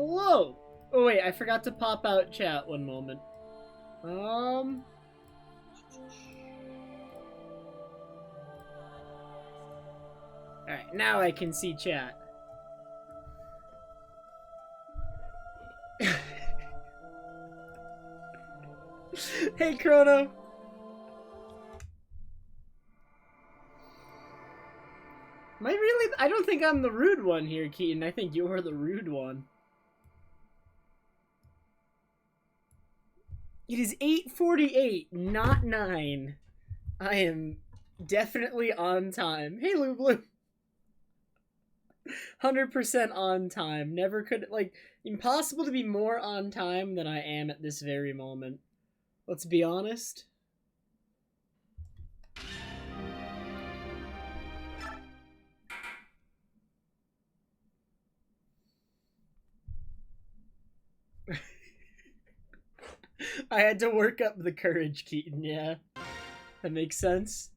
Hello! Oh wait, I forgot to pop out chat one moment. Alright, now I can see chat. Hey, Chrono! Am I really? I don't think I'm the rude one here, Keaton. I think you're the rude one. It is 8:48, not 9. I am definitely on time. Hey, Lublu. 100% on time. Never could, like, impossible to be more on time than I am at this very moment. Let's be honest. I had to work up the courage, Keaton, yeah. That makes sense.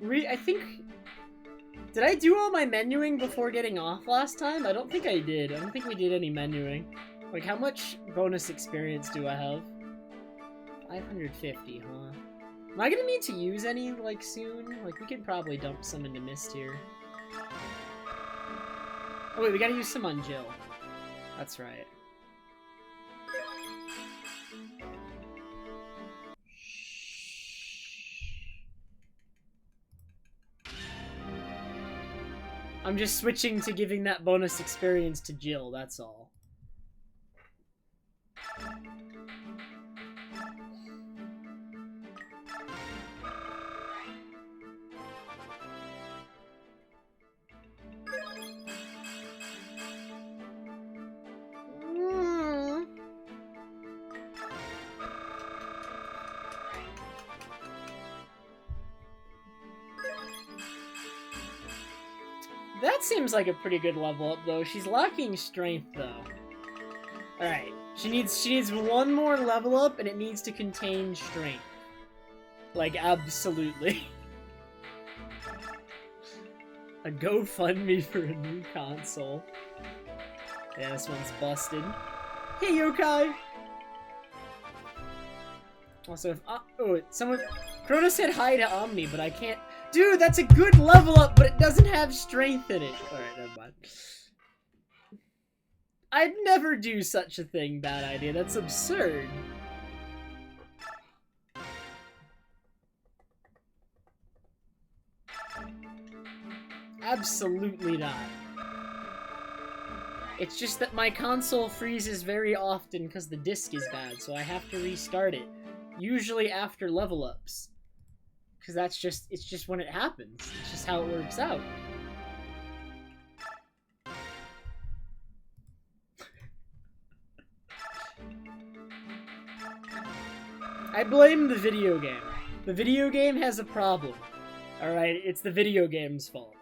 I think... Did I do all my menuing before getting off last time? I don't think I did. I don't think we did any menuing. Like, how much bonus experience do I have? 550, huh? Am I gonna need to use any, like, soon? Like, we could probably dump some into Mist here. Oh wait, we gotta use some on Jill. That's right. I'm just switching to giving that bonus experience to Jill, that's all. That seems like a pretty good level up, though. She's lacking strength, though. Alright, she needs one more level up, and it needs to contain strength. Like, absolutely. A GoFundMe for a new console. Yeah, this one's busted. Hey, Yokai! Also, if... oh, someone... Chrono said hi to Omni, but I can't... Dude, that's a good level up, but it doesn't have strength in it. Alright, never mind. I'd never do such a thing, bad idea. That's absurd. Absolutely not. It's just that my console freezes very often because the disc is bad, so I have to restart it. Usually after level ups. Because that's just, it's just when it happens. It's just how it works out. I blame the video game. The video game has a problem. Alright, it's the video game's fault.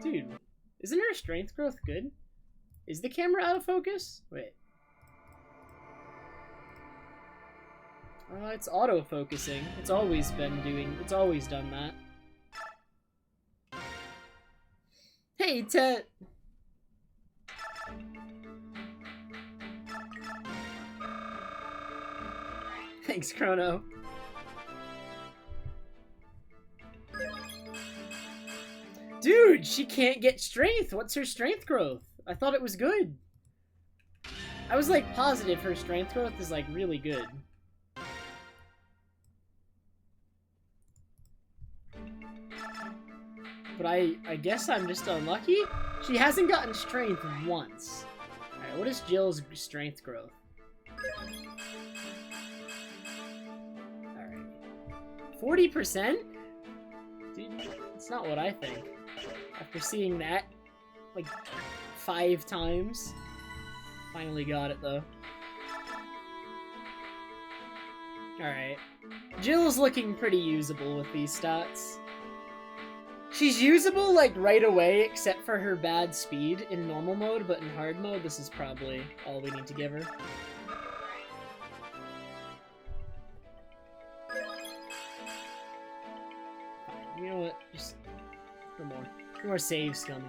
Dude, isn't her strength growth good? Is the camera out of focus? Wait. It's auto-focusing. It's always been doing... It's always done that. Hey, Tet! Thanks, Chrono. Dude, she can't get strength! What's her strength growth? I thought it was good. I was, like, positive her strength growth is, like, really good. But I guess I'm just unlucky? She hasn't gotten strength once. Alright, what is Jill's strength growth? Alright. 40%? Dude, it's not what I think. After seeing that, like, 5 times. Finally got it, though. Alright. Jill's looking pretty usable with these stats. She's usable, like, right away, except for her bad speed in normal mode, but in hard mode, this is probably all we need to give her. Fine, you know what? more saves coming.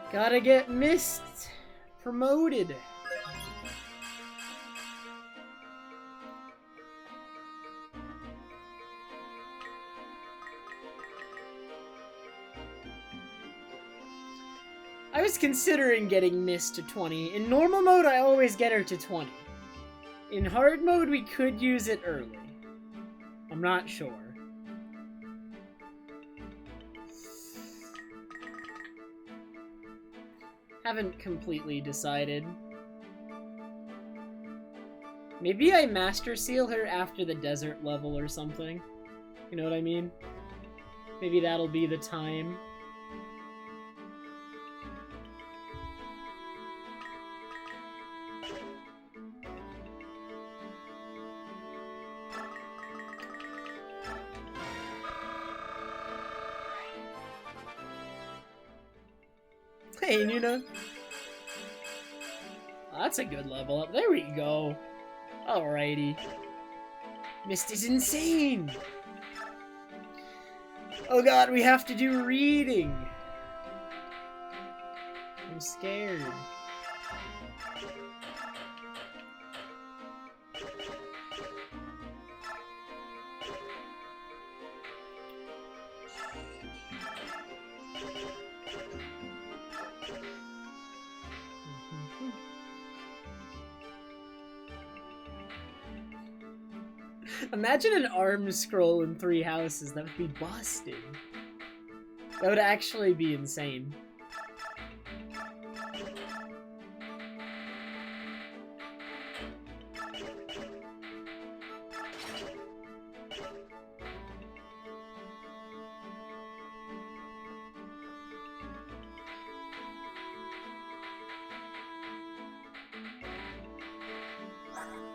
Gotta get Mist promoted. I was considering getting Mist to 20. In normal mode, I always get her to 20. In hard mode, we could use it early. I'm not sure. Haven't completely decided. Maybe I Master Seal her after the desert level or something. You know what I mean? Maybe that'll be the time. Hey, Nuna. Oh, that's a good level up. There we go. Alrighty. Mist is insane! Oh god, we have to do reading! I'm scared. Imagine an arm scroll in 3 houses. That would be busted. That would actually be insane.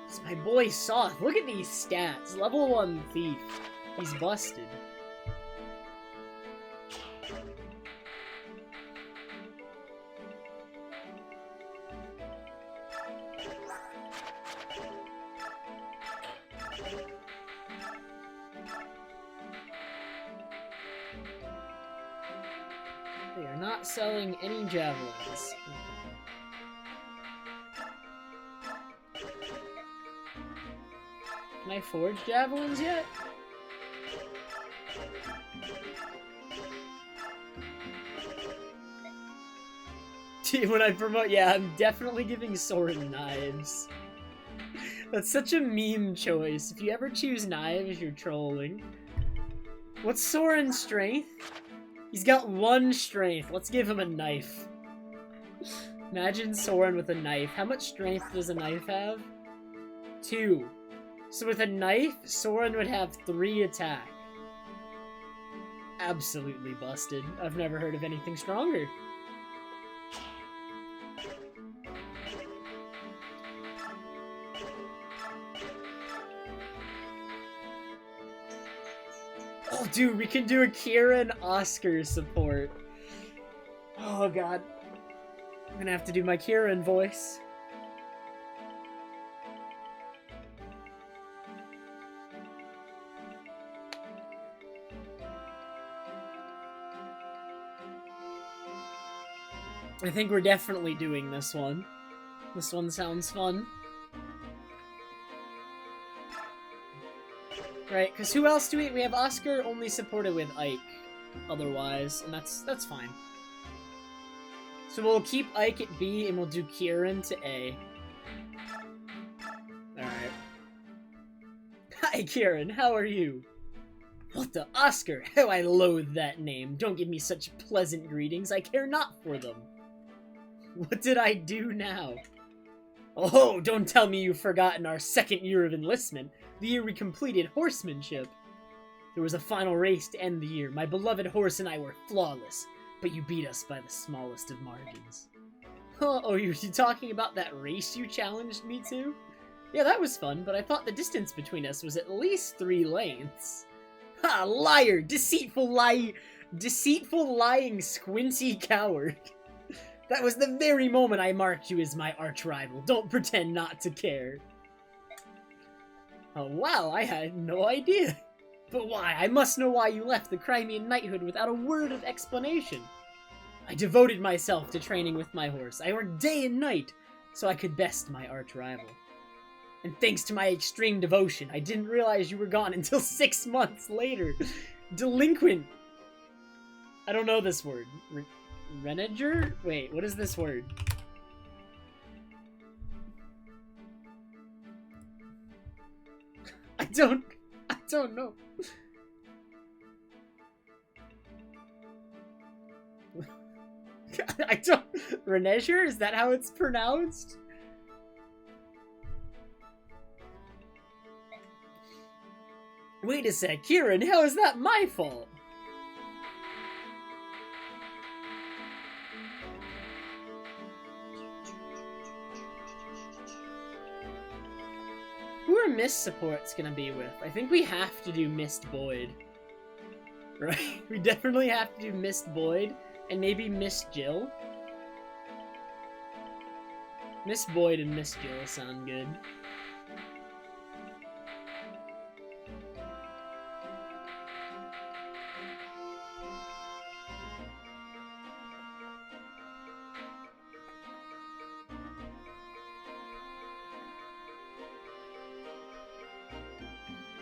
It's my boy Soth. Look at these stats. Level 1 thief. He's busted. They are not selling any javelins. Can I forge javelins yet? When I promote, yeah, I'm definitely giving Soren knives. That's such a meme choice. If you ever choose knives, you're trolling. What's Soren's strength? He's got 1 strength. Let's give him a knife. Imagine Soren with a knife. How much strength does a knife have? 2. So with a knife, Soren would have 3 attack. Absolutely busted. I've never heard of anything stronger. Oh, dude, we can do a Kieran Oscar support. Oh, God. I'm gonna have to do my Kieran voice. I think we're definitely doing this one. This one sounds fun. Right, because who else do we have? Oscar only supported with Ike, otherwise, and that's fine. So we'll keep Ike at B, and we'll do Kieran to A. Alright. Hi, Kieran, how are you? What the Oscar? How I loathe that name. Don't give me such pleasant greetings, I care not for them. What did I do now? Oh, don't tell me you've forgotten our 2nd year of enlistment, the year we completed horsemanship. There was a final race to end the year. My beloved horse and I were flawless, but you beat us by the smallest of margins. Oh, you're talking about that race you challenged me to? Yeah, that was fun, but I thought the distance between us was at least 3 lengths. Ha! Liar! Deceitful lying, squinty coward. That was the very moment I marked you as my arch-rival. Don't pretend not to care. Oh, wow, I had no idea. But why? I must know why you left the Crimean knighthood without a word of explanation. I devoted myself to training with my horse. I worked day and night so I could best my arch-rival. And thanks to my extreme devotion, I didn't realize you were gone until 6 months later. Delinquent. I don't know this word. Reneger? Wait, what is this word? I don't know. Reneger? Is that how it's pronounced? Wait a sec, Kieran, how is that my fault? Who are Mist supports gonna be with? I think we have to do Mist Boyd. Right? We definitely have to do Mist Boyd, and maybe Mist Jill. Mist Boyd and Mist Jill sound good.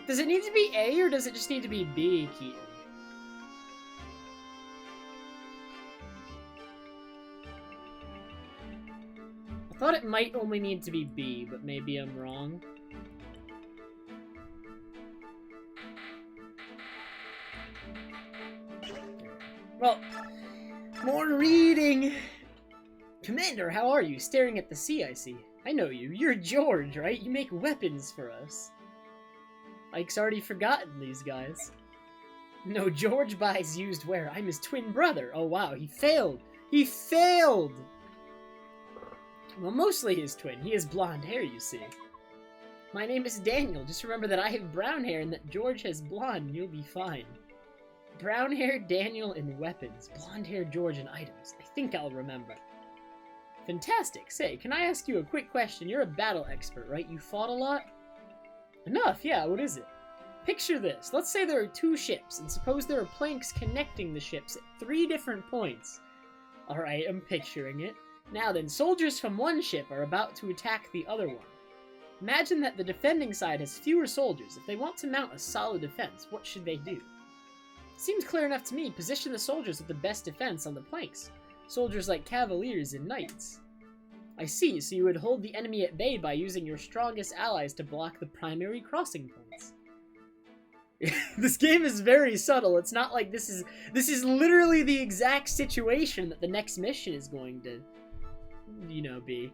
Does it need to be A, or does it just need to be B, Keaton? I thought it might only need to be B, but maybe I'm wrong. Well, more reading! Commander, how are you? Staring at the sea, I see. I know you. You're George, right? You make weapons for us. Ike's already forgotten these guys. No, George buys used wear. I'm his twin brother. Oh wow, he failed. He failed! Well, mostly his twin. He has blonde hair, you see. My name is Daniel. Just remember that I have brown hair and that George has blonde, and you'll be fine. Brown hair, Daniel, and weapons. Blonde hair, George, and items. I think I'll remember. Fantastic. Say, can I ask you a quick question? You're a battle expert, right? You fought a lot? Enough, yeah, what is it? Picture this. Let's say there are 2 ships, and suppose there are planks connecting the ships at 3 different points. Alright, I'm picturing it. Now then, soldiers from one ship are about to attack the other one. Imagine that the defending side has fewer soldiers. If they want to mount a solid defense, what should they do? Seems clear enough to me. Position the soldiers with the best defense on the planks. Soldiers like cavaliers and knights. I see, so you would hold the enemy at bay by using your strongest allies to block the primary crossing points. This game is very subtle. It's not like this is literally the exact situation that the next mission is going to, you know, be.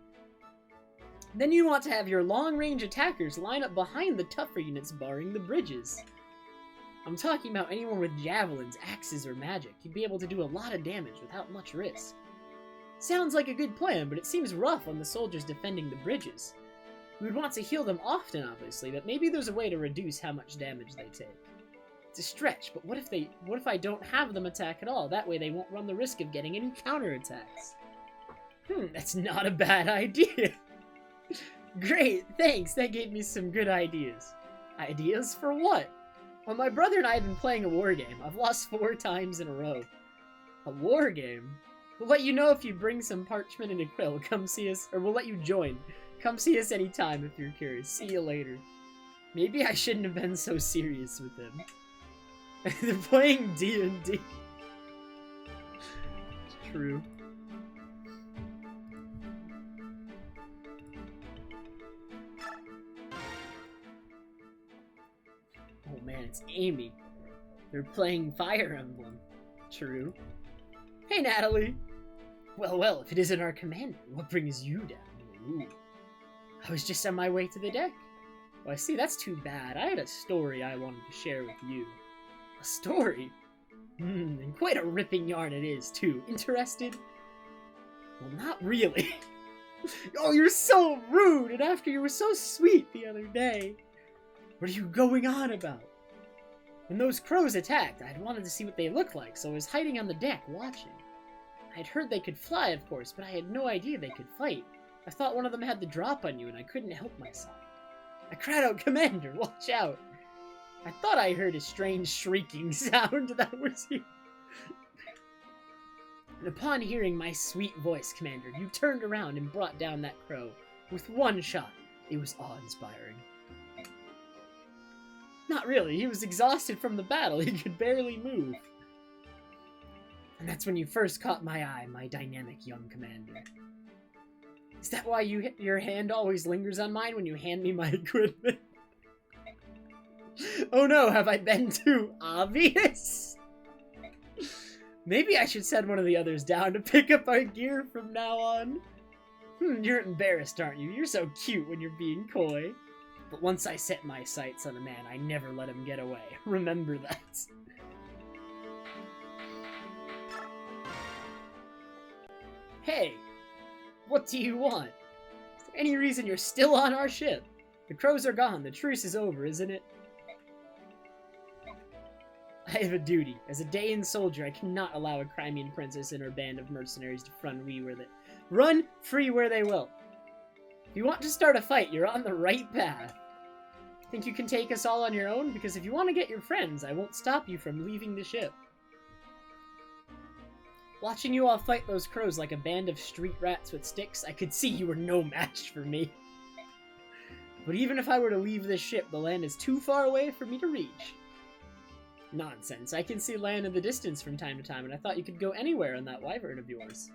Then you want to have your long-range attackers line up behind the tougher units barring the bridges. I'm talking about anyone with javelins, axes, or magic. You'd be able to do a lot of damage without much risk. Sounds like a good plan, but it seems rough on the soldiers defending the bridges. We would want to heal them often, obviously, but maybe there's a way to reduce how much damage they take. It's a stretch, but what if I don't have them attack at all? That way they won't run the risk of getting any counterattacks. That's not a bad idea. Great, thanks, that gave me some good ideas. Ideas for what? Well, my brother and I have been playing a war game. I've lost 4 times in a row. A war game? We'll let you know if you bring some parchment and a quill. Come see us, or we'll let you join. Come see us anytime if you're curious. See you later. Maybe I shouldn't have been so serious with him. They're playing D&D. It's true. Oh man, it's Amy. They're playing Fire Emblem. True. Hey, Natalie! Well, if it isn't our commander, what brings you down? Ooh. I was just on my way to the deck. Oh, I see, that's too bad. I had a story I wanted to share with you. A story? And quite a ripping yarn it is, too. Interested? Well, not really. Oh, you're so rude, and after you were so sweet the other day. What are you going on about? When those crows attacked, I'd wanted to see what they looked like, so I was hiding on the deck, watching. I'd heard they could fly, of course, but I had no idea they could fight. I thought one of them had the drop on you, and I couldn't help myself. I cried out, Commander, watch out! I thought I heard a strange shrieking sound that was you. And upon hearing my sweet voice, Commander, you turned around and brought down that crow. With one shot. It was awe-inspiring. Not really. He was exhausted from the battle. He could barely move. And that's when you first caught my eye, my dynamic young commander. Is that why your hand always lingers on mine when you hand me my equipment? Oh no, have I been too obvious? Maybe I should send one of the others down to pick up our gear from now on. You're embarrassed, aren't you? You're so cute when you're being coy. But once I set my sights on a man, I never let him get away. Remember that. Hey, what do you want? Is there any reason you're still on our ship? The crows are gone. The truce is over, isn't it? I have a duty. As a Daean soldier, I cannot allow a Crimean princess and her band of mercenaries to run free where they will. If you want to start a fight, you're on the right path. Think you can take us all on your own? Because if you want to get your friends, I won't stop you from leaving the ship. Watching you all fight those crows like a band of street rats with sticks, I could see you were no match for me. But even if I were to leave this ship, the land is too far away for me to reach. Nonsense. I can see land in the distance from time to time, and I thought you could go anywhere on that wyvern of yours.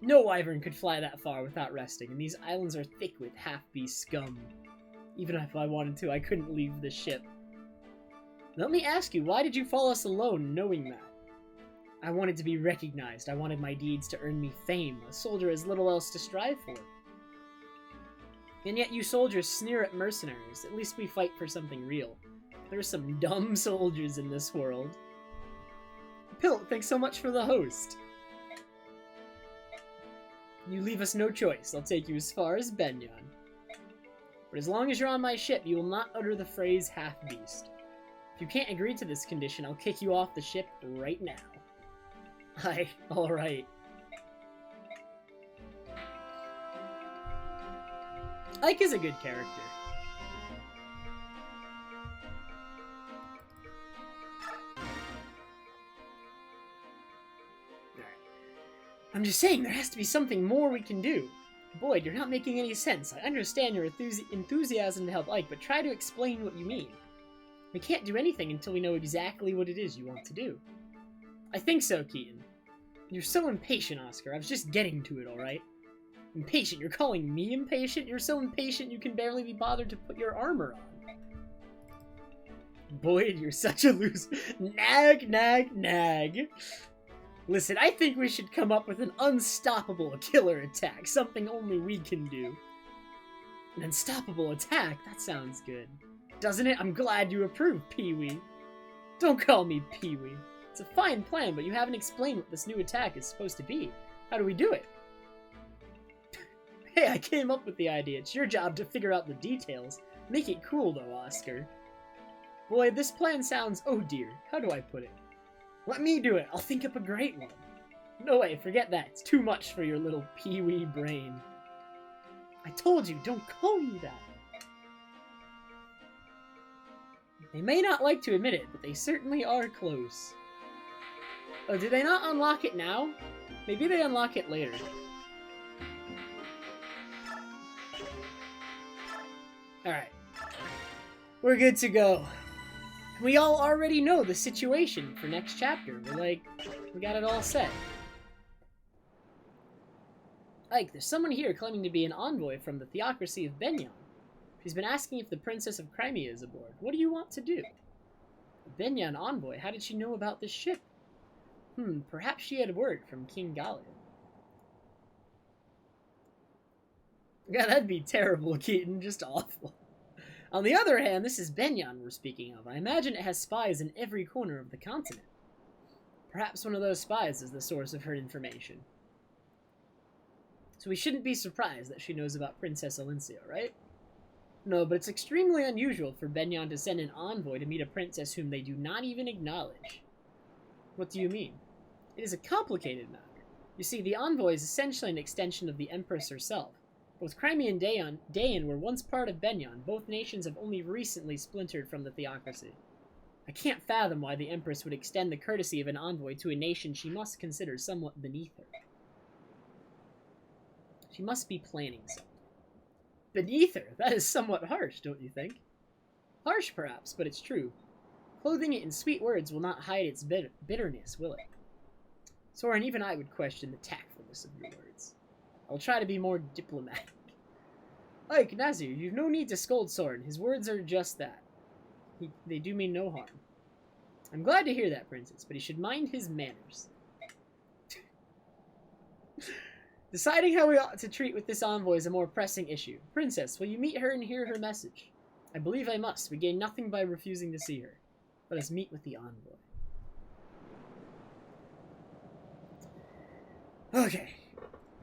No wyvern could fly that far without resting, and these islands are thick with half-beast scum. Even if I wanted to, I couldn't leave the ship. Let me ask you, why did you follow us alone, knowing that? I wanted to be recognized. I wanted my deeds to earn me fame. A soldier has little else to strive for. And yet you soldiers sneer at mercenaries. At least we fight for something real. There are some dumb soldiers in this world. Pilt, thanks so much for the host. You leave us no choice. I'll take you as far as Benyon. But as long as you're on my ship, you will not utter the phrase half-beast. If you can't agree to this condition, I'll kick you off the ship right now. Aye, alright. Ike is a good character. Alright. I'm just saying, there has to be something more we can do. Boyd, you're not making any sense. I understand your enthusiasm to help Ike, but try to explain what you mean. We can't do anything until we know exactly what it is you want to do. I think so, Keaton. You're so impatient, Oscar. I was just getting to it, alright? Impatient? You're calling me impatient? You're so impatient you can barely be bothered to put your armor on. Boyd, you're such a loser. Nag, nag, nag. Listen, I think we should come up with an unstoppable killer attack. Something only we can do. An unstoppable attack? That sounds good. Doesn't it? I'm glad you approve, Pee-wee. Don't call me Pee-wee. It's a fine plan, but you haven't explained what this new attack is supposed to be. How do we do it? Hey, I came up with the idea. It's your job to figure out the details. Make it cool, though, Oscar. Boy, this plan sounds... Oh dear, how do I put it? Let me do it. I'll think up a great one. No way, forget that. It's too much for your little pee-wee brain. I told you, don't call me that. They may not like to admit it, but they certainly are close. Oh, did they not unlock it now? Maybe they unlock it later. Alright. We're good to go. We all already know the situation for next chapter. We got it all set. Ike, there's someone here claiming to be an envoy from the theocracy of Benyon. She's been asking if the Princess of Crimea is aboard. What do you want to do? A Benyon envoy? How did she know about this ship? Perhaps she had word from King Galia. Yeah, that'd be terrible, Keaton. Just awful. On the other hand, this is Benyon we're speaking of. I imagine it has spies in every corner of the continent. Perhaps one of those spies is the source of her information. So we shouldn't be surprised that she knows about Princess Alincia, right? No, but it's extremely unusual for Benyon to send an envoy to meet a princess whom they do not even acknowledge. What do you mean? It is a complicated matter. You see, the envoy is essentially an extension of the Empress herself. Both Crimea and Dayan were once part of Benyon. Both nations have only recently splintered from the theocracy. I can't fathom why the Empress would extend the courtesy of an envoy to a nation she must consider somewhat beneath her. She must be planning something. Beneath her? That is somewhat harsh, don't you think? Harsh, perhaps, but it's true. Clothing it in sweet words will not hide its bitterness, will it? Soren, even I would question the tactfulness of your words. I'll try to be more diplomatic. Like, Nazir, you've no need to scold Soren. His words are just that. They do mean no harm. I'm glad to hear that, Princess, but he should mind his manners. Deciding how we ought to treat with this envoy is a more pressing issue. Princess, will you meet her and hear her message? I believe I must. We gain nothing by refusing to see her. Let us meet with the envoy. Okay.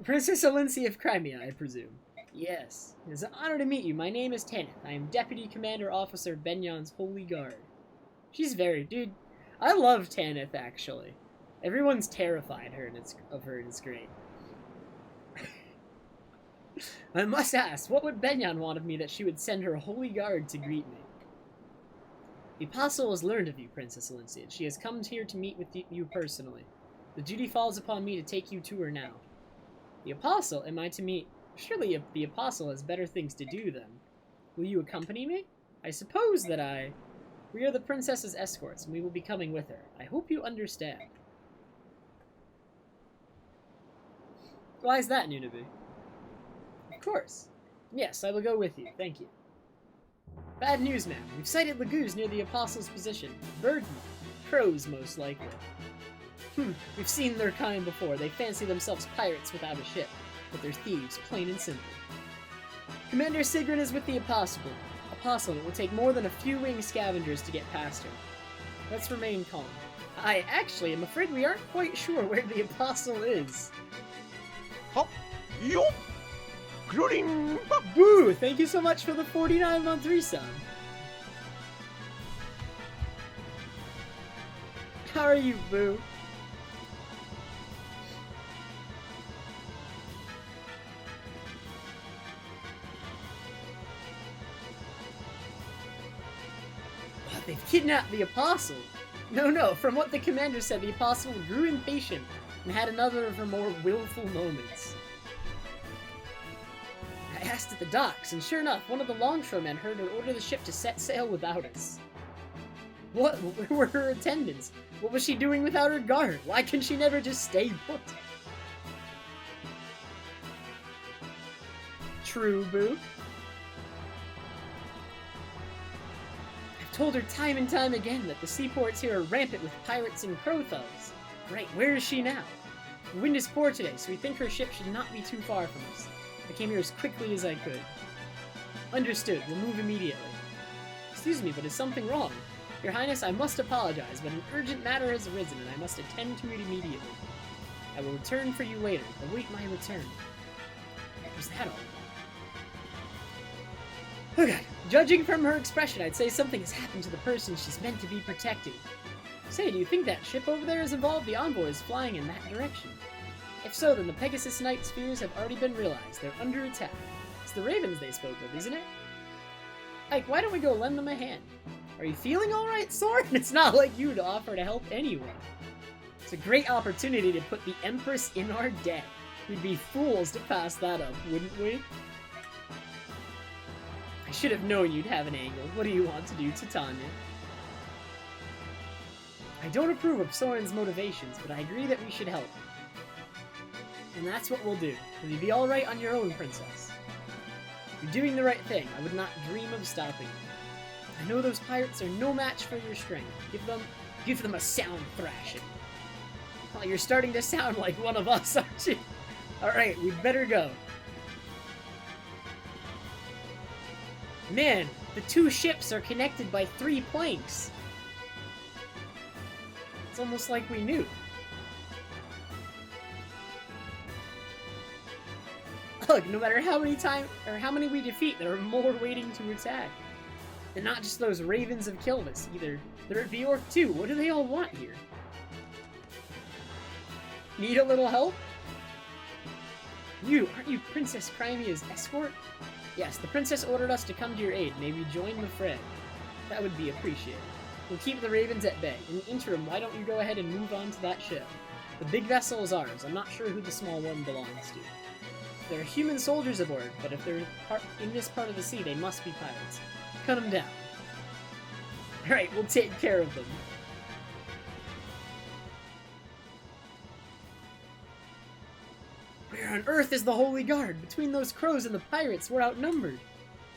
Princess Alinci of Crimea, I presume. Yes. It is an honor to meet you. My name is Tanith. I am Deputy Commander Officer Benyon's Holy Guard. She's very... Dude, I love Tanith, actually. Everyone's terrified of her, and it's great. I must ask, what would Benyon want of me that she would send her Holy Guard to greet me? The Apostle has learned of you, Princess Alinci, and she has come here to meet with you personally. The duty falls upon me to take you to her now. The Apostle? Am I to meet... Surely the Apostle has better things to do then. Will you accompany me? I suppose that We are the Princess's escorts, and we will be coming with her. I hope you understand. Why is that, Nunavie? Of course. Yes, I will go with you. Thank you. Bad news, ma'am. We've sighted Lagoos near the Apostle's position. Birdmen. Crows, most likely. We've seen their kind before. They fancy themselves pirates without a ship, but they're thieves, plain and simple. Commander Sigrun is with the Apostle. It will take more than a few winged scavengers to get past her. Let's remain calm. I actually am afraid we aren't quite sure where the Apostle is. Hop, yo, including Boo! Thank you so much for the 49-month resub. How are you, Boo? What, they've kidnapped the Apostle? No, from what the commander said, the Apostle grew impatient and had another of her more willful moments. I asked at the docks, and sure enough, one of the longshoremen heard her order the ship to set sail without us. What? Where were her attendants? What was she doing without her guard? Why can she never just stay put? True, Boo. I've told her time and time again that the seaports here are rampant with pirates and crow thugs. Right, where is she now? The wind is poor today, so we think her ship should not be too far from us. I came here as quickly as I could. Understood. We'll move immediately. Excuse me, but is something wrong? Your Highness, I must apologize, but an urgent matter has arisen, and I must attend to it immediately. I will return for you later. Await my return. What was that all about? Oh god. Judging from her expression, I'd say something has happened to the person she's meant to be protecting. Say, do you think that ship over there has involved the envoys flying in that direction? If so, then the Pegasus Knight's fears have already been realized. They're under attack. It's the Ravens they spoke of, isn't it? Ike, why don't we go lend them a hand? Are you feeling alright, Soren? It's not like you to offer to help anyone. It's a great opportunity to put the Empress in our debt. We'd be fools to pass that up, wouldn't we? I should have known you'd have an angle. What do you want to do, Titania? I don't approve of Soren's motivations, but I agree that we should help. And that's what we'll do. Will you be alright on your own, Princess? You're doing the right thing. I would not dream of stopping you. I know those pirates are no match for your strength. Give them a sound thrashing. Well, you're starting to sound like one of us, aren't you? Alright, we'd better go. Man, the two ships are connected by 3 planks. It's almost like we knew. Look, no matter how many we defeat, there are more waiting to attack. And not just those ravens have killed us, either. There are Bjork too. What do they all want here? Need a little help? You, aren't you Princess Crimea's escort? Yes, the princess ordered us to come to your aid. May we join the fray? That would be appreciated. We'll keep the ravens at bay. In the interim, why don't you go ahead and move on to that ship? The big vessel is ours. I'm not sure who the small one belongs to. There are human soldiers aboard, but if they're in this part of the sea, they must be pirates. Cut them down. Alright, we'll take care of them. Where on earth is the Holy Guard? Between those crows and the pirates, we're outnumbered.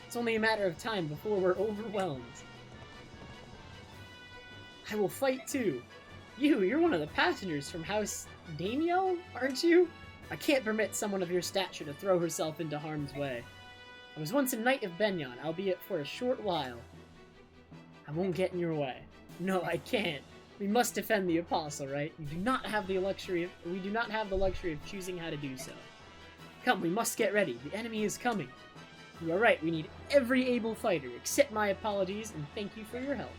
It's only a matter of time before we're overwhelmed. I will fight too. You're one of the passengers from House Damiel, aren't you? I can't permit someone of your stature to throw herself into harm's way. I was once a knight of Benyon, albeit for a short while. I won't get in your way. No, I can't. We must defend the apostle, right? We do not have the luxury of choosing how to do so. Come, we must get ready. The enemy is coming. You are right, we need every able fighter. Accept my apologies and thank you for your help.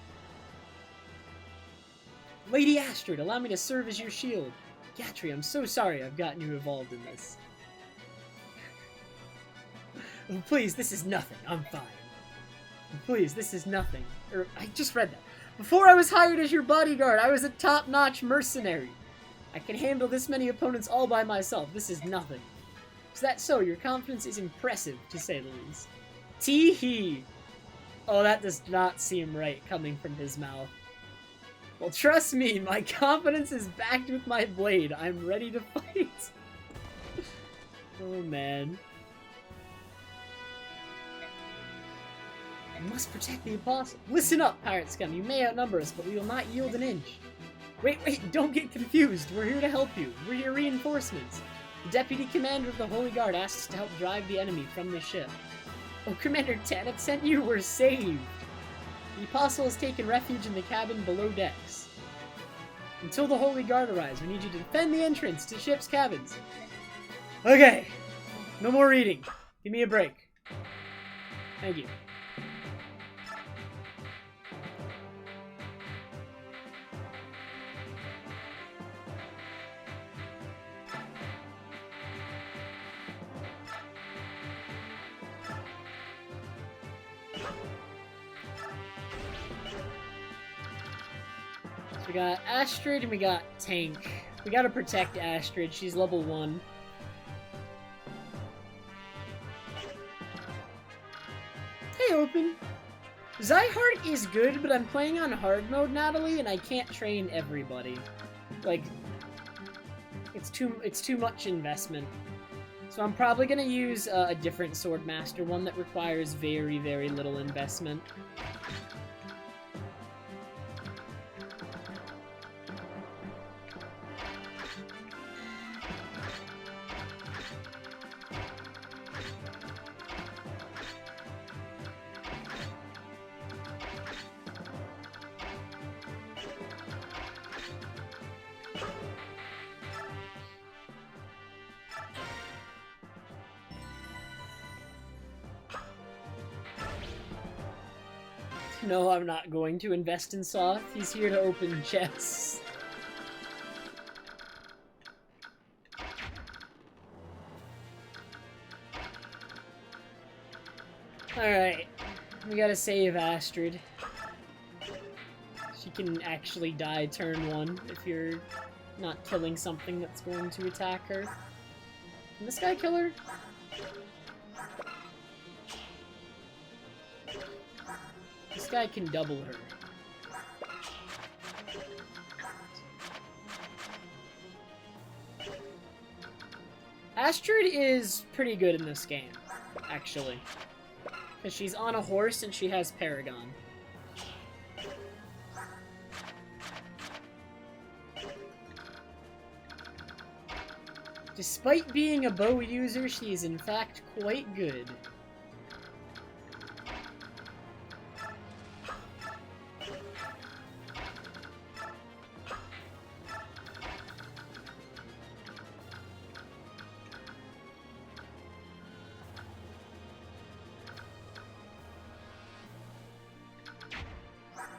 Lady Astrid, allow me to serve as your shield. Gatry, I'm so sorry I've gotten you involved in this. Oh, please, this is nothing. I'm fine. Please, this is nothing. I just read that. Before I was hired as your bodyguard, I was a top-notch mercenary. I can handle this many opponents all by myself. This is nothing. Is that so? Your confidence is impressive, to say the least. Tee-hee. Oh, that does not seem right coming from his mouth. Well, trust me, my confidence is backed with my blade. I'm ready to fight. Oh, man. I must protect the apostle. Listen up, pirate scum. You may outnumber us, but we will not yield an inch. Wait, don't get confused. We're here to help you. We're your reinforcements. The deputy commander of the Holy Guard asked us to help drive the enemy from the ship. Oh, Commander Tanith sent you. We're saved. The apostle has taken refuge in the cabin below decks. Until the Holy Guard arrives, we need you to defend the entrance to ship's cabins. Okay. No more reading. Give me a break. Thank you. We got Astrid and we got Tank. We gotta protect Astrid. She's level 1. Hey, Open. Zyhart is good, but I'm playing on hard mode, Natalie, and I can't train everybody. Like, it's too much investment. So I'm probably gonna use a different Swordmaster, one that requires very, very little investment. No, I'm not going to invest in Soth. He's here to open chests. Alright. We gotta save Astrid. She can actually die turn 1 if you're not killing something that's going to attack her. Can this guy kill her? This guy can double her. Astrid is pretty good in this game, actually. Because she's on a horse and she has Paragon. Despite being a bow user, she is in fact quite good.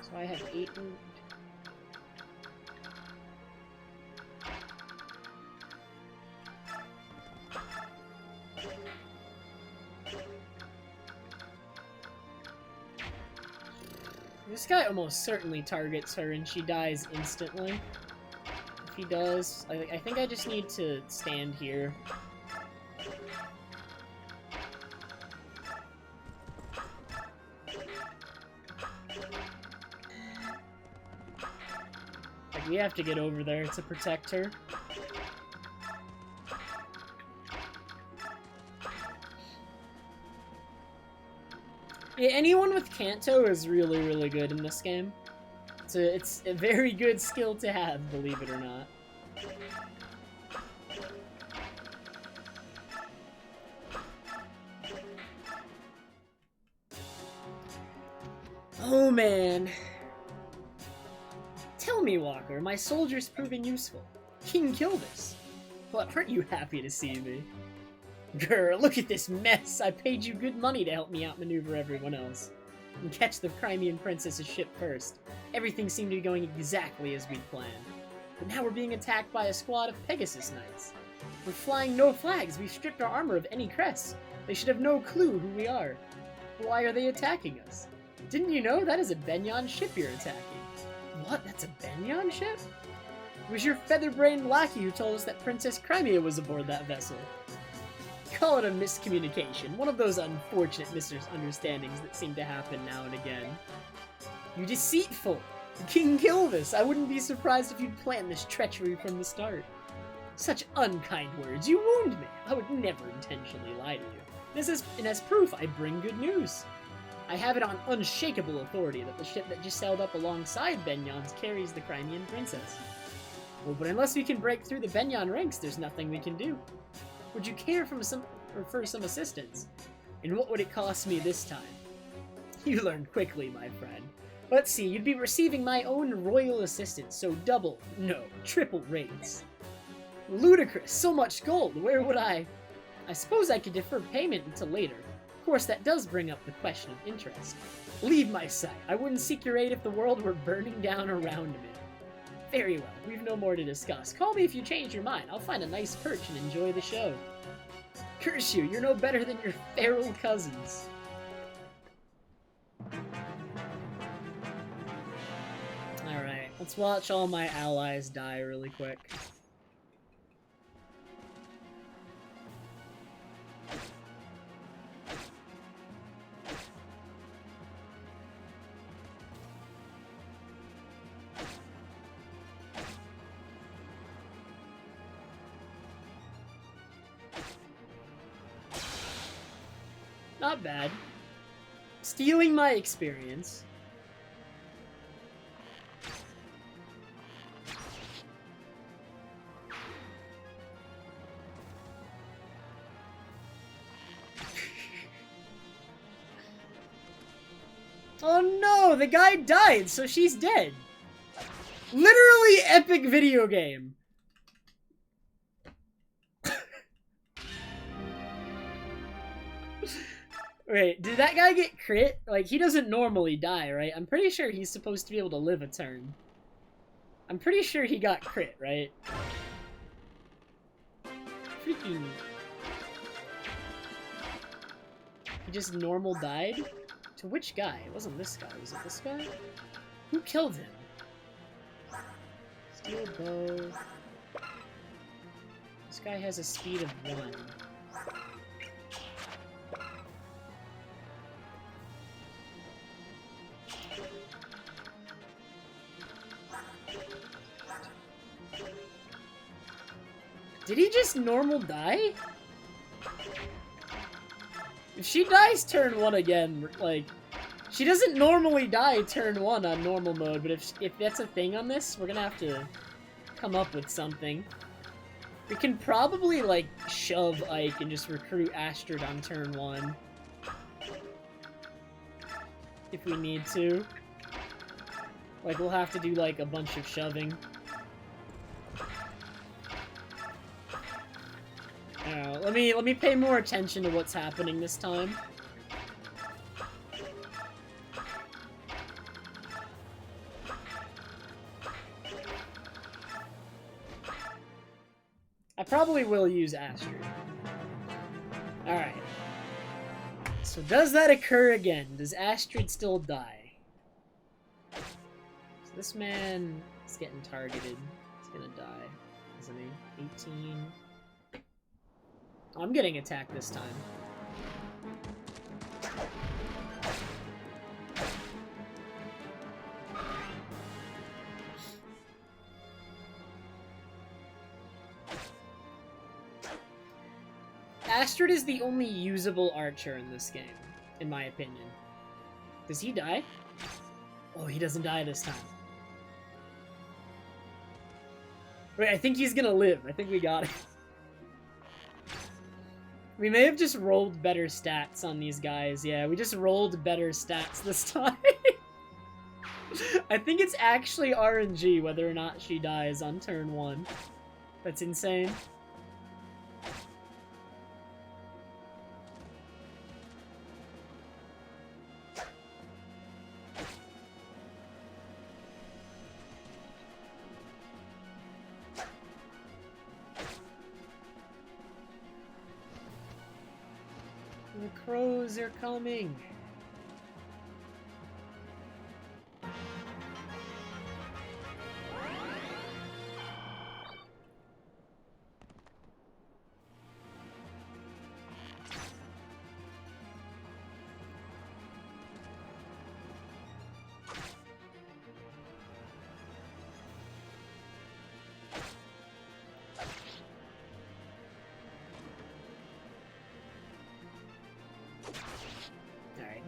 So I have 8 and... This guy almost certainly targets her and she dies instantly. If he does, I think I just need to stand here. Like, we have to get over there to protect her. Yeah, anyone with Kanto is really, really good in this game. It's a very good skill to have, believe it or not. Oh man. Tell me, Walker, my soldier's proving useful. King Kilvis. But aren't you happy to see me? Grr, look at this mess! I paid you good money to help me outmaneuver everyone else. And catch the Crimean Princess's ship first. Everything seemed to be going exactly as we'd planned. But now we're being attacked by a squad of Pegasus Knights. We're flying no flags, we've stripped our armor of any crest. They should have no clue who we are. Why are they attacking us? Didn't you know that is a Benyon ship you're attacking? What? That's a Benyon ship? It was your feather-brained lackey who told us that Princess Crimea was aboard that vessel. Call it a miscommunication, one of those unfortunate misunderstandings that seem to happen now and again. You deceitful! King Kilvis! I wouldn't be surprised if you'd planned this treachery from the start. Such unkind words, you wound me! I would never intentionally lie to you. And as proof, I bring good news. I have it on unshakable authority that the ship that just sailed up alongside Benyon's carries the Crimean Princess. Well, but unless we can break through the Benyon ranks, there's nothing we can do. Would you care for some assistance? And what would it cost me this time? You learned quickly, my friend. Let's see, you'd be receiving my own royal assistance, so double, no, triple rates. Ludicrous, so much gold, where would I suppose I could defer payment until later. Of course, that does bring up the question of interest. Leave my sight. I wouldn't seek your aid if the world were burning down around me. Very well, we've no more to discuss. Call me if you change your mind. I'll find a nice perch and enjoy the show. Curse you, you're no better than your feral cousins. Alright, let's watch all my allies die really quick. Not bad. Stealing my experience. Oh no, the guy died, so she's dead. Literally epic video game. Wait, did that guy get crit? Like, he doesn't normally die, right? I'm pretty sure he's supposed to be able to live a turn. I'm pretty sure he got crit, right? Freaking... He just normal died? To which guy? It wasn't this guy. Was it this guy? Who killed him? Steel bow... This guy has a speed of 1. Did he just normal die? If she dies turn 1 again, like, she doesn't normally die turn 1 on normal mode, but if that's a thing on this, we're gonna have to come up with something. We can probably, like, shove Ike and just recruit Astrid on turn 1. If we need to. Like, we'll have to do, like, a bunch of shoving. Let me pay more attention to what's happening this time. I probably will use Astrid. Alright. So does that occur again? Does Astrid still die? So this man is getting targeted. He's gonna die, isn't he? 18. Oh, I'm getting attacked this time. Astrid is the only usable archer in this game, in my opinion. Does he die? Oh, he doesn't die this time. Wait, I think he's gonna live. I think we got it. We may have just rolled better stats on these guys. Yeah, we just rolled better stats this time. I think it's actually RNG whether or not she dies on turn 1. That's insane. The crows are coming.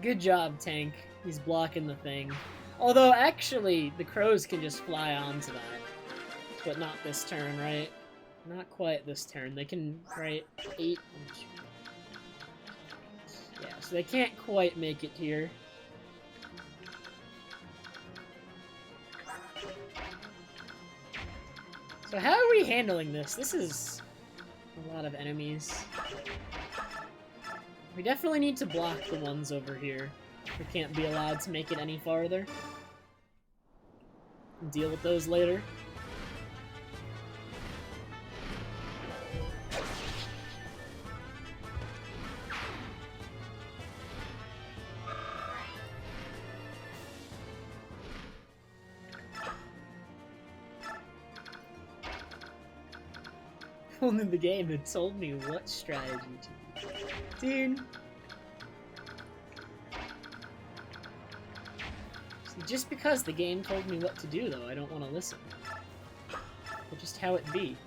Good job, tank. He's blocking the thing. Although, actually, the crows can just fly onto that. But not this turn, right? Not quite this turn. They can, right? 8. Yeah, so they can't quite make it here. So how are we handling this? This is a lot of enemies. We definitely need to block the ones over here. We can't be allowed to make it any farther. Deal with those later. Only the game had told me what strategy to use. Dude. See, just because the game told me what to do, though, I don't want to listen. That's just how it be.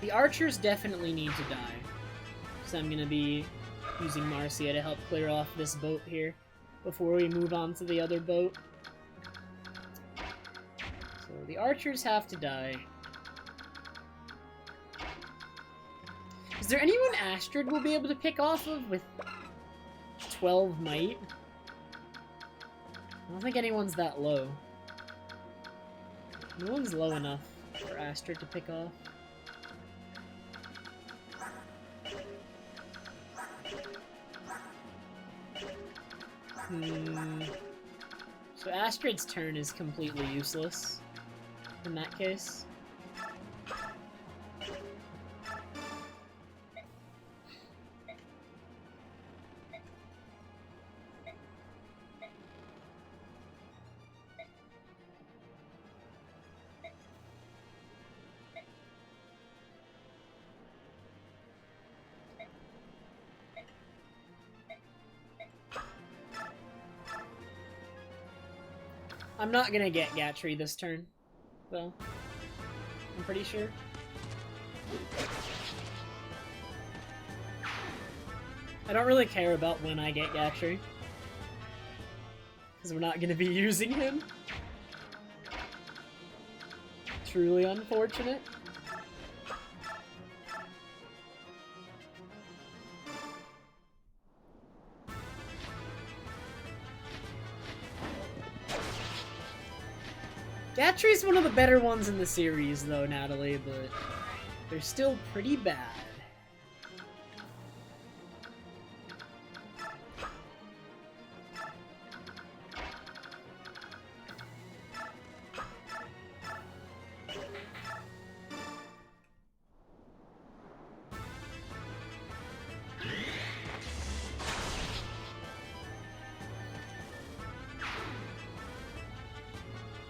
The archers definitely need to die. So I'm gonna be using Marcia to help clear off this boat here before we move on to the other boat. So the archers have to die. Is there anyone Astrid will be able to pick off of with 12 might? I don't think anyone's that low. No one's low enough for Astrid to pick off. So Astrid's turn is completely useless in that case. I'm not gonna get Gatry this turn, though. I'm pretty sure. I don't really care about when I get Gatry. Because we're not going to be using him. Truly unfortunate. Gatry's one of the better ones in the series, though, Natalie, but they're still pretty bad.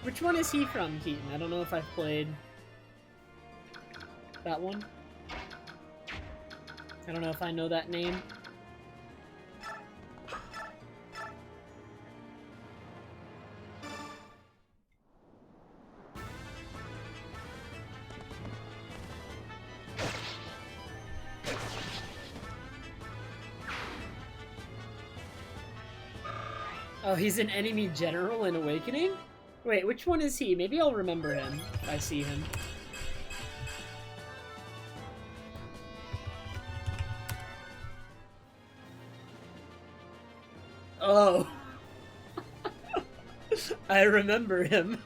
Which one is he from, Keaton? I don't know if I've played that one. I don't know if I know that name. Oh, he's an enemy general in Awakening? Wait, which one is he? Maybe I'll remember him if I see him. Oh. I remember him.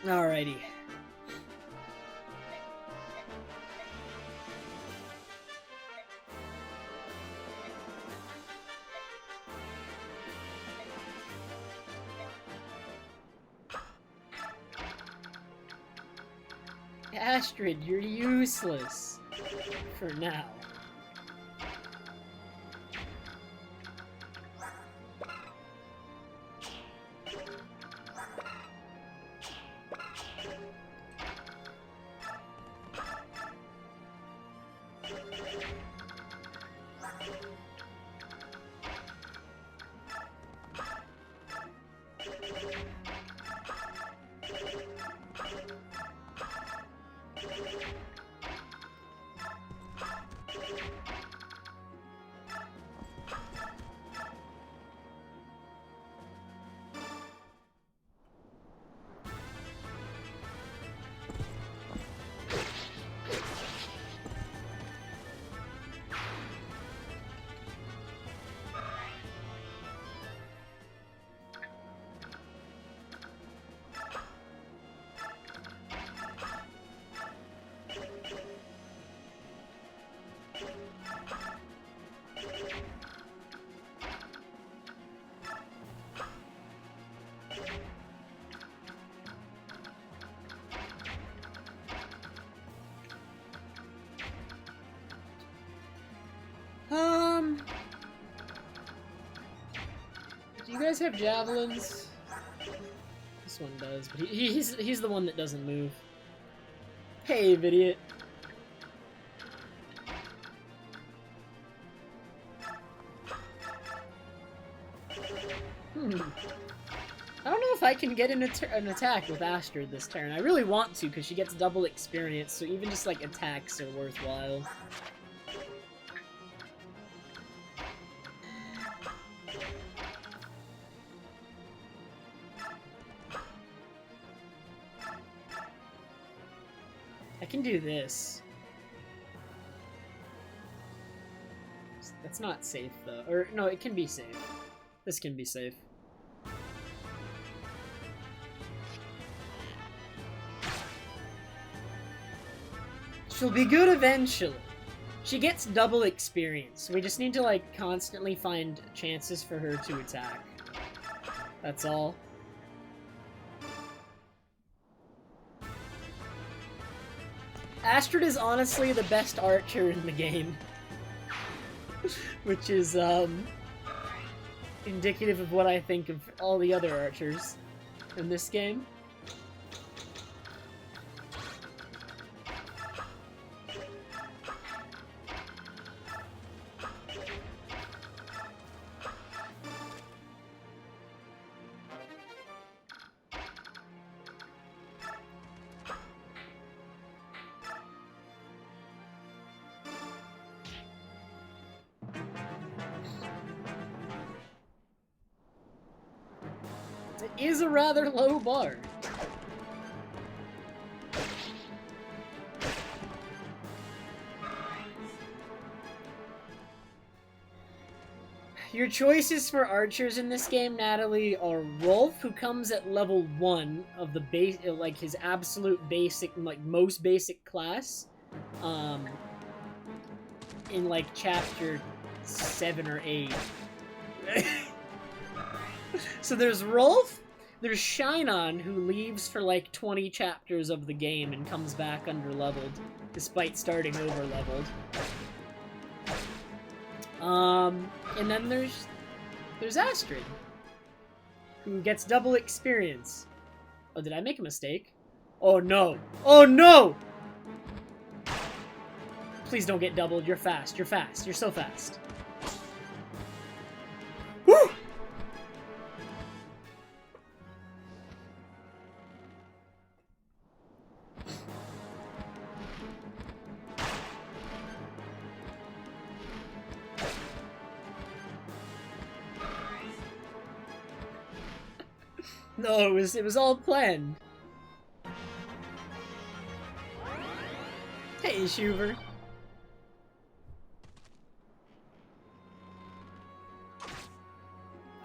Alrighty. Astrid, you're useless. For now. Do you guys have javelins? This one does, but he's the one that doesn't move. Hey, idiot. I don't know if I can get an attack with Astrid this turn. I really want to, because she gets double experience, so even just, like, attacks are worthwhile. I can do this. That's not safe, though. Or, no, it can be safe. This can be safe. She'll be good eventually. She gets double experience. We just need to, like, constantly find chances for her to attack. That's all. Astrid is honestly the best archer in the game. Which is, indicative of what I think of all the other archers in this game. It is a rather low bar. Your choices for archers in this game, Natalie, are Rolf, who comes at level 1 of the base, like his absolute basic, like most basic class, in like chapter 7 or 8. So there's Rolf, there's Shinon, who leaves for like 20 chapters of the game and comes back under-leveled, despite starting over-leveled. And then there's Astrid, who gets double experience. Oh, did I make a mistake? Oh no! Oh no! Please don't get doubled. You're fast. You're fast. You're so fast. Woo! No, it was all planned. Hey, Shuver.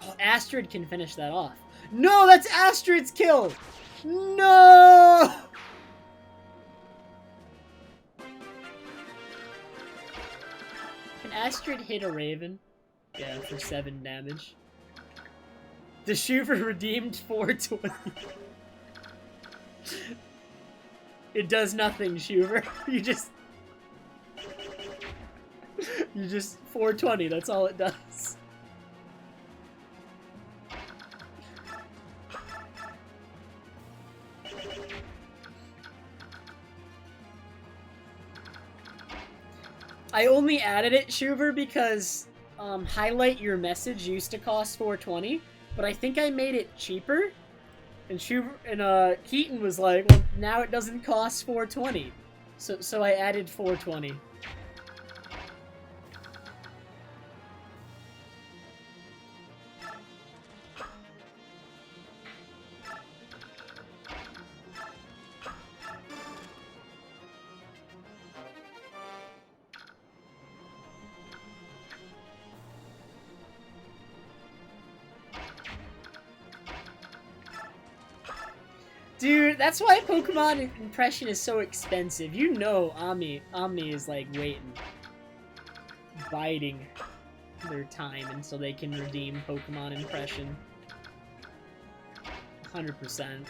Oh, Astrid can finish that off. No, that's Astrid's kill! No! Can Astrid hit a Raven? Yeah, for 7 damage. The Shuver redeemed 420. It does nothing, Shuver. You just 420, that's all it does. I only added it, Shuver, because highlight your message used to cost 420, but I think I made it cheaper. And Keaton was like, well, now it doesn't cost 420. So I added 420. Dude, that's why Pokemon Impression is so expensive. You know Omni is like waiting. Biding their time until they can redeem Pokemon Impression. 100%.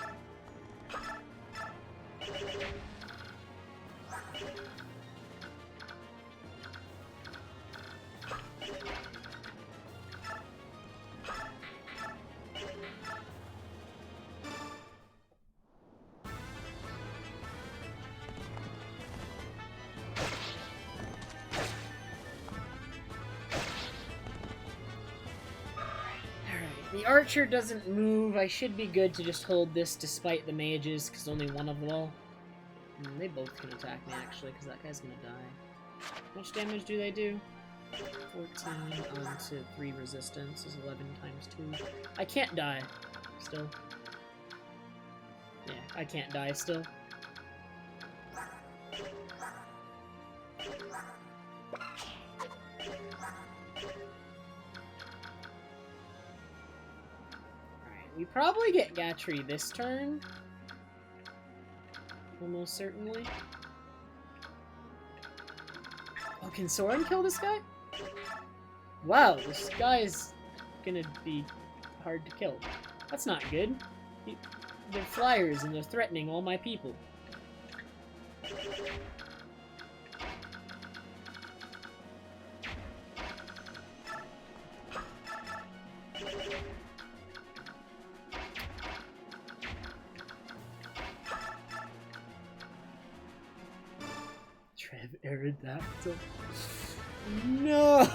The archer doesn't move. I should be good to just hold this despite the mages, because only one of them will. They both can attack me, actually, because that guy's gonna die. How much damage do they do? 14 onto 3 resistance is 11 times 2. I can't die. Still. Yeah, I can't die still. We probably get Gatry this turn. Almost certainly. Oh, can Soren kill this guy? Wow, this guy is gonna be hard to kill. That's not good. They're flyers and they're threatening all my people. Aerodactyl. No!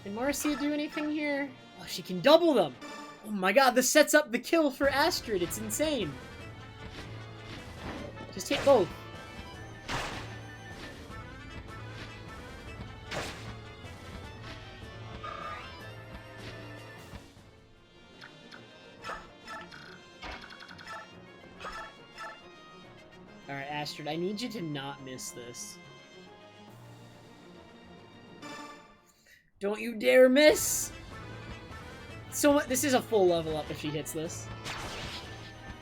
Can Marcia do anything here? Oh, she can double them! Oh my god, this sets up the kill for Astrid. It's insane. Just hit both. Alright, Astrid, I need you to not miss this. Don't you dare miss! So this is a full level up if she hits this.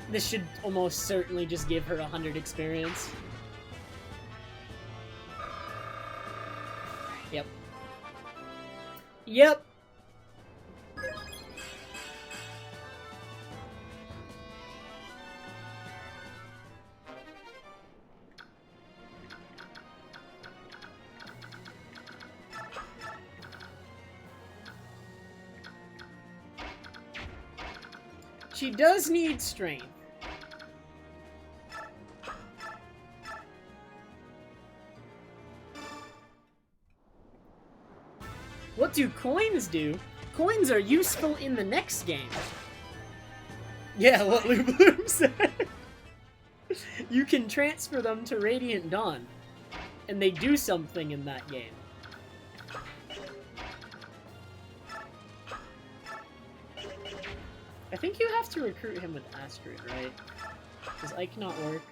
This should almost certainly just give her 100 experience. Yep. Yep! She does need strength. What do coins do? Coins are useful in the next game. Yeah, what Lou Bloom said. You can transfer them to Radiant Dawn, and they do something in that game. I think you have to recruit him with Astrid, right? Does Ike not work?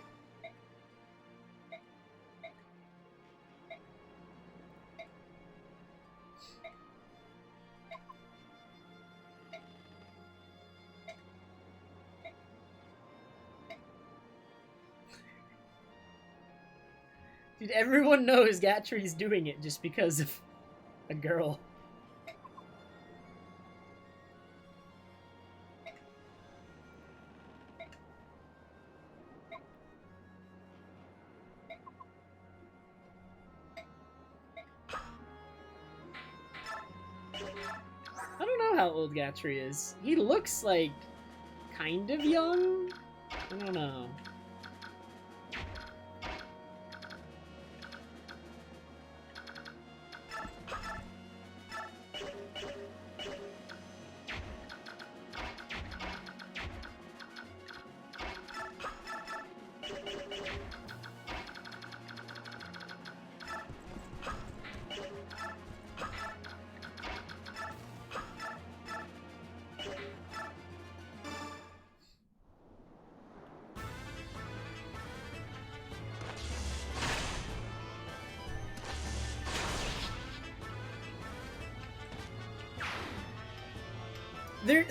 Dude, everyone knows Gatry's doing it just because of a girl. I don't know how old Gatry is. He looks like kind of young? I don't know.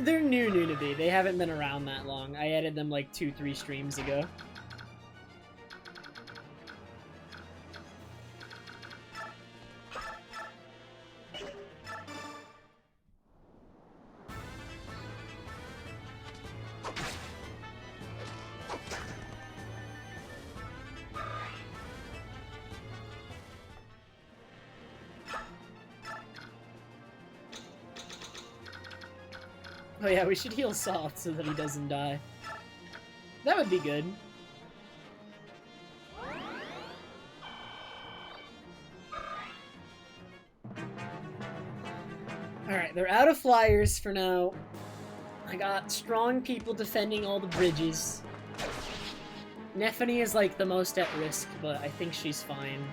They're new to me. They haven't been around that long. I added them like 2-3 streams ago. Oh yeah, we should heal Soft so that he doesn't die. That would be good. Alright, they're out of flyers for now. I got strong people defending all the bridges. Neffany is like the most at risk, but I think she's fine.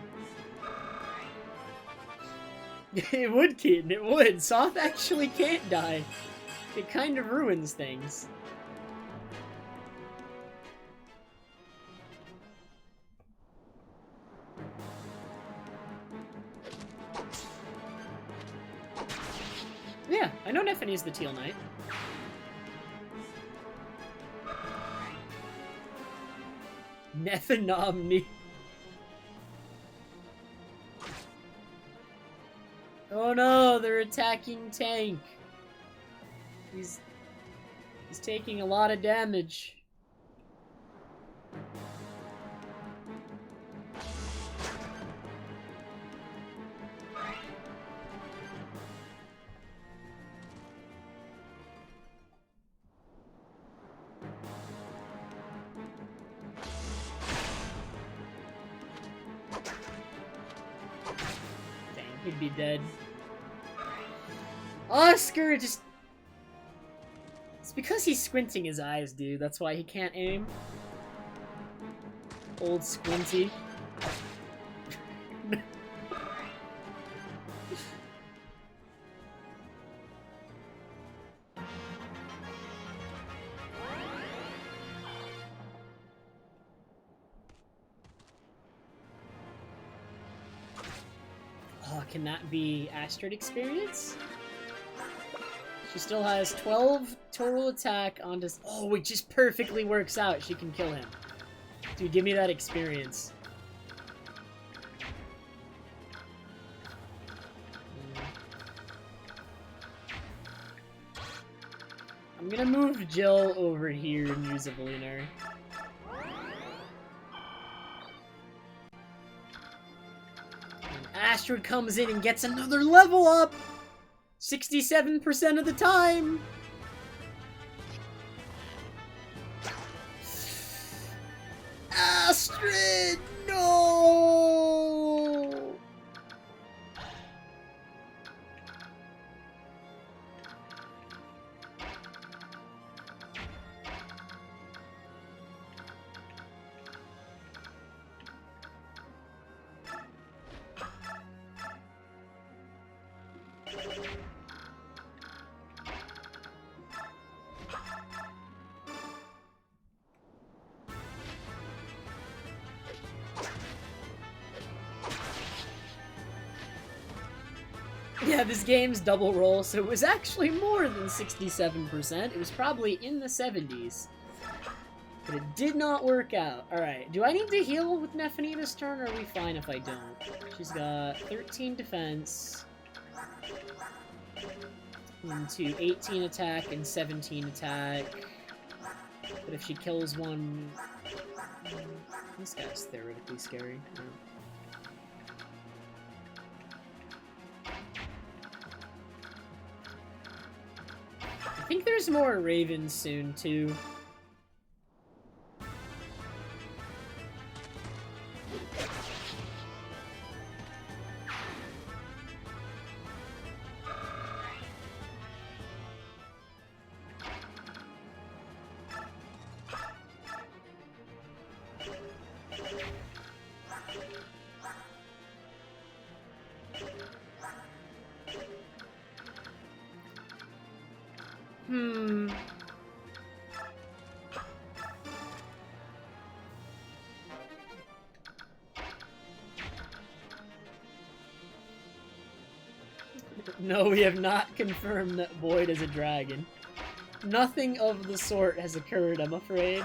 It would, kid, it would. Soft actually can't die. It kind of ruins things. Yeah, I know Neffany's the Teal Knight. Nephanomni. Oh no, they're attacking Tank. He's taking a lot of damage. Dang, he'd be dead. Oscar just... It's because he's squinting his eyes, dude. That's why he can't aim. Old Squinty. Oh, can that be Astrid experience? She still has 12 total attack on this. Oh, it just perfectly works out. She can kill him. Dude, give me that experience. I'm gonna move Jill over here and use a Billionaire. Astrid comes in and gets another level up! 67% of the time! Astrid! No! Yeah, this game's double roll, so it was actually more than 67%. It was probably in the 70s. But it did not work out. Alright, do I need to heal with Nephany this turn, or are we fine if I don't? She's got 13 defense, into 18 attack and 17 attack. But if she kills one... This guy's theoretically scary. Yeah. I think there's more ravens soon, too. No, we have not confirmed that Boyd is a dragon. Nothing of the sort has occurred, I'm afraid.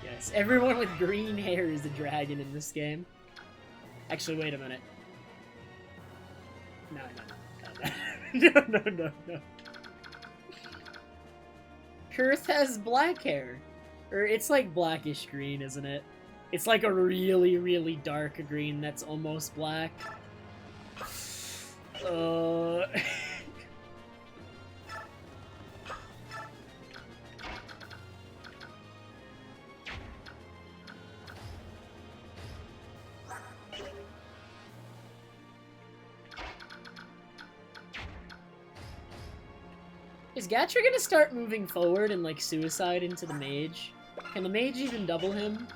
Yes, everyone with green hair is a dragon in this game. Actually, wait a minute. No. Kurth has black hair. Or it's like blackish green, isn't it? It's like a really, really dark green that's almost black. Is Gatra gonna start moving forward and, like, suicide into the mage? Can the mage even double him?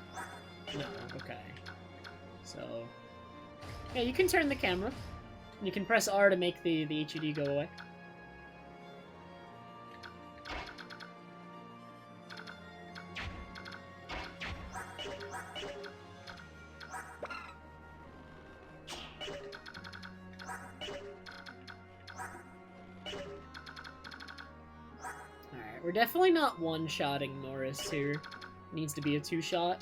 No, okay. So... Yeah, you can turn the camera. You can press R to make the HUD go away. Alright, we're definitely not one-shotting Norris here. Needs to be a two-shot.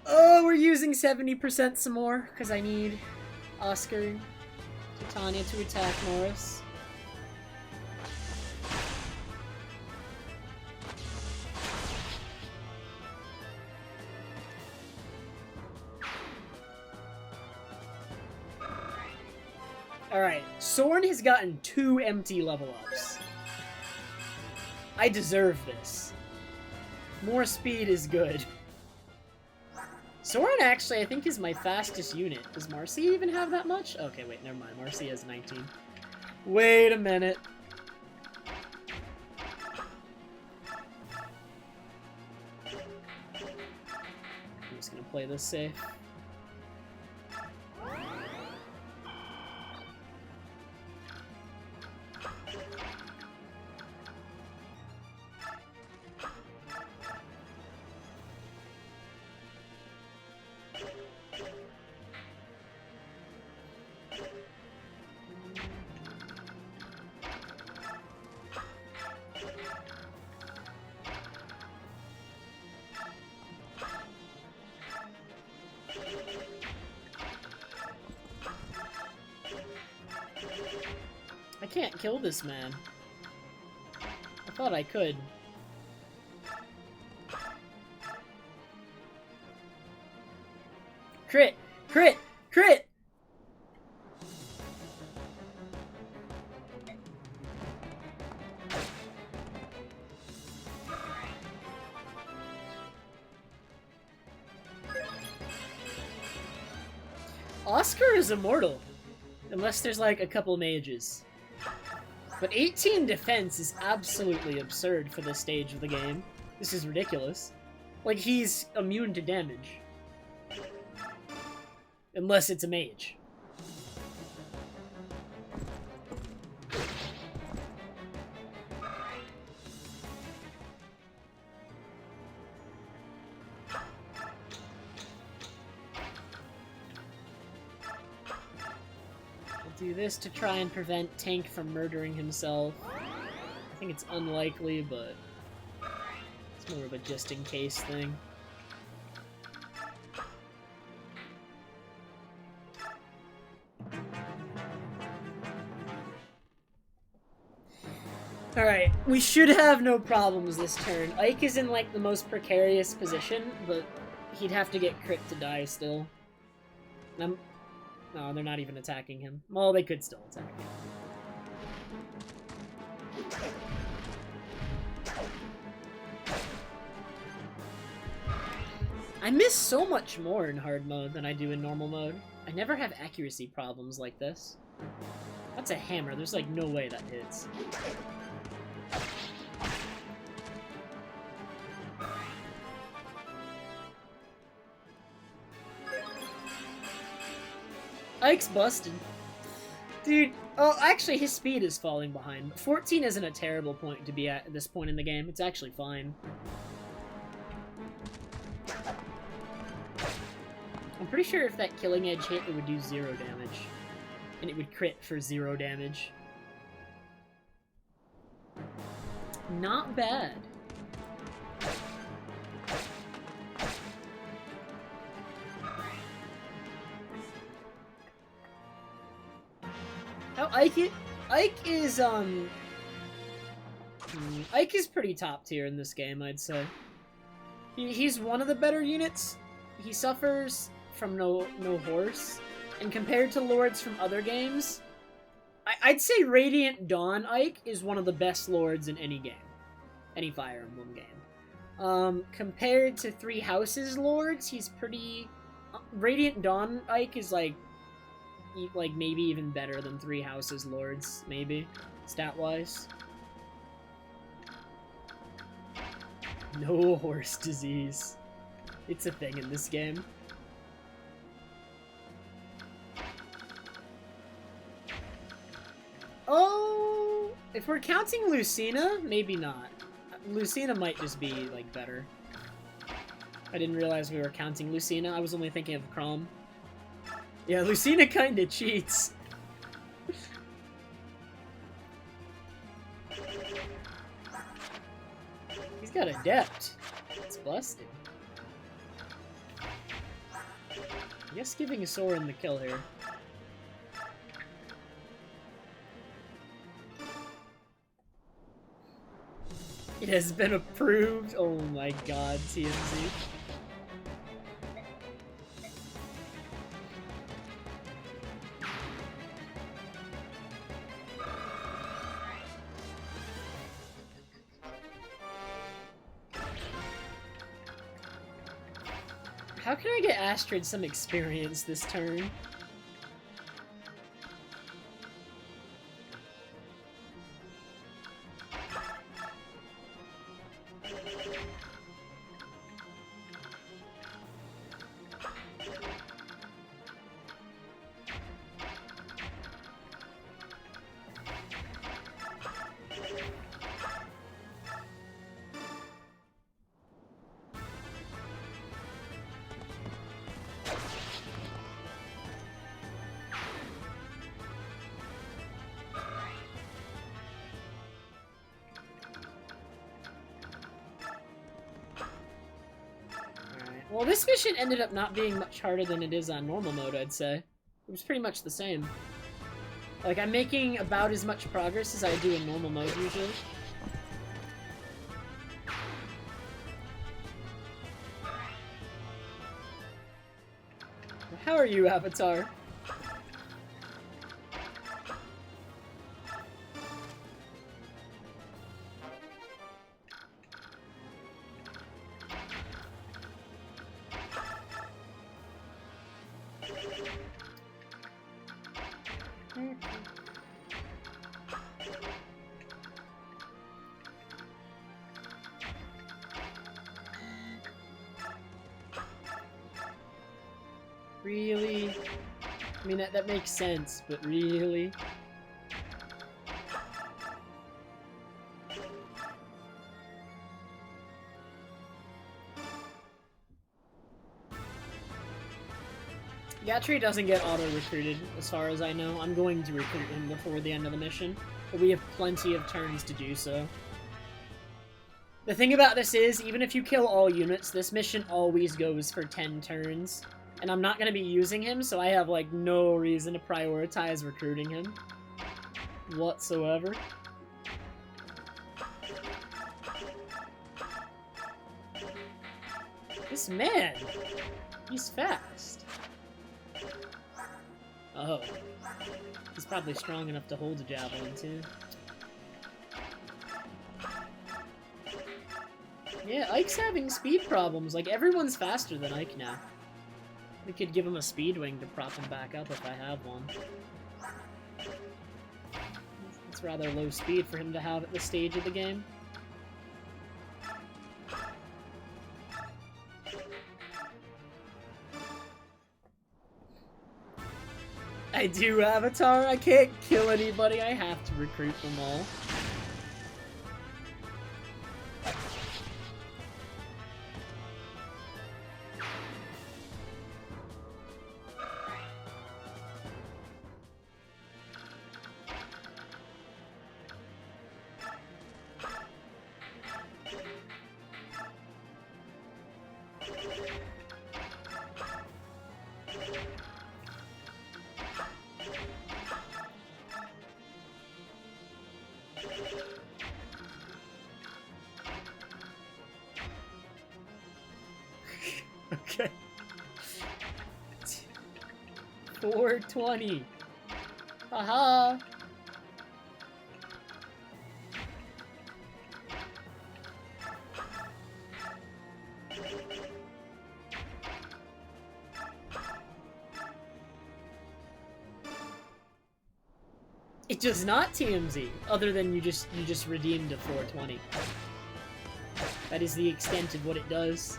Oh, we're using 70% some more, because I need Oscar Titania to attack Norris. Alright, Soren has gotten 2 empty level ups. I deserve this. More speed is good. Soren actually, I think, is my fastest unit. Does Marcy even have that much? Okay, wait, never mind. Marcy has 19. Wait a minute. I'm just gonna play this safe. I can't kill this man. I thought I could. Crit! Crit! Crit! Oscar is immortal. Unless there's like a couple mages. But 18 defense is absolutely absurd for this stage of the game. This is ridiculous. Like, he's immune to damage. Unless it's a mage. Do this to try and prevent Tank from murdering himself. I think it's unlikely, but it's more of a just-in-case thing. Alright, we should have no problems this turn. Ike is in, like, the most precarious position, but he'd have to get crit to die still. And no, they're not even attacking him. Well, they could still attack him. I miss so much more in hard mode than I do in normal mode. I never have accuracy problems like this. That's a hammer. There's like no way that hits. Ike's busted. Dude, oh, actually, his speed is falling behind. 14 isn't a terrible point to be at this point in the game. It's actually fine. I'm pretty sure if that killing edge hit, it would do 0 damage. And it would crit for 0 damage. Not bad. Oh, Ike is pretty top tier in this game, I'd say. He's one of the better units. He suffers from no horse, and compared to lords from other games, I'd say Radiant Dawn Ike is one of the best lords in any game, any Fire Emblem game. Compared to Three Houses lords, he's pretty. Radiant Dawn Ike is like maybe even better than Three Houses lords, maybe stat-wise. No horse disease. It's a thing in this game. Oh, if we're counting Lucina, maybe not. Lucina might just be, like, better. I didn't realize we were counting Lucina. I was only thinking of Chrom. Yeah, Lucina kinda cheats. He's got Adept. It's busted. I guess giving a Soren the kill here. It has been approved. Oh my god, TMZ. How can I get Astrid some experience this turn? Well, this mission ended up not being much harder than it is on normal mode, I'd say. It was pretty much the same. Like, I'm making about as much progress as I do in normal mode, usually. How are you, Avatar? Really? I mean, that makes sense, but really? Gatry doesn't get auto-recruited, as far as I know. I'm going to recruit him before the end of the mission, but we have plenty of turns to do so. The thing about this is, even if you kill all units, this mission always goes for 10 turns. And I'm not going to be using him, so I have, like, no reason to prioritize recruiting him. Whatsoever. This man! He's fast. Oh. He's probably strong enough to hold a javelin, too. Yeah, Ike's having speed problems. Like, everyone's faster than Ike now. We could give him a speed wing to prop him back up if I have one. It's rather low speed for him to have at this stage of the game. I do, Avatar. I can't kill anybody. I have to recruit them all. Okay. 420. Haha. It does not TMZ, other than you just redeemed a 420. That is the extent of what it does.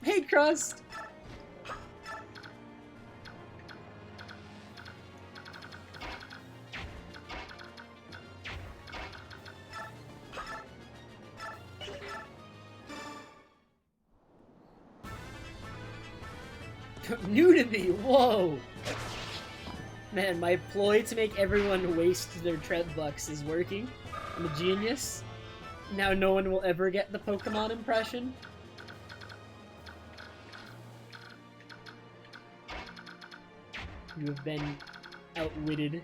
Hey, Crust! Nudity, whoa! Man, my ploy to make everyone waste their Trev bucks is working. I'm a genius. Now no one will ever get the Pokemon impression. You have been outwitted.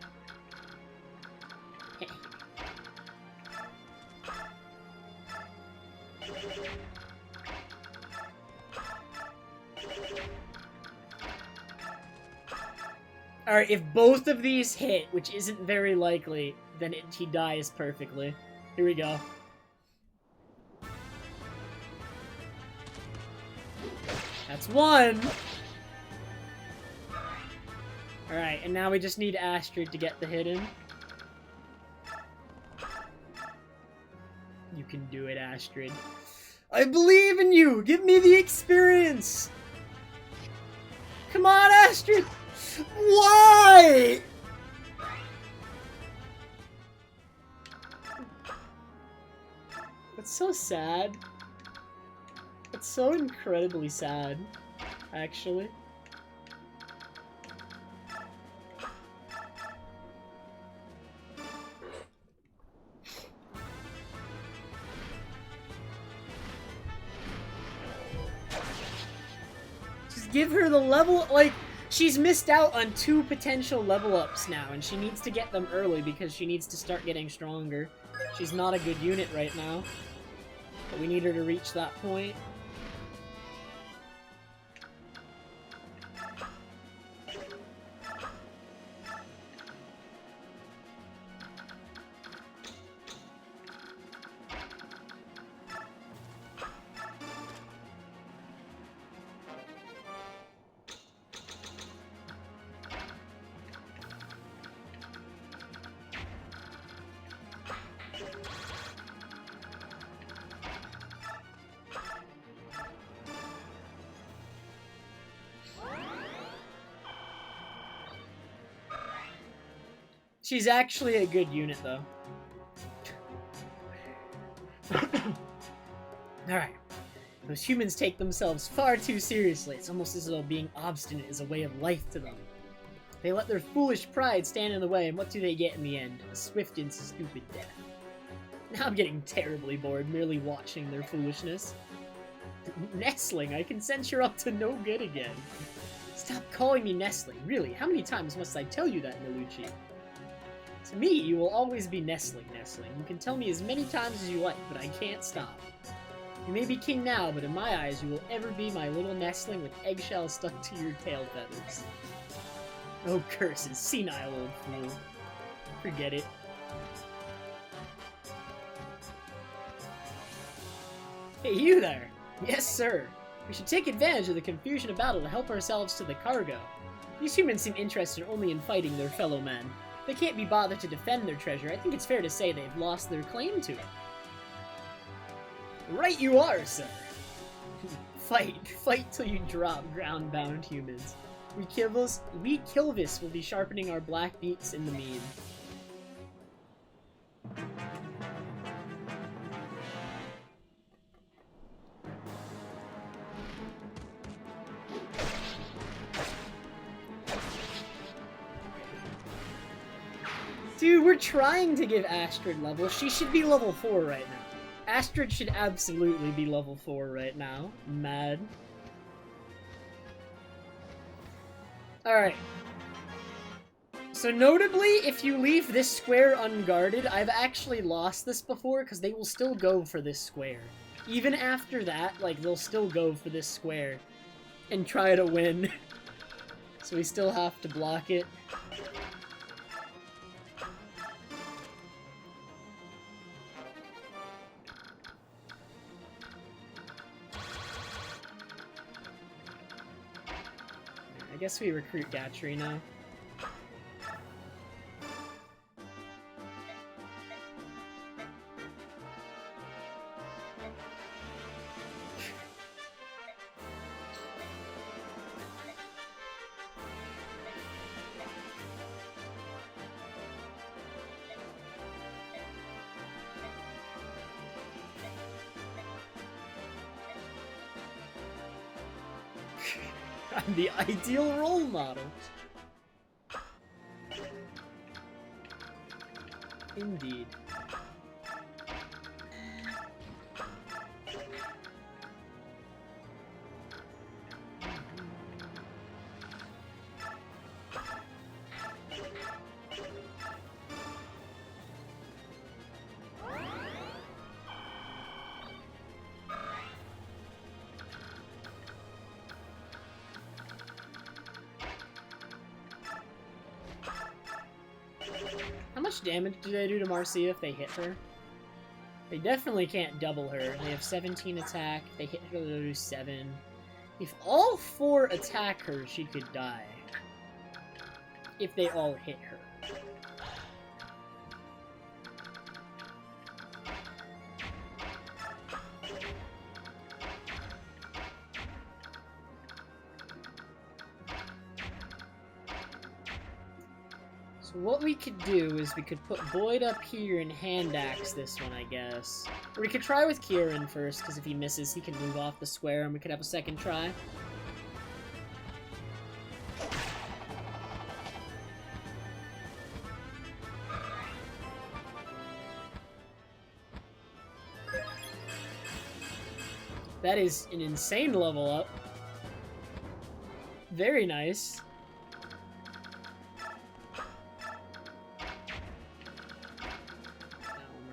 Alright, if both of these hit, which isn't very likely, then he dies perfectly. Here we go. That's one! Alright, and now we just need Astrid to get the hit in. You can do it, Astrid. I believe in you! Give me the experience! Come on, Astrid! Why? That's so sad. That's so incredibly sad, actually. Just give her the level, like, she's missed out on 2 potential level ups now, and she needs to get them early because she needs to start getting stronger. She's not a good unit right now, but we need her to reach that point. She's actually a good unit, though. Alright. Those humans take themselves far too seriously. It's almost as though being obstinate is a way of life to them. They let their foolish pride stand in the way, and what do they get in the end? A swift and stupid death. Now I'm getting terribly bored merely watching their foolishness. Nestling, I can sense you're up to no good again. Stop calling me Nestling. Really, how many times must I tell you that, Nalucci? To me, you will always be Nestling, Nestling. You can tell me as many times as you like, but I can't stop. You may be king now, but in my eyes, you will ever be my little Nestling with eggshells stuck to your tail feathers. Oh, curses, senile old fool. Forget it. Hey, you there! Yes, sir. We should take advantage of the confusion of battle to help ourselves to the cargo. These humans seem interested only in fighting their fellow men. They can't be bothered to defend their treasure. I think it's fair to say they've lost their claim to it. Right you are, sir. Fight till you drop, ground-bound humans. We Kilvis will be sharpening our black beaks in the mean. Dude, we're trying to give Astrid level. She should be level 4 right now. Astrid should absolutely be level 4 right now. I'm mad. Alright. So notably, if you leave this square unguarded, I've actually lost this before, because they will still go for this square. Even after that, like, they'll still go for this square and try to win. So we still have to block it. I guess we recruit Gatry now. I'm the ideal role model. Indeed. How much damage do they do to Marcia if they hit her? They definitely can't double her. They have 17 attack. If they hit her, they'll do 7. If all 4 attack her, she could die. If they all hit her. So what we could do is we could put Boyd up here and hand axe this one, I guess. Or we could try with Kieran first, because if he misses, he can move off the square and we could have a second try. That is an insane level up. Very nice.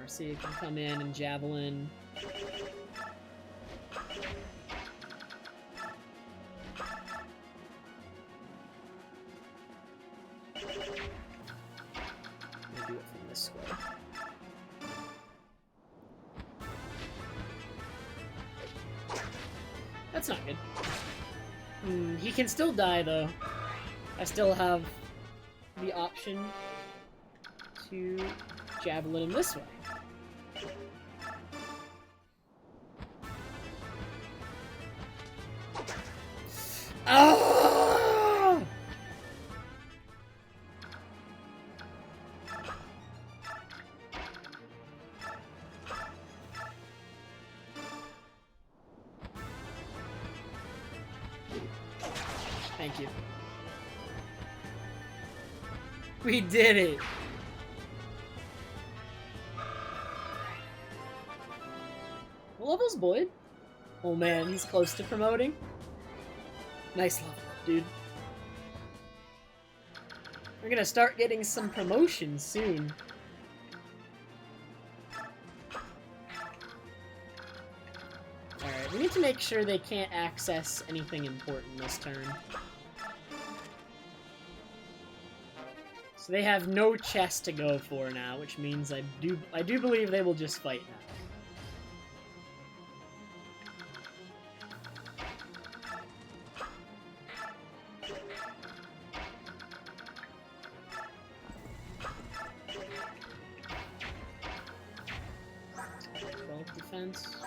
See, it can come in and javelin. I'm gonna do it from this square. That's not good. He can still die though. I still have the option to javelin him this way. Oh! Thank you. We did it! What level's Boyd? Oh man, he's close to promoting. Nice level up, dude. We're gonna start getting some promotions soon. Alright, we need to make sure they can't access anything important this turn. So they have no chest to go for now, which means I do believe they will just fight now. Defense.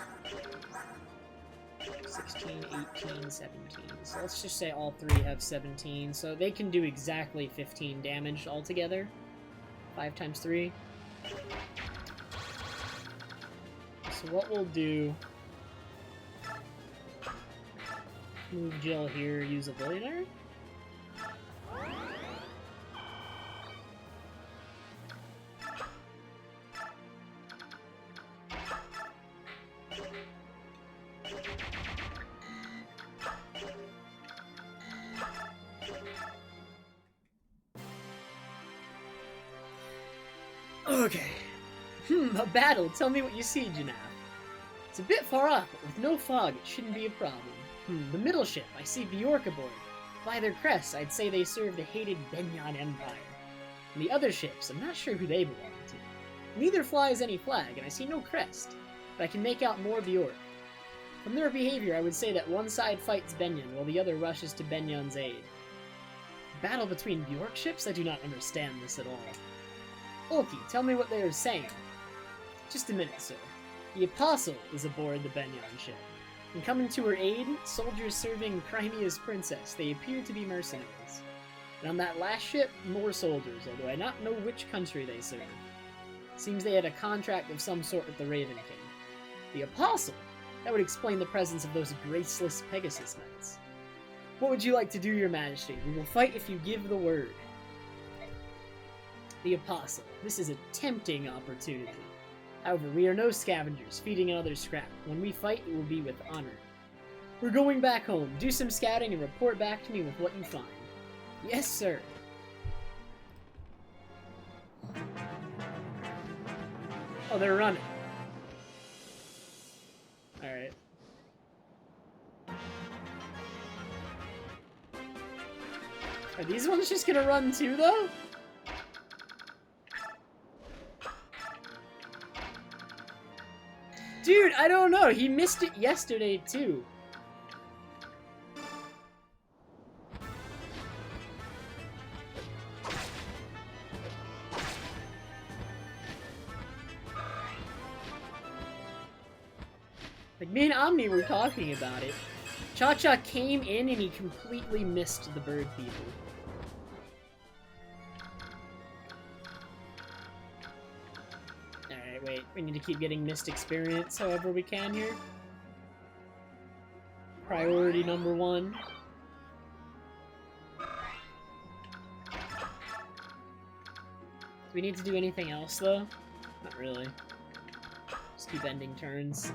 16, 18, 17. So let's just say all 3 have 17. So they can do exactly 15 damage altogether. 5 times 3. So what we'll do... Move Jill here, use a billionaire. Okay. A battle. Tell me what you see, Janab. It's a bit far off, but with no fog, it shouldn't be a problem. The middle ship. I see Bjork aboard. By their crests, I'd say they serve the hated Benyon Empire. And the other ships, I'm not sure who they belong to. Neither flies any flag, and I see no crest, but I can make out more Bjork. From their behavior, I would say that one side fights Benyon, while the other rushes to Benyon's aid. Battle between Bjork ships? I do not understand this at all. Ulki, tell me what they are saying. Just a minute, sir. The Apostle is aboard the Benyon ship. And coming to her aid, soldiers serving Crimea's princess. They appear to be mercenaries. And on that last ship, more soldiers, although I not know which country they serve. Seems they had a contract of some sort with the Raven King. The Apostle? That would explain the presence of those graceless Pegasus Knights. What would you like to do, your majesty? We will fight if you give the word. The Apostle. This is a tempting opportunity. However, we are no scavengers, feeding on others' scrap. When we fight, it will be with honor. We're going back home. Do some scouting and report back to me with what you find. Yes, sir. Oh, they're running. Alright. Are these ones just gonna run too, though? Dude, I don't know. He missed it yesterday, too. Like, me and Omni were talking about it. Cha-Cha came in and he completely missed the bird people. Alright, wait. We need to keep getting missed experience however we can here. Priority number 1. Do we need to do anything else, though? Not really. Just keep ending turns.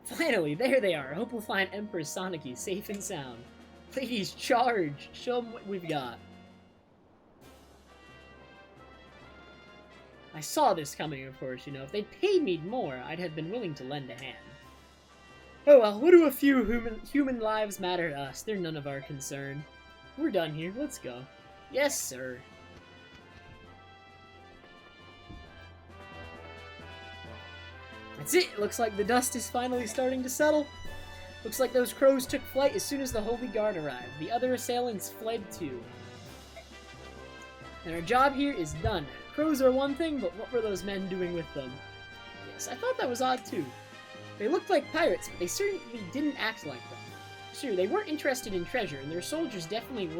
Finally, there they are. I hope we'll find Empress Soniki safe and sound. Please, charge! Show them what we've got. I saw this coming, of course, you know. If they'd paid me more, I'd have been willing to lend a hand. Oh well, what do a few human lives matter to us? They're none of our concern. We're done here. Let's go. Yes, sir. That's it! Looks like the dust is finally starting to settle. Looks like those crows took flight as soon as the Holy Guard arrived. The other assailants fled too. And our job here is done. Crows are one thing, but what were those men doing with them? Yes, I thought that was odd too. They looked like pirates, but they certainly didn't act like them. Sure, they weren't interested in treasure, and their soldiers definitely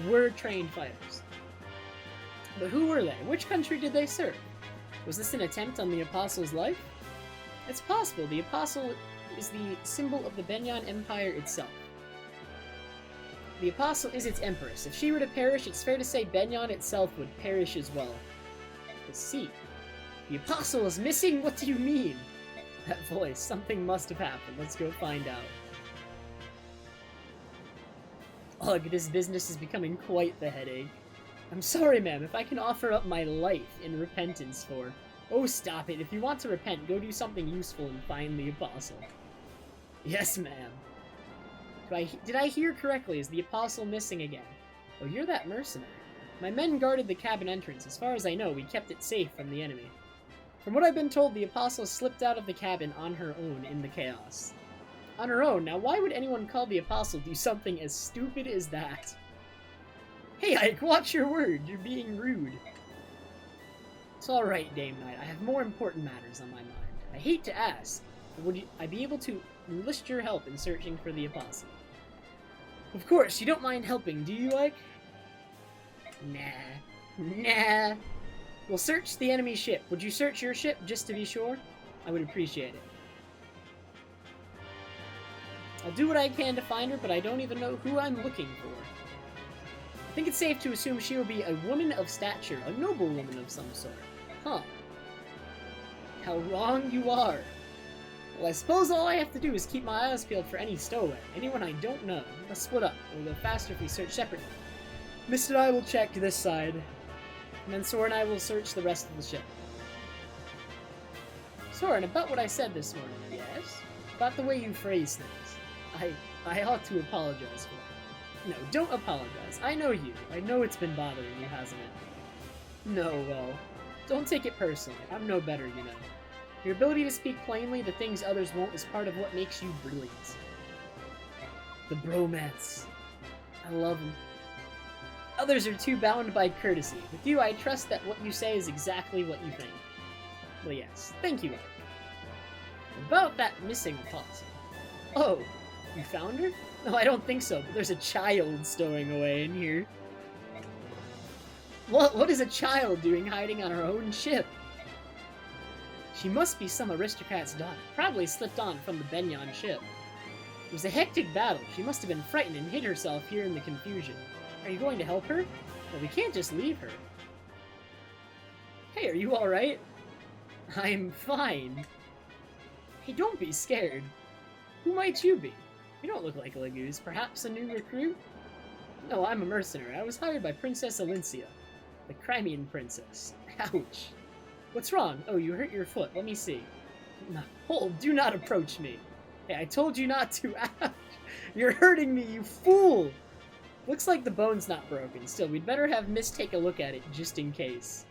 were trained fighters. But who were they? Which country did they serve? Was this an attempt on the Apostle's life? It's possible. The Apostle is the symbol of the Benyan Empire itself. The Apostle is its empress. If she were to perish, it's fair to say Benyan itself would perish as well. Let's see. The Apostle is missing? What do you mean? That voice. Something must have happened. Let's go find out. Ugh, this business is becoming quite the headache. I'm sorry, ma'am, if I can offer up my life in repentance for... Oh, stop it. If you want to repent, go do something useful and find the Apostle. Yes, ma'am. Did I hear correctly? Is the Apostle missing again? Oh, you're that mercenary. My men guarded the cabin entrance. As far as I know, we kept it safe from the enemy. From what I've been told, the Apostle slipped out of the cabin on her own in the chaos. On her own? Now, why would anyone call the Apostle do something as stupid as that? Hey, Ike, watch your word. You're being rude. It's alright, Dame Knight. I have more important matters on my mind. I hate to ask, but would I be able to enlist your help in searching for the Apostle? Of course, you don't mind helping, do you, Ike? Nah. We'll search the enemy ship. Would you search your ship, just to be sure? I would appreciate it. I'll do what I can to find her, but I don't even know who I'm looking for. I think it's safe to assume she will be a woman of stature, a noble woman of some sort. Huh. How wrong you are. Well, I suppose all I have to do is keep my eyes peeled for any stowaway, anyone I don't know. Let's split up. It'll go faster if we search separately. Mist and I will check this side, and then Sora and I will search the rest of the ship. Soren, about what I said this morning, yes? About the way you phrase things. I ought to apologize for it. No, don't apologize. I know you. I know it's been bothering you, hasn't it? No, well, don't take it personally. I'm no better, you know. Your ability to speak plainly the things others won't is part of what makes you brilliant. The bromance. I love them. Others are too bound by courtesy. With you, I trust that what you say is exactly what you think. Well, yes. Thank you, Ike. About that missing apostle. Oh, you found her? No, I don't think so, but there's a child stowing away in here. What is a child doing hiding on her own ship? She must be some aristocrat's daughter, probably slipped on from the Benyon ship. It was a hectic battle. She must have been frightened and hid herself here in the confusion. Are you going to help her? Well, we can't just leave her. Hey, are you alright? I'm fine. Hey, don't be scared. Who might you be? You don't look like a Lagoose. Perhaps a new recruit? No, I'm a mercenary. I was hired by Princess Alincia, the Crimean princess. Ouch. What's wrong? Oh, you hurt your foot. Let me see. No, hold, do not approach me. Hey, I told you not to. Ouch. You're hurting me, you fool! Looks like the bone's not broken. Still, we'd better have Miss take a look at it, just in case.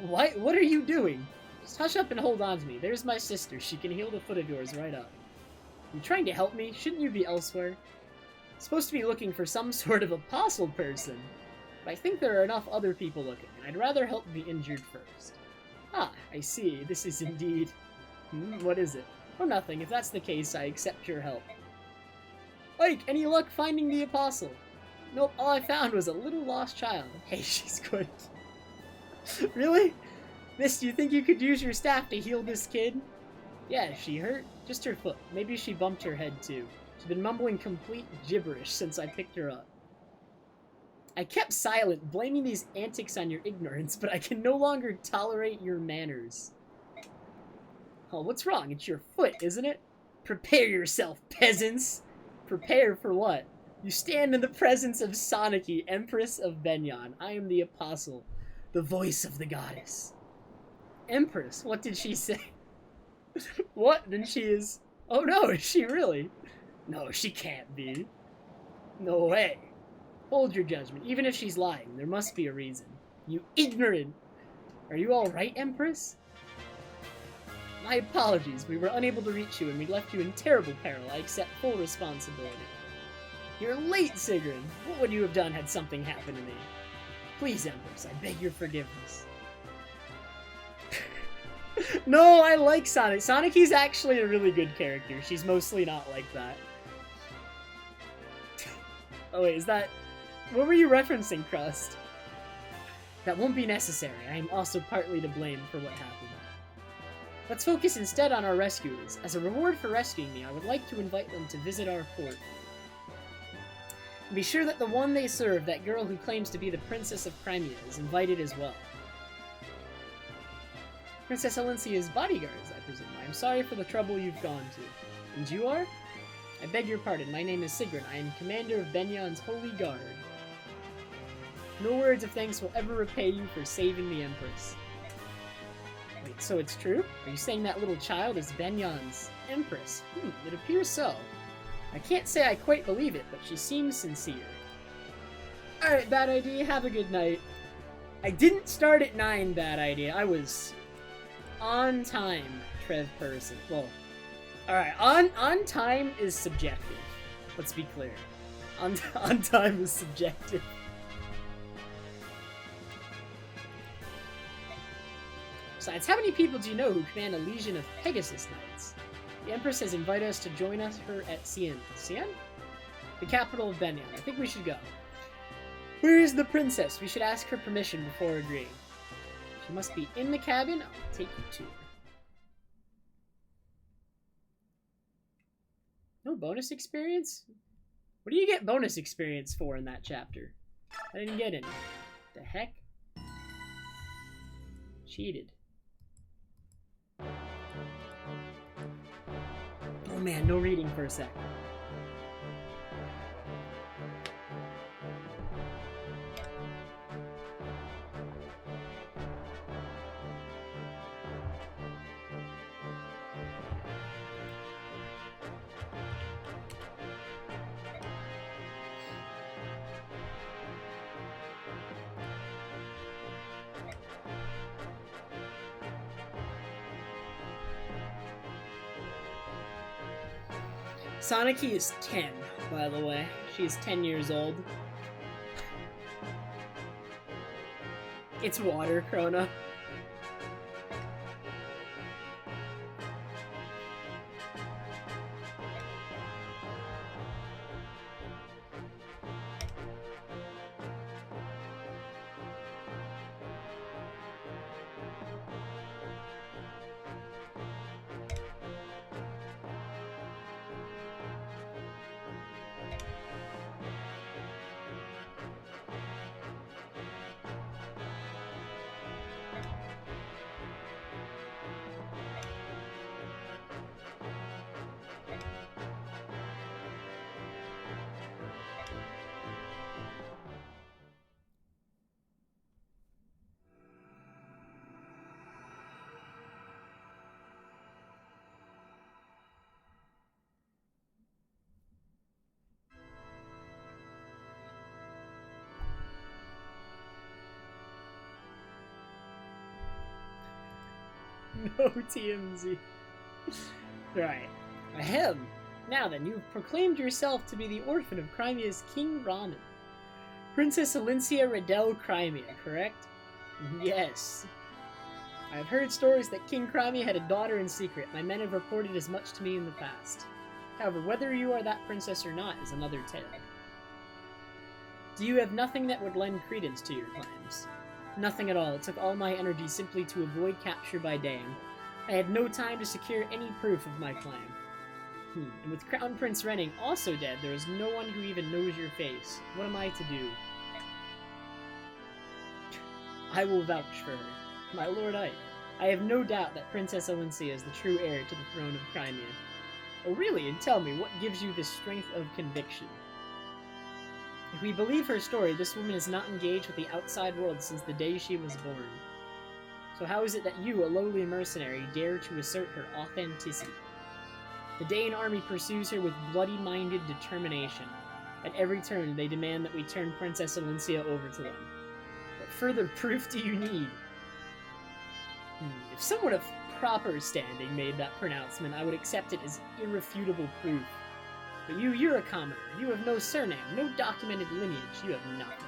What are you doing? Just hush up and hold on to me. There's my sister. She can heal the foot of yours right up. You trying to help me? Shouldn't you be elsewhere? Supposed to be looking for some sort of apostle person. But I think there are enough other people looking, and I'd rather help the injured first. Ah, I see. This is indeed... what is it? Oh, nothing. If that's the case, I accept your help. Ike, any luck finding the apostle? Nope, all I found was a little lost child. Hey, she's good. Really? Miss, do you think you could use your staff to heal this kid? Yeah, she hurt? Just her foot. Maybe she bumped her head too. She's been mumbling complete gibberish since I picked her up. I kept silent, blaming these antics on your ignorance, but I can no longer tolerate your manners. Oh, what's wrong? It's your foot, isn't it? Prepare yourself, peasants! Prepare for what? You stand in the presence of Soniki, Empress of Benyon. I am the apostle, the voice of the goddess. Empress? What did she say? What? Then she is... Oh no, is she really? No, she can't be. No way. Hold your judgment. Even if she's lying, there must be a reason. You ignorant! Are you alright, Empress? My apologies. We were unable to reach you and we left you in terrible peril. I accept full responsibility. You're late, Sigrun. What would you have done had something happened to me? Please, Empress, I beg your forgiveness. No, I like Sonic. Sonic is actually a really good character. She's mostly not like that. Oh wait, is that... What were you referencing, Crust? That won't be necessary. I am also partly to blame for what happened. Let's focus instead on our rescuers. As a reward for rescuing me, I would like to invite them to visit our port. Be sure that the one they serve, that girl who claims to be the Princess of Crimea, is invited as well. Princess Alincia's bodyguards, I presume. I am sorry for the trouble you've gone to. And you are? I beg your pardon. My name is Sigrun. I am commander of Benyon's Holy Guard. No words of thanks will ever repay you for saving the Empress. Wait, so it's true? Are you saying that little child is Benyon's Empress? It appears so. I can't say I quite believe it, but she seems sincere. Alright, bad idea. Have a good night. I didn't start at 9, bad idea. I was on time, Trev person. Well, alright, on time is subjective. Let's be clear. On time is subjective. Besides, how many people do you know who command a legion of Pegasus Knights? The Empress has invited us to join her at Xi'an. Xi'an? The capital of Benyon. I think we should go. Where is the princess? We should ask her permission before agreeing. She must be in the cabin. I'll take you to her. No bonus experience? What do you get bonus experience for in that chapter? I didn't get any. The heck? Cheated. Oh man, no reading for a sec. Soniki is 10, by the way. She is 10 years old. It's water, Krona. Oh, TMZ. Right. Ahem. Now then, you've proclaimed yourself to be the orphan of Crimea's King Ramen. Princess Alincia Riddell Crimea, correct? Yes. I have heard stories that King Crimea had a daughter in secret. My men have reported as much to me in the past. However, whether you are that princess or not is another tale. Do you have nothing that would lend credence to your claims? Nothing at all. It took all my energy simply to avoid capture by Dame. I had no time to secure any proof of my claim. And with Crown Prince Renning also dead, there is no one who even knows your face. What am I to do? I will vouch for her. My lord Ike, I have no doubt that Princess Alincia is the true heir to the throne of Crimea. Oh really? And tell me, what gives you this strength of conviction? If we believe her story, this woman is not engaged with the outside world since the day she was born. So how is it that you, a lowly mercenary, dare to assert her authenticity? The Dane army pursues her with bloody-minded determination. At every turn, they demand that we turn Princess Alincia over to them. What further proof do you need? If someone of proper standing made that pronouncement, I would accept it as irrefutable proof. But you're a commoner. You have no surname, no documented lineage. You have nothing.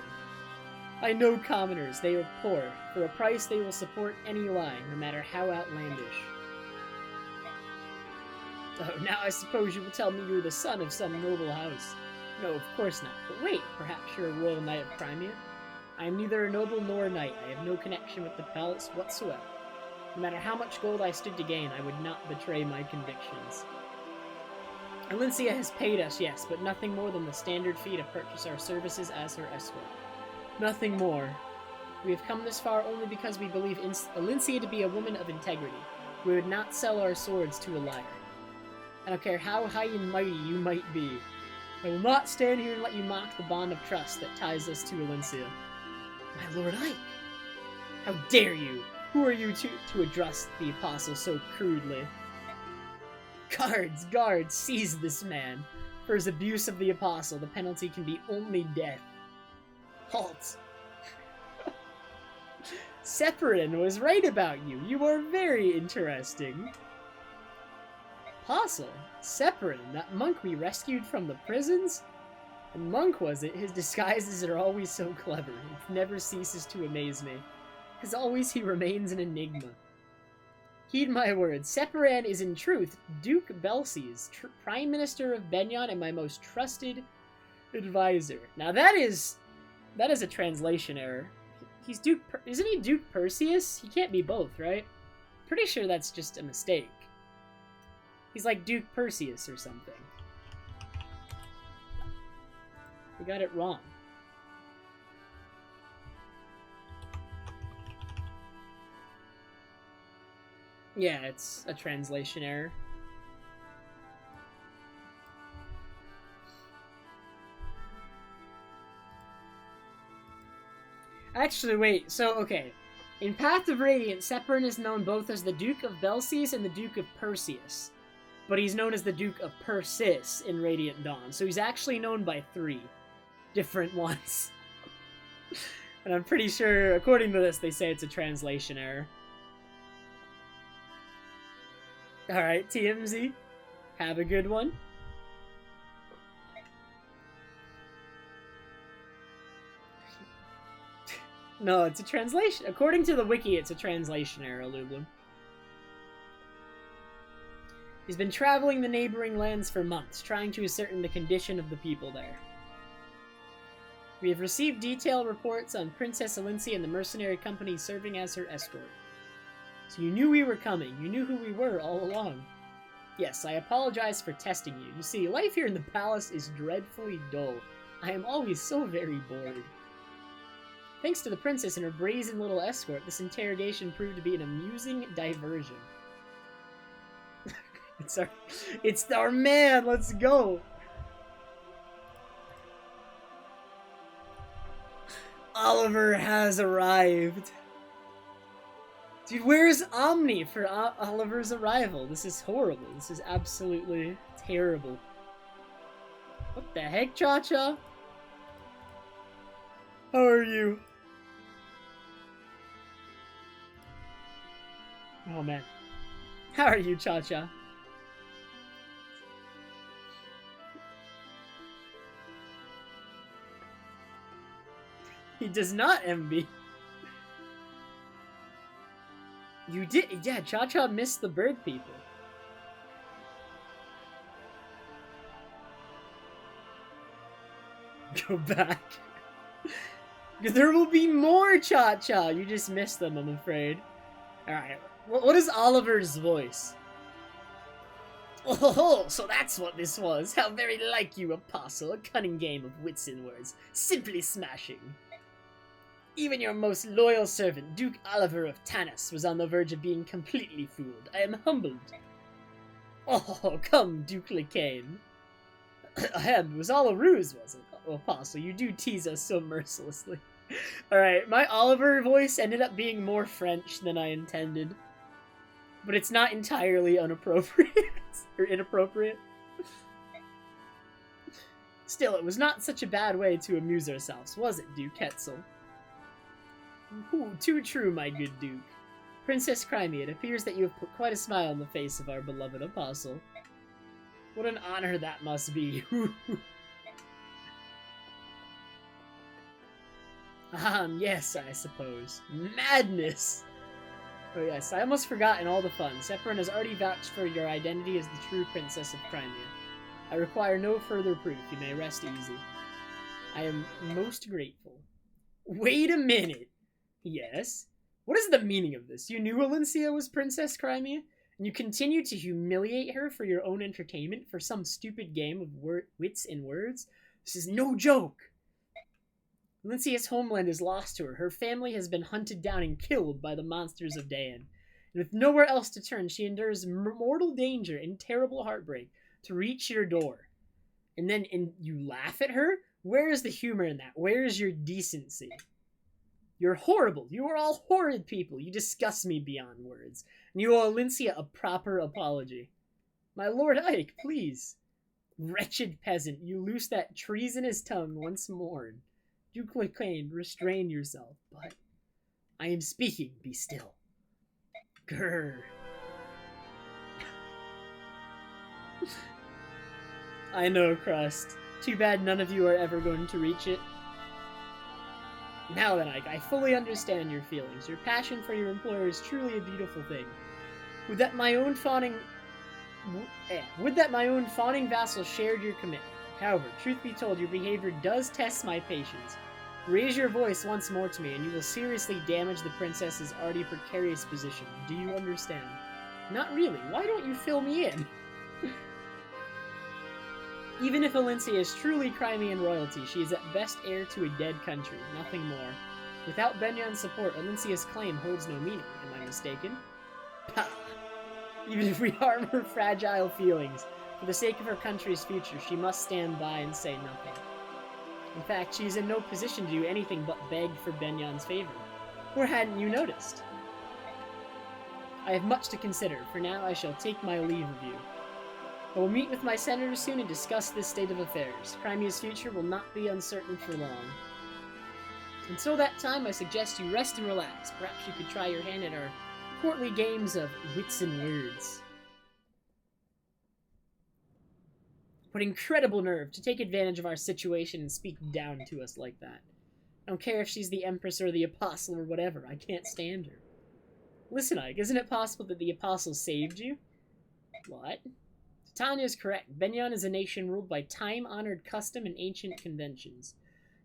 I know commoners. They are poor. For a price, they will support any lie, no matter how outlandish. Oh, now I suppose you will tell me you're the son of some noble house. No, of course not. But wait, perhaps you're a royal knight of Crimea? I am neither a noble nor a knight. I have no connection with the palace whatsoever. No matter how much gold I stood to gain, I would not betray my convictions. Alincia has paid us, yes, but nothing more than the standard fee to purchase our services as her escort. Nothing more. We have come this far only because we believe Alincia to be a woman of integrity. We would not sell our swords to a liar. I don't care how high and mighty you might be. I will not stand here and let you mock the bond of trust that ties us to Alincia. My lord Ike! How dare you! Who are you to address the apostle so crudely? Guards, seize this man. For his abuse of the apostle, the penalty can be only death. Halt! Separin was right about you. You are very interesting. Apostle? Separin, that monk we rescued from the prisons? A monk, was it? His disguises are always so clever. It never ceases to amaze me. As always, he remains an enigma. Heed my words. Separan is in truth Duke Belsies, Prime Minister of Benyon and my most trusted advisor. Now that is a translation error. He's Duke. Isn't he Duke Perseus? He can't be both, right? Pretty sure that's just a mistake. He's like Duke Perseus or something. We got it wrong. Yeah, it's a translation error. Actually, wait, so, okay. In Path of Radiance, Separin is known both as the Duke of Belsies and the Duke of Perseus. But he's known as the Duke of Persis in Radiant Dawn, so he's actually known by 3 different ones. And I'm pretty sure, according to this, they say it's a translation error. Alright, TMZ. Have a good one. No, it's a translation. According to the wiki, it's a translation error, Lublin. He's been traveling the neighboring lands for months, trying to ascertain the condition of the people there. We have received detailed reports on Princess Alincia and the mercenary company serving as her escort. So you knew we were coming. You knew who we were all along. Yes, I apologize for testing you. You see, life here in the palace is dreadfully dull. I am always so very bored. Thanks to the princess and her brazen little escort, this interrogation proved to be an amusing diversion. It's our man! Let's go! Oliver has arrived. Dude, where's Omni for Oliver's arrival? This is horrible. This is absolutely terrible. What the heck, Cha-Cha? How are you? Oh, man. How are you, Cha-Cha? He does not envy. You did, yeah, Cha-Cha missed the bird people. Go back. There will be more Cha-Cha. You just missed them, I'm afraid. Alright, what is Oliver's voice? Oh, so that's what this was. How very like you, Apostle. A cunning game of wits and words. Simply smashing. Even your most loyal servant, Duke Oliver of Tanis, was on the verge of being completely fooled. I am humbled. Oh, come, Duke Lycaon. Ahem, it was all a ruse, was it? Oh, Apostle, you do tease us so mercilessly. Alright, my Oliver voice ended up being more French than I intended. But it's not entirely inappropriate. Or inappropriate. Still, it was not such a bad way to amuse ourselves, was it, Duke Hetzel? Ooh, too true, my good Duke. Princess Crimea, it appears that you have put quite a smile on the face of our beloved Apostle. What an honor that must be. Yes, I suppose. Madness! Oh yes, I almost forgot in all the fun. Sephron has already vouched for your identity as the true Princess of Crimea. I require no further proof. You may rest easy. I am most grateful. Wait a minute! Yes? What is the meaning of this? You knew Valencia was Princess Crimea? And you continue to humiliate her for your own entertainment for some stupid game of wits and words? This is no joke! Valencia's homeland is lost to her. Her family has been hunted down and killed by the monsters of Dayan. And with nowhere else to turn, she endures mortal danger and terrible heartbreak to reach your door. And then you laugh at her? Where is the humor in that? Where is your decency? You're horrible. You are all horrid people. You disgust me beyond words. And you owe Valencia a proper apology. My Lord Ike, please. Wretched peasant, you loose that treasonous tongue once more. Duke Lycaon, restrain yourself, but I am speaking, be still. Grrr. I know, Crust. Too bad none of you are ever going to reach it. Now then, Ike, I fully understand your feelings. Your passion for your employer is truly a beautiful thing. Would that my own fawning vassal shared your commitment. However, truth be told, your behavior does test my patience. Raise your voice once more to me, and you will seriously damage the princess's already precarious position. Do you understand? Not really. Why don't you fill me in? Even if Valencia is truly Crimean royalty, she is at best heir to a dead country, nothing more. Without Benyan's support, Valencia's claim holds no meaning. Am I mistaken? Pah! Even if we harm her fragile feelings, for the sake of her country's future, she must stand by and say nothing. In fact, she is in no position to do anything but beg for Benyan's favor. Or hadn't you noticed? I have much to consider. For now, I shall take my leave of you. I will meet with my senators soon and discuss this state of affairs. Crimea's future will not be uncertain for long. Until that time, I suggest you rest and relax. Perhaps you could try your hand at our courtly games of wits and words. What incredible nerve to take advantage of our situation and speak down to us like that. I don't care if she's the Empress or the Apostle or whatever. I can't stand her. Listen, Ike, isn't it possible that the Apostle saved you? What? Tanya is correct. Benyan is a nation ruled by time-honored custom and ancient conventions.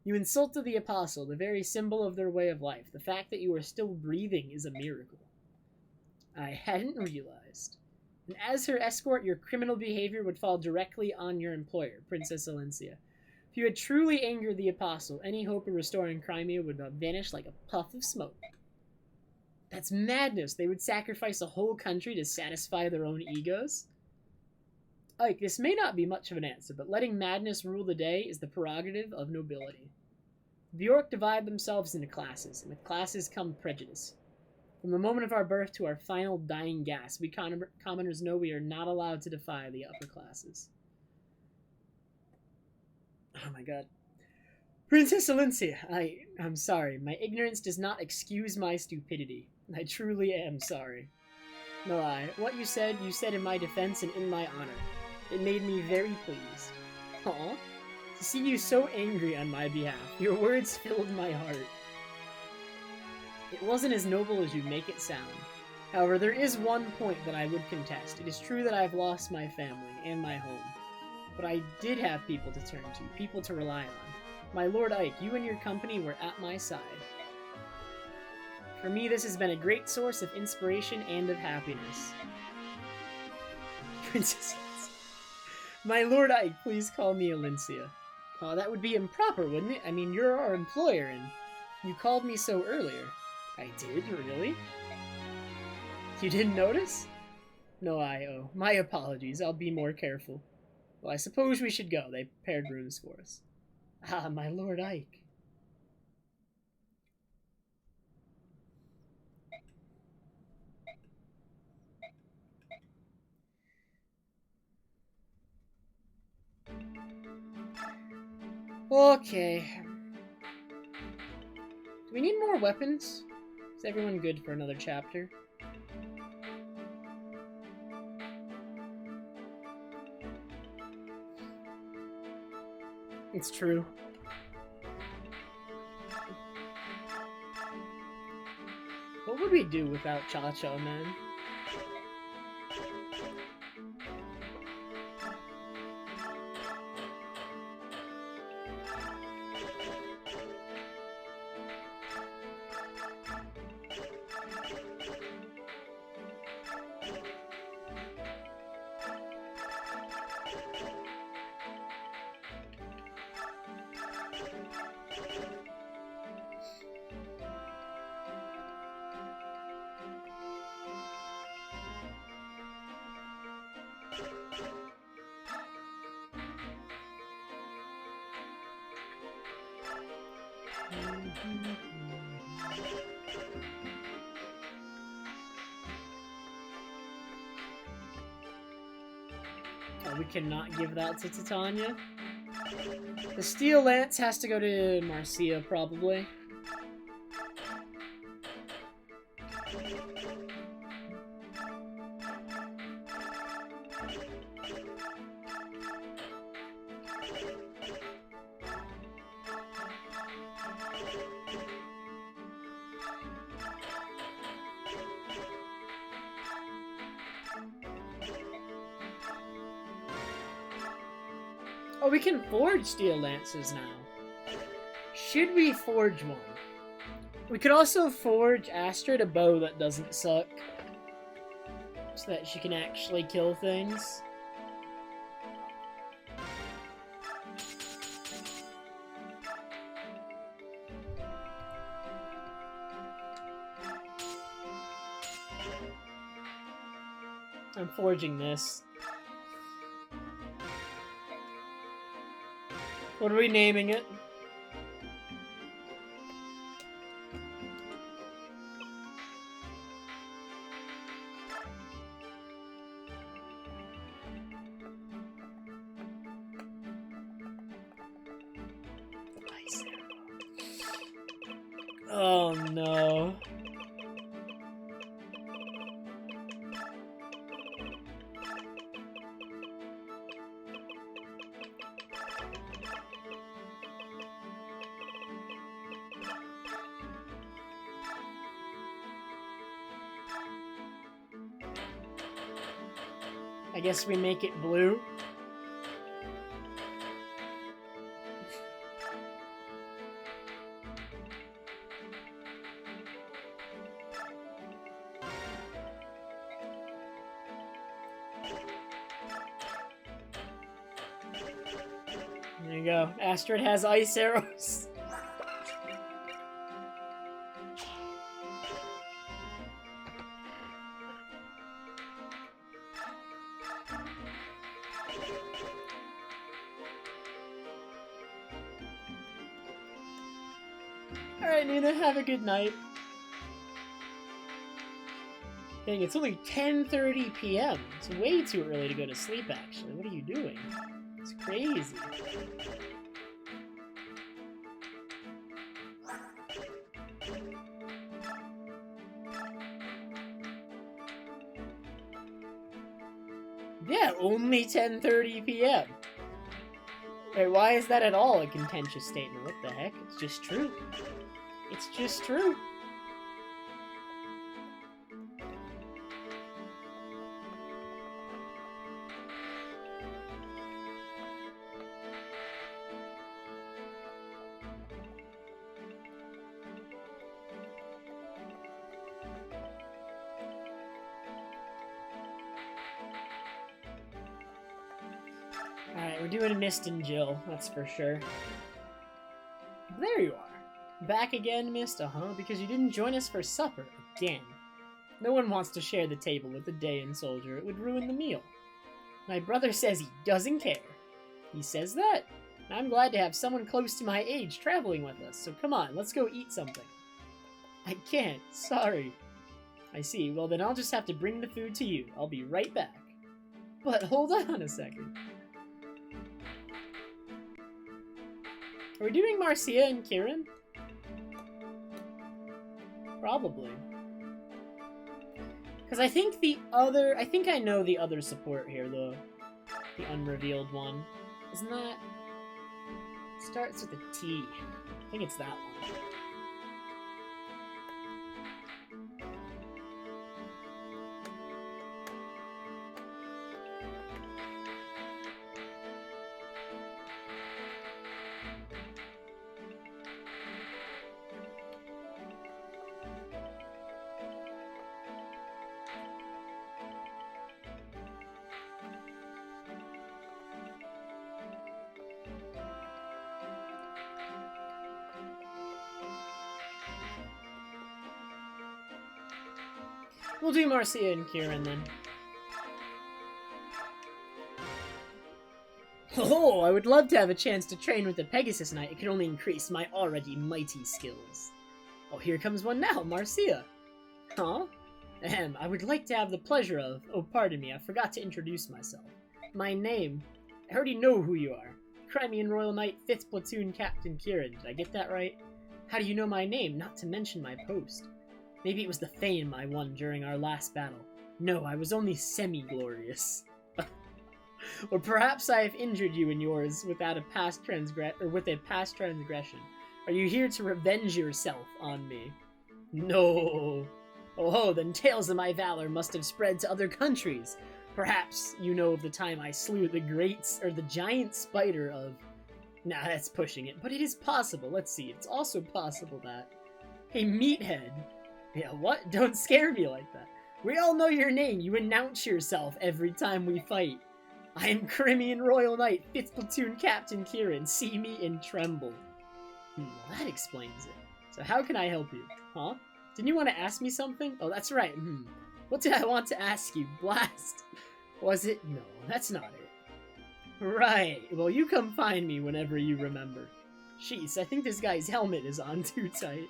You insulted the Apostle, the very symbol of their way of life. The fact that you are still breathing is a miracle. I hadn't realized. And as her escort, your criminal behavior would fall directly on your employer, Princess Valencia. If you had truly angered the Apostle, any hope of restoring Crimea would have vanished like a puff of smoke. That's madness. They would sacrifice a whole country to satisfy their own egos? Ike, this may not be much of an answer, but letting madness rule the day is the prerogative of nobility. The Bjork divide themselves into classes, and with classes come prejudice. From the moment of our birth to our final dying gasp, we commoners know we are not allowed to defy the upper classes. Oh my god. Princess Valencia, I'm sorry. My ignorance does not excuse my stupidity. I truly am sorry. No lie. What you said in my defense and in my honor. It made me very pleased. Aw. To see you so angry on my behalf. Your words filled my heart. It wasn't as noble as you make it sound. However, there is one point that I would contest. It is true that I have lost my family and my home. But I did have people to turn to, people to rely on. My Lord Ike, you and your company were at my side. For me, this has been a great source of inspiration and of happiness. Princess. My Lord Ike, please call me Alincia. That would be improper, wouldn't it? I mean, you're our employer, and you called me so earlier. I did? Really? You didn't notice? No, my apologies. I'll be more careful. Well, I suppose we should go. They prepared rooms for us. Ah, my Lord Ike. Okay. Do we need more weapons? Is everyone good for another chapter? It's true. What would we do without Cha-Cha, man? Oh, we cannot give that to Titania. The Steel Lance has to go to Marcia, probably. Oh, we can forge Steel Lances now. Should we forge one? We could also forge Astrid a bow that doesn't suck. So that she can actually kill things. I'm forging this. What are we naming it? Oh no. I guess we make it blue. There you go. Astrid has ice arrows. Alright, Nina, have a good night. Dang, it's only 10:30 p.m. It's way too early to go to sleep, actually. What are you doing? It's crazy. only 10:30 p.m. Wait, why is that at all a contentious statement? What the heck? It's just true. It's just true. Alright, we're doing Mist and Jill, that's for sure. There you are. Back again, Mist? Uh-huh, because you didn't join us for supper again. No one wants to share the table with a Dayan soldier. It would ruin the meal. My brother says he doesn't care. He says that. I'm glad to have someone close to my age traveling with us, so come on, let's go eat something. I can't, sorry. I see, well then I'll just have to bring the food to you. I'll be right back. But hold on a second. Are we doing Marcia and Kieran? Probably. Because I think I know the other support here, the unrevealed one. Isn't that? Starts with a T. I think it's that one. We'll do Marcia and Kieran then. Oh, I would love to have a chance to train with the Pegasus Knight. It could only increase my already mighty skills. Oh, here comes one now, Marcia. Huh? Ahem, I would like to have the pleasure of... Oh, pardon me, I forgot to introduce myself. My name... I already know who you are. Crimean Royal Knight, 5th Platoon Captain Kieran. Did I get that right? How do you know my name, not to mention my post? Maybe it was the fame I won during our last battle. No, I was only semi-glorious. Or perhaps I have injured you in yours without a past transgression. Are you here to revenge yourself on me? No. Oh, then tales of my valor must have spread to other countries. Perhaps you know of the time I slew the giant spider of... Nah, that's pushing it, but it is possible. Let's see, it's also possible that... Hey, meathead. Yeah, what? Don't scare me like that. We all know your name. You announce yourself every time we fight. I am Crimean Royal Knight, 5th Platoon Captain Kieran. See me and tremble. Well, that explains it. So how can I help you? Huh? Didn't you want to ask me something? Oh, that's right. What did I want to ask you? Blast. Was it? No, that's not it. Right. Well, you come find me whenever you remember. Jeez, I think this guy's helmet is on too tight.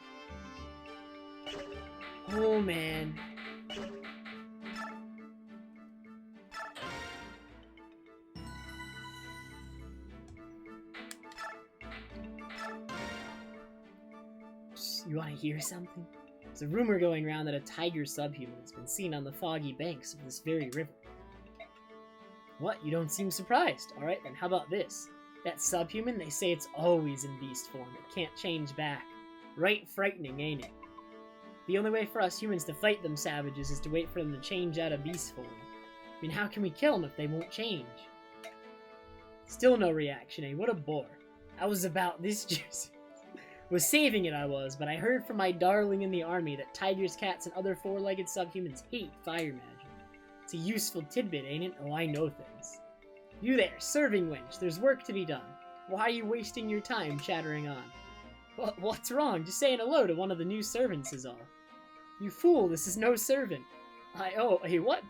Oh, man. You want to hear something? There's a rumor going around that a tiger subhuman has been seen on the foggy banks of this very river. What? You don't seem surprised. Alright then, how about this? That subhuman, they say it's always in beast form. It can't change back. Right frightening, ain't it? The only way for us humans to fight them savages is to wait for them to change out of beast form. I mean, how can we kill them if they won't change? Still no reaction, eh? What a bore. I was about this juice. Was saving it, I was, but I heard from my darling in the army that tigers, cats, and other four-legged subhumans hate fire magic. It's a useful tidbit, ain't it? Oh, I know things. You there, serving wench, there's work to be done. Why are you wasting your time chattering on? What's wrong? Just saying hello to one of the new servants is all. You fool, this is no servant. Hey, what?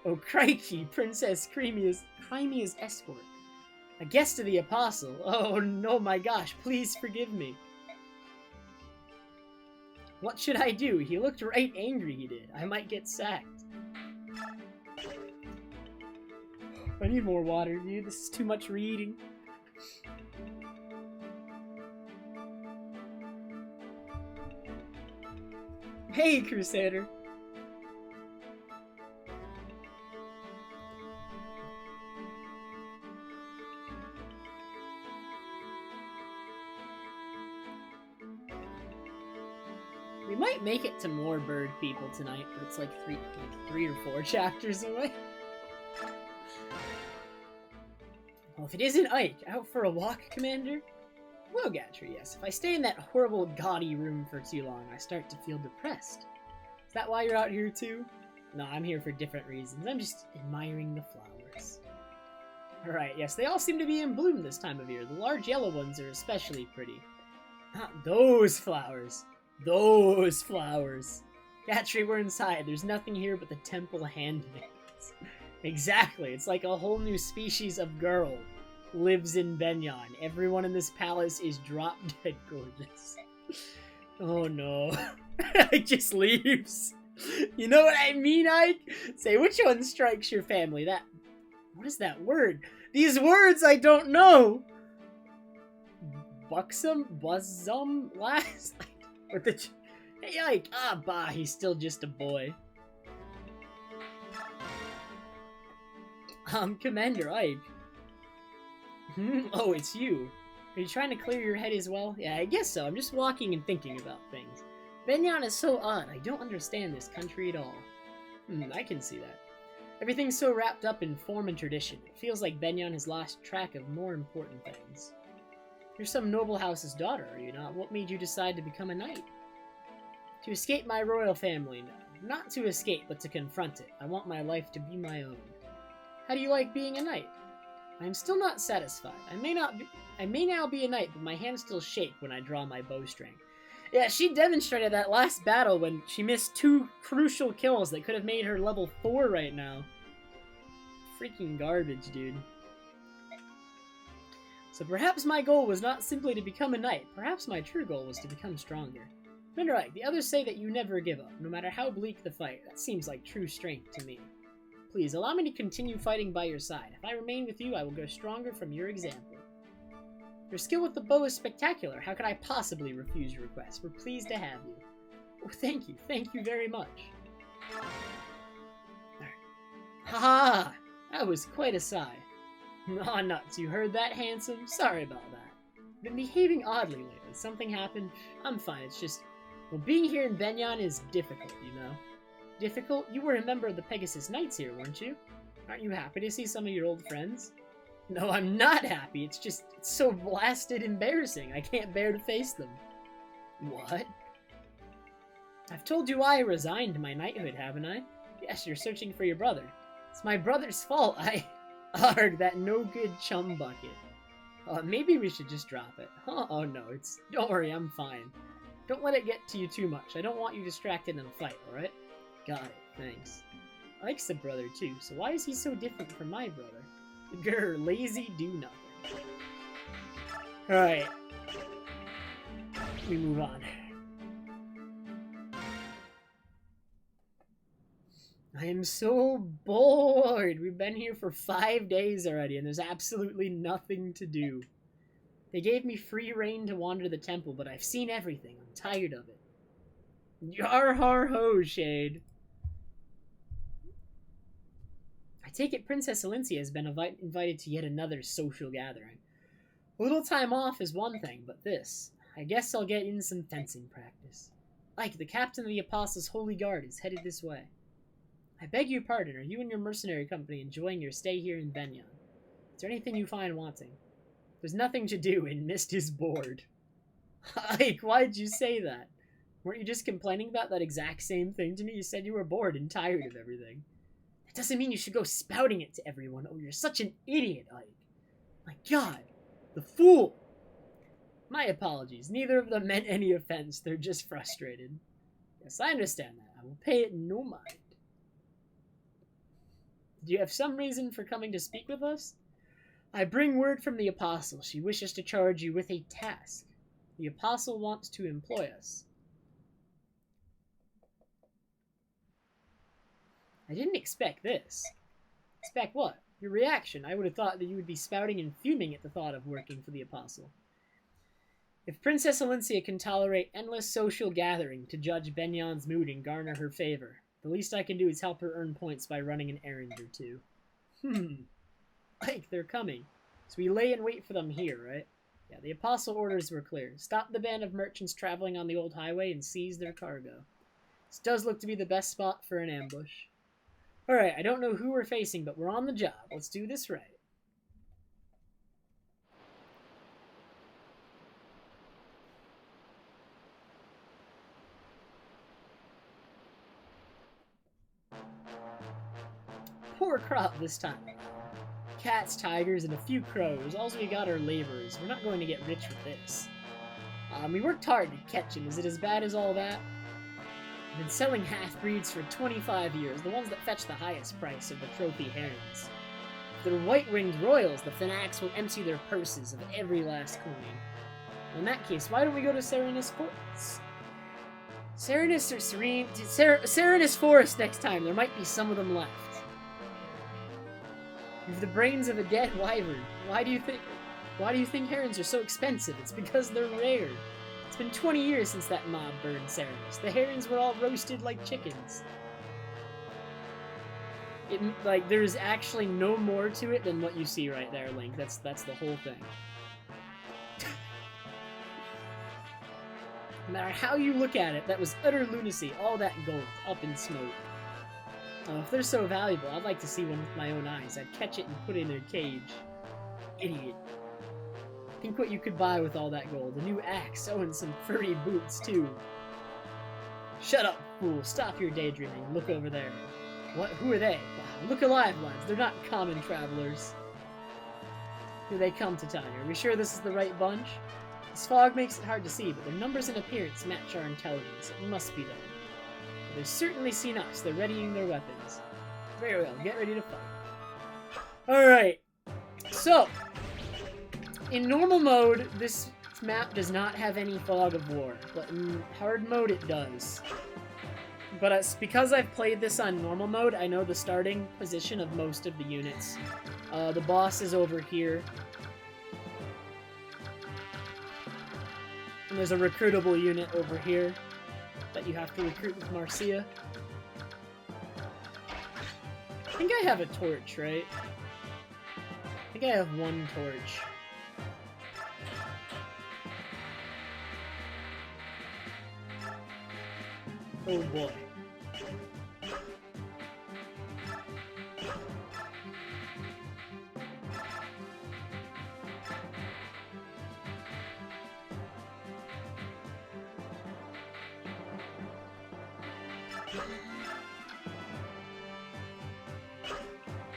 Oh, crikey, Princess Crimea's escort. A guest of the Apostle. Oh, no, my gosh, please forgive me. What should I do? He looked right angry, he did. I might get sacked. I need more water, dude. This is too much reading. Hey, Crusader. might make it to more bird people tonight, but it's like three or four chapters away. Well, if it isn't Ike, out for a walk, Commander? Well, Gatry, yes. If I stay in that horrible, gaudy room for too long, I start to feel depressed. Is that why you're out here, too? No, I'm here for different reasons. I'm just admiring the flowers. Alright, yes, they all seem to be in bloom this time of year. The large yellow ones are especially pretty. Not those flowers. Those flowers. Gatry, we're inside. There's nothing here but the temple handmaids. Exactly. It's like a whole new species of girl lives in Benyon. Everyone in this palace is drop-dead gorgeous. Oh no. Ike just leaves. You know what I mean, Ike? Say, which one strikes your family? That... What is that word? These words I don't know! Buxom? Buzzum? Last? With the... Hey, Ike! Ah, bah, he's still just a boy. Commander Ike. Oh, it's you. Are you trying to clear your head as well? Yeah, I guess so. I'm just walking and thinking about things. Benyon is so odd. I don't understand this country at all. I can see that. Everything's so wrapped up in form and tradition. It feels like Benyon has lost track of more important things. You're some noble house's daughter, are you not? What made you decide to become a knight? To escape my royal family, no. Not to escape, but to confront it. I want my life to be my own. How do you like being a knight? I'm still not satisfied. I may now be a knight, but my hands still shake when I draw my bowstring. Yeah, she demonstrated that last battle when she missed 2 crucial kills that could have made her level 4 right now. Freaking garbage, dude. So perhaps my goal was not simply to become a knight. Perhaps my true goal was to become stronger. Commander Ike, the others say that you never give up, no matter how bleak the fight. That seems like true strength to me. Please, allow me to continue fighting by your side. If I remain with you, I will grow stronger from your example. Your skill with the bow is spectacular. How could I possibly refuse your request? We're pleased to have you. Oh, thank you. Thank you very much. Ha! That was quite a sigh. Aw, nuts. You heard that, handsome? Sorry about that. Been behaving oddly lately. Something happened? I'm fine. It's just... Well, being here in Benyon is difficult, you know? Difficult? You were a member of the Pegasus Knights here, weren't you? Aren't you happy to see some of your old friends? No, I'm not happy. It's just, it's so blasted embarrassing. I can't bear to face them. What? I've told you I resigned my knighthood, haven't I? Yes, you're searching for your brother. It's my brother's fault. Arg, that no-good chum bucket. Maybe we should just drop it. Oh no, don't worry, I'm fine. Don't let it get to you too much. I don't want you distracted in a fight, alright? Got it, thanks. Ike's a brother too, so why is he so different from my brother? Grr, lazy do nothing. Alright. We move on. I am so bored. We've been here for 5 days already, and there's absolutely nothing to do. They gave me free rein to wander the temple, but I've seen everything. I'm tired of it. Yar har ho, Shade. I take it Princess Alincia has been invited to yet another social gathering. A little time off is one thing, but this... I guess I'll get in some fencing practice. Ike, the captain of the Apostles' Holy Guard, is headed this way. I beg your pardon, are you and your mercenary company enjoying your stay here in Benyon? Is there anything you find wanting? There's nothing to do, and Mist is bored. Ike, why'd you say that? Weren't you just complaining about that exact same thing to me? You said you were bored and tired of everything. That doesn't mean you should go spouting it to everyone. Oh, you're such an idiot, Ike. My God, the fool. My apologies. Neither of them meant any offense. They're just frustrated. Yes, I understand that. I will pay it no mind. Do you have some reason for coming to speak with us? I bring word from the Apostle. She wishes to charge you with a task. The Apostle wants to employ us. I didn't expect this. Expect what? Your reaction. I would have thought that you would be spouting and fuming at the thought of working for the Apostle. If Princess Alincia can tolerate endless social gathering to judge Benyon's mood and garner her favor, the least I can do is help her earn points by running an errand or two. Ike, they're coming. So we lay and wait for them here, right? Yeah, the Apostle orders were clear. Stop the band of merchants traveling on the old highway and seize their cargo. This does look to be the best spot for an ambush. Alright, I don't know who we're facing, but we're on the job. Let's do this right. Poor crop this time. Cats, tigers, and a few crows. All we got are laborers. We're not going to get rich with this. We worked hard to catch him. Is it as bad as all that? I've been selling half-breeds for 25 years, the ones that fetch the highest price of the trophy herons. If they're white-winged royals, the fanatics will empty their purses of every last coin. Well, in that case, why don't we go to Serenus Forest? Serenus or Serenus Forest next time. There might be some of them left. You've the brains of a dead wyvern. Why do you think herons are so expensive? It's because they're rare. It's been 20 years since that mob burned Serenus. The herons were all roasted like chickens. There's actually no more to it than what you see right there, Link. That's the whole thing. No matter how you look at it, that was utter lunacy. All that gold up in smoke. If they're so valuable, I'd like to see one with my own eyes. I'd catch it and put it in a cage. Idiot. Think what you could buy with all that gold. A new axe, and some furry boots, too. Shut up, fool. Stop your daydreaming. Look over there. What? Who are they? Wow, look alive, lads. They're not common travelers. Here they come, Titania. Are we sure this is the right bunch? This fog makes it hard to see, but their numbers and appearance match our intelligence. It must be them. They've certainly seen us. They're readying their weapons. Very well. Get ready to fight. Alright. So, in normal mode, this map does not have any fog of war, but in hard mode it does. But because I've played this on normal mode, I know the starting position of most of the units. The boss is over here. And there's a recruitable unit over here that you have to recruit with Marcia. I think I have a torch, right? I think I have one torch. Oh boy.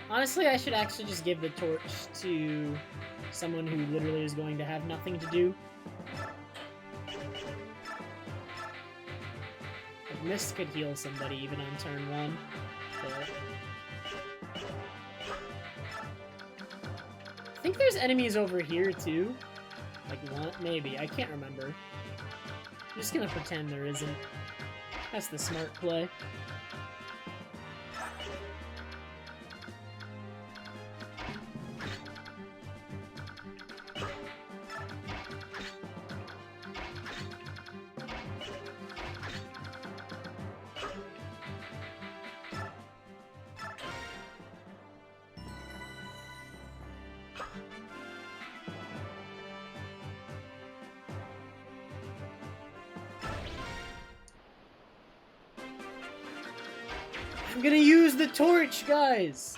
Honestly, I should actually just give the torch to someone who literally is going to have nothing to do. Like, Mist could heal somebody even on turn 1, but... I think there's enemies over here, too. Like, one? Maybe. I can't remember. I'm just gonna pretend there isn't. That's the smart play. I'm gonna use the torch, guys!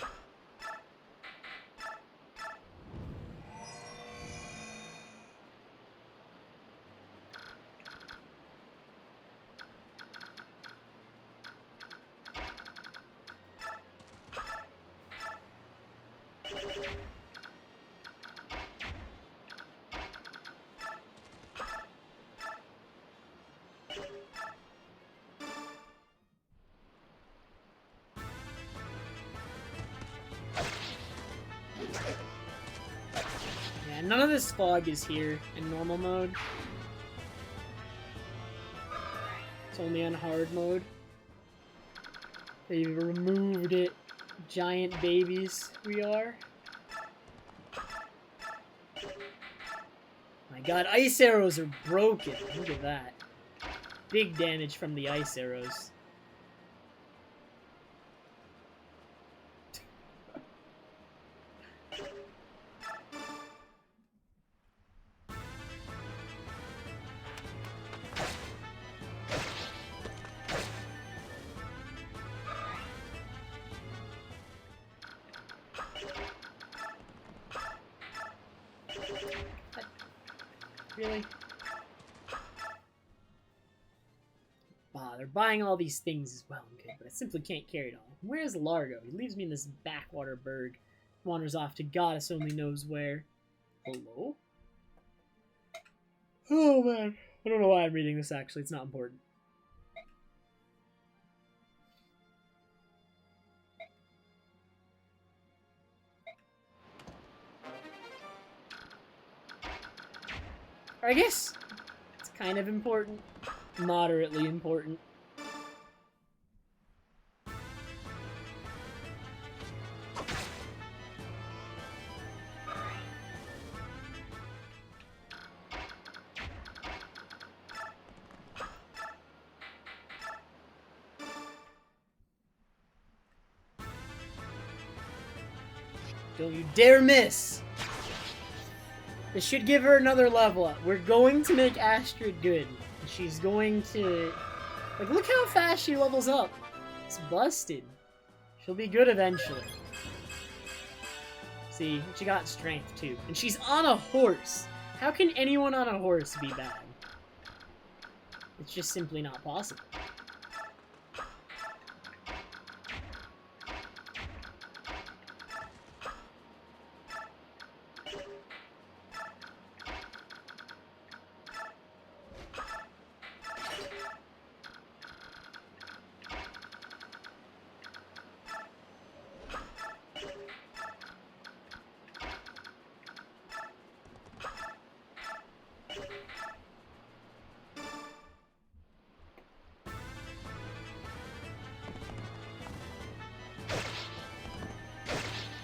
None of this fog is here in normal mode. It's only on hard mode. They've removed it. Giant babies we are. My god, ice arrows are broken. Look at that. Big damage from the ice arrows. Really? Bah, they're buying all these things as well and good, but I simply can't carry it all. Where's Largo? He leaves me in this backwater burg. Wanders off to goddess only knows where. Hello? Oh man. I don't know why I'm reading this actually, it's not important. Or I guess it's kind of important. Moderately important. Don't you dare miss! This should give her another level up. We're going to make Astrid good. She's going to... Like, look how fast she levels up. It's busted. She'll be good eventually. See, she got strength too. And she's on a horse. How can anyone on a horse be bad? It's just simply not possible.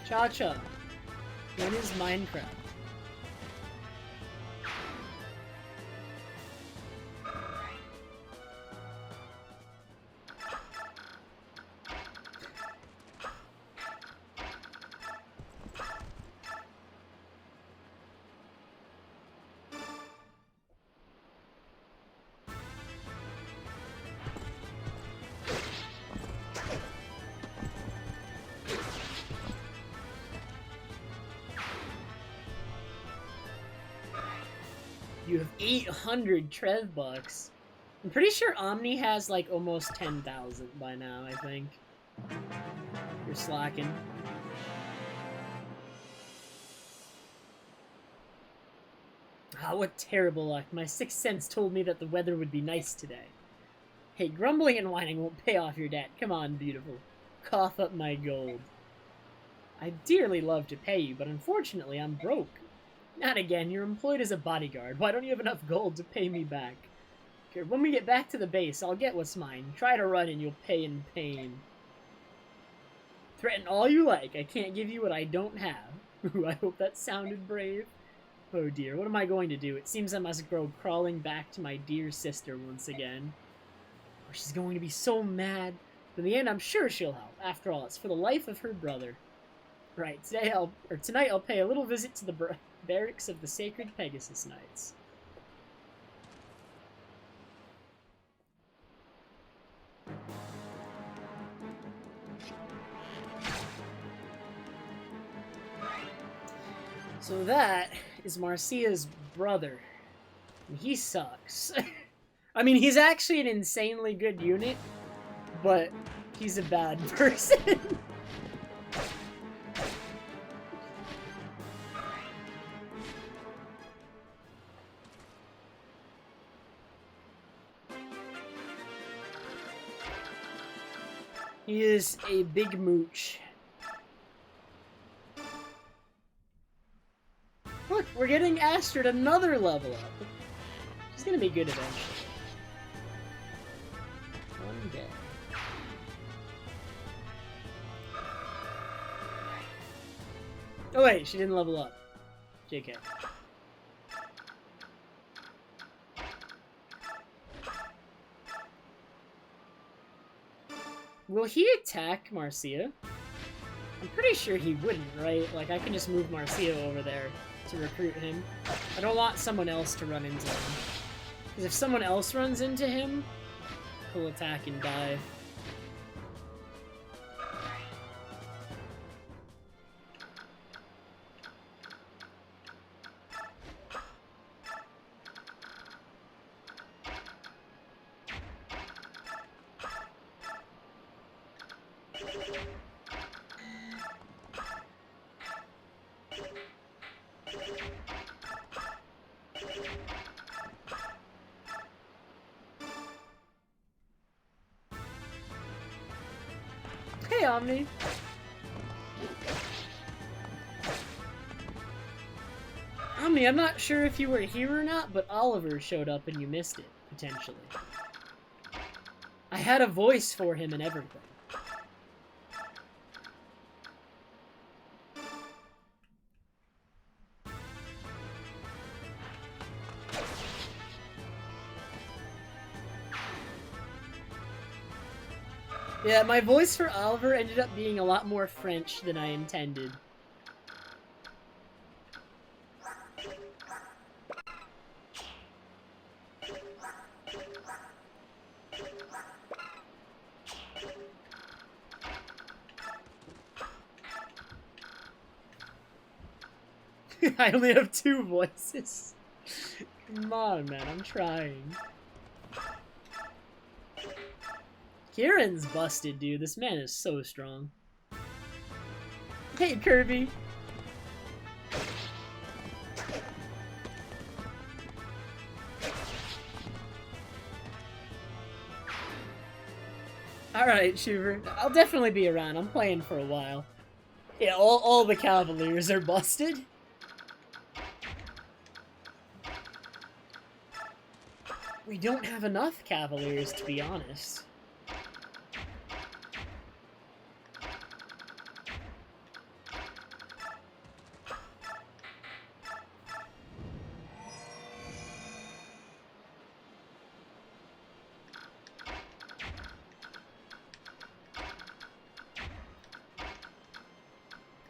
Cha-cha. When is Minecraft? You have 800 Trev bucks. I'm pretty sure Omni has like almost 10,000 by now, I think. You're slacking. Ah, what terrible luck. My sixth sense told me that the weather would be nice today. Hey, grumbling and whining won't pay off your debt. Come on, beautiful. Cough up my gold. I'd dearly love to pay you, but unfortunately I'm broke. Not again, you're employed as a bodyguard. Why don't you have enough gold to pay me back? Okay, when we get back to the base, I'll get what's mine. Try to run and you'll pay in pain. Threaten all you like. I can't give you what I don't have. Ooh, I hope that sounded brave. Oh dear, what am I going to do? It seems I must go crawling back to my dear sister once again. Oh, she's going to be so mad. But in the end, I'm sure she'll help. After all, it's for the life of her brother. Right, tonight I'll pay a little visit to the barracks of the Sacred Pegasus Knights. So that is Marcia's brother. And he sucks. I mean, he's actually an insanely good unit, but he's a bad person. He is a big mooch. Look, we're getting Astrid another level up. She's gonna be good eventually. One day. Oh wait, she didn't level up. JK. Will he attack Marcia? I'm pretty sure he wouldn't, right? Like, I can just move Marcia over there to recruit him. I don't want someone else to run into him. Because if someone else runs into him, he'll attack and die. Hey, Omni. Omni, I'm not sure if you were here or not, but Oliver showed up and you missed it, potentially. I had a voice for him and everything. Yeah, my voice for Oliver ended up being a lot more French than I intended. I only have 2 voices. Come on, man, I'm trying. Kieran's busted, dude. This man is so strong. Hey, Kirby. Alright, Shuver. I'll definitely be around. I'm playing for a while. Yeah, all the Cavaliers are busted. We don't have enough Cavaliers, to be honest.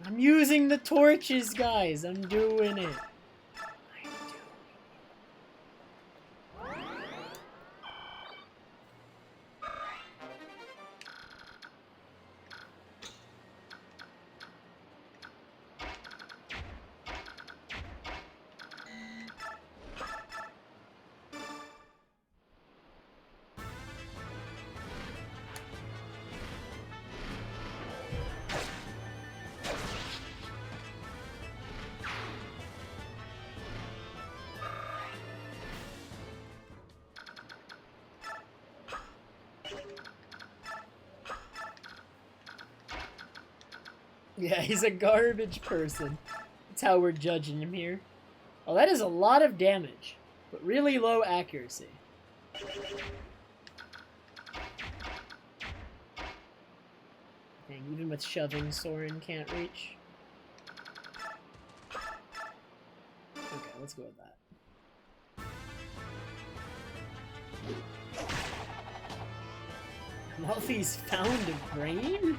I'm using the torches, guys. I'm doing it. Yeah, he's a garbage person. That's how we're judging him here. Oh, that is a lot of damage, but really low accuracy. Dang, even with shoving, Soren can't reach. Okay, let's go with that. Malfi's found a brain?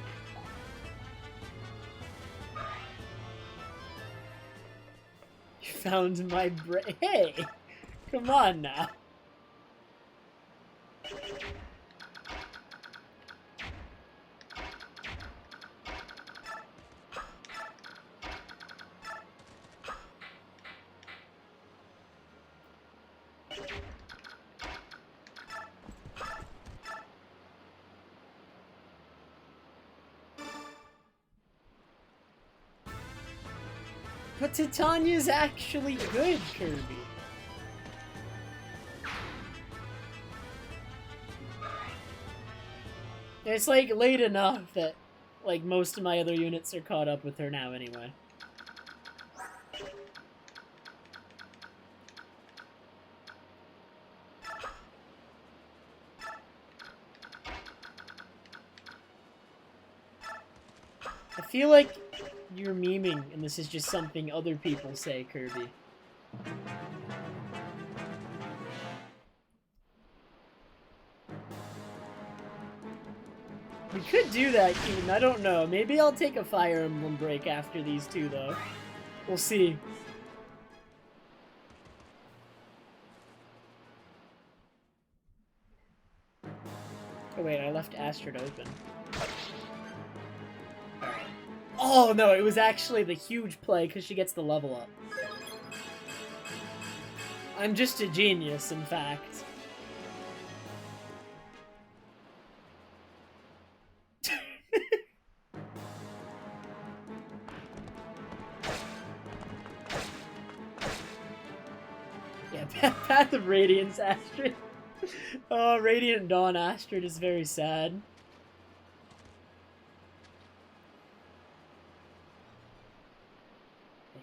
You found my brain. Hey! Come on now. But Titania's actually good, Kirby. It's like late enough that like most of my other units are caught up with her now anyway. I feel like you're memeing, and this is just something other people say, Kirby. We could do that, Keaton. I don't know. Maybe I'll take a Fire Emblem break after these two, though. We'll see. Oh wait, I left Astrid open. Alright. Oh no, it was actually the huge play because she gets the level up. I'm just a genius, in fact. Path of Radiance Astrid. Oh, Radiant Dawn Astrid is very sad.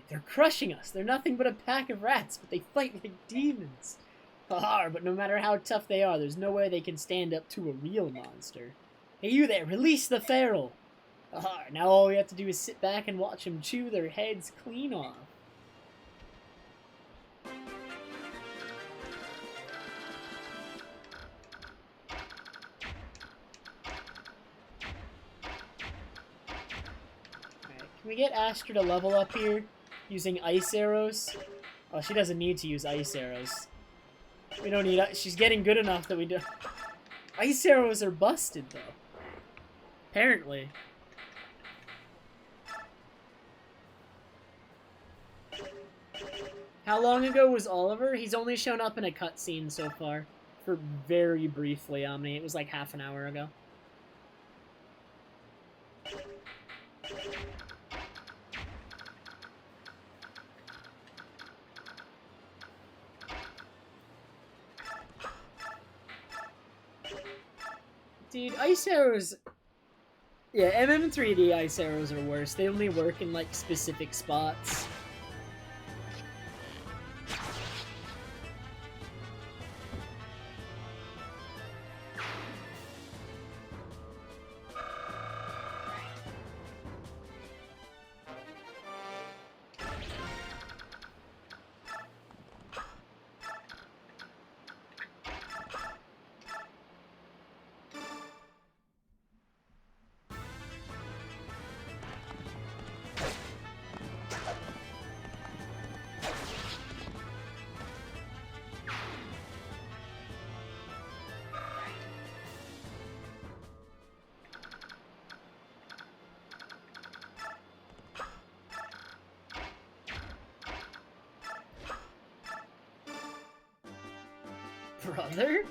They're crushing us. They're nothing but a pack of rats, but they fight like demons. But no matter how tough they are, there's no way they can stand up to a real monster. Hey, you there, release the feral! Now all we have to do is sit back and watch them chew their heads clean off. Alright, can we get Astra to level up here using ice arrows? Oh, she doesn't need to use ice arrows. We don't need... She's getting good enough that we do... Ice arrows are busted, though. Apparently. How long ago was Oliver? He's only shown up in a cutscene so far. For very briefly, Omni. It was like half an hour ago. Dude, ice arrows... Yeah, MM3D ice arrows are worse. They only work in, like, specific spots. Brother?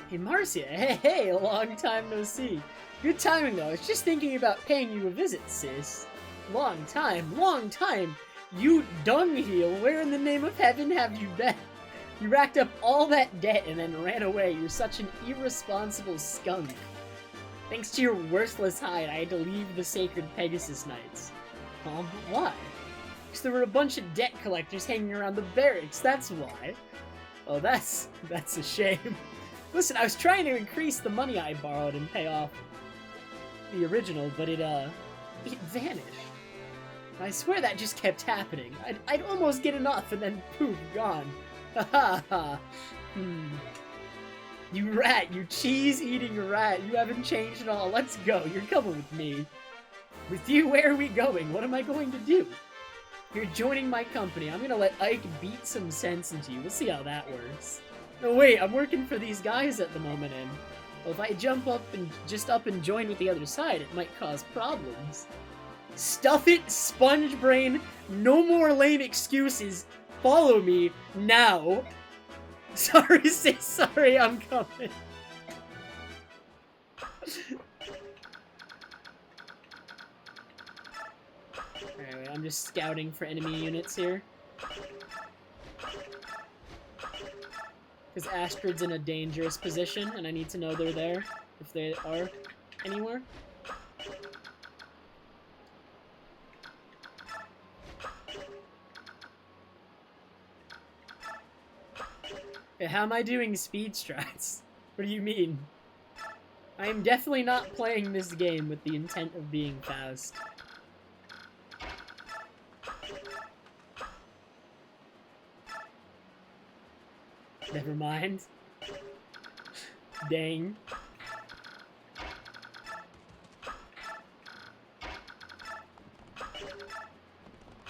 Hey, Marcia. Hey, a long time no see. Good timing, though. I was just thinking about paying you a visit, sis. Long time, long time. You dungheel, where in the name of heaven have you been? You racked up all that debt and then ran away. You're such an irresponsible skunk. Thanks to your worthless hide, I had to leave the sacred Pegasus Knights. Why? Because there were a bunch of debt collectors hanging around the barracks, that's why. Oh, that's a shame. Listen, I was trying to increase the money I borrowed and pay off the original, but it vanished. I swear that just kept happening. I'd almost get enough and then poof, gone. Ha ha ha. You rat, you cheese-eating rat, you haven't changed at all. Let's go, you're coming with me. With you, where are we going? What am I going to do? You're joining my company. I'm gonna let Ike beat some sense into you. We'll see how that works. No, wait, I'm working for these guys at the moment, and well, if I jump up and join with the other side, it might cause problems. Stuff it, sponge brain. No more lame excuses. Follow me now. Sorry, sis. Sorry, I'm coming. Alright, I'm just scouting for enemy units here. Because Astrid's in a dangerous position, and I need to know they're there, if they are anywhere. Okay, how am I doing speed strats? What do you mean? I am definitely not playing this game with the intent of being fast. Never mind. Dang.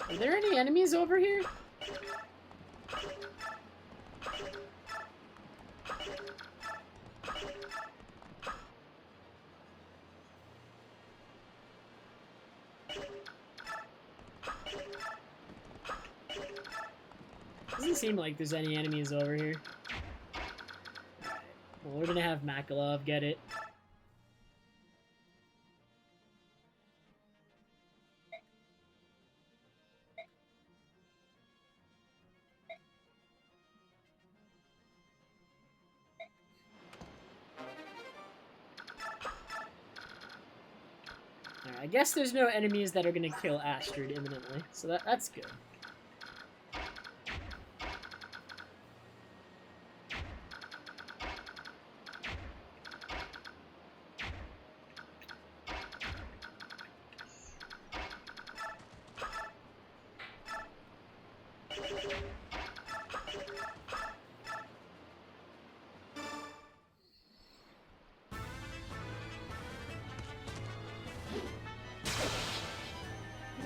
Are there any enemies over here? Doesn't seem like there's any enemies over here. Alright. Well, we're gonna have Makalov get it. I guess there's no enemies that are gonna kill Astrid imminently, so that's good.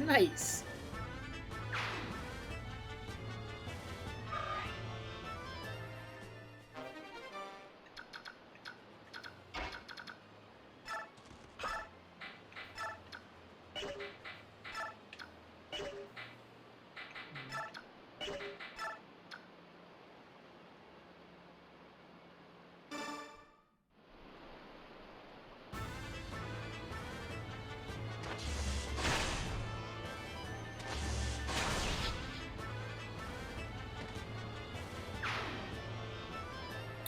Nice.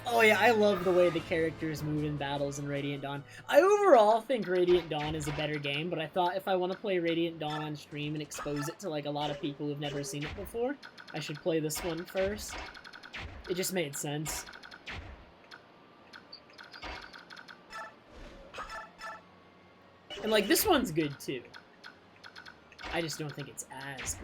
Oh yeah, I love the way the characters move in battles in Radiant Dawn. I overall think Radiant Dawn is a better game, but I thought if I want to play Radiant Dawn on stream and expose it to like a lot of people who've never seen it before, I should play this one first. It just made sense. And like, this one's good too. I just don't think it's as good.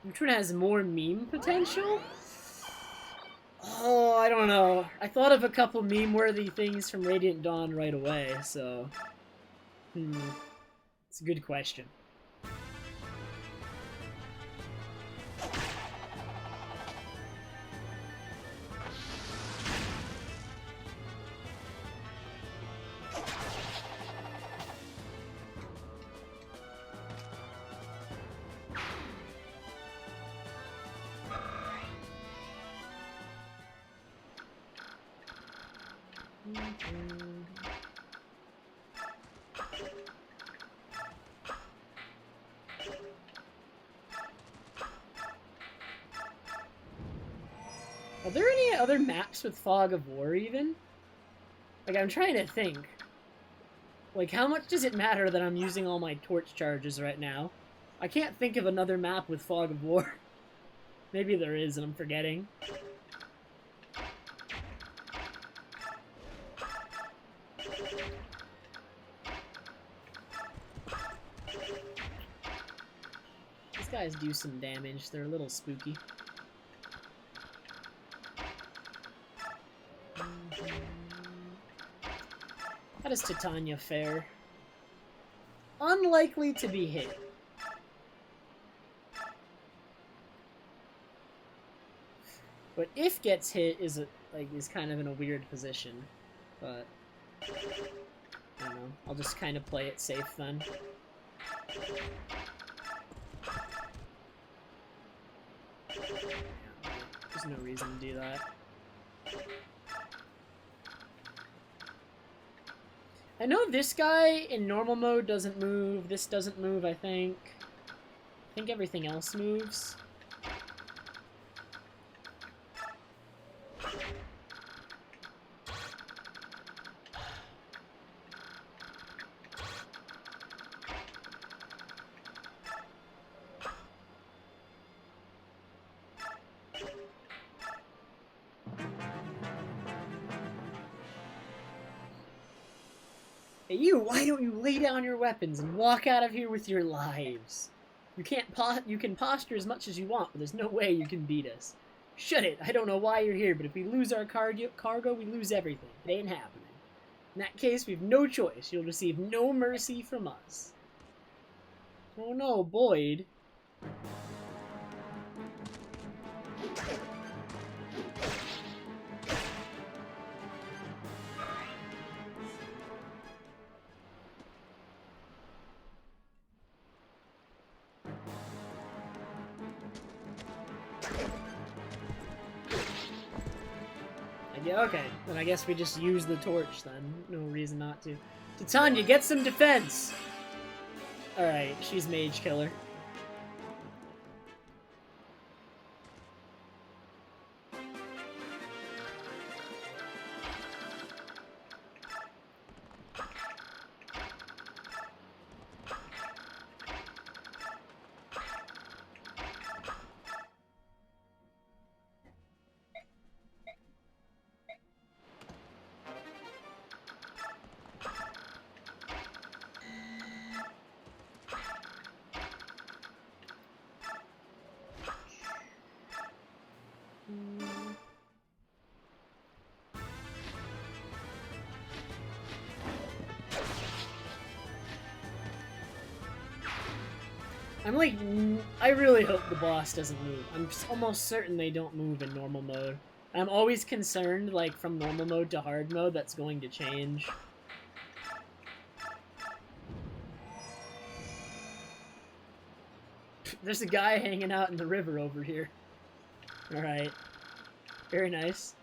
Which one has more meme potential? Oh, I don't know. I thought of a couple meme-worthy things from Radiant Dawn right away, so... It's a good question. Are there any other maps with Fog of War, even? Like, I'm trying to think. Like, how much does it matter that I'm using all my torch charges right now? I can't think of another map with Fog of War. Maybe there is, and I'm forgetting. These guys do some damage. They're a little spooky. How does Titania fare? Unlikely to be hit. But if gets hit is kind of in a weird position. But I don't know. I'll just kind of play it safe then. There's no reason to do that. I know this guy in normal mode doesn't move. This doesn't move, I think. I think everything else moves. Hey you, why don't you lay down your weapons and walk out of here with your lives? You can posture as much as you want, but there's no way you can beat us. Shut it, I don't know why you're here, but if we lose our cargo, we lose everything. It ain't happening. In that case, we have no choice. You'll receive no mercy from us. Oh no, Boyd. Yeah, okay. Then I guess we just use the torch then. No reason not to. Titania, get some defense! Alright, she's Mage Killer. I'm like, I really hope the boss doesn't move. I'm almost certain they don't move in normal mode. I'm always concerned, like, from normal mode to hard mode, that's going to change. There's a guy hanging out in the river over here. Alright. Very nice.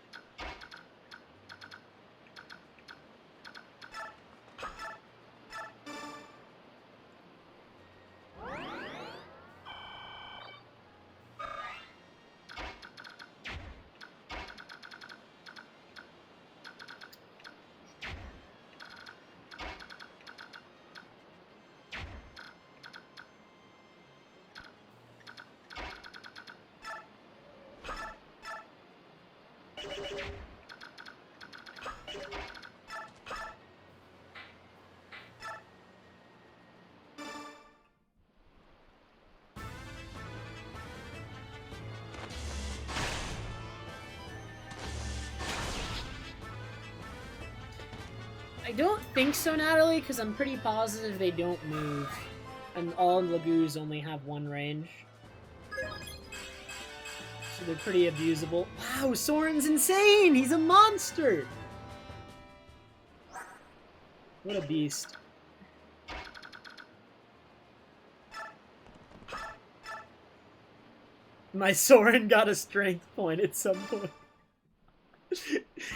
I don't think so, Natalie, because I'm pretty positive they don't move. And all Lagoos only have one range. So they're pretty abusable. Wow, Soren's insane! He's a monster! What a beast. My Soren got a strength point at some point.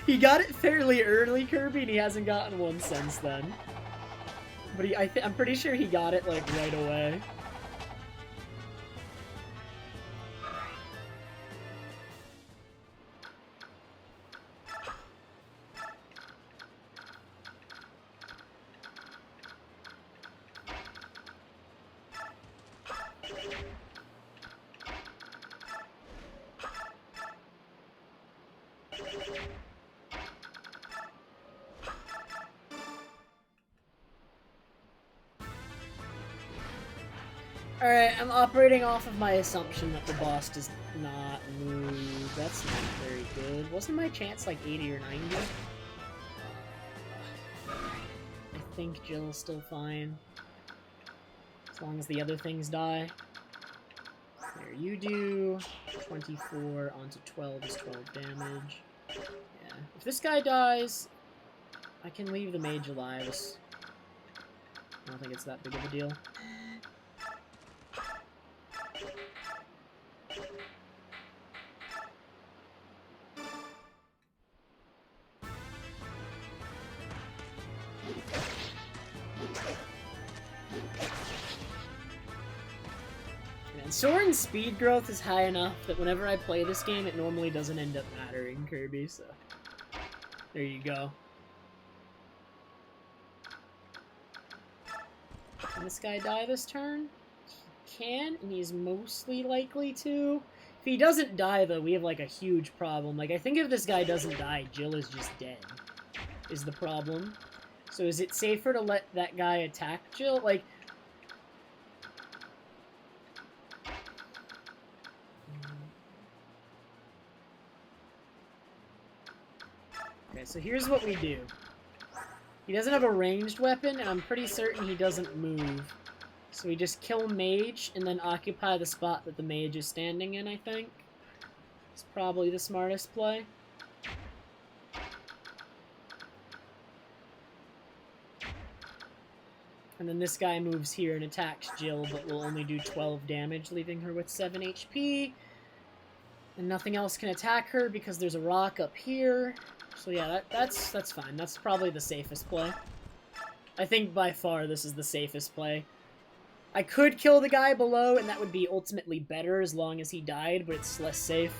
He got it fairly early, Kirby, and he hasn't gotten one since then. But I'm pretty sure he got it, like, right away. Alright, I'm operating off of my assumption that the boss does not move. That's not very good. Wasn't my chance like 80 or 90? I think Jill's still fine. As long as the other things die. There you do. 24 onto 12 is 12 damage. Yeah. If this guy dies, I can leave the mage alive. I don't think it's that big of a deal. Soren's speed growth is high enough that whenever I play this game, it normally doesn't end up mattering, Kirby, so... There you go. Can this guy die this turn? He can, and he's mostly likely to. If he doesn't die, though, we have, like, a huge problem. Like, I think if this guy doesn't die, Jill is just dead, is the problem. So is it safer to let that guy attack Jill? Like... Okay, so here's what we do. He doesn't have a ranged weapon, and I'm pretty certain he doesn't move. So we just kill Mage, and then occupy the spot that the Mage is standing in, I think. It's probably the smartest play. And then this guy moves here and attacks Jill, but will only do 12 damage, leaving her with 7 HP. And nothing else can attack her because there's a rock up here. So yeah, that's fine. That's probably the safest play. I think by far this is the safest play. I could kill the guy below, and that would be ultimately better as long as he died, but it's less safe.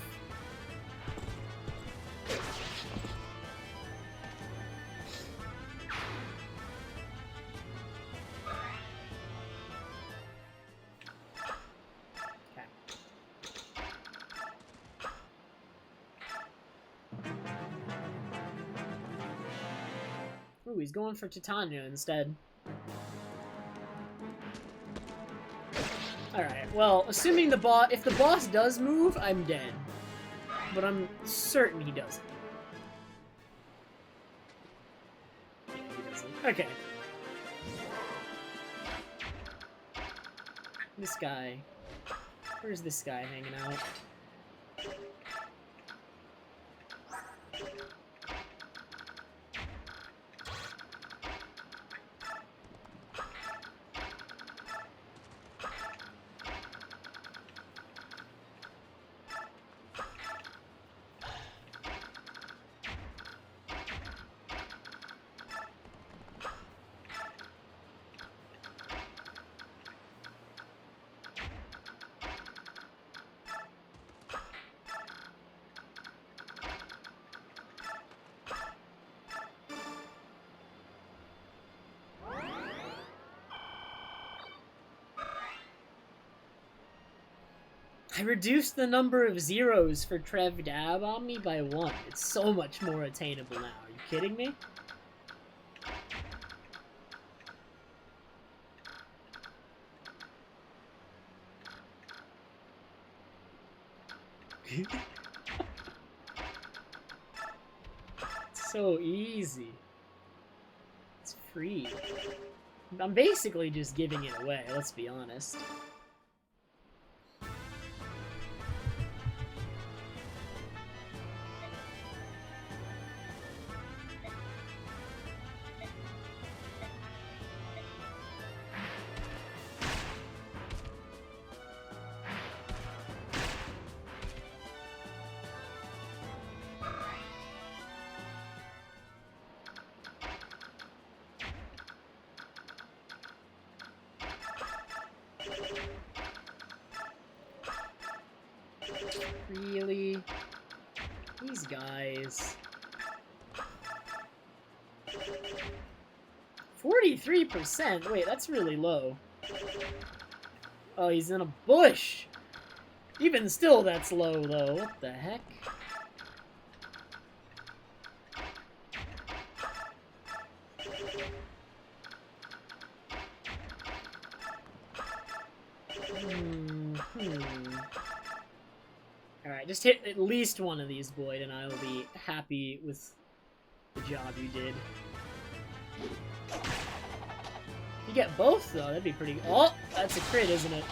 Ooh, he's going for Titania instead. Alright, well, assuming if the boss does move, I'm dead. but I'm certain he doesn't. Yeah, he doesn't. Okay. This guy. Where's this guy hanging out? I reduced the number of zeros for Trev Dab on me by 1. It's so much more attainable now. Are you kidding me? It's so easy. It's free. I'm basically just giving it away, let's be honest. Really? These guys. 43%? Wait, that's really low. Oh, he's in a bush! Even still, that's low, though. What the heck? Alright, just hit at least one of these, Boyd, and I will be happy with the job you did. You get both, though, that'd be pretty... Oh! That's a crit, isn't it?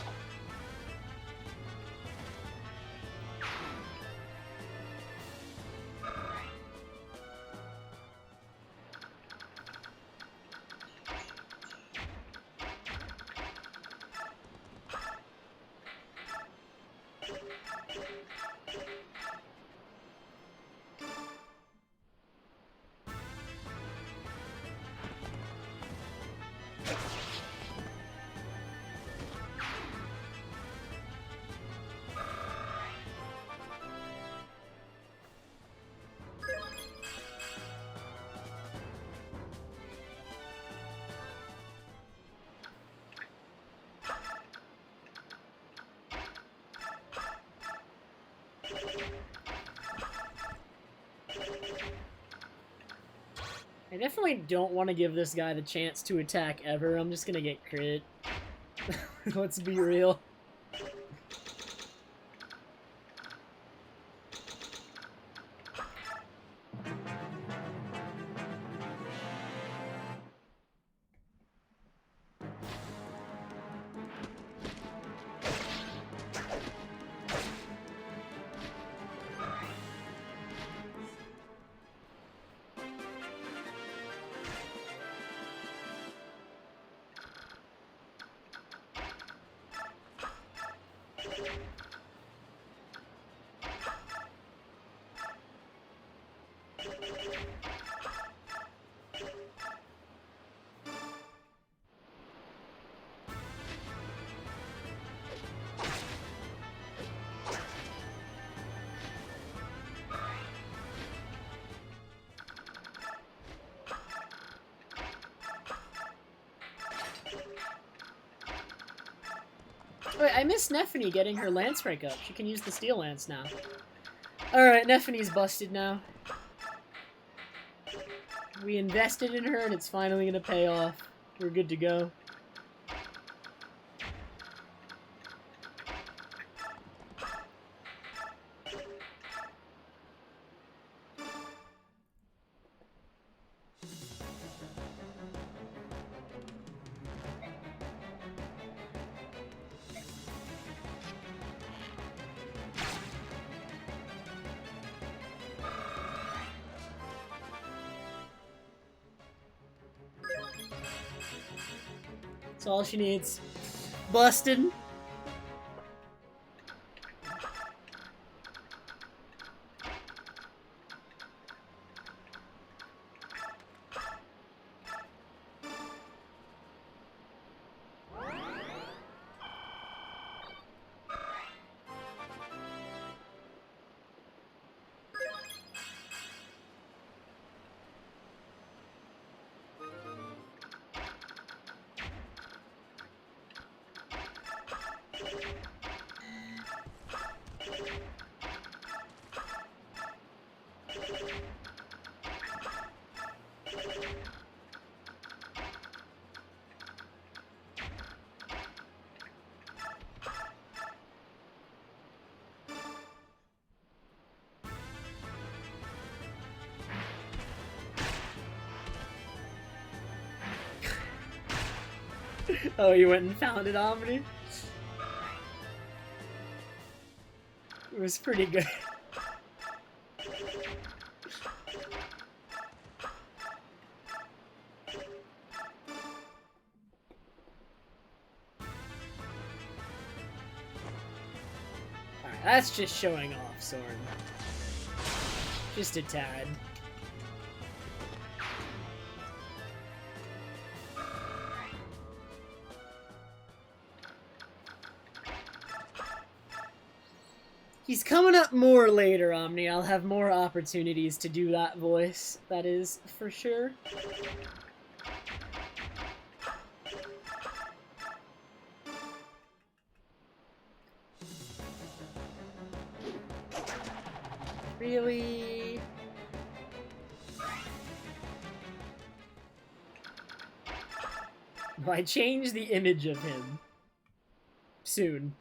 I definitely don't want to give this guy the chance to attack ever. I'm just gonna get crit. Let's be real. Wait, I miss Nephany getting her lance rank up. She can use the steel lance now. Alright, Nephany's busted now. We invested in her and it's finally gonna pay off. We're good to go. That's all she needs. Busted. Oh, you went and found it, Omni? It was pretty good. Alright, that's just showing off, Sorn. Just a tad. He's coming up more later, Omni. I'll have more opportunities to do that voice. That is for sure. Really? I change the image of him. Soon.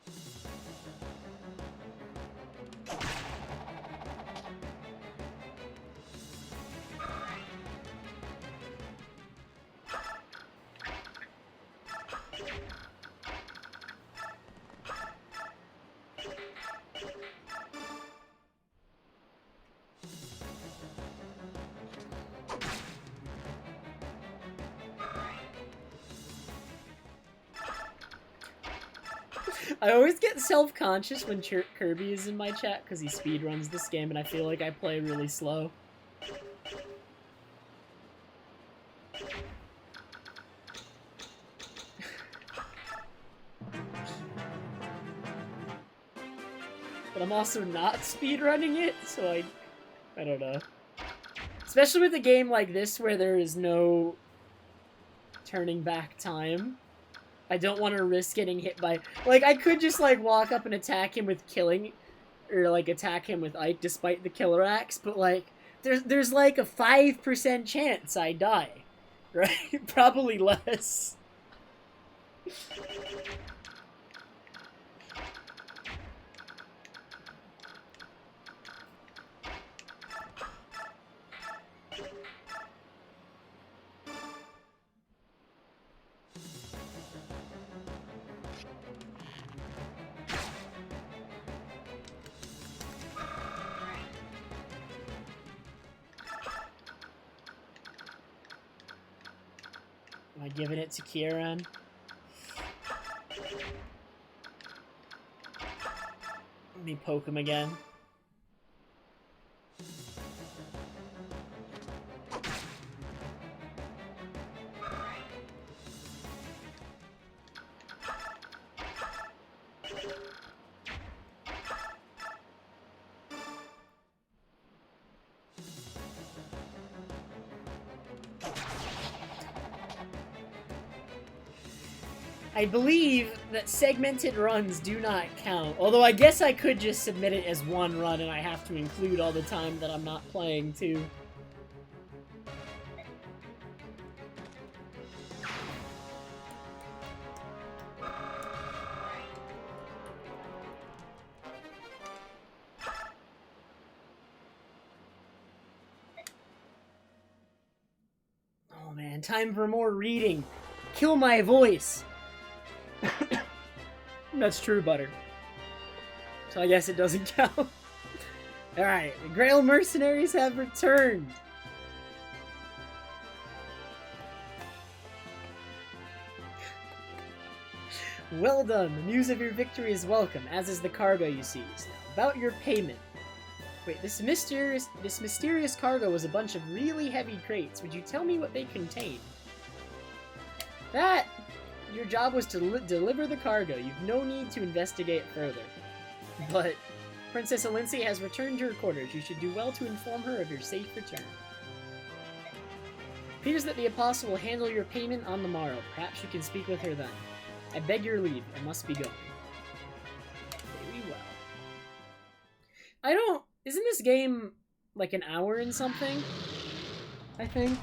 I always get self-conscious when Kirby is in my chat because he speedruns this game and I feel like I play really slow. But I'm also not speedrunning it, so I don't know. Especially with a game like this where there is no turning back time. I don't want to risk getting hit by... Like, I could just, like, walk up and attack him with killing... Or, like, attack him with Ike despite the killer axe, but, like, there's like, a 5% chance I die. Right? Probably less. Am I giving it to Kieran? Let me poke him again. I believe that segmented runs do not count. Although I guess I could just submit it as one run and I have to include all the time that I'm not playing too. Oh man, time for more reading. Kill my voice. That's true, Butter. So I guess it doesn't count. Alright, the Grail Mercenaries have returned. Well done. The news of your victory is welcome, as is the cargo you seized. Now, about your payment. Wait, this mysterious cargo was a bunch of really heavy crates. Would you tell me what they contain? That! Your job was to deliver the cargo. You've no need to investigate further. But Princess Alincia has returned to her quarters. You should do well to inform her of your safe return. It appears that the Apostle will handle your payment on the morrow. Perhaps you can speak with her then. I beg your leave. I must be going. Very well. I don't... Isn't this game like an hour and something? I think.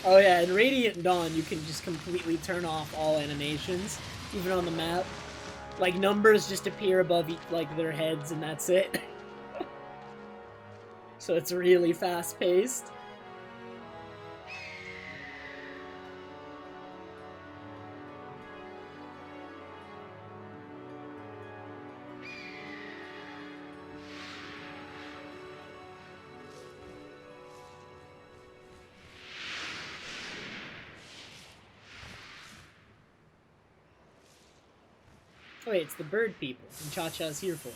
Oh yeah, in Radiant Dawn you can just completely turn off all animations, even on the map. Like, numbers just appear above like their heads and that's it. So it's really fast-paced. Wait, it's the bird people, and Cha-Cha's here for it.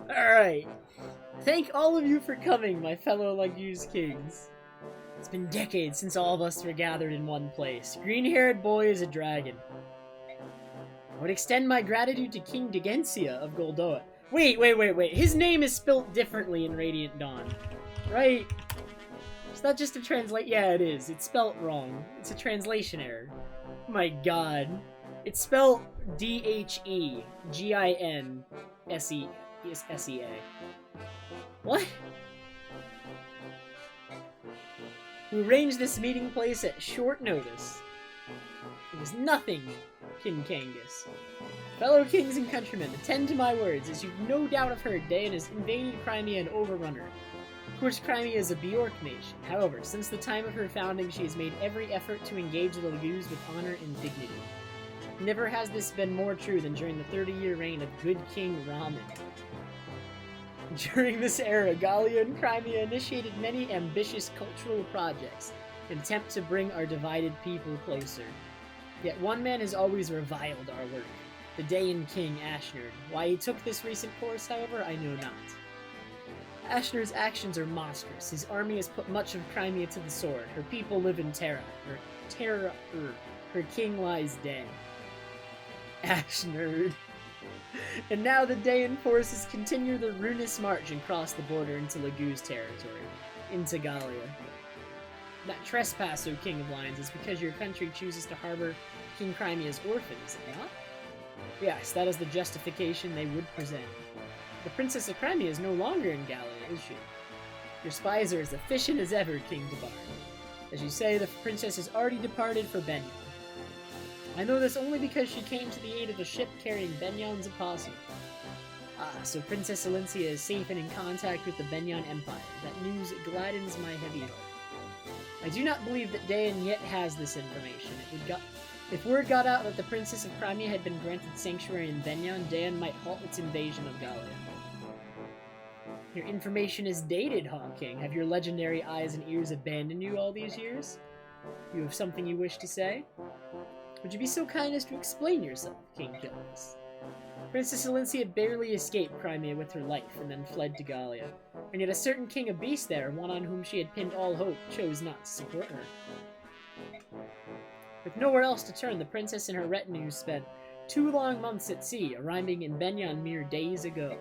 Alright. Thank all of you for coming, my fellow Laguz kings. It's been decades since all of us were gathered in one place. Green-haired boy is a dragon. I would extend my gratitude to King Degencia of Goldoa. Wait. His name is spelt differently in Radiant Dawn. Right? Is that just a translate? Yeah, it is. It's spelt wrong. It's a translation error. Oh my god. It's spelled D-H-E-G-I-N-S-E-A. What? We arranged this meeting place at short notice. It was nothing, King Kangas. Fellow kings and countrymen, attend to my words, as you no doubt have heard, Dayan has invaded Crimea and overrun her. Of course, Crimea is a Bjork nation. However, since the time of her founding, she has made every effort to engage the Laguz with honor and dignity. Never has this been more true than during the 30-year reign of good King Ramen. During this era, Gallia and Crimea initiated many ambitious cultural projects in an attempt to bring our divided people closer. Yet one man has always reviled our work, the Dayan king Ashnerd. Why he took this recent course, however, I know not. Ashnerd's actions are monstrous. His army has put much of Crimea to the sword. Her people live in terror. Her king lies dead. Ashnerd. And now the Dayan forces continue their ruinous march and cross the border into Laguz territory, into Gallia. That trespass, O King of Lions, is because your country chooses to harbor King Crimea's orphan, is it not? Yes, that is the justification they would present. The Princess of Crimea is no longer in Gallia, is she? Your spies are as efficient as ever, King Tabar. As you say, the princess has already departed for Benyon. I know this only because she came to the aid of a ship carrying Benyon's apostle. Ah, so Princess Alincia is safe and in contact with the Benyon Empire. That news gladdens my heavy heart. I do not believe that Dayan yet has this information. If word got out that the Princess of Crimea had been granted sanctuary in Benyon, Dayan might halt its invasion of Gallia. Your information is dated, Hawk King. Have your legendary eyes and ears abandoned you all these years? You have something you wish to say? Would you be so kind as to explain yourself, King Killis? Princess Alincia barely escaped Crimea with her life and then fled to Gallia, and yet a certain king of beasts there, one on whom she had pinned all hope, chose not to support her. With nowhere else to turn, the princess and her retinue spent 2 long months at sea, arriving in Benyon mere days ago.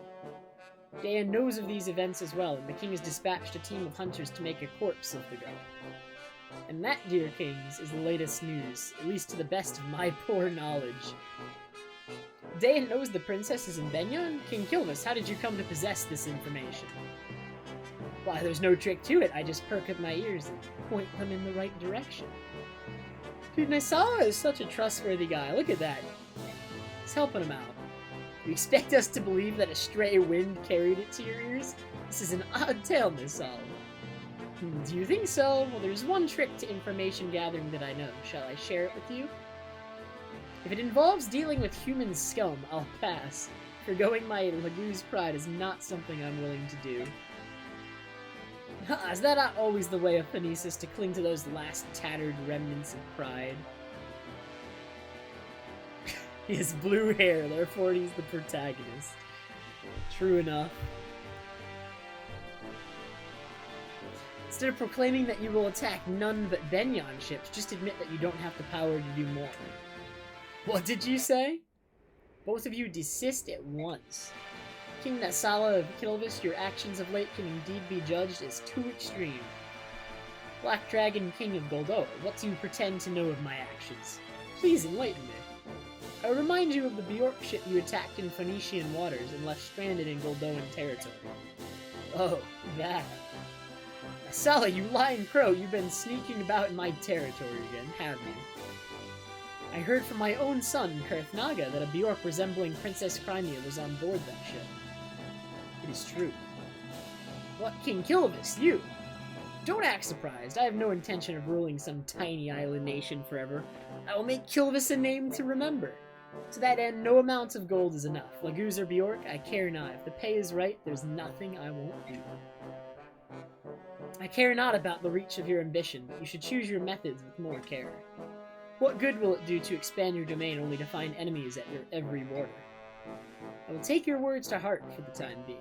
Dayan knows of these events as well, and the king has dispatched a team of hunters to make a corpse of the girl. And that, dear kings, is the latest news, at least to the best of my poor knowledge. Dayan knows the princess is in Benyon? King Kilvis, how did you come to possess this information? Why, there's no trick to it. I just perk up my ears and point them in the right direction. Dude, Nisala is such a trustworthy guy. Look at that. He's helping him out. You expect us to believe that a stray wind carried it to your ears? This is an odd tale, Nisala. Do you think so? Well, there's one trick to information gathering that I know. Shall I share it with you? If it involves dealing with human scum, I'll pass. Forgoing my Lagoo's pride is not something I'm willing to do. Is that not always the way of Phoenicis, to cling to those last tattered remnants of pride? He has blue hair, therefore he's the protagonist. True enough. Instead of proclaiming that you will attack none but Benyon ships, just admit that you don't have the power to do more. What did you say? Both of you desist at once. King Nisala of Kilvis, your actions of late can indeed be judged as too extreme. Black Dragon King of Goldoa, what do you pretend to know of my actions? Please enlighten me. I remind you of the Bjork ship you attacked in Phoenician waters and left stranded in Goldoan territory. Oh, that. Nisala, you lying crow, you've been sneaking about in my territory again, have you? I heard from my own son, Karthnaga, that a Bjork resembling Princess Crimea was on board that ship. It is true. What, King Kilvis, you? Don't act surprised. I have no intention of ruling some tiny island nation forever. I will make Kilvis a name to remember. To that end, no amount of gold is enough. Laguz or Bjork, I care not. If the pay is right, there's nothing I won't do. I care not about the reach of your ambition, but you should choose your methods with more care. What good will it do to expand your domain only to find enemies at your every border? I will take your words to heart for the time being.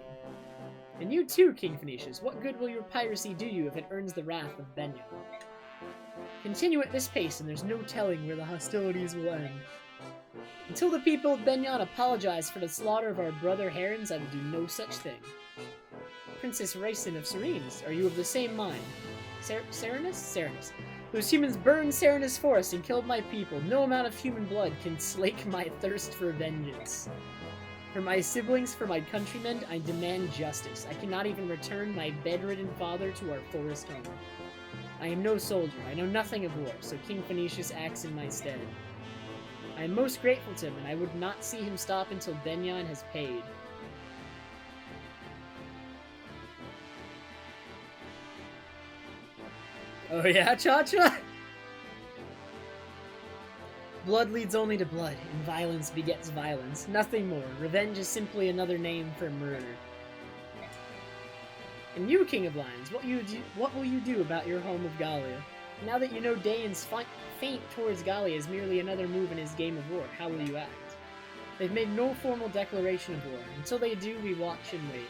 And you too, King Phoenicius, what good will your piracy do you if it earns the wrath of Benyon? Continue at this pace, and there's no telling where the hostilities will end. Until the people of Benyon apologize for the slaughter of our brother Herons, I will do no such thing. Princess Raisin of Serenes, are you of the same mind? Serenus? Serenus. Those humans burned Serenus Forest and killed my people. No amount of human blood can slake my thirst for vengeance. For my siblings, for my countrymen, I demand justice. I cannot even return my bedridden father to our forest home. I am no soldier. I know nothing of war, so King Phoenicius acts in my stead. I am most grateful to him, and I would not see him stop until Benyon has paid. Oh yeah, Cha-Cha? Blood leads only to blood, and violence begets violence. Nothing more. Revenge is simply another name for murder. And you, King of Lions, what will you do about your home of Gallia? Now that you know Dayan's feint towards Gallia is merely another move in his game of war, how will you act? They've made no formal declaration of war. Until they do, we watch and wait.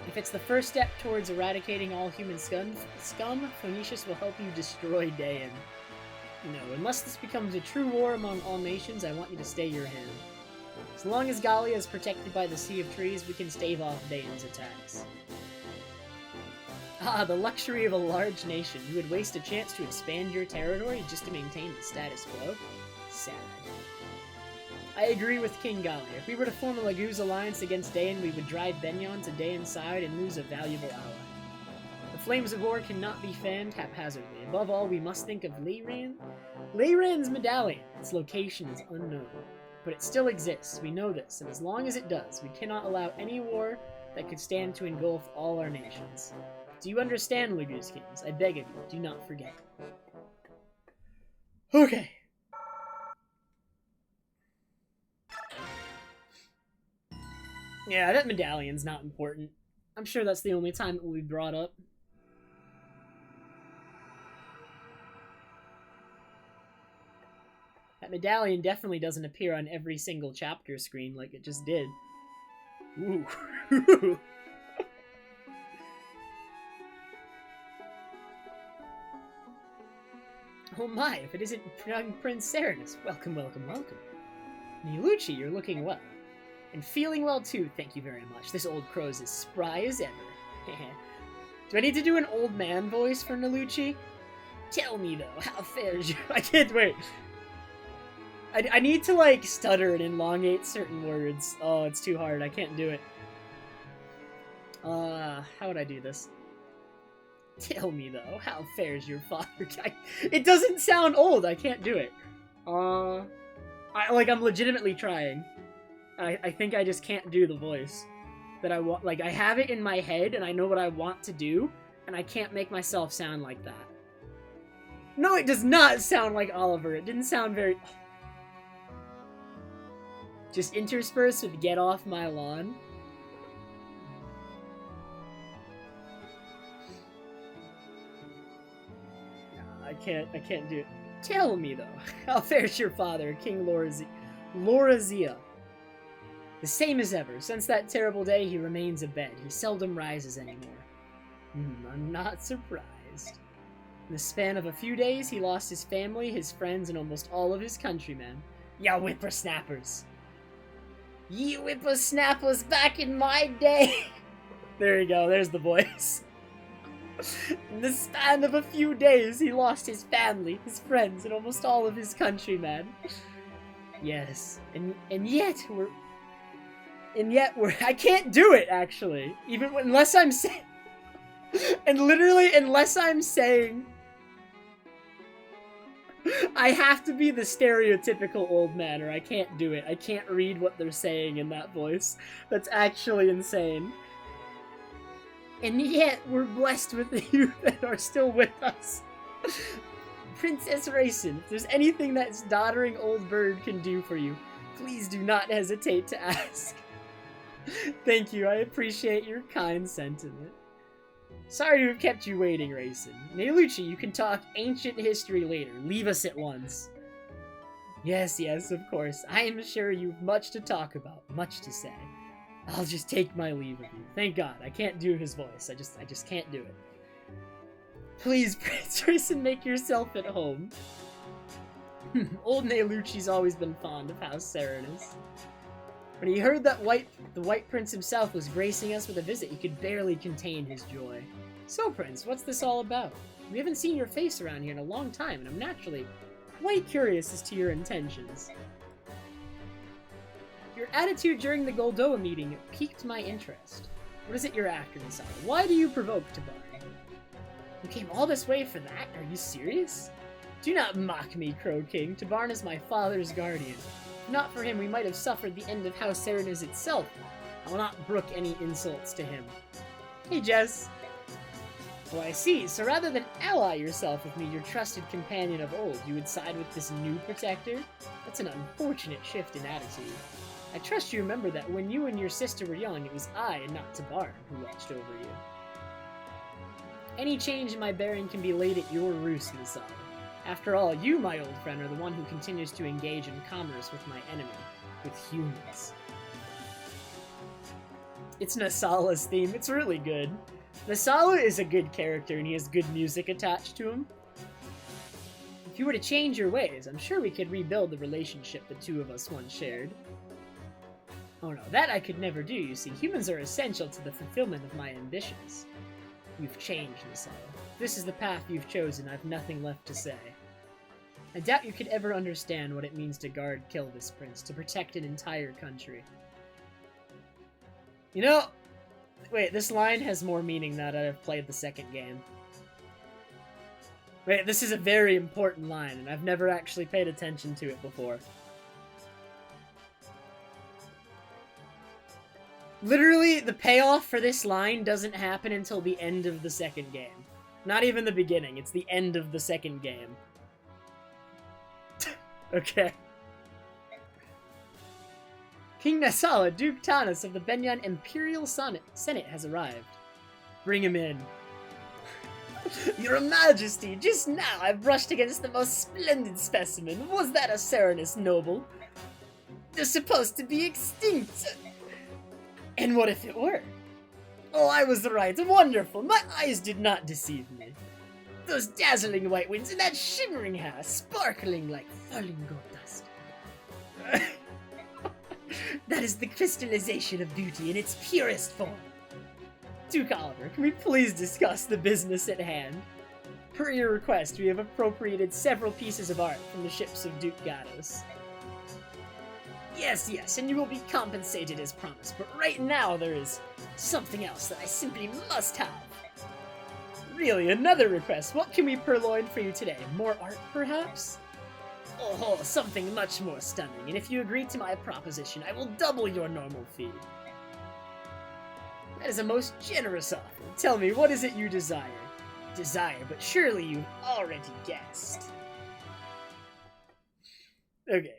If it's the first step towards eradicating all human scum, Phoenicius will help you destroy Dayan. No, unless this becomes a true war among all nations, I want you to stay your hand. As long as Gallia is protected by the Sea of Trees, we can stave off Dayan's attacks. Ah, the luxury of a large nation. You would waste a chance to expand your territory just to maintain the status quo? Sad. I agree with King Gallia. If we were to form a Laguz alliance against Dayan, we would drive Benyon to Dayan's side and lose a valuable ally. The flames of war cannot be fanned haphazardly. Above all, we must think of Leyran's medallion. Its location is unknown. But it still exists, we know this, and as long as it does, we cannot allow any war that could stand to engulf all our nations. Do you understand, Laguz Kings? I beg of you, do not forget. Okay. Yeah, that medallion's not important. I'm sure that's the only time it will be brought up. That medallion definitely doesn't appear on every single chapter screen like it just did. Ooh. Oh my, if it isn't young Prince Serenus. Welcome, welcome, welcome. Niluchi, you're looking well. And feeling well too, thank you very much. This old crow's as spry as ever. Do I need to do an old man voice for Niluchi? Tell me though, how fares you? I can't wait. I need to like stutter and elongate certain words. Oh, it's too hard. I can't do it. How would I do this? Tell me though, how fares your father? It doesn't sound old. I can't do it. I'm legitimately trying. I think I just can't do the voice that I want. Like, I have it in my head and I know what I want to do, and I can't make myself sound like that. No, it does not sound like Oliver. It didn't sound very... Just interspersed with "Get off my lawn." No, I can't do it. Tell me though, how fares your father, King Lorazia? The same as ever. Since that terrible day, he remains abed. He seldom rises anymore. I'm not surprised. In the span of a few days, he lost his family, his friends, and almost all of his countrymen. Ya whippersnappers. Ye whippersnappers back in my day! There you go, there's the voice. In the span of a few days, he lost his family, his friends, and almost all of his countrymen. Yes, and yet we're... I can't do it, actually. Unless I'm saying... And literally, unless I'm saying... I have to be the stereotypical old man, or I can't do it. I can't read what they're saying in that voice. That's actually insane. And yet, we're blessed with the youth that are still with us. Princess Raisin, if there's anything that doddering old bird can do for you, please do not hesitate to ask. Thank you, I appreciate your kind sentiment. Sorry to have kept you waiting, Raisin. Niluchi, you can talk ancient history later. Leave us at once. Yes, of course. I am sure you've much to talk about, much to say. I'll just take my leave of you. Thank God, I can't do his voice. I just can't do it. Please, Prince Raisin, make yourself at home. Old Niluchi's always been fond of House Serenus. When he heard that the White Prince himself was gracing us with a visit, he could barely contain his joy. So, Prince, what's this all about? We haven't seen your face around here in a long time, and I'm naturally quite curious as to your intentions. Your attitude during the Goldoa meeting piqued my interest. What is it you're after, Misala? Why do you provoke Tabarn? You came all this way for that? Are you serious? Do not mock me, Crow King. Tabarn is my father's guardian. If not for him, we might have suffered the end of House Serenus itself. I will not brook any insults to him. Hey, Jess. Oh, I see. So rather than ally yourself with me, your trusted companion of old, you would side with this new protector? That's an unfortunate shift in attitude. I trust you remember that when you and your sister were young, it was I and not Tabarn who watched over you. Any change in my bearing can be laid at your roost, Misala. After all, you, my old friend, are the one who continues to engage in commerce with my enemy, with humans. It's Nasala's theme. It's really good. Nasala is a good character, and he has good music attached to him. If you were to change your ways, I'm sure we could rebuild the relationship the two of us once shared. Oh no, that I could never do, you see. Humans are essential to the fulfillment of my ambitions. You've changed, Nasala. This is the path you've chosen. I've nothing left to say. I doubt you could ever understand what it means to kill this prince, to protect an entire country. You know, wait, this line has more meaning now that I've played the second game. Wait, this is a very important line, and I've never actually paid attention to it before. Literally, the payoff for this line doesn't happen until the end of the second game. Not even the beginning, it's the end of the second game. Okay. King Nasala, Duke Tanis of the Benyan Imperial Senate has arrived. Bring him in. Your Majesty, just now I brushed against the most splendid specimen. Was that a Serenus noble? They're supposed to be extinct. And what if it were? Oh, I was right. Wonderful. My eyes did not deceive me. Those dazzling white winds and that shimmering hair, sparkling like falling gold dust. That is the crystallization of beauty in its purest form. Duke Oliver, can we please discuss the business at hand? Per your request, we have appropriated several pieces of art from the ships of Duke Gatos. Yes, and you will be compensated as promised, but right now there is something else that I simply must have. Really, another request. What can we purloin for you today? More art, perhaps? Oh, something much more stunning, and if you agree to my proposition, I will double your normal fee. That is a most generous offer. Tell me, what is it you desire? Desire, but surely you've already guessed. Okay.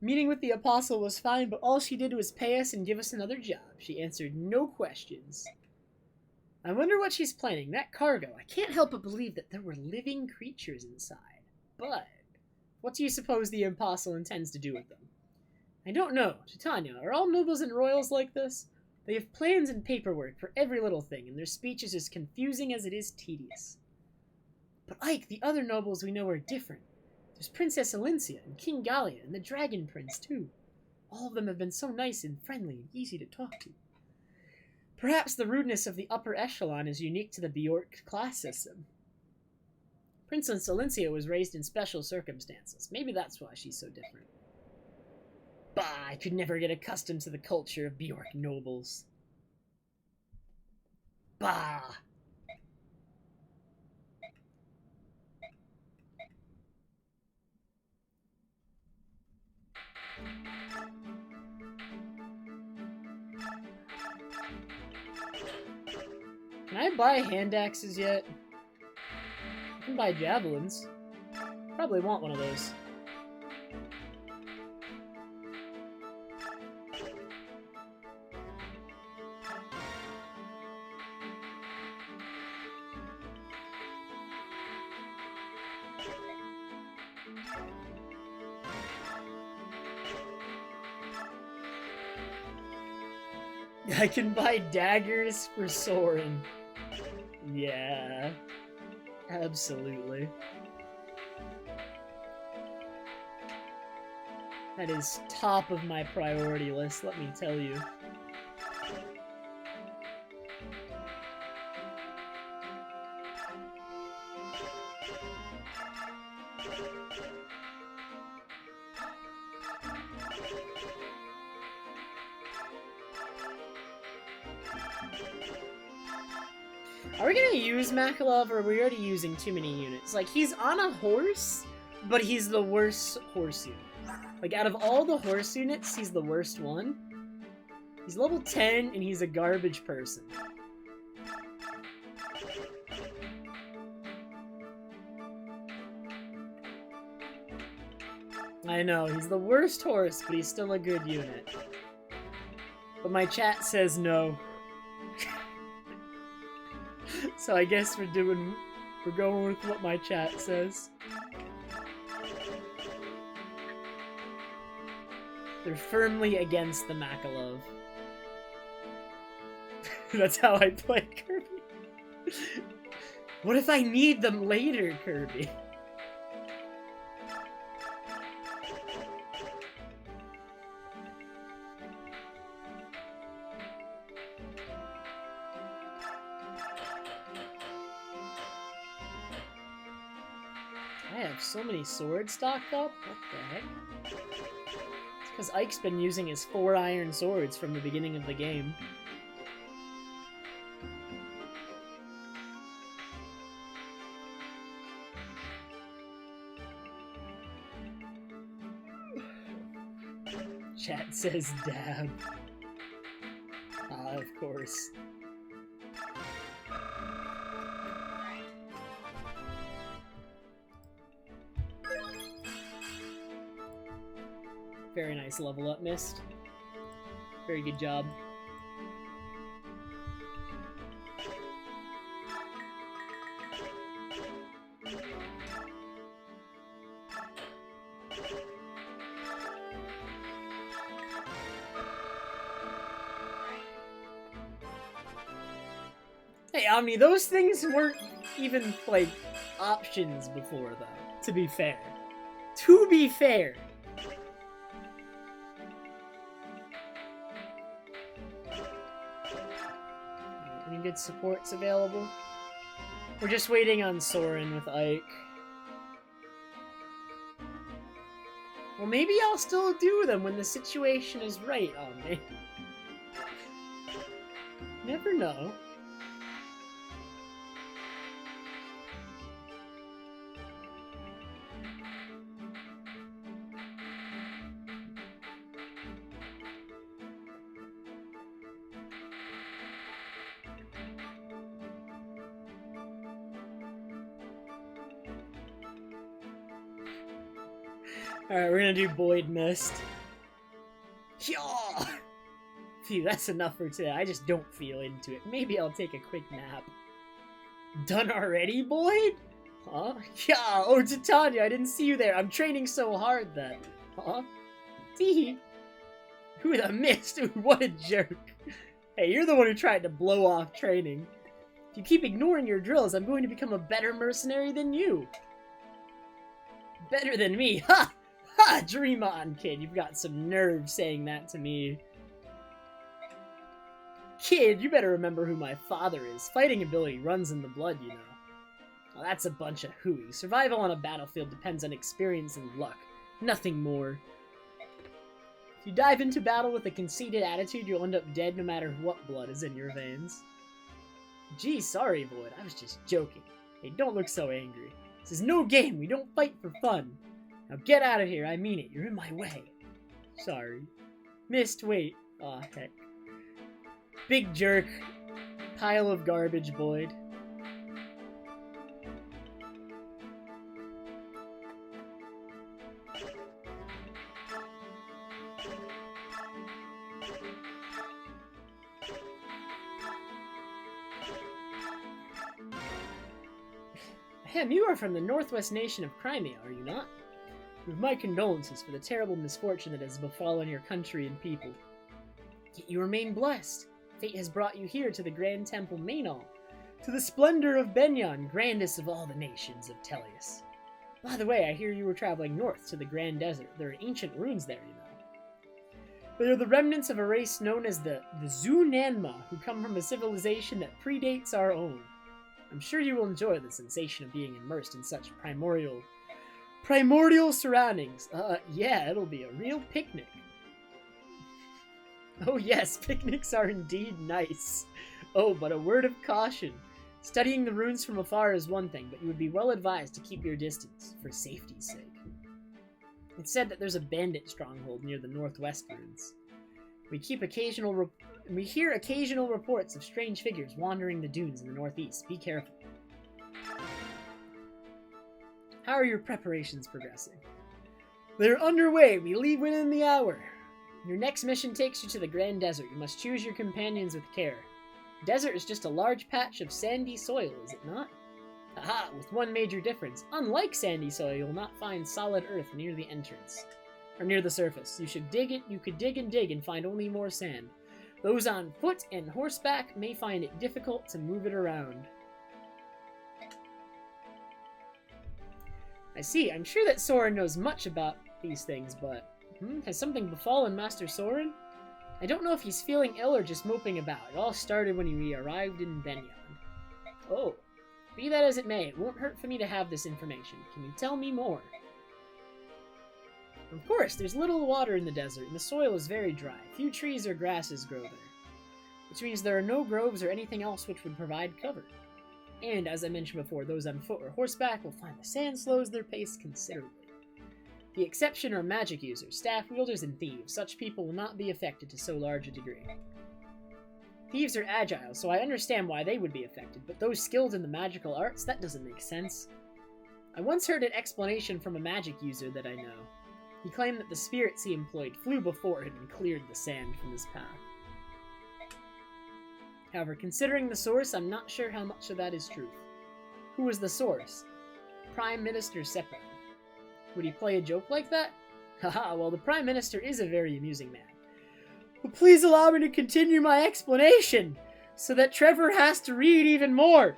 Meeting with the Apostle was fine, but all she did was pay us and give us another job. She answered no questions. I wonder what she's planning. That cargo, I can't help but believe that there were living creatures inside. But what do you suppose the Apostle intends to do with them? I don't know. Titania, are all nobles and royals like this? They have plans and paperwork for every little thing, and their speech is as confusing as it is tedious. But Ike, the other nobles we know are different. There's Princess Alencia and King Gallia and the Dragon Prince, too. All of them have been so nice and friendly and easy to talk to. Perhaps the rudeness of the upper echelon is unique to the Bjork class system. Princess Alencia was raised in special circumstances. Maybe that's why she's so different. Bah, I could never get accustomed to the culture of Bjork nobles. Bah! Can I buy hand axes yet? I can buy javelins. Probably want one of those. I can buy daggers for Soren. Yeah. Absolutely. That is top of my priority list, let me tell you. Are we gonna use Makalov, or are we already using too many units? Like, he's on a horse, but he's the worst horse unit. Like, out of all the horse units, he's the worst one. He's level 10, and he's a garbage person. I know, he's the worst horse, but he's still a good unit. But my chat says no. So I guess we're going with what my chat says. They're firmly against the Makalov. That's how I play Kirby. What if I need them later, Kirby? I have so many swords stocked up? What the heck? It's because Ike's been using his 4 iron swords from the beginning of the game. Chat says dab. Ah, of course. Very nice level up, Mist. Very good job. Hey, Omni, those things weren't even, like, options before, though, to be fair. To be fair. Any good supports available? We're just waiting on Soren with Ike. Well, maybe I'll still do them when the situation is right on me. Never know. Alright, we're gonna do Boyd Mist. Yaw! Phew, that's enough for today. I just don't feel into it. Maybe I'll take a quick nap. Done already, Boyd? Huh? Yeah, oh, Titania, I didn't see you there. I'm training so hard then. Huh? Tee. Who the missed? Ooh, what a jerk. Hey, you're the one who tried to blow off training. If you keep ignoring your drills, I'm going to become a better mercenary than you. Better than me? Ha! Ha! Dream on, kid. You've got some nerve saying that to me. Kid, you better remember who my father is. Fighting ability runs in the blood, you know. Well, that's a bunch of hooey. Survival on a battlefield depends on experience and luck. Nothing more. If you dive into battle with a conceited attitude, you'll end up dead no matter what blood is in your veins. Gee, sorry, Boyd. I was just joking. Hey, don't look so angry. This is no game. We don't fight for fun. Now get out of here. I mean it. You're in my way. Sorry. Missed. Wait. Aw, heck. Big jerk. Pile of garbage, Boyd. Ahem, you are from the northwest nation of Crimea, are you not? With my condolences for the terrible misfortune that has befallen your country and people. Yet you remain blessed. Fate has brought you here to the Grand Temple Mainol, to the splendor of Benyon, grandest of all the nations of Tellius. By the way, I hear you were traveling north to the Grand Desert. There are ancient ruins there, you know. They are the remnants of a race known as the Zunanma, who come from a civilization that predates our own. I'm sure you will enjoy the sensation of being immersed in such primordial surroundings. Yeah, it'll be a real picnic. Oh yes, picnics are indeed nice. Oh, but a word of caution. Studying the runes from afar is one thing, but you would be well advised to keep your distance, for safety's sake. It's said that there's a bandit stronghold near the northwest ruins. We hear occasional reports of strange figures wandering the dunes in the northeast. Be careful. How are your preparations progressing? They're underway. We leave within the hour. Your next mission takes you to the Grand Desert. You must choose your companions with care. Desert is just a large patch of sandy soil, is it not? Aha, with one major difference. Unlike sandy soil, you will not find solid earth near the entrance. Or near the surface. You could dig and find only more sand. Those on foot and horseback may find it difficult to move it around. I see. I'm sure that Soren knows much about these things, but... has something befallen Master Soren? I don't know if he's feeling ill or just moping about. It all started when we arrived in Benyon. Oh. Be that as it may, it won't hurt for me to have this information. Can you tell me more? Of course, there's little water in the desert, and the soil is very dry. Few trees or grasses grow there, which means there are no groves or anything else which would provide cover. And, as I mentioned before, those on foot or horseback will find the sand slows their pace considerably. The exception are magic users, staff wielders, and thieves. Such people will not be affected to so large a degree. Thieves are agile, so I understand why they would be affected, but those skilled in the magical arts, that doesn't make sense. I once heard an explanation from a magic user that I know. He claimed that the spirits he employed flew before him and cleared the sand from his path. However, considering the source, I'm not sure how much of that is truth. Who was the source? Prime Minister Seppa. Would he play a joke like that? Haha, well, the Prime Minister is a very amusing man. But please allow me to continue my explanation! so that Trevor has to read even more.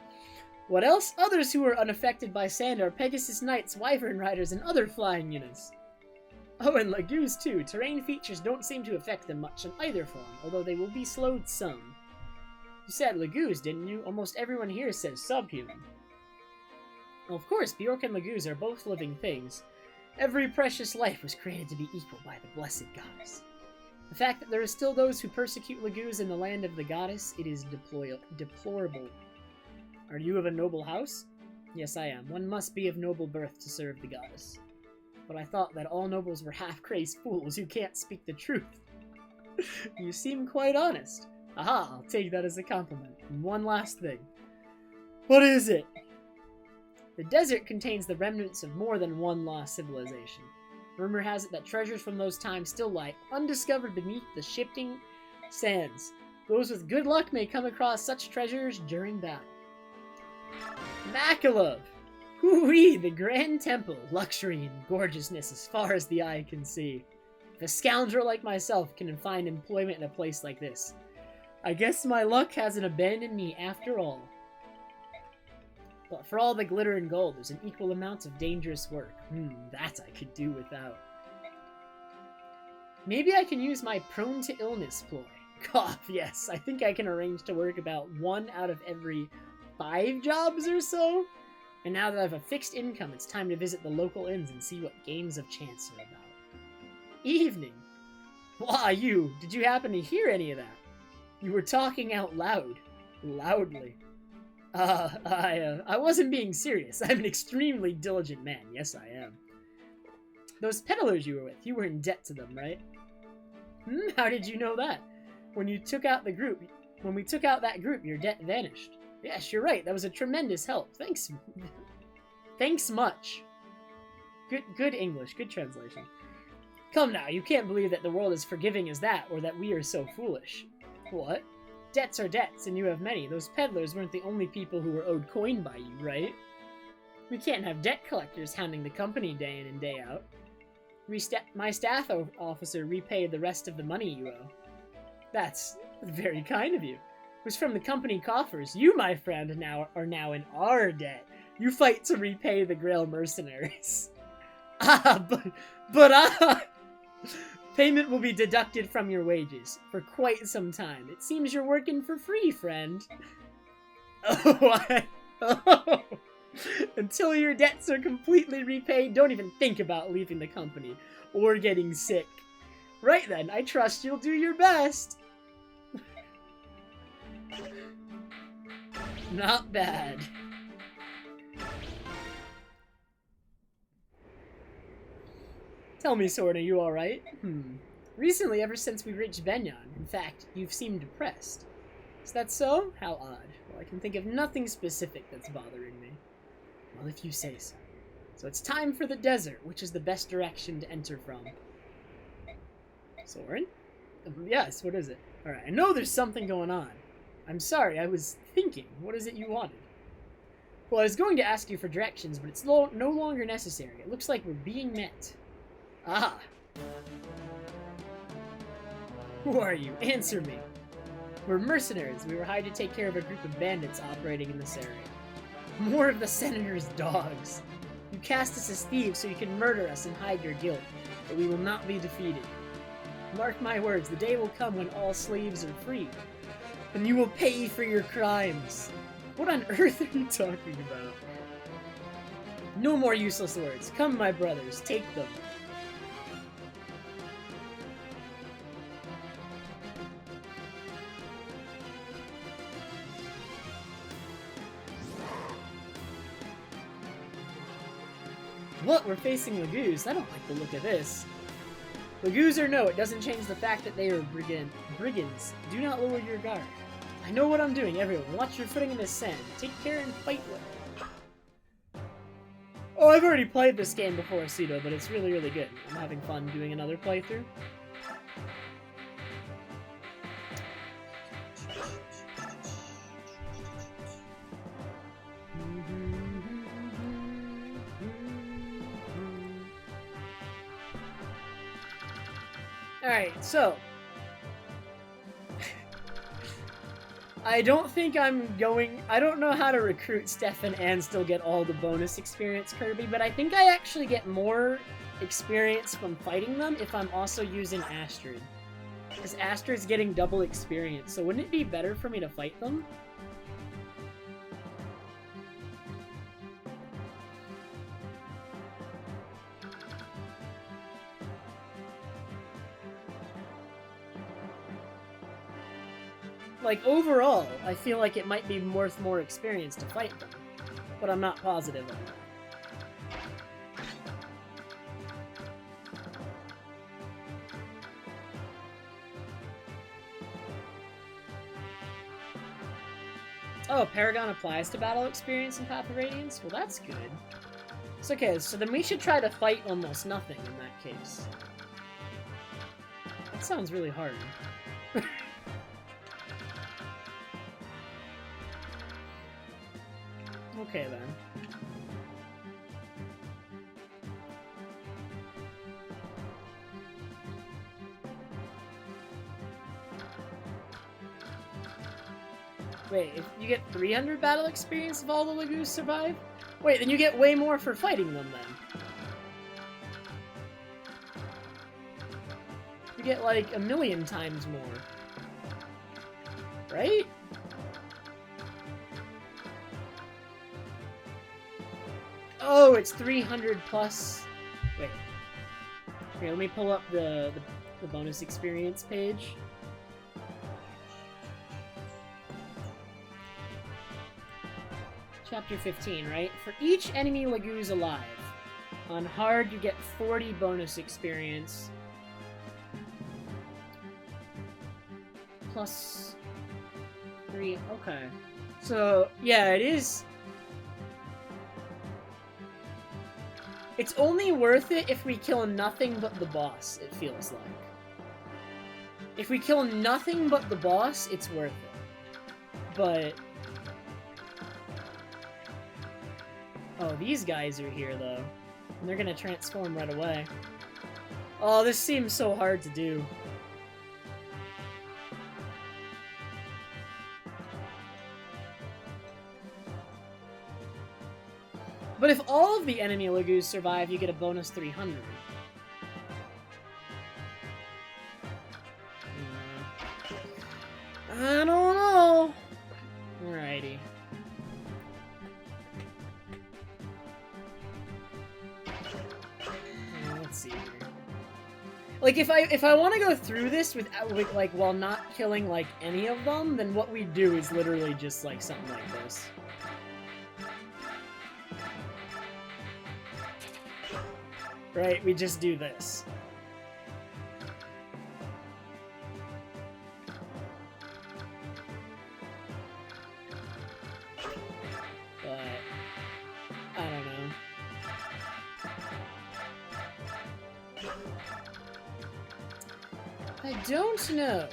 What else? Others who are unaffected by sand are Pegasus Knights, Wyvern Riders, and other flying units. Oh, and Lagoos too. Terrain features don't seem to affect them much in either form, although they will be slowed some. You said Lagoos, didn't you? Almost everyone here says subhuman. Well, of course, Bjork and Lagoos are both living things. Every precious life was created to be equal by the blessed goddess. The fact that there are still those who persecute Lagoos in the land of the goddess, it is deplorable. Are you of a noble house? Yes, I am. One must be of noble birth to serve the goddess. But I thought that all nobles were half-crazed fools who can't speak the truth. You seem quite honest. Aha, I'll take that as a compliment. And one last thing. What is it? The desert contains the remnants of more than one lost civilization. Rumor has it that treasures from those times still lie undiscovered beneath the shifting sands. Those with good luck may come across such treasures during battle. Makalov! Hoo-wee, the Grand Temple, luxury and gorgeousness as far as the eye can see. If a scoundrel like myself can find employment in a place like this, I guess my luck hasn't abandoned me after all. But for all the glitter and gold, there's an equal amount of dangerous work. That I could do without. Maybe I can use my prone to illness ploy. Cough, yes, I think I can arrange to work about 1 out of every 5 jobs or so. And now that I have a fixed income, it's time to visit the local inns and see what games of chance are about. Evening. Why, you, did you happen to hear any of that? You were talking out loud. Loudly. I wasn't being serious. I'm an extremely diligent man. Yes, I am. Those peddlers you were with, you were in debt to them, right? How did you know that? When we took out that group, your debt vanished. Yes, you're right. That was a tremendous help. Thanks. Thanks much. Good English. Good translation. Come now, you can't believe that the world is forgiving as that, or that we are so foolish. What? Debts are debts, and you have many. Those peddlers weren't the only people who were owed coin by you, right? We can't have debt collectors hounding the company day in and day out. My staff officer repaid the rest of the money you owe. That's very kind of you. It was from the company coffers. You, my friend, are now in our debt. You fight to repay the Grail mercenaries. Payment will be deducted from your wages for quite some time. It seems you're working for free, friend. Oh, until your debts are completely repaid, don't even think about leaving the company or getting sick. Right then, I trust you'll do your best. Not bad. Tell me, Sword, are you alright? Recently, ever since we reached Benyon, in fact, you've seemed depressed. Is that so? How odd. Well, I can think of nothing specific that's bothering me. Well, if you say so. So it's time for the desert, which is the best direction to enter from. Soren? Yes, what is it? Alright, I know there's something going on. I'm sorry, I was thinking. What is it you wanted? Well, I was going to ask you for directions, but it's no longer necessary. It looks like we're being met. Ah. Who are you? Answer me. We're mercenaries. We were hired to take care of a group of bandits operating in this area. More of the Senator's dogs. You cast us as thieves so you can murder us and hide your guilt, but we will not be defeated. Mark my words, the day will come when all slaves are free, and you will pay for your crimes. What on earth are you talking about? No more useless words. Come, my brothers, take them. What? We're facing Lagoos? I don't like the look of this. Lagoos or no, it doesn't change the fact that they are brigands. Do not lower your guard. I know what I'm doing, everyone. Watch your footing in the sand. Take care and fight well. Oh, I've already played this game before, Pseudo, but it's really, really good. I'm having fun doing another playthrough. Alright, so I don't think I'm going... I don't know how to recruit Stefan and still get all the bonus experience Kirby, but I think I actually get more experience from fighting them if I'm also using Astrid. Because Astrid's getting double experience, so wouldn't it be better for me to fight them? Like, overall, I feel like it might be worth more experience to fight them, but I'm not positive on that. Oh, Paragon applies to battle experience in Path of Radiance? Well, that's good. It's okay, so then we should try to fight almost nothing in that case. That sounds really hard. Okay, then. Wait, if you get 300 battle experience if all the Lagoos survive? Wait, then you get way more for fighting them, then. You get, like, 1,000,000 times more. Right? Oh, it's 300 plus... Wait. Here, let me pull up the bonus experience page. Chapter 15, right? For each enemy Lagoos alive, on hard you get 40 bonus experience. Plus 3, okay. So, yeah, it is... It's only worth it if we kill nothing but the boss, it feels like. If we kill nothing but the boss, it's worth it. But... Oh, these guys are here, though. And they're gonna transform right away. Oh, this seems so hard to do. But if all of the enemy Lagoos survive, you get a bonus 300. I don't know. Alrighty. Let's see here. Like, if I want to go through this with like while not killing like any of them, then what we do is literally just like something like this. Right? We just do this. But I don't know. I don't know.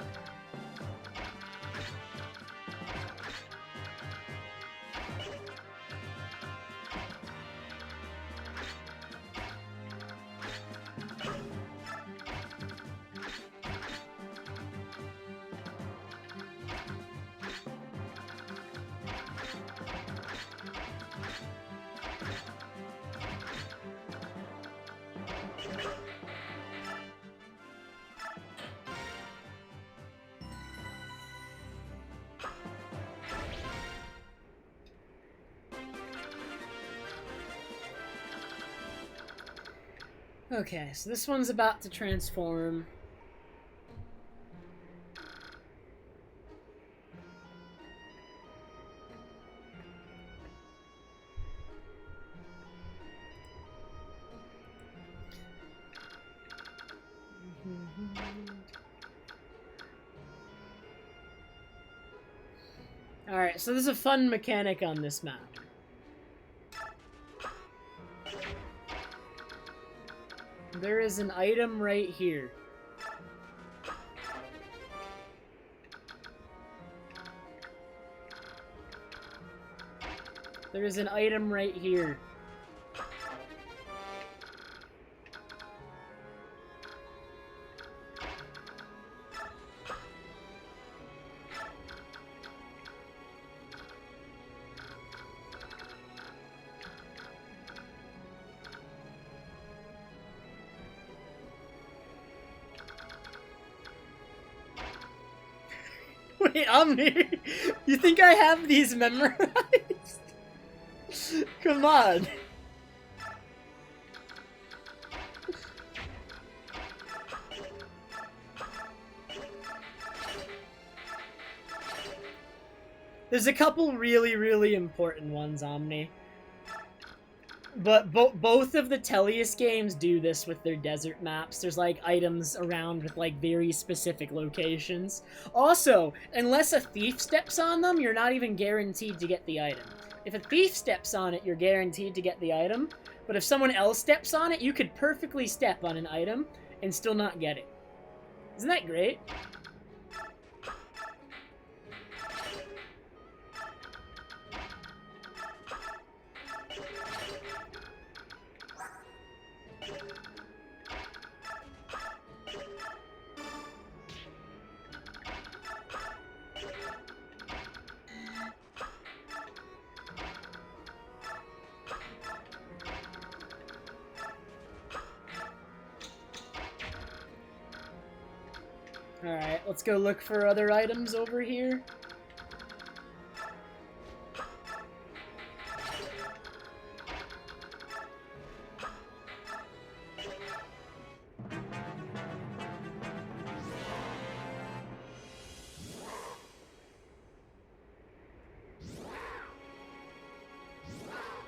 Okay, so this one's about to transform. Alright, so there's a fun mechanic on this map. There is an item right here. There is an item right here. Wait, Omni, you think I have these memorized? Come on. There's a couple really, really important ones, Omni. But both of the Tellius games do this with their desert maps. There's, like, items around with, like, very specific locations. Also, unless a thief steps on them, you're not even guaranteed to get the item. If a thief steps on it, you're guaranteed to get the item. But if someone else steps on it, you could perfectly step on an item and still not get it. Isn't that great? Alright, let's go look for other items over here.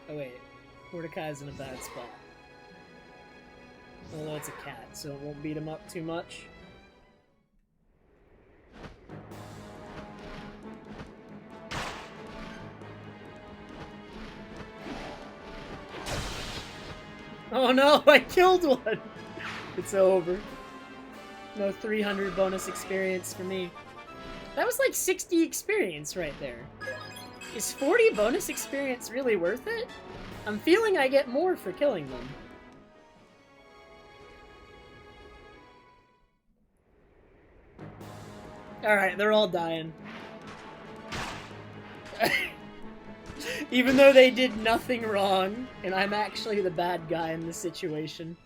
Oh wait, Mordecai's in a bad spot. Although it's a cat, so it won't beat him up too much. Oh no, I killed one! It's over. No 300 bonus experience for me. That was like 60 experience right there. Is 40 bonus experience really worth it? I'm feeling I get more for killing them. Alright, they're all dying. Even though they did nothing wrong, and I'm actually the bad guy in this situation.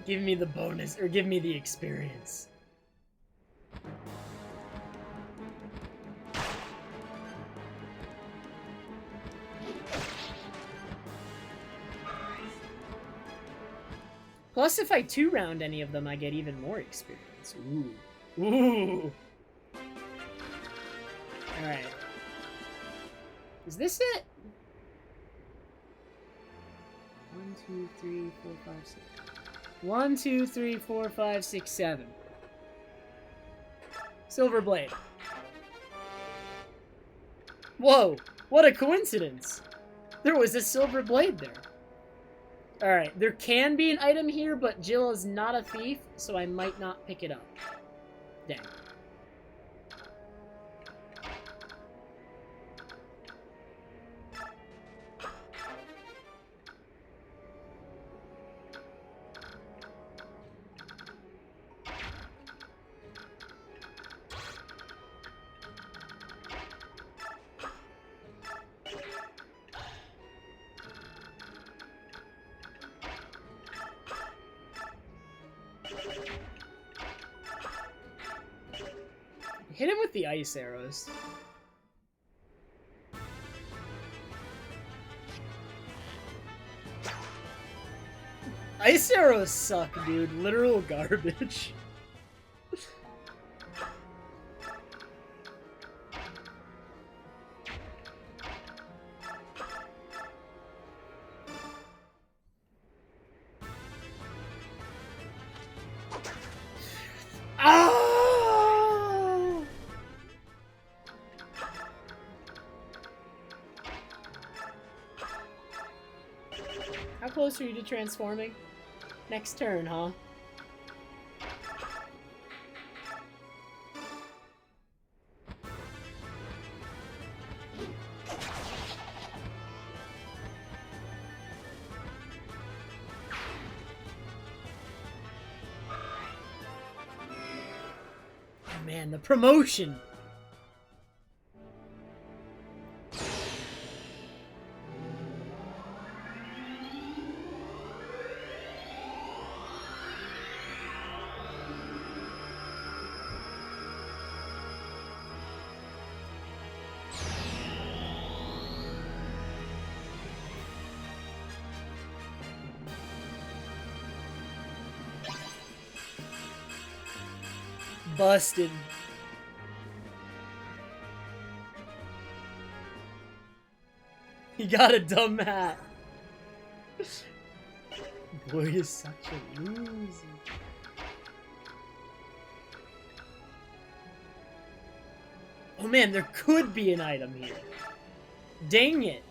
Give me the bonus, or give me the experience. Plus, if I 2-round any of them, I get even more experience. Ooh. Ooh! Alright. Is this it? 1, 2, 3, 4, 5, 6. 1, 2, 3, 4, 5, 6, 7. Silver blade. Whoa! What a coincidence! There was a silver blade there. Alright, there can be an item here, but Jill is not a thief, so I might not pick it up. Dang. Hit him with the ice arrows. Ice arrows suck, dude. Literal garbage. How close are you to transforming? Next turn, huh? Oh man, the promotion! Busted. He got a dumb hat. Boy is such a loser. Oh man, there could be an item here. Dang it.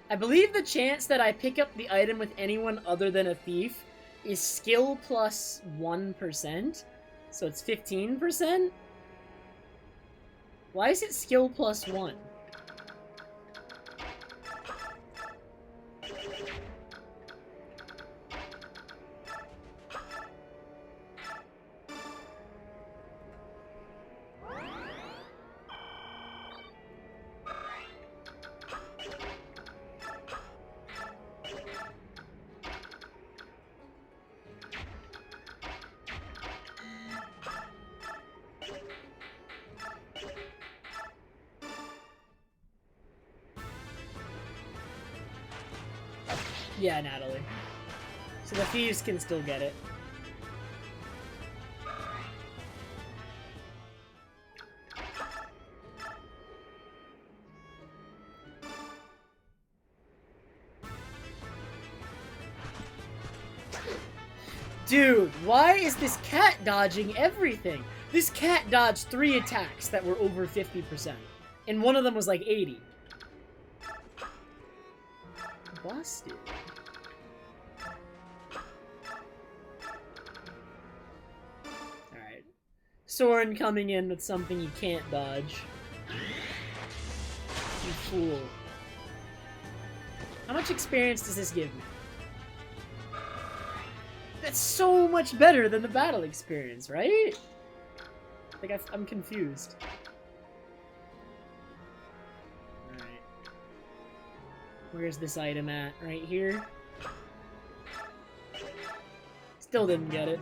I believe the chance that I pick up the item with anyone other than a thief is skill plus 1%. So it's 15%? Why is it skill plus 1? Yeah, Natalie. So the thieves can still get it. Dude, why is this cat dodging everything? This cat dodged 3 attacks that were over 50%. And one of them was like 80. Busted. Alright. Soren coming in with something you can't dodge. You fool. How much experience does this give me? That's so much better than the battle experience, right? Like, I'm confused. Alright. Where's this item at? Right here? Still didn't get it.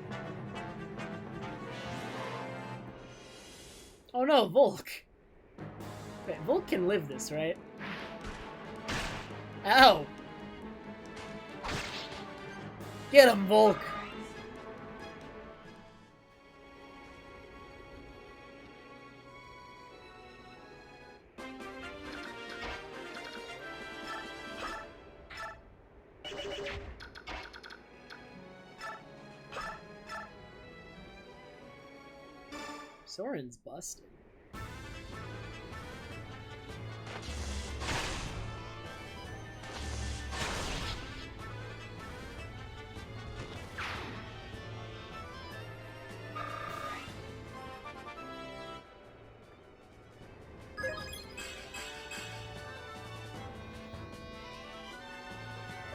Oh no, Volk! Wait, Volk can live this, right? Ow! Get him, Volk! Soren's busted.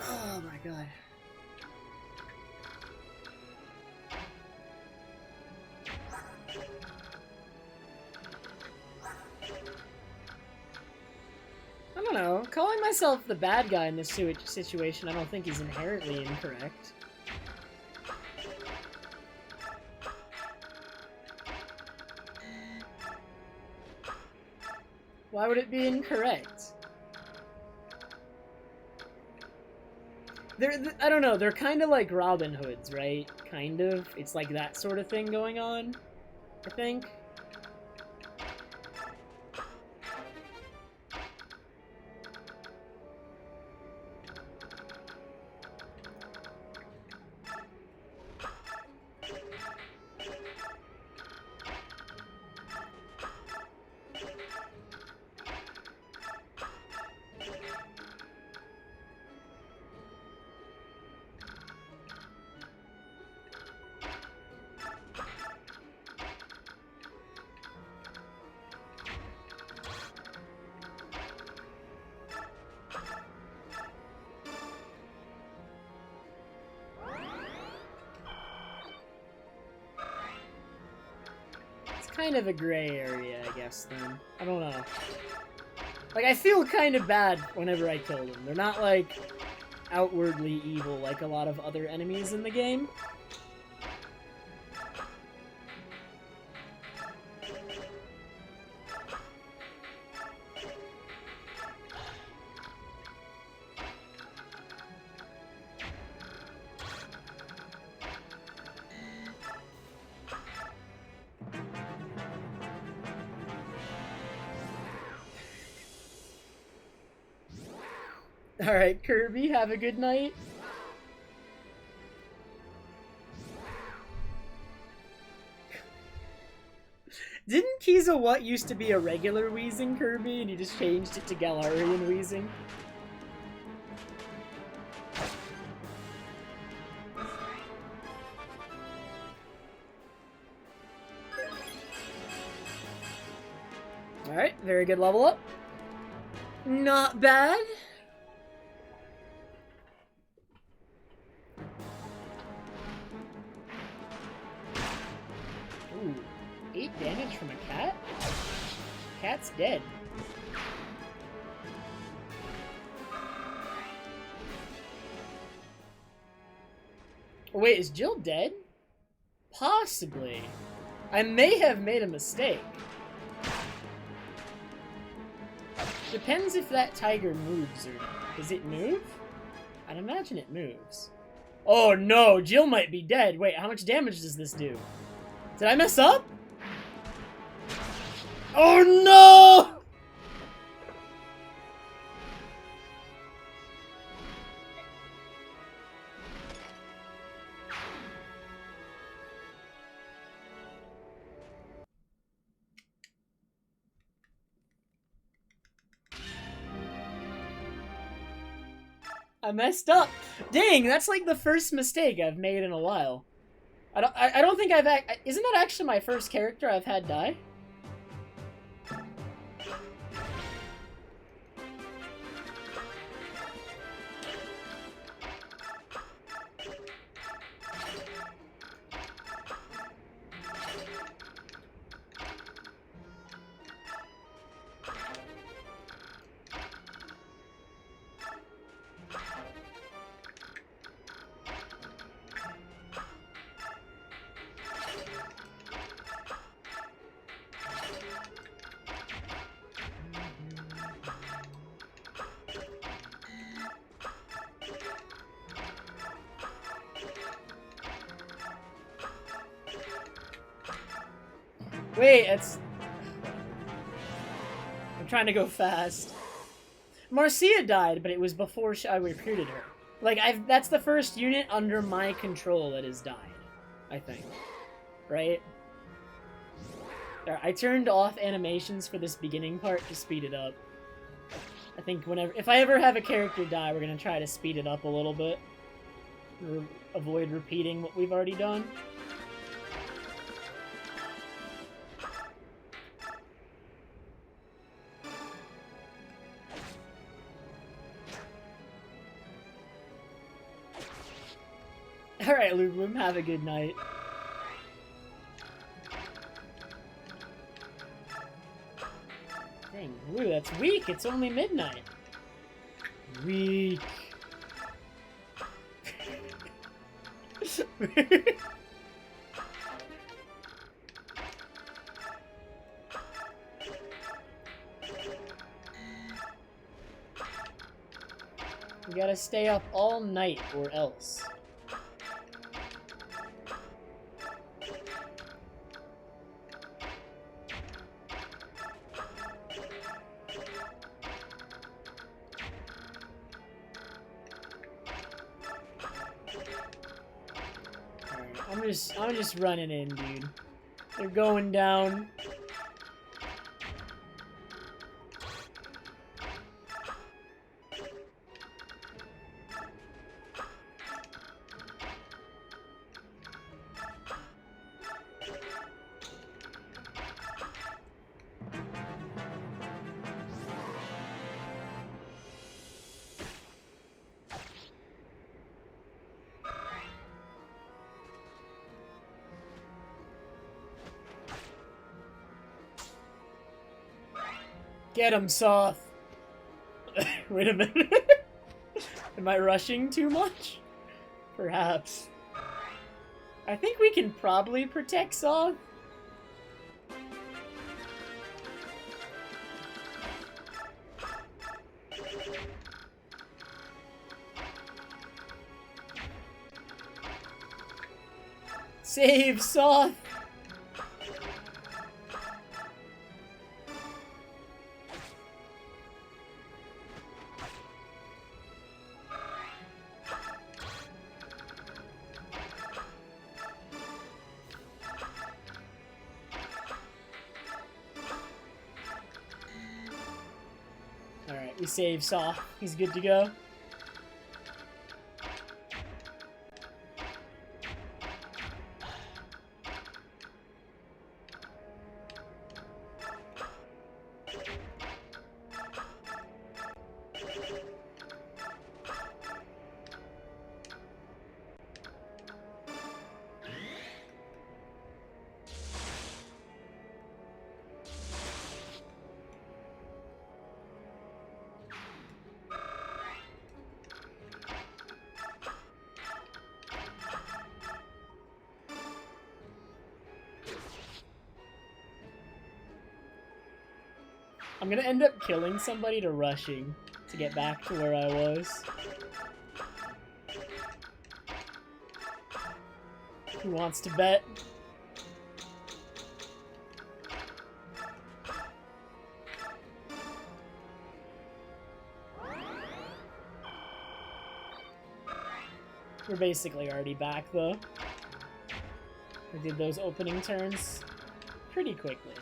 Oh my god. I don't know. Calling myself the bad guy in this situation, I don't think is inherently incorrect. Why would it be incorrect? I don't know, they're kind of like Robin Hoods, right? Kind of. It's like that sort of thing going on, I think. Kind of a gray area, I guess, then. I don't know. Like, I feel kind of bad whenever I kill them. They're not, like, outwardly evil like a lot of other enemies in the game. Alright, Kirby, have a good night. Didn't Kiza What used to be a regular wheezing Kirby and he just changed it to Galarian wheezing? Alright, very good level up. Not bad. Ooh, 8 damage from a cat? Cat's dead. Oh, wait, is Jill dead? Possibly. I may have made a mistake. Depends if that tiger moves or not. Does it move? I'd imagine it moves. Oh no, Jill might be dead. Wait, how much damage does this do? Did I mess up? Oh no! I messed up. Dang, that's like the first mistake I've made in a while. I don't think I've... Isn't that actually my first character I've had die? Wait, it's... I'm trying to go fast. Marcia died, but it was before I recruited her. Like, that's the first unit under my control that has died, I think. Right? I turned off animations for this beginning part to speed it up. I think if I ever have a character die, we're gonna try to speed it up a little bit. Avoid repeating what we've already done. Alright, Lugloom, have a good night. Dang, ooh, that's weak. It's only midnight. Weak. We gotta stay up all night or else. I'm just running in, dude. They're going down. Get him, Soth. Wait a minute. Am I rushing too much? Perhaps. I think we can probably protect Soth. Save Soth! He saves off. He's good to go. I'm gonna end up killing somebody to rushing to get back to where I was. Who wants to bet? We're basically already back though. I did those opening turns pretty quickly.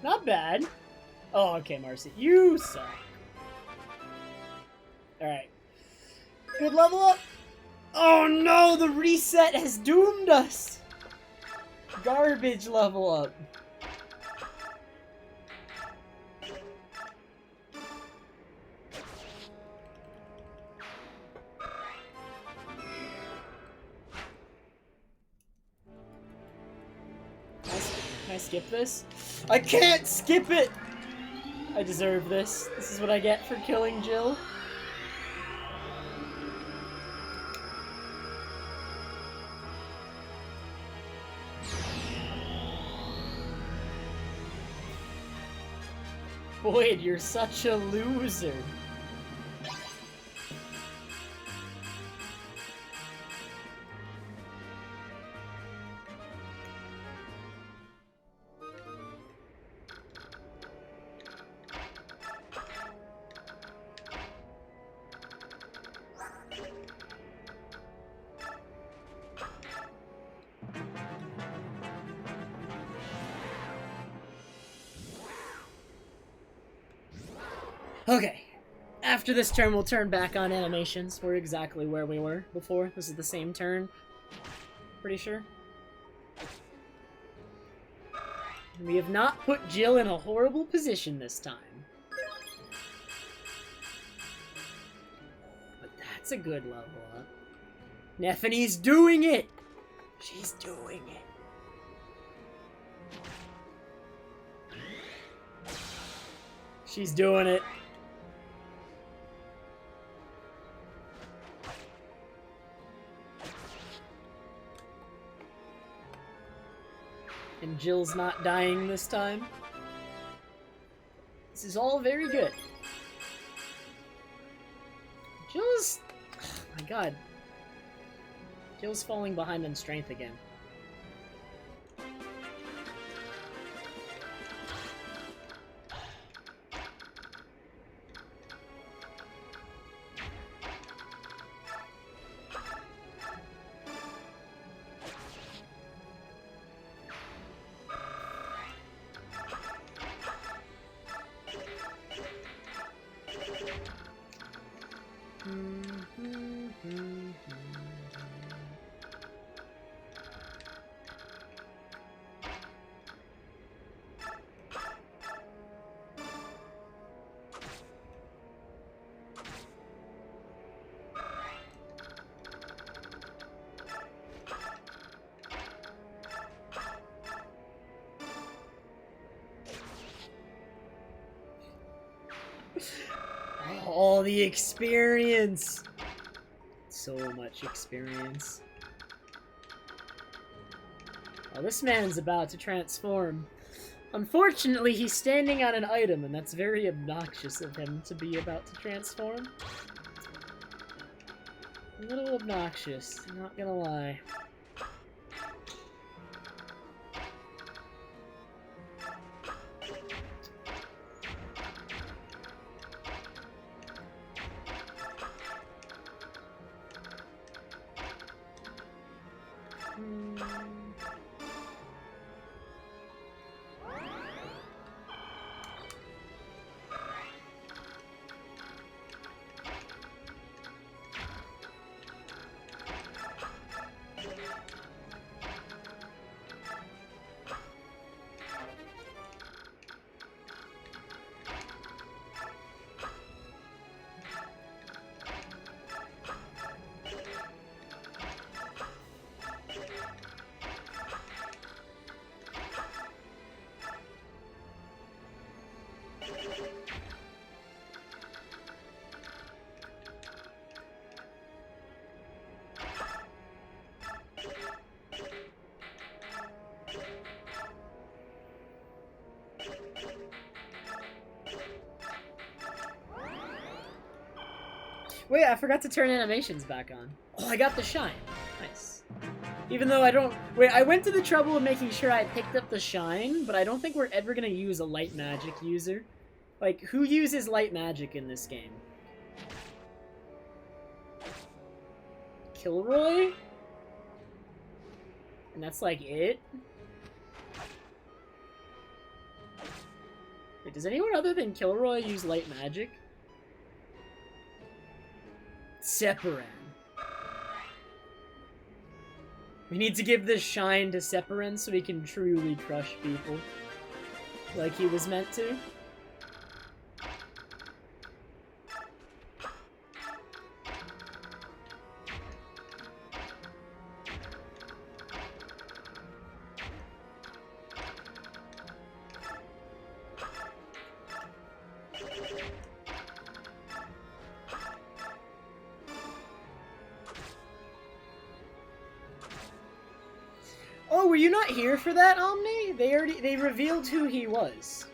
Not bad. Oh, okay, Marcy. You suck. Alright. Good level up. Oh no, the reset has doomed us. Garbage level up. Can I skip this? I can't skip it! I deserve this. This is what I get for killing Jill. Boyd, you're such a loser. Okay. After this turn, we'll turn back on animations. We're exactly where we were before. This is the same turn. Pretty sure. We have not put Jill in a horrible position this time. But that's a good level up. Neffany's doing it! She's doing it. She's doing it. And Jill's not dying this time. This is all very good. Jill's... Oh my god. Jill's falling behind in strength again. All the experience! So much experience. Oh, this man's about to transform. Unfortunately, he's standing on an item, and that's very obnoxious of him to be about to transform. A little obnoxious, I'm not gonna lie. Wait, I forgot to turn animations back on. Oh, I got the shine. Nice. Even though I don't... Wait, I went to the trouble of making sure I picked up the shine, but I don't think we're ever gonna use a light magic user. Like, who uses light magic in this game? Kilroy? And that's like it? Wait, does anyone other than Kilroy use light magic? Separan. We need to give this shine to Separan so he can truly crush people. Like he was meant to. Oh, were you not here for that, Omni? They revealed who he was.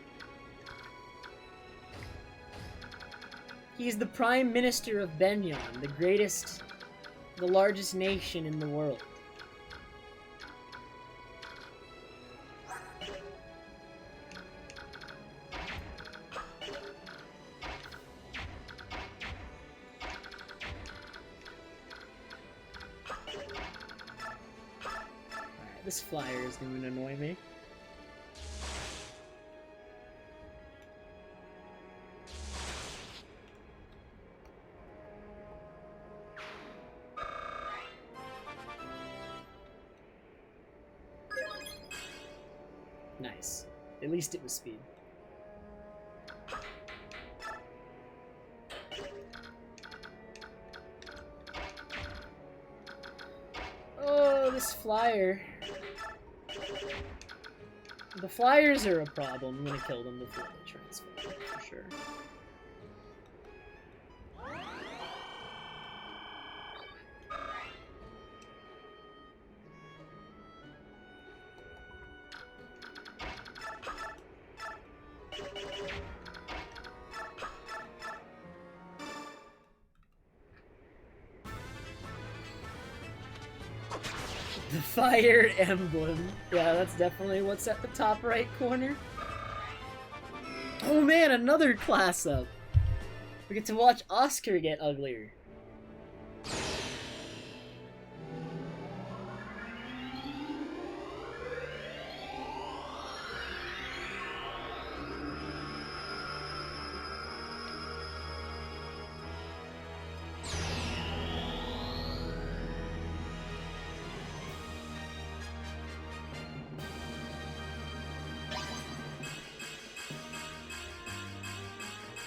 He's the Prime Minister of Benyon, the largest nation in the world. This flyer is going to annoy me. Nice. At least it was speed. Oh, this flyer. The flyers are a problem. I'm gonna kill them before they transfer, for sure. The Fire Emblem. Yeah, that's definitely what's at the top right corner. Oh man, another class up. We get to watch Oscar get uglier.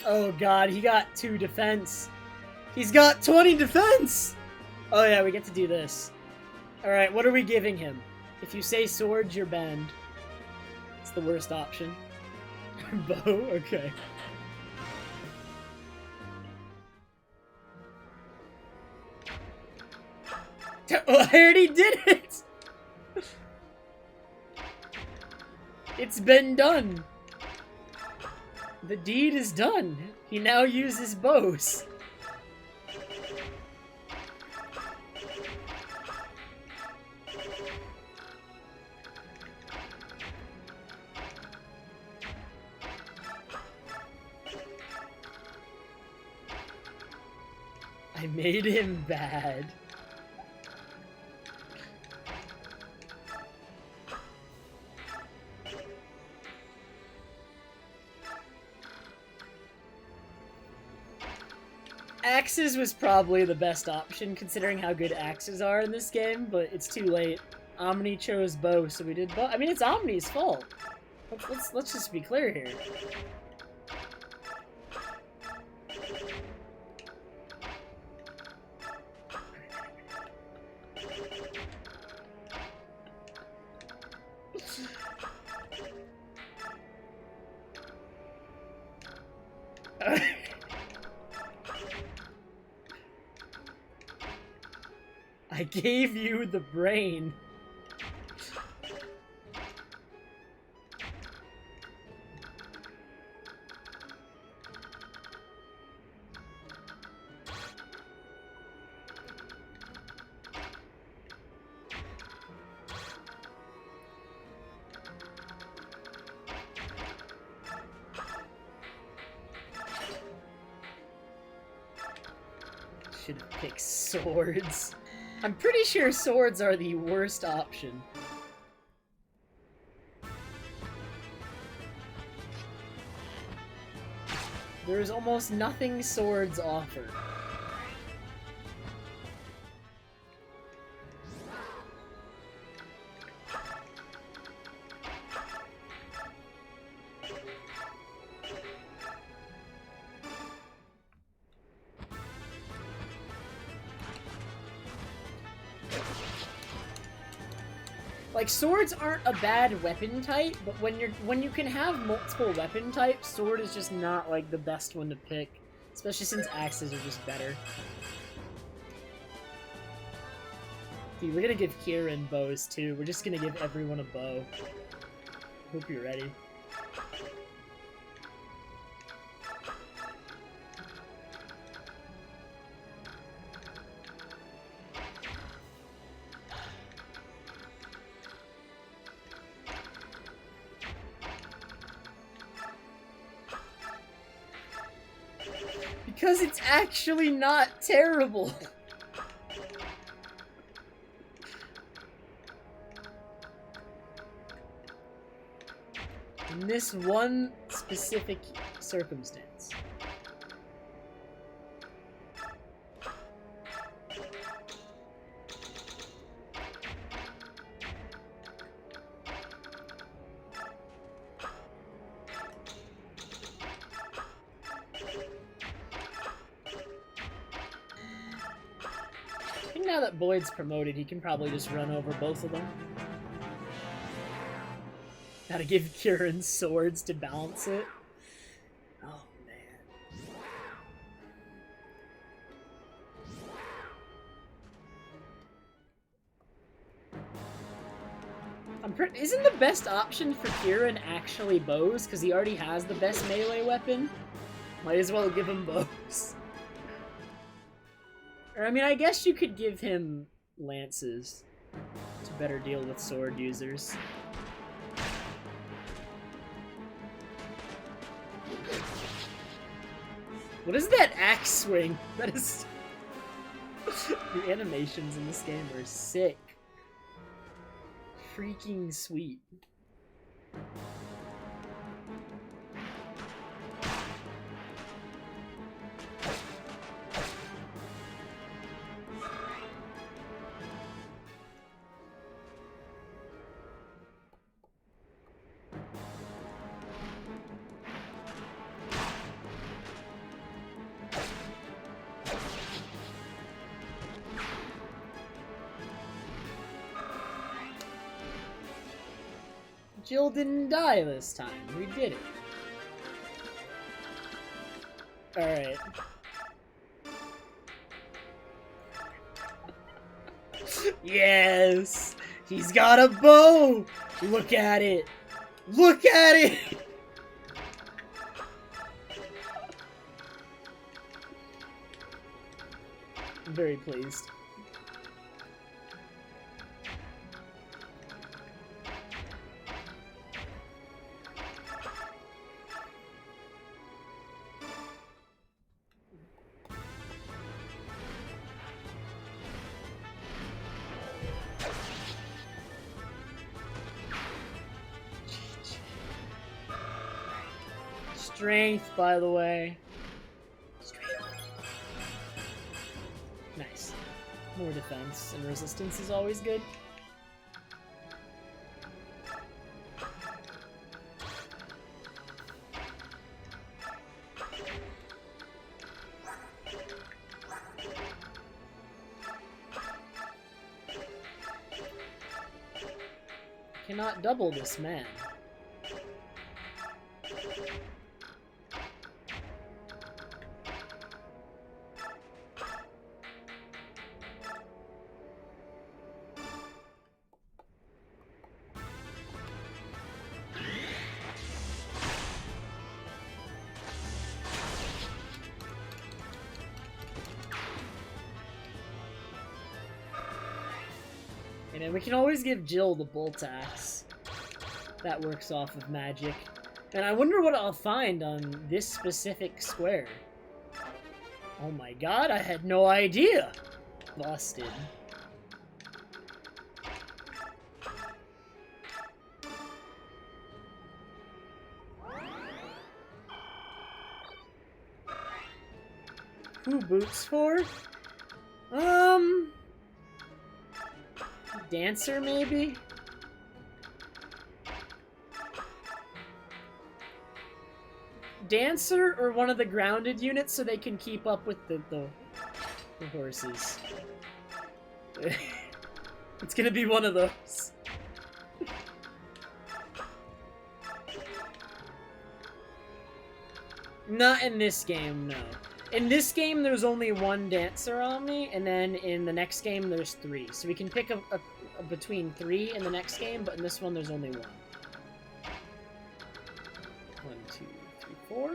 Oh god, he got 2 defense. He's got 20 defense! Oh yeah, we get to do this. Alright, what are we giving him? If you say swords, you're banned. It's the worst option. Bow? Okay. Oh, I already did it! It's been done. The deed is done. He now uses bows. I made him bad. Axes was probably the best option considering how good axes are in this game, but it's too late. Omni chose bow, so we did bow. I mean, it's Omni's fault. Let's just be clear here. I gave you the brain. Should have picked swords. I'm pretty sure swords are the worst option. There is almost nothing swords offer. Like, swords aren't a bad weapon type, but when you can have multiple weapon types, sword is just not, like, the best one to pick. Especially since axes are just better. Dude, we're gonna give Kieran bows, too. We're just gonna give everyone a bow. Hope you're ready. Because it's actually not terrible. In this one specific circumstance. I think now that Boyd's promoted, he can probably just run over both of them. Gotta give Kieran swords to balance it. Oh, man. Isn't the best option for Kieran actually bows? Because he already has the best melee weapon? Might as well give him bows. Or, I mean, I guess you could give him lances to better deal with sword users. What is that axe swing? That is... The animations in this game are sick. Freaking sweet. Jill didn't die this time. We did it. Alright. Yes! He's got a bow! Look at it! Look at it! I'm very pleased. Strength, by the way. Strength. Nice. More defense and resistance is always good. Cannot double this man. And we can always give Jill the bolt axe. That works off of magic. And I wonder what I'll find on this specific square. Oh my god, I had no idea! Busted. Who boots for? Dancer, maybe? Dancer or one of the grounded units so they can keep up with the horses. It's gonna be one of those. Not in this game, no. In this game, there's only one dancer on me, and then in the next game, there's 3. So we can pick a between 3 in the next game, but in this one, there's only 1. 1, 2, 3, 4.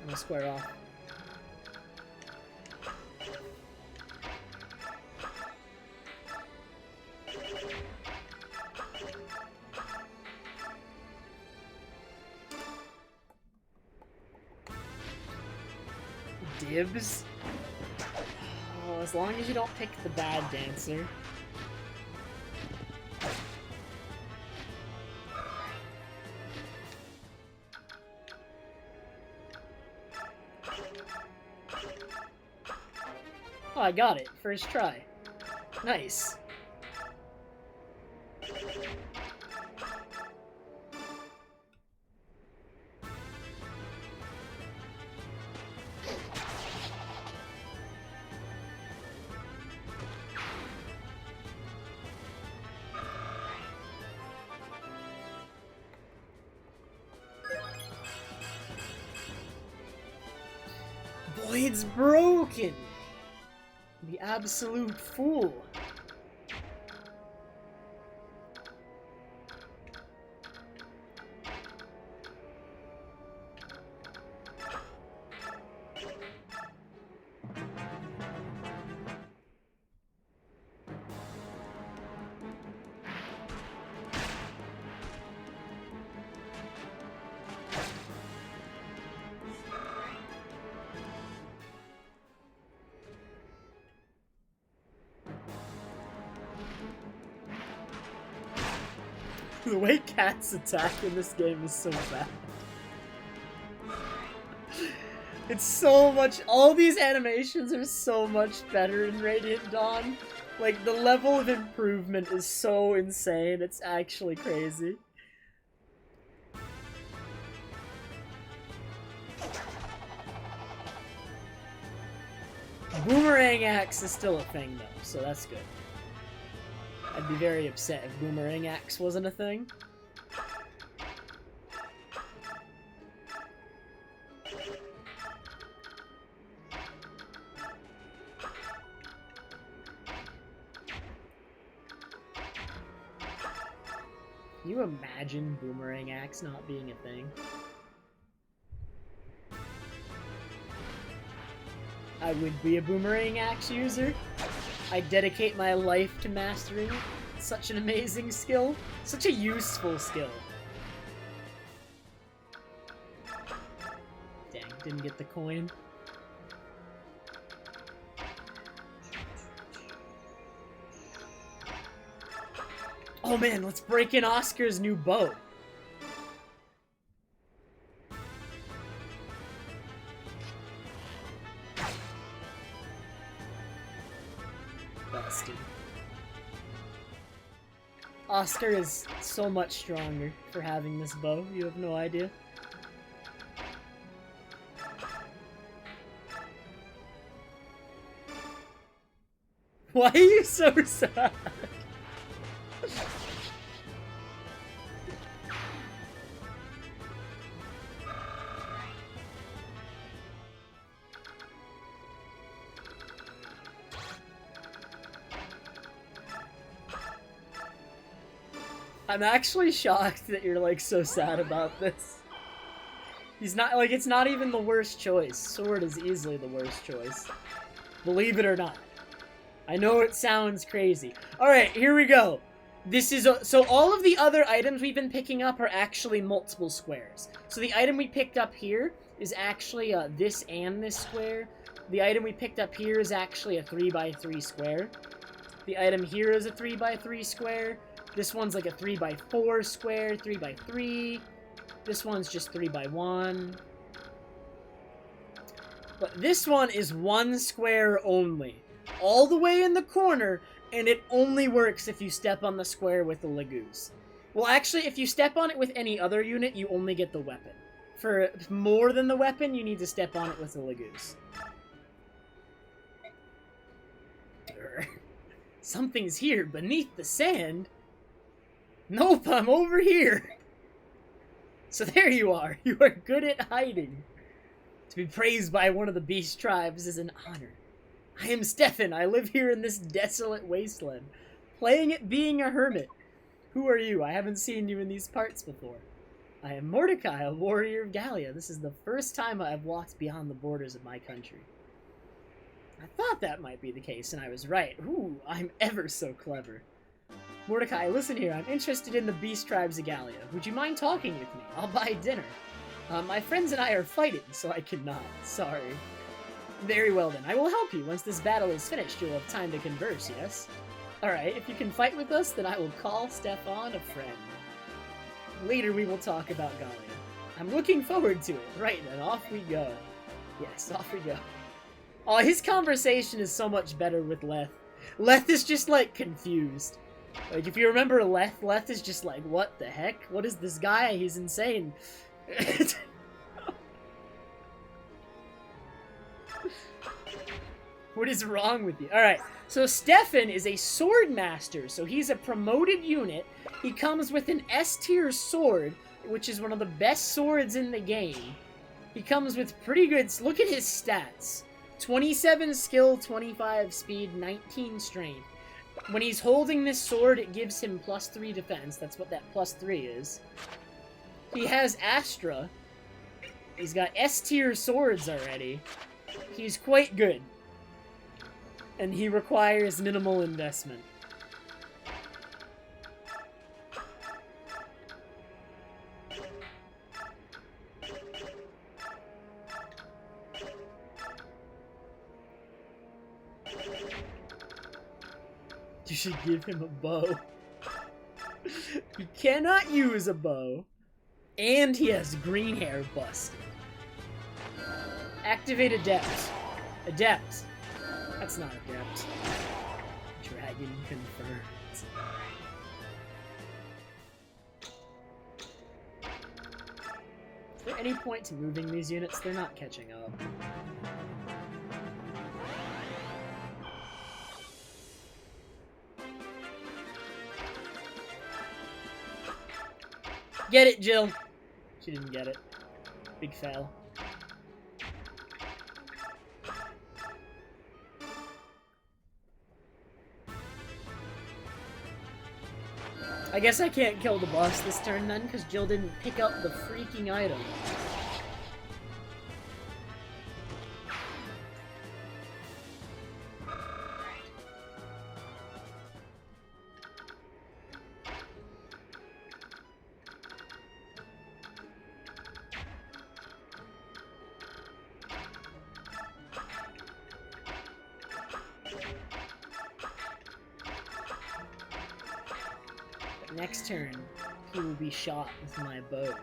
I'm gonna square off. Dibs? Oh, as long as you don't pick the bad dancer. Oh, I got it. First try. Nice. Blade's broken! The absolute fool. The way cats attack in this game is so bad. It's so much. All these animations are so much better in Radiant Dawn. Like, the level of improvement is so insane, it's actually crazy. Boomerang axe is still a thing, though, so that's good. I'd be very upset if Boomerang Axe wasn't a thing. Can you imagine Boomerang Axe not being a thing? I would be a Boomerang Axe user. I dedicate my life to mastering it. It's such an amazing skill. Such a useful skill. Dang, didn't get the coin. Oh man, let's break in Oscar's new bow. Busted. Oscar is so much stronger for having this bow, you have no idea. Why are you so sad? I'm actually shocked that you're, like, so sad about this. He's not, like, it's not even the worst choice. Sword is easily the worst choice. Believe it or not. I know it sounds crazy. Alright, here we go. This is so all of the other items we've been picking up are actually multiple squares. So the item we picked up here is actually this and this square. The item we picked up here is actually a 3x3 square. The item here is a 3x3 square. This one's like a 3x4 square, 3x3. This one's just 3x1. But this one is one square only. All the way in the corner, and it only works if you step on the square with the Lagoose. Well, actually, if you step on it with any other unit, you only get the weapon. For more than the weapon, you need to step on it with the Lagoose. Something's here beneath the sand. Nope, I'm over here. So there you are. You are good at hiding. To be praised by one of the beast tribes is an honor. I am Stefan. I live here in this desolate wasteland, playing at being a hermit. Who are you? I haven't seen you in these parts before. I am Mordecai, a warrior of Gallia. This is the first time I have walked beyond the borders of my country. I thought that might be the case, and I was right. Ooh, I'm ever so clever. Mordecai, listen here. I'm interested in the beast tribes of Gallia. Would you mind talking with me? I'll buy dinner. My friends and I are fighting, so I cannot. Sorry. Very well then. I will help you. Once this battle is finished, you'll have time to converse, yes? Alright, if you can fight with us, then I will call Stefan a friend. Later we will talk about Gallia. I'm looking forward to it. Right then, off we go. Yes, off we go. Oh, his conversation is so much better with Leth. Leth is just, like, confused. Like, if you remember Leth, Leth is just like, what the heck? What is this guy? He's insane. What is wrong with you? Alright, so Stefan is a sword master, so he's a promoted unit. He comes with an S-tier sword, which is one of the best swords in the game. He comes with pretty good... Look at his stats. 27 skill, 25 speed, 19 strength. When he's holding this sword, it gives him +3 defense. That's what that +3 is. He has Astra. He's got S-tier swords already. He's quite good. And he requires minimal investment. You should give him a bow. He cannot use a bow. And he has green hair busted. Activate Adept. Adept. That's not Adept. Dragon confirmed. Is there any point to moving these units? They're not catching up. Get it, Jill! She didn't get it. Big fail. I guess I can't kill the boss this turn then, because Jill didn't pick up the freaking item. Next turn, he will be shot with my bow.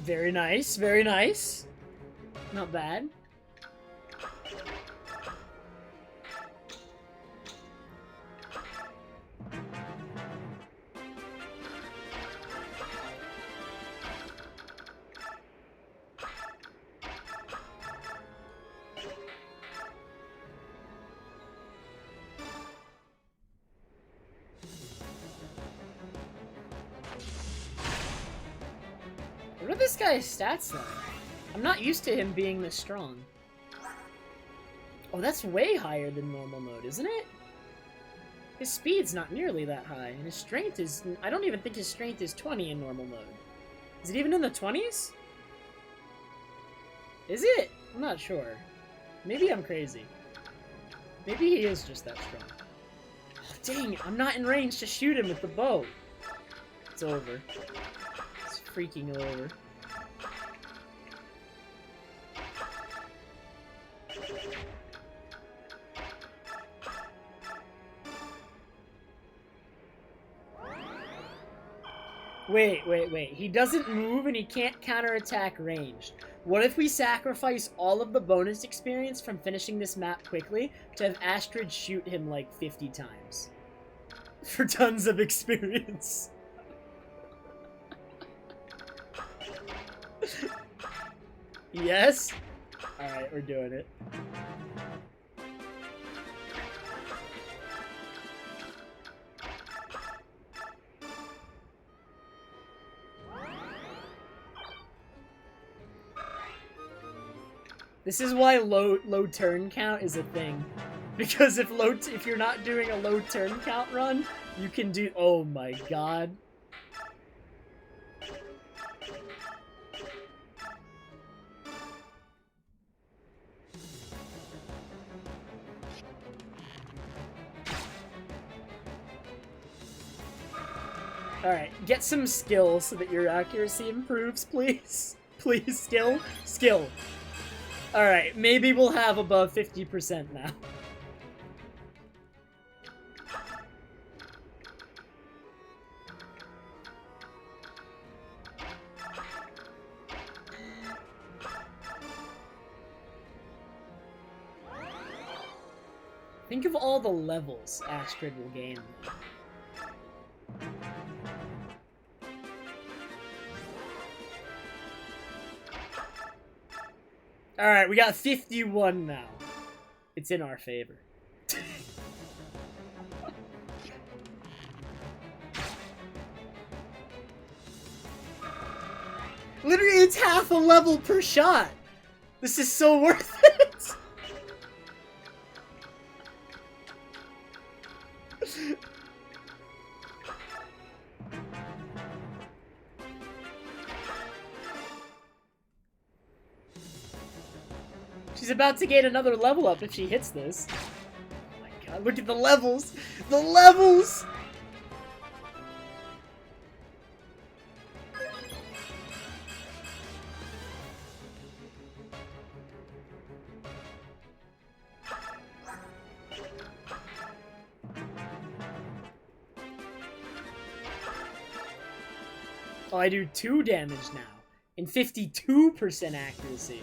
Very nice, very nice. Not bad. What are this guy's stats like? I'm not used to him being this strong. Oh, that's way higher than normal mode, isn't it? His speed's not nearly that high, and his strength is... I don't even think his strength is 20 in normal mode. Is it even in the 20s? Is it? I'm not sure. Maybe I'm crazy. Maybe he is just that strong. Oh, dang, I'm not in range to shoot him with the bow. It's over. It's freaking over. Wait. He doesn't move and he can't counterattack ranged. What if we sacrifice all of the bonus experience from finishing this map quickly to have Astrid shoot him like 50 times? For tons of experience. Yes? Alright, we're doing it. This is why low turn count is a thing. Because if you're not doing a low turn count run, you can do... Oh my god. Alright, get some skill so that your accuracy improves, please. Please, skill. Skill. Alright, maybe we'll have above 50% now. Think of all the levels Astrid will gain. Alright, we got 51 now. It's in our favor. Literally, it's half a level per shot! This is so worth it! She's about to gain another level up if she hits this. Oh my god, look at the levels! The levels! Oh, I do 2 damage now. And 52% accuracy.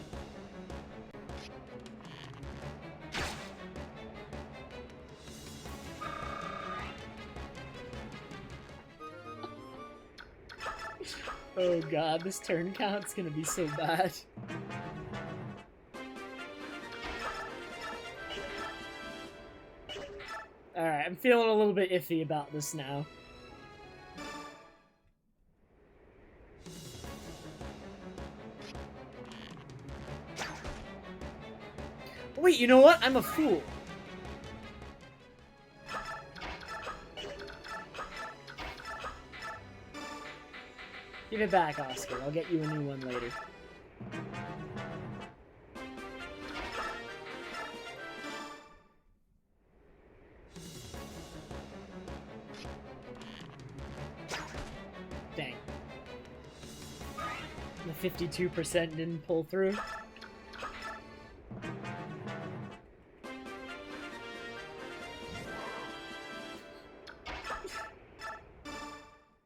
Oh god, this turn count's gonna be so bad. Alright, I'm feeling a little bit iffy about this now. Wait, you know what? I'm a fool. Give it back, Oscar. I'll get you a new one later. Dang. The 52% didn't pull through.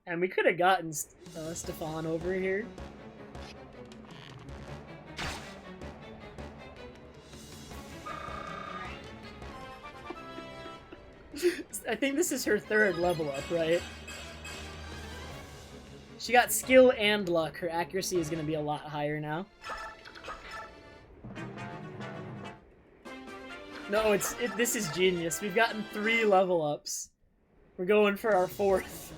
And we could have gotten Stefan over here. I think this is her 3rd level up, right? She got skill and luck. Her accuracy is going to be a lot higher now. No, this is genius. We've gotten 3 level ups. We're going for our 4th.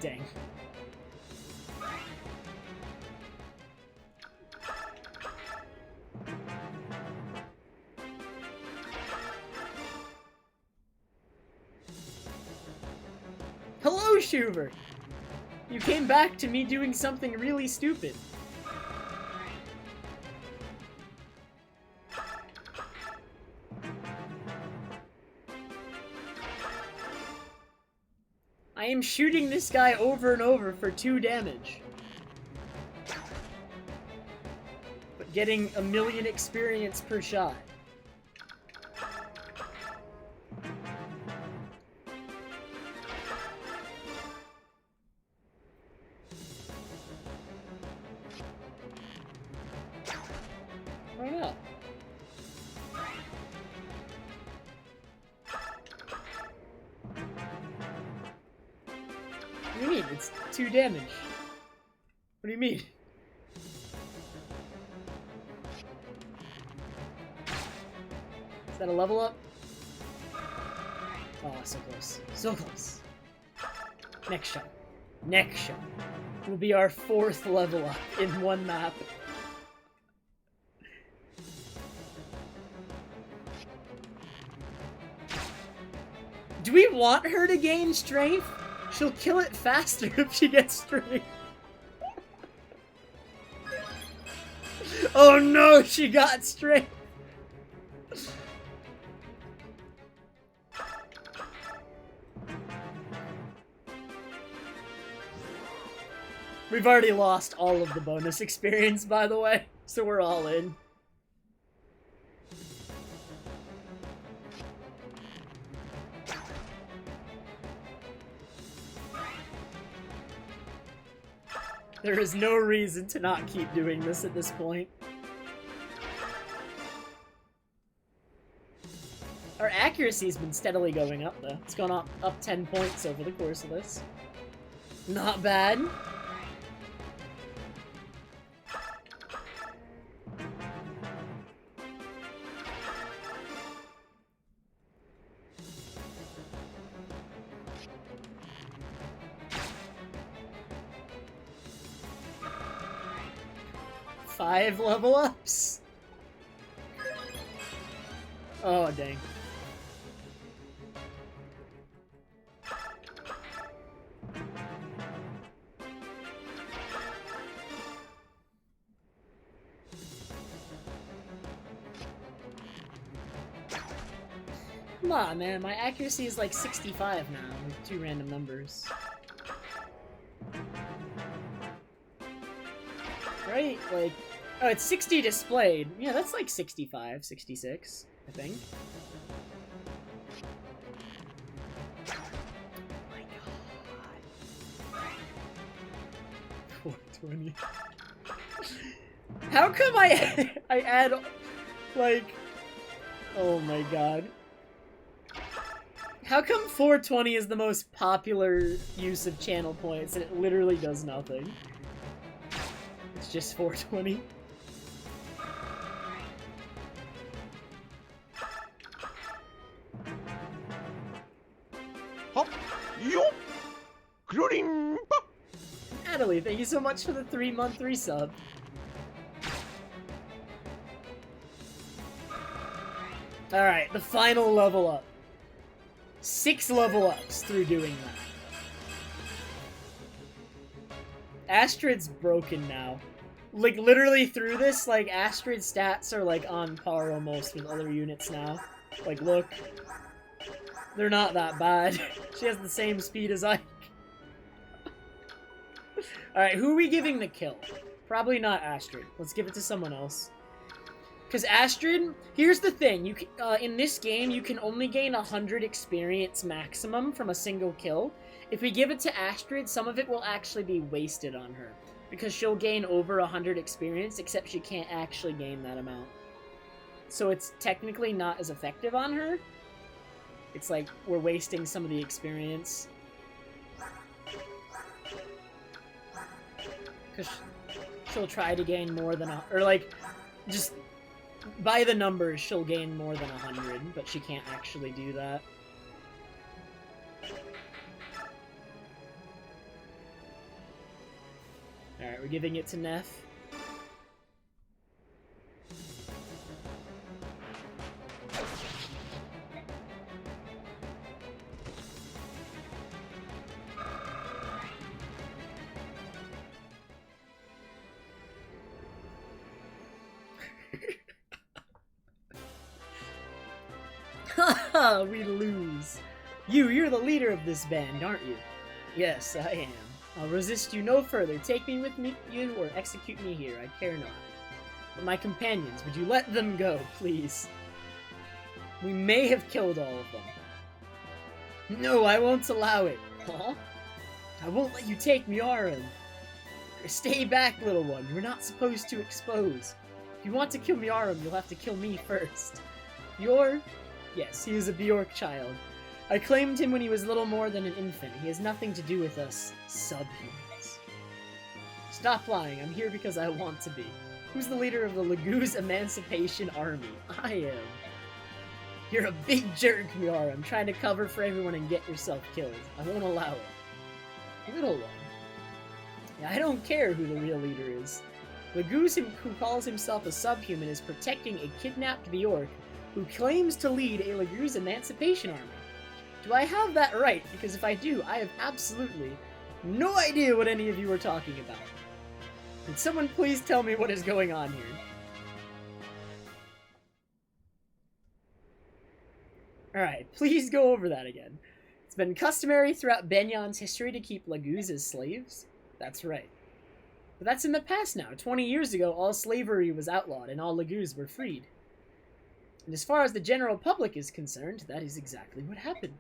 Dang. Shuver! You came back to me doing something really stupid. I am shooting this guy over and over for 2 damage. But getting 1,000,000 experience per shot. Why not? What do you mean? It's 2 damage. What do you mean? Is that a level up? Oh, so close. So close. Next shot. Next shot will be our 4th level up in one map. Do we want her to gain strength? She'll kill it faster if she gets strength. Oh no, she got strength. We've already lost all of the bonus experience, by the way, so we're all in. There is no reason to not keep doing this at this point. Our accuracy's been steadily going up, though. It's gone up 10 points over the course of this. Not bad. Five level ups. Oh, dang. Come on, man. My accuracy is like 65 now with 2 random numbers. Right? Like, oh, it's 60 displayed. Yeah, that's like 65, 66, I think. Oh my god. 420. How come I add, like, oh my god. How come 420 is the most popular use of channel points and it literally does nothing? It's just 420. Hop, yo, including. Natalie, thank you so much for the 3-month resub. Alright, the final level up. 6 level ups through doing that. Astrid's broken now. Like, literally through this, like, Astrid's stats are, like, on par almost with other units now. Like, look. They're not that bad. She has the same speed as Ike. Alright, who are we giving the kill? Probably not Astrid. Let's give it to someone else. Because Astrid, here's the thing, you can, in this game, you can only gain 100 experience maximum from a single kill. If we give it to Astrid, some of it will actually be wasted on her. Because she'll gain over 100 experience, except she can't actually gain that amount. So it's technically not as effective on her. It's like, we're wasting some of the experience. Because she'll try to gain more than or like, just by the numbers, she'll gain more than 100, but she can't actually do that. Alright, we're giving it to Neff. Haha, we lose. You're the leader of this band, aren't you? Yes, I am. I'll resist you no further. Take me with you or execute me here. I care not. But my companions, would you let them go, please? We may have killed all of them. No, I won't allow it. Huh? I won't let you take Miarum. Stay back, little one. We're not supposed to expose. If you want to kill Miarum, you'll have to kill me first. Bjork? Yes, he is a Bjork child. I claimed him when he was little more than an infant. He has nothing to do with us subhumans. Stop lying. I'm here because I want to be. Who's the leader of the Laguz Emancipation Army? I am. You're a big jerk, Miara. I'm trying to cover for everyone and get yourself killed. I won't allow it. Little one. Yeah, I don't care who the real leader is. Laguz, who calls himself a subhuman, is protecting a kidnapped Bjork who claims to lead a Laguz Emancipation Army. Do I have that right? Because if I do, I have absolutely no idea what any of you are talking about. Can someone please tell me what is going on here? Alright, please go over that again. It's been customary throughout Benyan's history to keep Laguz as slaves. That's right. But that's in the past now. 20 years ago, all slavery was outlawed and all Laguz were freed. And as far as the general public is concerned, that is exactly what happened.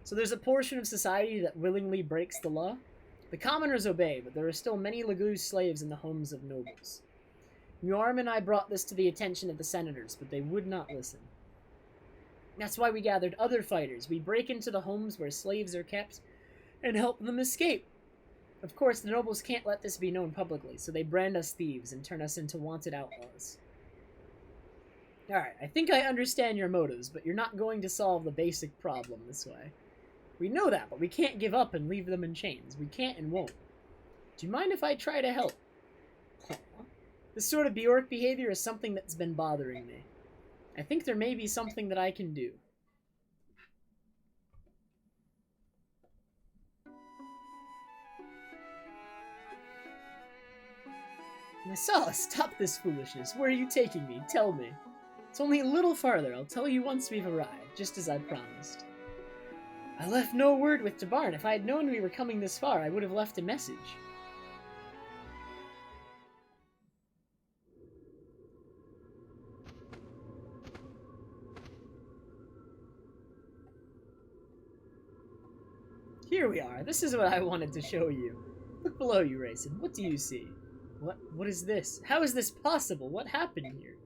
So there's a portion of society that willingly breaks the law. The commoners obey, but there are still many Laguz slaves in the homes of nobles. Mjorm and I brought this to the attention of the senators, but they would not listen. That's why we gathered other fighters. We break into the homes where slaves are kept and help them escape. Of course, the nobles can't let this be known publicly, so they brand us thieves and turn us into wanted outlaws. Alright, I think I understand your motives, but you're not going to solve the basic problem this way. We know that, but we can't give up and leave them in chains. We can't and won't. Do you mind if I try to help? Huh. This sort of Bjork behavior is something that's been bothering me. I think there may be something that I can do. Nasala, stop this foolishness. Where are you taking me? Tell me. It's only a little farther. I'll tell you once we've arrived, just as I promised. I left no word with Tabarn. If I had known we were coming this far, I would have left a message. Here we are. This is what I wanted to show you. Look below you, Rayson. What do you see? What is this? How is this possible? What happened here?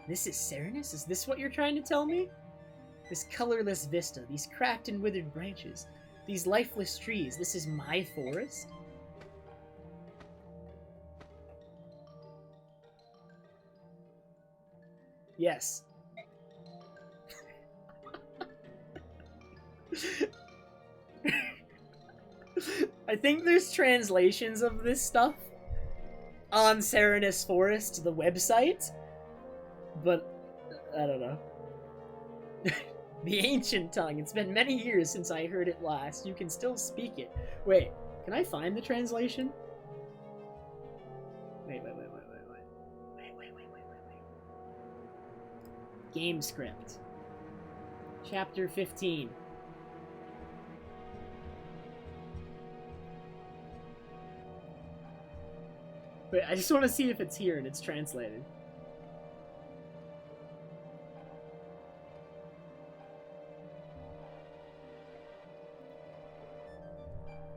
This is Serenus? Is this what you're trying to tell me? This colorless vista, these cracked and withered branches, these lifeless trees, this is my forest? Yes. I think there's translations of this stuff on Serenus Forest, the website, but I don't know. The ancient tongue. It's been many years since I heard it last. You can still speak it. Wait, can I find the translation? Wait. Game script. Chapter 15. Wait, I just want to see if it's here and it's translated.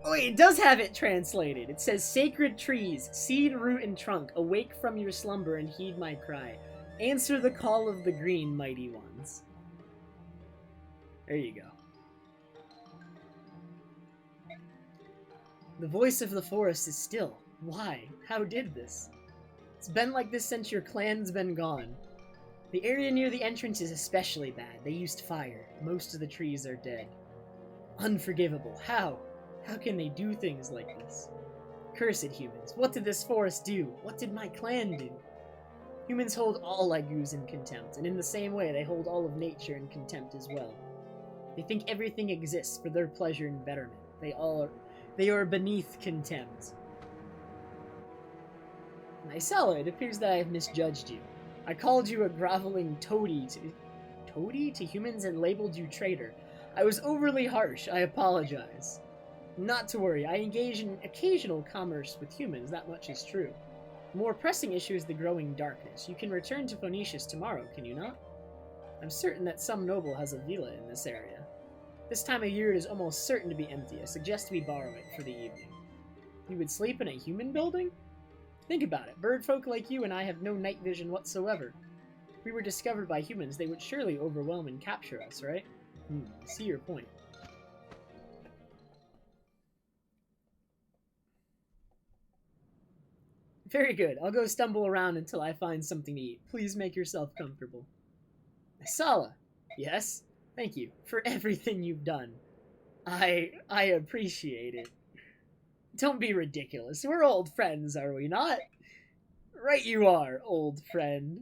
Oh wait, it does have it translated. It says, Sacred trees, seed, root, and trunk, awake from your slumber and heed my cry. Answer the call of the green, mighty ones. There you go. The voice of the forest is still. Why? How did this? It's been like this since your clan's been gone. The area near the entrance is especially bad. They used fire. Most of the trees are dead. Unforgivable. How? How can they do things like this? Cursed humans. What did this forest do? What did my clan do? Humans hold all Laguz in contempt, and in the same way they hold all of nature in contempt as well. They think everything exists for their pleasure and betterment. They are beneath contempt. Nysella, it appears that I have misjudged you. I called you a groveling toady to humans and labeled you traitor. I was overly harsh. I apologize. Not to worry, I engage in occasional commerce with humans, that much is true. The more pressing issue is the growing darkness. You can return to Phoenicius tomorrow, can you not? I'm certain that some noble has a villa in this area. This time of year it is almost certain to be empty. I suggest we borrow it for the evening. You would sleep in a human building? Think about it. Birdfolk like you and I have no night vision whatsoever. If we were discovered by humans, they would surely overwhelm and capture us, right? I see your point. Very good. I'll go stumble around until I find something to eat. Please make yourself comfortable. Sala. Yes? Thank you for everything you've done. I appreciate it. Don't be ridiculous. We're old friends, are we not? Right you are, old friend.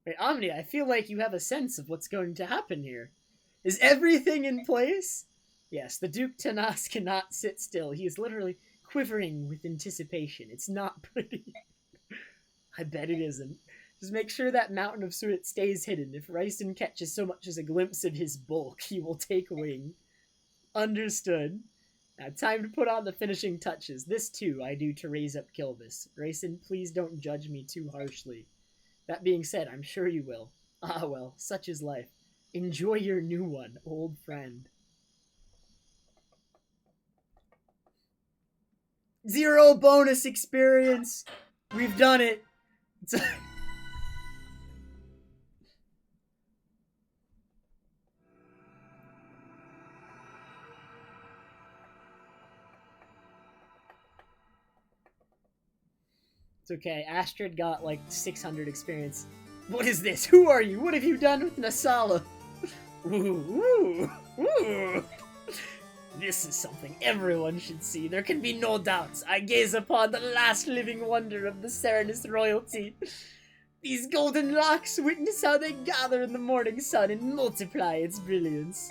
Wait, Omni, I feel like you have a sense of what's going to happen here. Is everything in place? Yes, the Duke Tanas cannot sit still. He is literally quivering with anticipation. It's not pretty. I bet it isn't. Just make sure that mountain of soot stays hidden. If Ryston catches so much as a glimpse of his bulk, he will take wing. Understood. Now, time to put on the finishing touches. This, too, I do to raise up Kilvis. Rayson, please don't judge me too harshly. That being said, I'm sure you will. Ah, well, such is life. Enjoy your new one, old friend. 0 bonus experience! We've done it! It's okay. Astrid got like 600 experience. What is this? Who are you? What have you done with Nasala? Ooh, ooh, ooh. This is something everyone should see. There can be no doubts. I gaze upon the last living wonder of the Serenus royalty. These golden locks, witness how they gather in the morning sun and multiply its brilliance.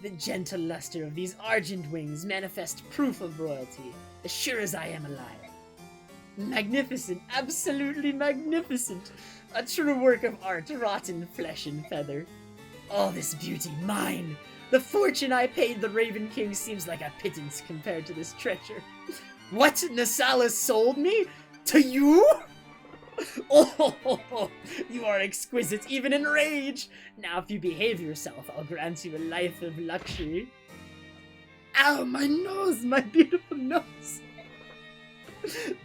The gentle luster of these argent wings manifest proof of royalty, as sure as I am alive. Magnificent, absolutely magnificent. A true work of art, wrought in flesh and feather. All this beauty, mine. The fortune I paid the Raven King seems like a pittance compared to this treasure. What? Nasala sold me? To you? Oh, you are exquisite, even in rage. Now if you behave yourself, I'll grant you a life of luxury. Ow, my nose, my beautiful nose.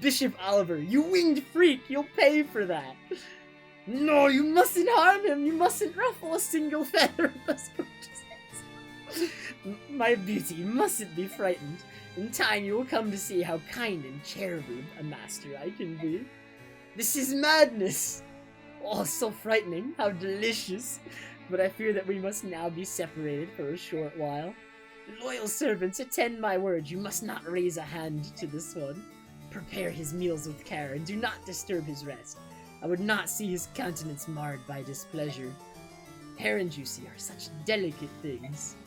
Bishop Oliver, you winged freak, you'll pay for that. No, you mustn't harm him, you mustn't ruffle a single feather of us gorgeous. My beauty, you mustn't be frightened. In time you will come to see how kind and charitable a master I can be. This is madness. Oh, so frightening, how delicious. But I fear that we must now be separated for a short while. Loyal servants, attend my word, you must not raise a hand to this one. Prepare his meals with care, and do not disturb his rest. I would not see his countenance marred by displeasure. Herons, you see, are such delicate things.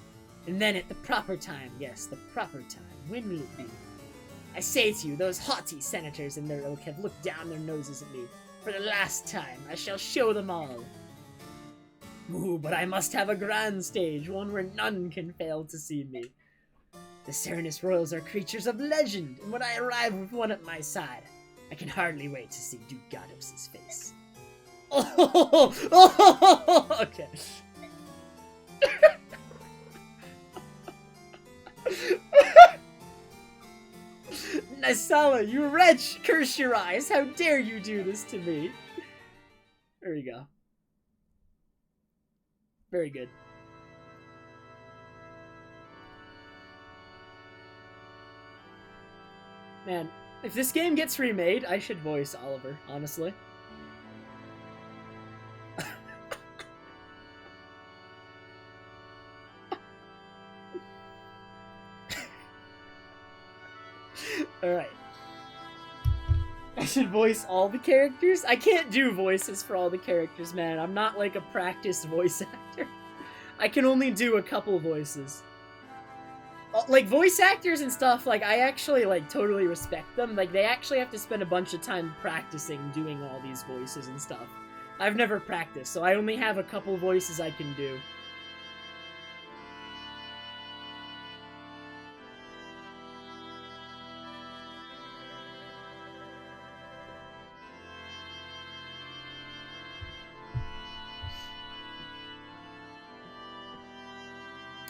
And then at the proper time, yes, the proper time, when will it be? I say to you, those haughty senators and their ilk have looked down their noses at me. For the last time, I shall show them all. Ooh, but I must have a grand stage, one where none can fail to see me. The Serenus Royals are creatures of legend, and when I arrive with one at my side, I can hardly wait to see Duke Goddops's face. Oh, okay. Nysala, you wretch! Curse your eyes! How dare you do this to me? There we go. Very good. Man, if this game gets remade, I should voice Oliver, honestly. Alright. I should voice all the characters? I can't do voices for all the characters, man. I'm not like a practiced voice actor. I can only do a couple voices. Like, voice actors and stuff, like, I actually, like, totally respect them. Like, they actually have to spend a bunch of time practicing doing all these voices and stuff. I've never practiced, so I only have a couple voices I can do.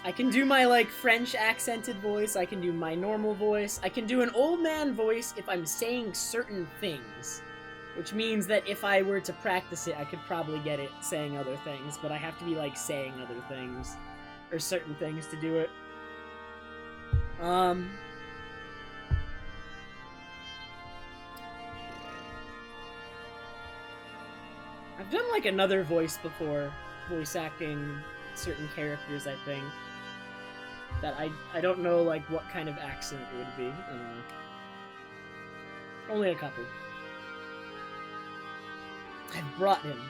I can do my, like, French accented voice, I can do my normal voice, I can do an old man voice if I'm saying certain things. Which means that if I were to practice it, I could probably get it saying other things, but I have to be, like, saying other things. Or certain things to do it. I've done, like, another voice before, voice acting certain characters, I think. That I don't know, like, what kind of accent it would be. I don't know. Only a couple. I've brought him.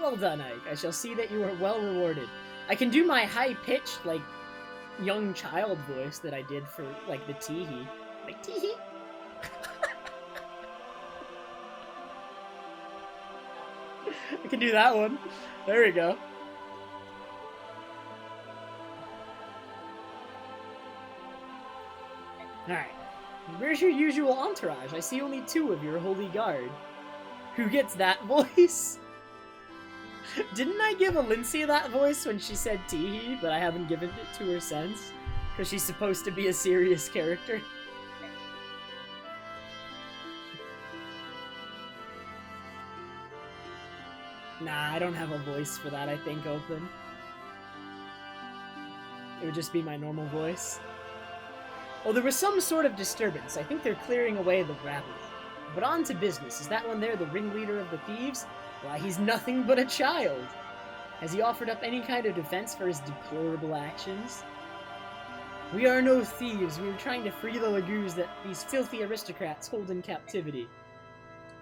Well done, Ike. I shall see that you are well rewarded. I can do my high-pitched, like, young child voice that I did for, like, the teehee. Like, teehee? I can do that one. There we go. Alright. Where's your usual entourage? I see only 2 of your holy guard. Who gets that voice? Didn't I give Alincia that voice when she said teehee, but I haven't given it to her since? Because she's supposed to be a serious character. Nah, I don't have a voice for that, I think, open. It would just be my normal voice. Oh, there was some sort of disturbance. I think they're clearing away the rabble. But on to business. Is that one there the ringleader of the thieves? Why, he's nothing but a child. Has he offered up any kind of defense for his deplorable actions? We are no thieves. We are trying to free the Lagoos that these filthy aristocrats hold in captivity.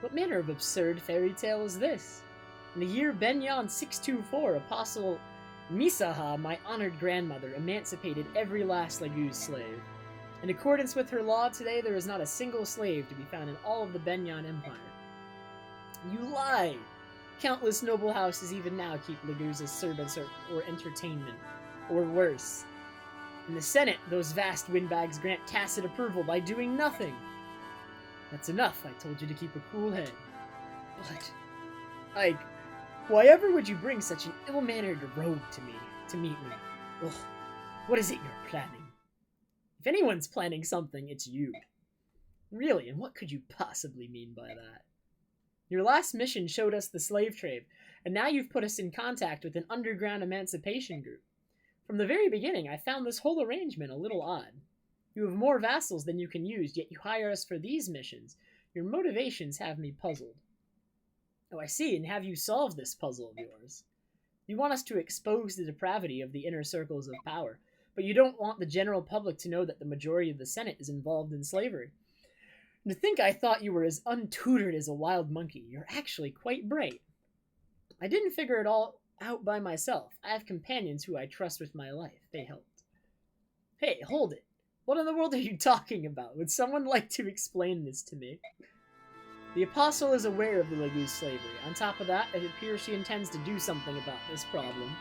What manner of absurd fairy tale is this? In the year Benyon 624, Apostle Misaha, my honored grandmother, emancipated every last Lagoo's slave. In accordance with her law today, there is not a single slave to be found in all of the Benyon Empire. You lie! Countless noble houses even now keep Lagoos as servants or entertainment. Or worse. In the Senate, those vast windbags grant tacit approval by doing nothing. That's enough. I told you to keep a cool head. But, Ike, why ever would you bring such an ill-mannered rogue to meet me? Ugh, what is it you're planning? If anyone's planning something, it's you. Really, and what could you possibly mean by that? Your last mission showed us the slave trade, and now you've put us in contact with an underground emancipation group. From the very beginning, I found this whole arrangement a little odd. You have more vassals than you can use, yet you hire us for these missions. Your motivations have me puzzled. Oh, I see, and have you solved this puzzle of yours? You want us to expose the depravity of the inner circles of power, but you don't want the general public to know that the majority of the Senate is involved in slavery. And to think I thought you were as untutored as a wild monkey. You're actually quite bright. I didn't figure it all out by myself. I have companions who I trust with my life. They helped. Hey, hold it. What in the world are you talking about? Would someone like to explain this to me? The Apostle is aware of the Lagoo's slavery. On top of that, it appears she intends to do something about this problem.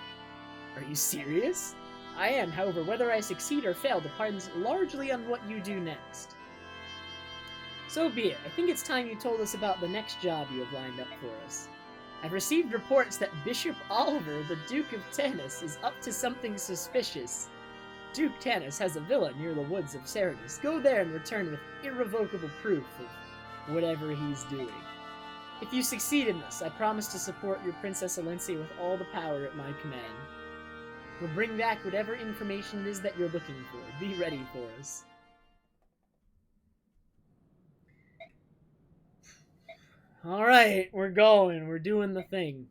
Are you serious? I am, however, whether I succeed or fail depends largely on what you do next. So be it. I think it's time you told us about the next job you have lined up for us. I've received reports that Bishop Oliver, the Duke of Tanis, is up to something suspicious. Duke Tanis has a villa near the woods of Cerinus. Go there and return with irrevocable proof of whatever he's doing. If you succeed in this, I promise to support your Princess Alincia with all the power at my command. We'll bring back whatever information it is that you're looking for. Be ready for us. Alright, we're going. We're doing the thing.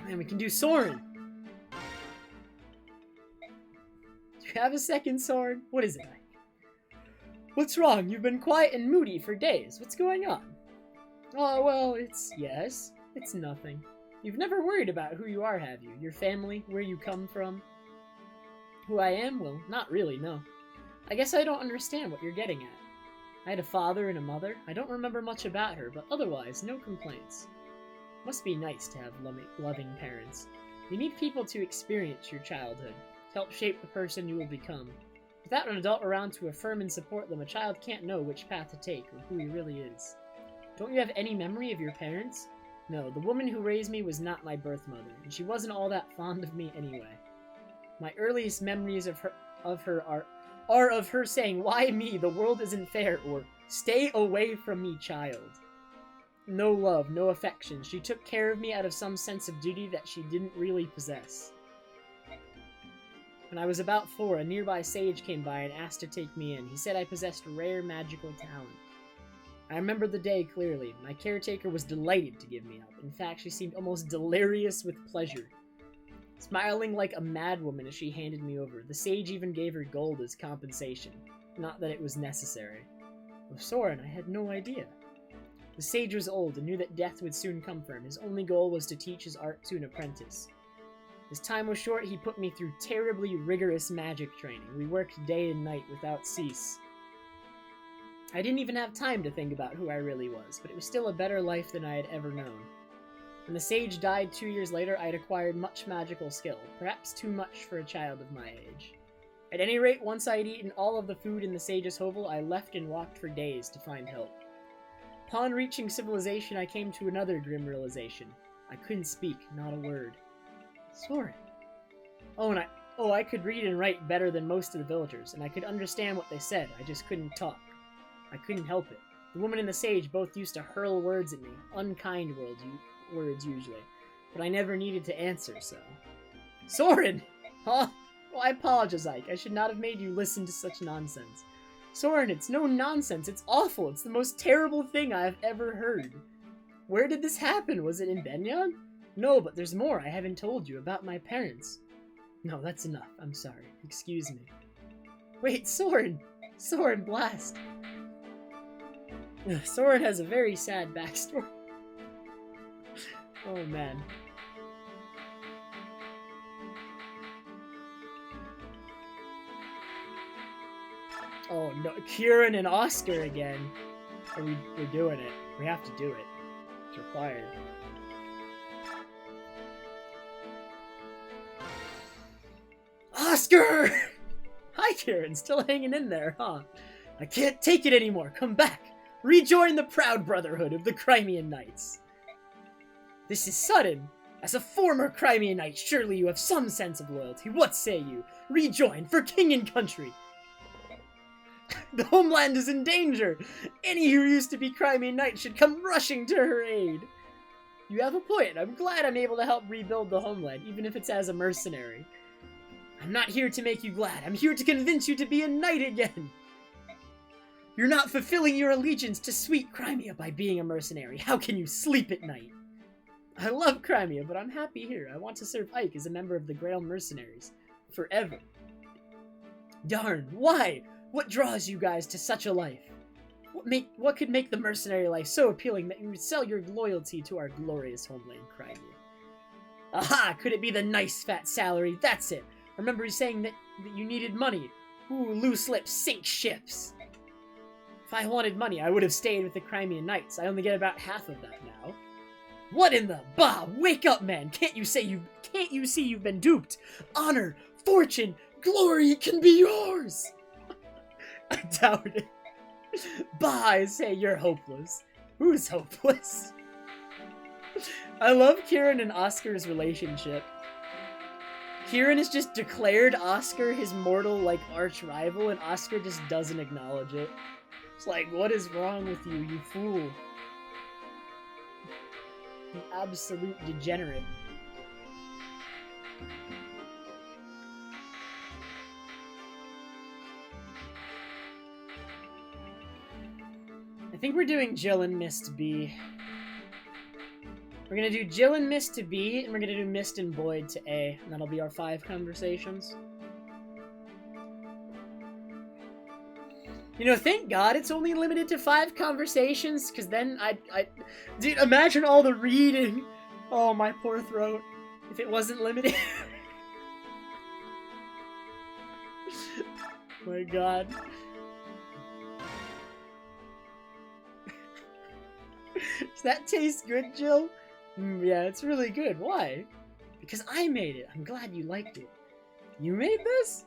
Man, we can do Soren. Do you have a second, Soren? What is it like? What's wrong? You've been quiet and moody for days. What's going on? Oh, well, yes. It's nothing. You've never worried about who you are, have you? Your family? Where you come from? Who I am? Well, not really, no. I guess I don't understand what you're getting at. I had a father and a mother. I don't remember much about her, but otherwise, no complaints. Must be nice to have loving parents. You need people to experience your childhood, to help shape the person you will become. Without an adult around to affirm and support them, a child can't know which path to take or who he really is. Don't you have any memory of your parents? No, the woman who raised me was not my birth mother, and she wasn't all that fond of me anyway. My earliest memories of her are of her saying, "Why me? The world isn't fair," or "Stay away from me, child." No love, no affection. She took care of me out of some sense of duty that she didn't really possess. When I was about 4, a nearby sage came by and asked to take me in. He said I possessed rare magical talent. I remember the day clearly. My caretaker was delighted to give me up. In fact, she seemed almost delirious with pleasure, smiling like a madwoman as she handed me over. The sage even gave her gold as compensation. Not that it was necessary. With Soren, I had no idea. The sage was old and knew that death would soon come for him. His only goal was to teach his art to an apprentice. His time was short. He put me through terribly rigorous magic training. We worked day and night without cease. I didn't even have time to think about who I really was, but it was still a better life than I had ever known. When the sage died 2 years later, I had acquired much magical skill, perhaps too much for a child of my age. At any rate, once I had eaten all of the food in the sage's hovel, I left and walked for days to find help. Upon reaching civilization, I came to another grim realization. I couldn't speak, not a word. Soren. I could read and write better than most of the villagers, and I could understand what they said. I just couldn't talk. I couldn't help it. The woman and the sage both used to hurl words at me, unkind words usually, but I never needed to answer, so... Soren! Huh? Oh, I apologize, Ike. I should not have made you listen to such nonsense. Soren, it's no nonsense. It's awful. It's the most terrible thing I have ever heard. Where did this happen? Was it in Benyon? No, but there's more I haven't told you about my parents. No, that's enough. I'm sorry. Excuse me. Wait, Soren! Soren, blast! Soren has a very sad backstory. Oh, man. Oh, no. Kieran and Oscar again. We're doing it. We have to do it. It's required. Oscar! Hi, Kieran. Still hanging in there, huh? I can't take it anymore. Come back. Rejoin the proud brotherhood of the Crimean Knights. This is sudden. As a former Crimean Knight, surely you have some sense of loyalty. What say you? Rejoin for king and country. The homeland is in danger. Any who used to be Crimean Knights should come rushing to her aid. You have a point. I'm glad I'm able to help rebuild the homeland, even if it's as a mercenary. I'm not here to make you glad. I'm here to convince you to be a knight again. You're not fulfilling your allegiance to sweet Crimea by being a mercenary. How can you sleep at night? I love Crimea, but I'm happy here. I want to serve Ike as a member of the Grail Mercenaries. Forever. Darn, why? What draws you guys to such a life? What could make the mercenary life so appealing that you would sell your loyalty to our glorious homeland, Crimea? Aha! Could it be the nice fat salary? That's it! I remember you saying that you needed money. Ooh, loose lips sink ships. If I wanted money, I would have stayed with the Crimean Knights. I only get about half of that now. What in the... Bah! Wake up, man! Can't you see you've been duped? Honor, fortune, glory can be yours! I doubt it. Bah, I say you're hopeless. Who's hopeless? I love Kieran and Oscar's relationship. Kieran has just declared Oscar his mortal, arch rival, and Oscar just doesn't acknowledge it. It's like, what is wrong with you, you fool? You absolute degenerate. I think we're doing Jill and Mist B. We're gonna do Jill and Mist to B, and we're gonna do Mist and Boyd to A, and that'll be our 5 conversations. You know, thank God it's only limited to 5 conversations, because then dude, imagine all the reading. Oh, my poor throat. If it wasn't limited. My God. Does that taste good, Jill? Yeah, it's really good. Why? Because I made it. I'm glad you liked it. You made this?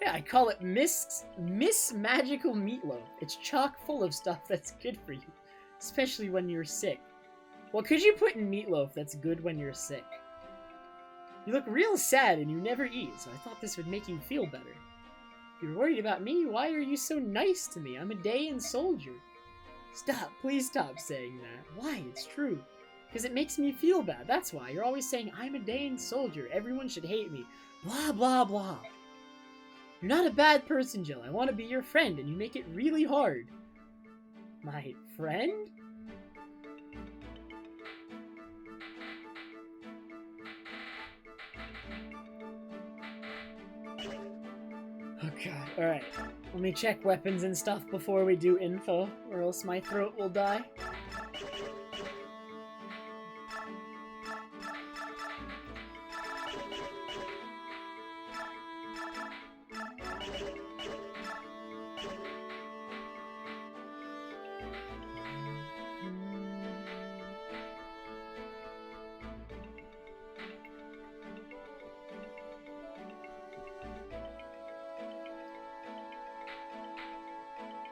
Yeah, I call it Miss Magical Meatloaf. It's chock full of stuff that's good for you, especially when you're sick. What could you put in meatloaf that's good when you're sick? You look real sad and you never eat, so I thought this would make you feel better. If you're worried about me, why are you so nice to me? I'm a Dayan soldier. Stop, please stop saying that. Why? It's true. Because it makes me feel bad, that's why. You're always saying, I'm a Dayan soldier, everyone should hate me. Blah, blah, blah. You're not a bad person, Jill. I want to be your friend, and you make it really hard. My friend? Oh god, alright. Let me check weapons and stuff before we do info, or else my throat will die.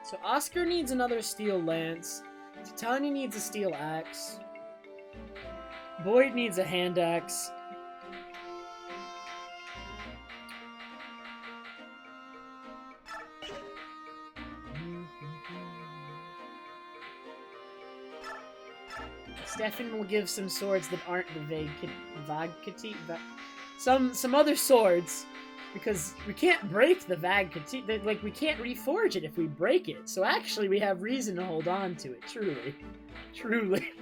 So Oscar needs another steel lance. Titania needs a steel axe. Boyd needs a hand axe. Stefan will give some swords that aren't the Vagkati. Some other swords. Because we can't break the Vagkati, like, we can't reforge it if we break it. So actually, we have reason to hold on to it, truly. Truly.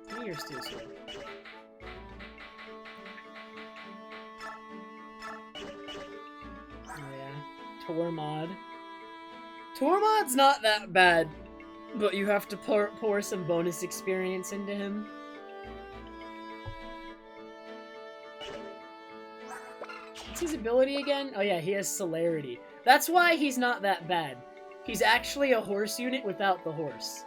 Give me your steel sword. Oh yeah. Tormod. Tormod's not that bad, but you have to pour some bonus experience into him. What's his ability again? Oh yeah, he has celerity. That's why he's not that bad. He's actually a horse unit without the horse.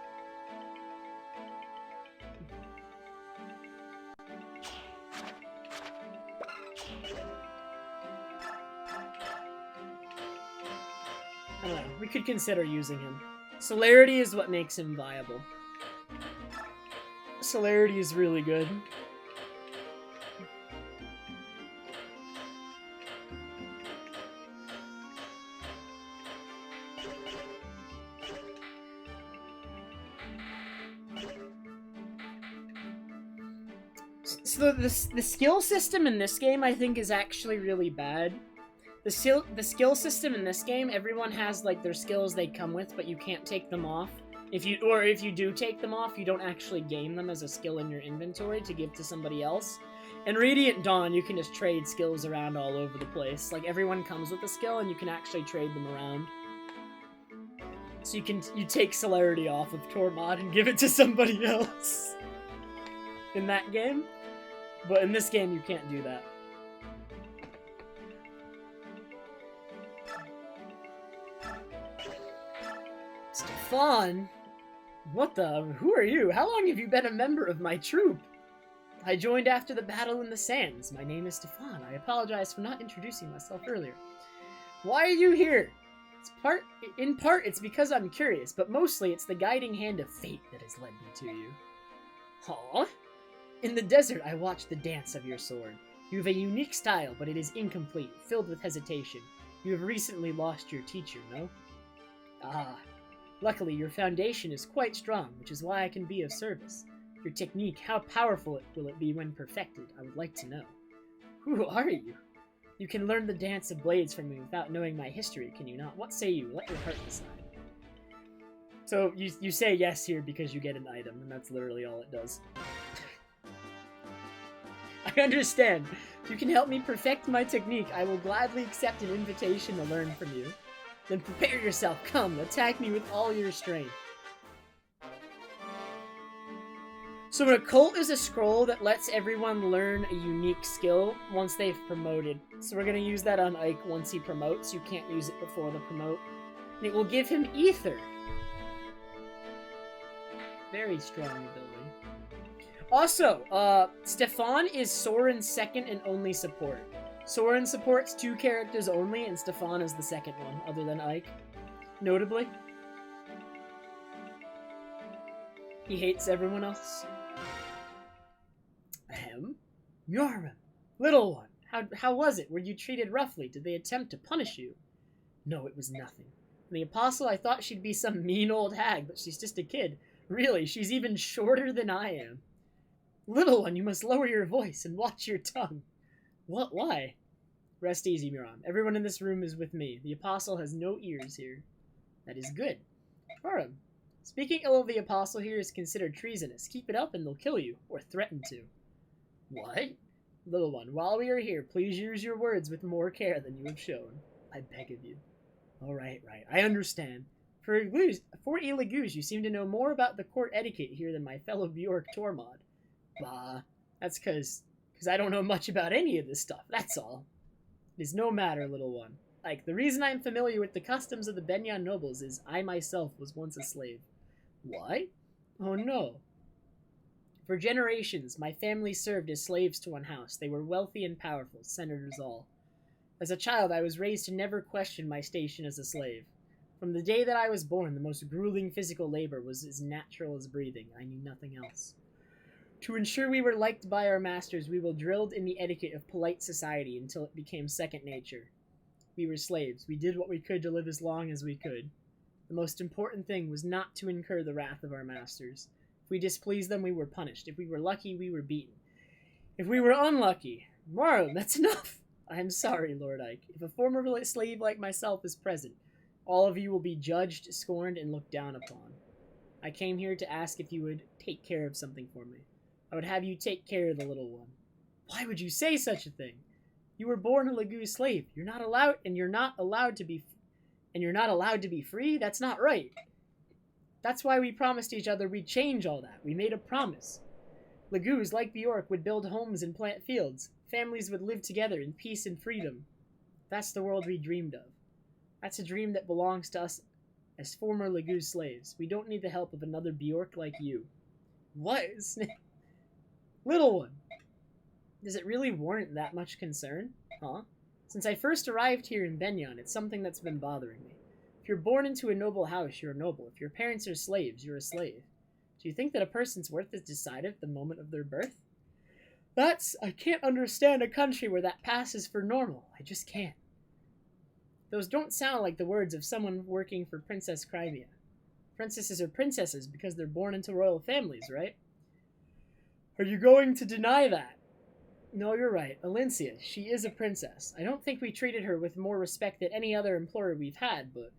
I don't know. We could consider using him. Celerity is what makes him viable. Celerity is really good. So the skill system in this game, I think, is actually really bad. The skill system in this game, everyone has like their skills they come with, but you can't take them off. If you do take them off, you don't actually gain them as a skill in your inventory to give to somebody else. In Radiant Dawn, you can just trade skills around all over the place. Like, everyone comes with a skill, and you can actually trade them around. So you take celerity off of Tormod and give it to somebody else in that game. But in this game, you can't do that. Stefan? What the? Who are you? How long have you been a member of my troop? I joined after the battle in the sands. My name is Stefan. I apologize for not introducing myself earlier. Why are you here? In part, it's because I'm curious, but mostly it's the guiding hand of fate that has led me to you. Huh? In the desert, I watched the dance of your sword. You have a unique style, but it is incomplete, filled with hesitation. You have recently lost your teacher, no? Ah. Luckily, your foundation is quite strong, which is why I can be of service. Your technique, how powerful will it be when perfected? I would like to know. Who are you? You can learn the dance of blades from me without knowing my history, can you not? What say you? Let your heart decide. So you say yes here because you get an item, and that's literally all it does. I understand. If you can help me perfect my technique, I will gladly accept an invitation to learn from you. Then prepare yourself. Come, attack me with all your strength. So an occult is a scroll that lets everyone learn a unique skill once they've promoted. So we're going to use that on Ike once he promotes. You can't use it before the promote. And it will give him Ether. Very strong ability. Also, Stefan is Soren's second and only support. Soren supports 2 characters only, and Stefan is the second one, other than Ike. Notably. He hates everyone else. Ahem. Yorman, little one, how was it? Were you treated roughly? Did they attempt to punish you? No, it was nothing. The Apostle, I thought she'd be some mean old hag, but she's just a kid. Really, she's even shorter than I am. Little one, you must lower your voice and watch your tongue. What? Why? Rest easy, Miran. Everyone in this room is with me. The Apostle has no ears here. That is good. Miran, speaking ill of the Apostle here is considered treasonous. Keep it up and they'll kill you, or threaten to. What? Little one, while we are here, please use your words with more care than you have shown. I beg of you. All right. I understand. For Ilaguz, you seem to know more about the court etiquette here than my fellow Bjork Tormod. Bah, that's because I don't know much about any of this stuff, that's all. It is no matter, little one. Like, the reason I am familiar with the customs of the Benyan nobles is I myself was once a slave. What? Oh no. For generations, my family served as slaves to one house. They were wealthy and powerful, senators all. As a child, I was raised to never question my station as a slave. From the day that I was born, the most grueling physical labor was as natural as breathing. I knew nothing else. To ensure we were liked by our masters, we were drilled in the etiquette of polite society until it became second nature. We were slaves. We did what we could to live as long as we could. The most important thing was not to incur the wrath of our masters. If we displeased them, we were punished. If we were lucky, we were beaten. If we were unlucky... Morrow, that's enough! I am sorry, Lord Ike. If a former slave like myself is present, all of you will be judged, scorned, and looked down upon. I came here to ask if you would take care of something for me. I would have you take care of the little one. Why would you say such a thing? You were born a Lagoo slave. You're not allowed to be free? That's not right. That's why we promised each other we'd change all that. We made a promise. Lagoos, like Bjork, would build homes and plant fields. Families would live together in peace and freedom. That's the world we dreamed of. That's a dream that belongs to us as former Lagoo slaves. We don't need the help of another Bjork like you. What? Little one. Does it really warrant that much concern? Huh? Since I first arrived here in Benyan, it's something that's been bothering me. If you're born into a noble house, you're a noble. If your parents are slaves, you're a slave. Do you think that a person's worth is decided at the moment of their birth? I can't understand a country where that passes for normal. I just can't. Those don't sound like the words of someone working for Princess Crimea. Princesses are princesses because they're born into royal families, right? Are you going to deny that? No, you're right. Alencia, she is a princess. I don't think we treated her with more respect than any other employer we've had, but...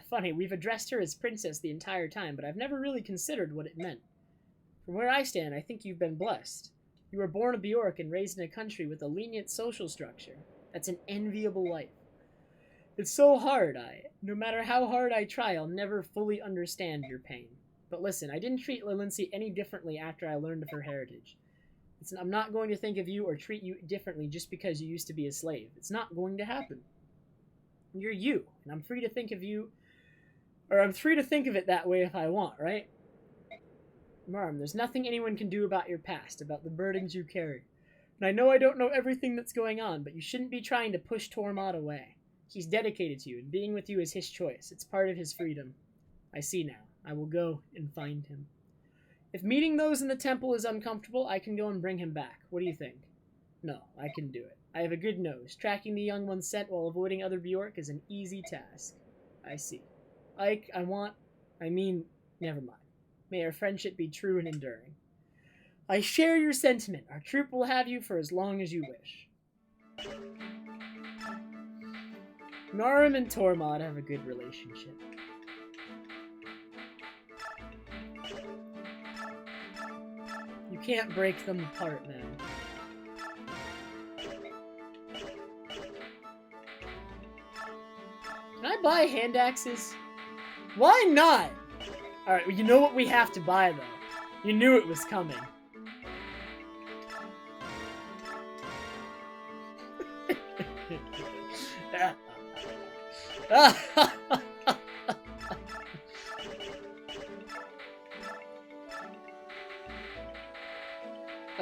funny, we've addressed her as princess the entire time, but I've never really considered what it meant. From where I stand, I think you've been blessed. You were born a Bjork and raised in a country with a lenient social structure. That's an enviable life. It's so hard, no matter how hard I try, I'll never fully understand your pain. But listen, I didn't treat Lalincy any differently after I learned of her heritage. I'm not going to think of you or treat you differently just because you used to be a slave. It's not going to happen. You're you, and I'm free to think of you, or I'm free to think of it that way if I want, right? Marm, there's nothing anyone can do about your past, about the burdens you carry. And I know I don't know everything that's going on, but you shouldn't be trying to push Tormod away. He's dedicated to you, and being with you is his choice. It's part of his freedom. I see now. I will go and find him. If meeting those in the temple is uncomfortable, I can go and bring him back. What do you think? No, I can do it. I have a good nose. Tracking the young one's scent while avoiding other Bjork is an easy task. I see. Ike, never mind. May our friendship be true and enduring. I share your sentiment. Our troop will have you for as long as you wish. Narum and Tormod have a good relationship. You can't break them apart, man. Can I buy hand axes? Why not? Alright, well, you know what we have to buy, though. You knew it was coming.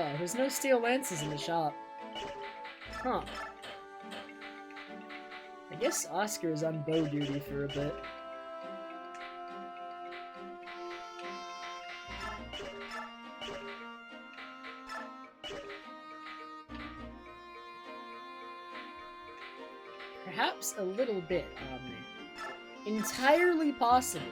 Oh, there's no steel lances in the shop. Huh. I guess Oscar is on bow duty for a bit. Perhaps a little bit, entirely possible.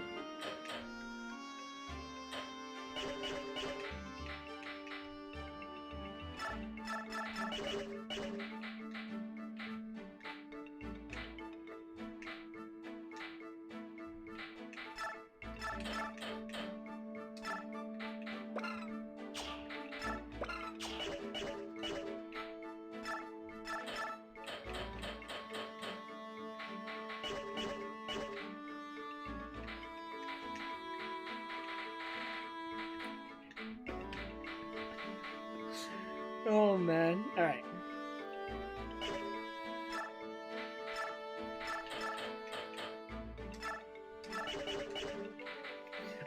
Oh man, alright.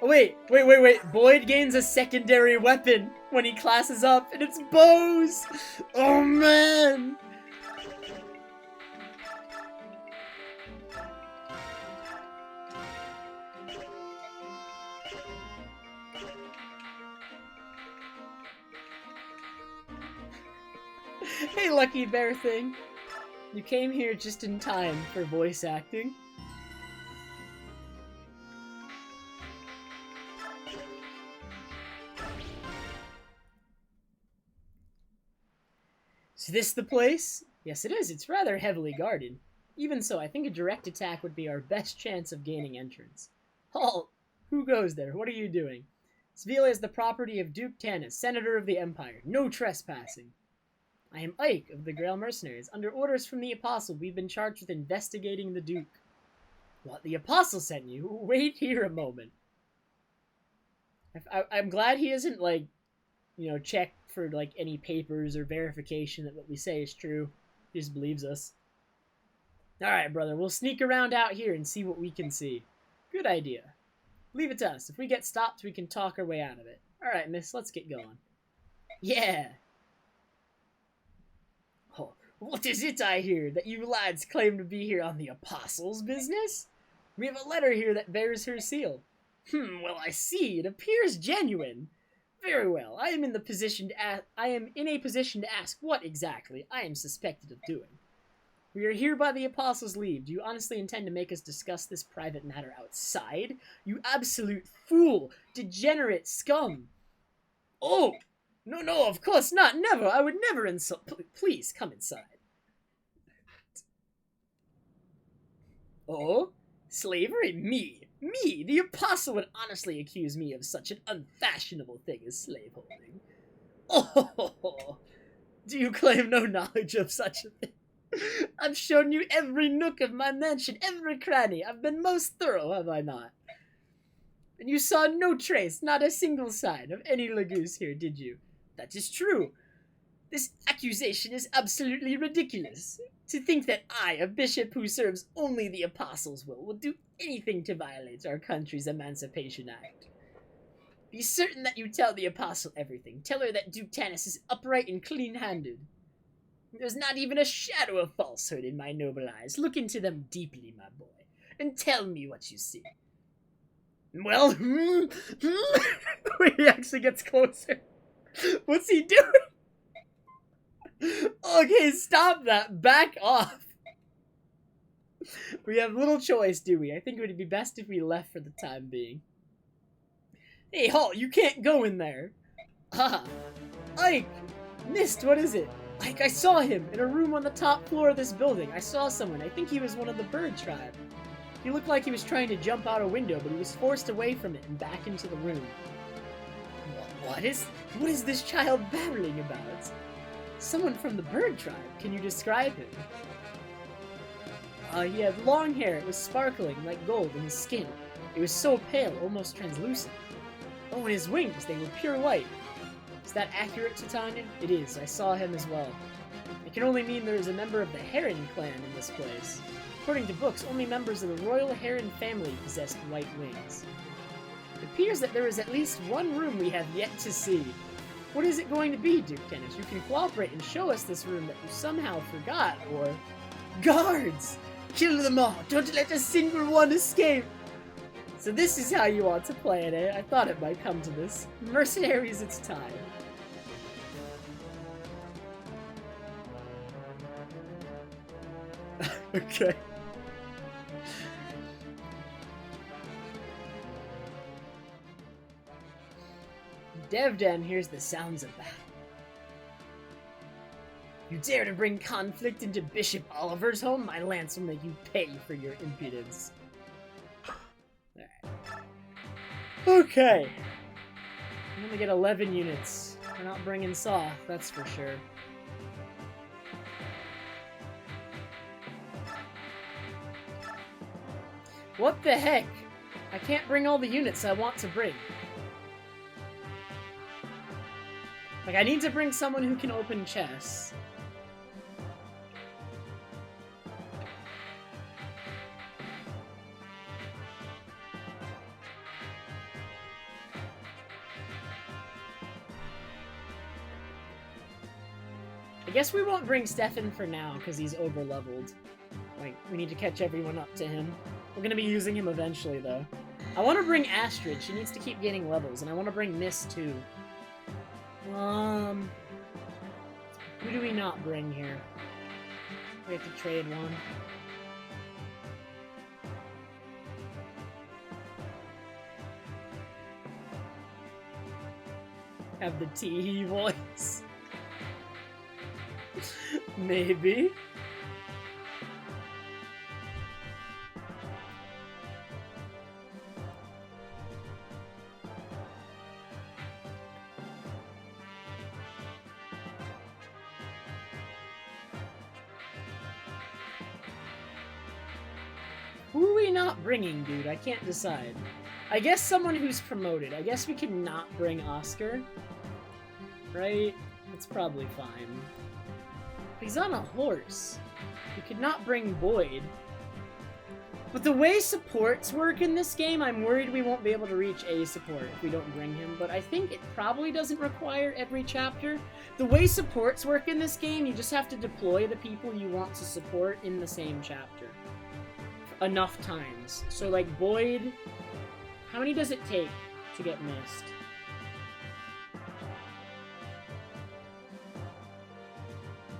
Oh wait! Boyd gains a secondary weapon when he classes up, and it's bows! Oh man! Hey, Lucky Bear thing. You came here just in time for voice acting. Is this the place? Yes, it is. It's rather heavily guarded. Even so, I think a direct attack would be our best chance of gaining entrance. Halt! Who goes there? What are you doing? Svila is the property of Duke Tanis, Senator of the Empire. No trespassing. I am Ike of the Grail Mercenaries. Under orders from the Apostle, we've been charged with investigating the Duke. What? The Apostle sent you? Wait here a moment. I'm glad he isn't, like, you know, checked for, like, any papers or verification that what we say is true. He just believes us. Alright, brother, we'll sneak around out here and see what we can see. Good idea. Leave it to us. If we get stopped, we can talk our way out of it. Alright, miss, let's get going. Yeah! Oh, what is it I hear? That you lads claim to be here on the Apostle's business? We have a letter here that bears her seal. Well, I see. It appears genuine. Very well. I am in a position to ask what exactly I am suspected of doing. We are here by the Apostle's leave. Do you honestly intend to make us discuss this private matter outside? You absolute fool! Degenerate scum! Oh! No, of course not. Never. I would never insult. Please, come inside. Oh? Slavery? Me? Me? The Apostle would honestly accuse me of such an unfashionable thing as slaveholding. Oh! Do you claim no knowledge of such a thing? I've shown you every nook of my mansion, every cranny. I've been most thorough, have I not? And you saw no trace, not a single sign of any Lagoose here, did you? That is true. This accusation is absolutely ridiculous. To think that I, a bishop who serves only the Apostle's will, would do anything to violate our country's Emancipation Act. Be certain that you tell the Apostle everything. Tell her that Duke Tanis is upright and clean-handed. There's not even a shadow of falsehood in my noble eyes. Look into them deeply, my boy, and tell me what you see. Well, he actually gets closer. What's he doing? Okay, stop that. Back off. We have little choice, do we? I think it would be best if we left for the time being. Hey, halt! You can't go in there. Ah, Ike! Mist, what is it? Ike, I saw him in a room on the top floor of this building. I saw someone. I think he was one of the bird tribe. He looked like he was trying to jump out a window, but he was forced away from it and back into the room. What is this child babbling about? Someone from the bird tribe. Can you describe him? He had long hair. It was sparkling like gold in his skin. It was so pale, almost translucent. Oh, and his wings, they were pure white. Is that accurate, Titania? It is. I saw him as well. It can only mean there is a member of the Heron clan in this place. According to books, only members of the royal Heron family possessed white wings. It appears that there is at least one room we have yet to see. What is it going to be, Duke Tennis? You can cooperate and show us this room that you somehow forgot, or... Guards! Kill them all! Don't let a single one escape! So this is how you want to play it, eh? I thought it might come to this. Mercenaries, it's time. Okay. Devdan hears the sounds of battle. You dare to bring conflict into Bishop Oliver's home? My lance will make you pay for your impudence. Alright. Okay. I'm gonna get 11 units. We're not bringing Saw, that's for sure. What the heck? I can't bring all the units I want to bring. Like, I need to bring someone who can open chests. I guess we won't bring Stefan for now, because he's over-leveled. Like, we need to catch everyone up to him. We're gonna be using him eventually, though. I want to bring Astrid. She needs to keep gaining levels, and I want to bring Mist, too. Who do we not bring here? We have to trade one. Have the tee voice. Maybe. Who are we not bringing, dude? I can't decide. I guess someone who's promoted. I guess we can not bring Oscar. Right? It's probably fine. He's on a horse. We could not bring Boyd. But the way supports work in this game, I'm worried we won't be able to reach a support if we don't bring him, but I think it probably doesn't require every chapter. The way supports work in this game, you just have to deploy the people you want to support in the same chapter. Enough times. So, like, Boyd... How many does it take to get missed?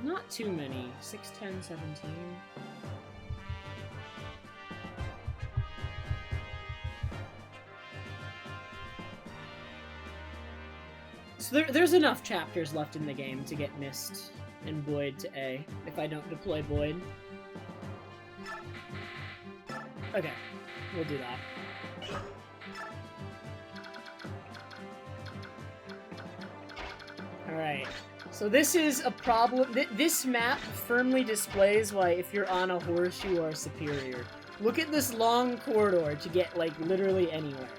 Not too many. 6, 10, 17... So there's enough chapters left in the game to get Mist and Boyd to A, if I don't deploy Boyd. Okay, we'll do that. Alright, so this is a problem. This map firmly displays why if you're on a horse, you are superior. Look at this long corridor to get, like, literally anywhere.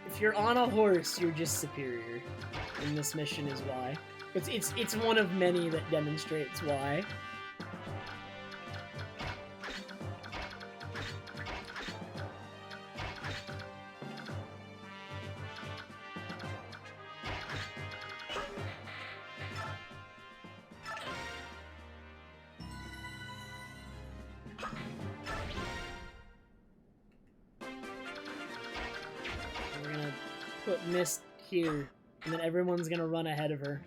If you're on a horse, you're just superior. And this mission is why. It's one of many that demonstrates why. Put Mist here, and then everyone's gonna run ahead of her.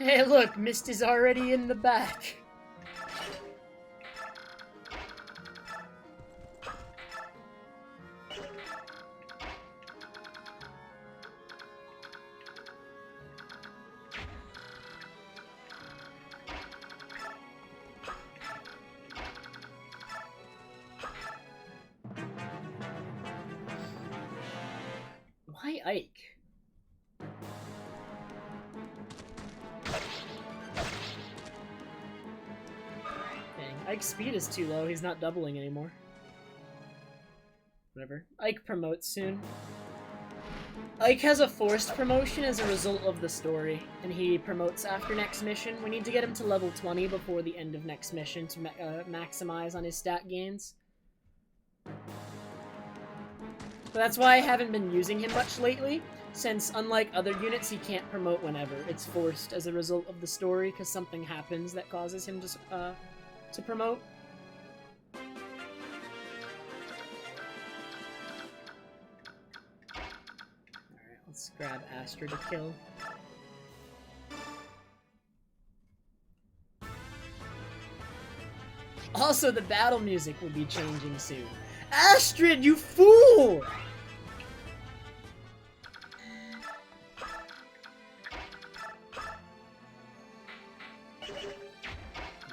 Hey, look, Mist is already in the back. Why Ike? Dang, Ike's speed is too low. He's not doubling anymore. Whatever. Ike promotes soon. Ike has a forced promotion as a result of the story, and he promotes after next mission. We need to get him to level 20 before the end of next mission to maximize on his stat gains. But that's why I haven't been using him much lately, since unlike other units, he can't promote whenever. It's forced as a result of the story, because something happens that causes him to promote. Alright, let's grab Astra to kill. Also, the battle music will be changing soon. Astrid, you fool!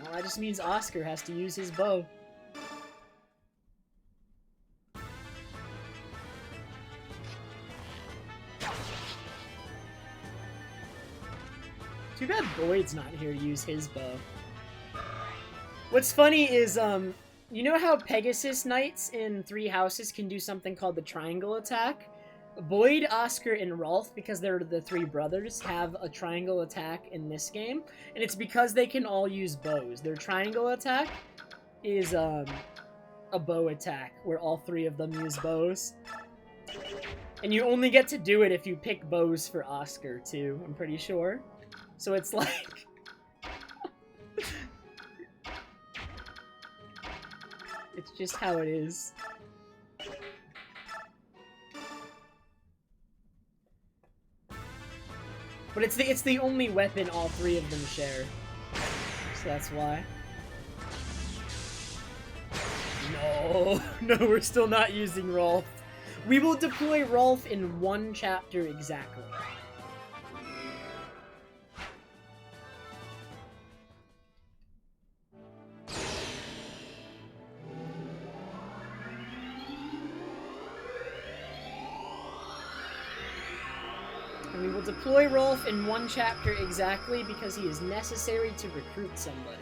Well, that just means Oscar has to use his bow. Too bad Boyd's not here to use his bow. What's funny is, you know how Pegasus Knights in 3 houses can do something called the triangle attack? Boyd, Oscar, and Rolf, because they're the 3 brothers, have a triangle attack in this game, and it's because they can all use bows. Their triangle attack is, a bow attack, where all 3 of them use bows. And you only get to do it if you pick bows for Oscar, too, I'm pretty sure. So it's like... It's just how it is. But it's the only weapon all 3 of them share. So that's why. No, no, we're still not using Rolf. We will deploy Rolf in 1 chapter exactly. And we will deploy Rolf in 1 chapter exactly because he is necessary to recruit somebody.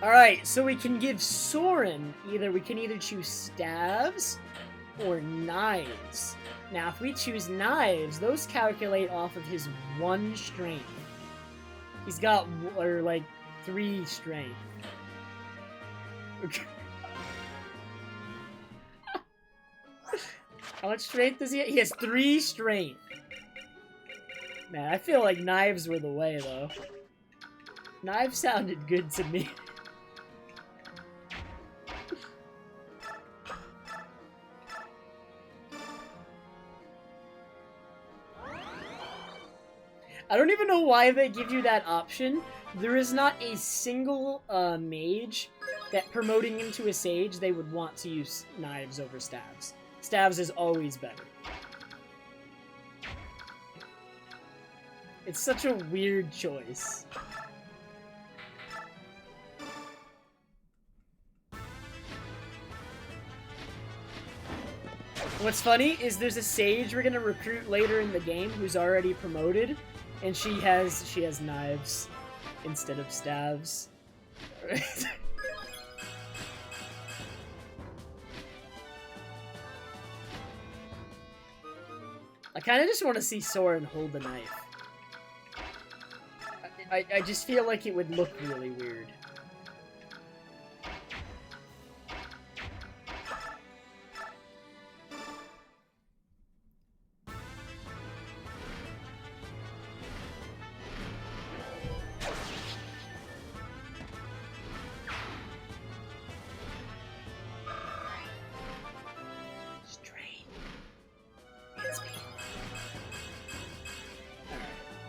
Alright, so we can give Soren we can either choose staves or knives. Now, if we choose knives, those calculate off of his 1 strength. He's got, like, 3 strength. How much strength does he have? He has 3 strength. Man, I feel like knives were the way, though. Knives sounded good to me. I don't even know why they give you that option. There is not a single mage that promoting into a sage they would want to use knives over staves. Staves is always better. It's such a weird choice. What's funny is there's a sage we're gonna recruit later in the game who's already promoted, and she has knives instead of staves. I kind of just want to see Soren hold the knife. I just feel like it would look really weird.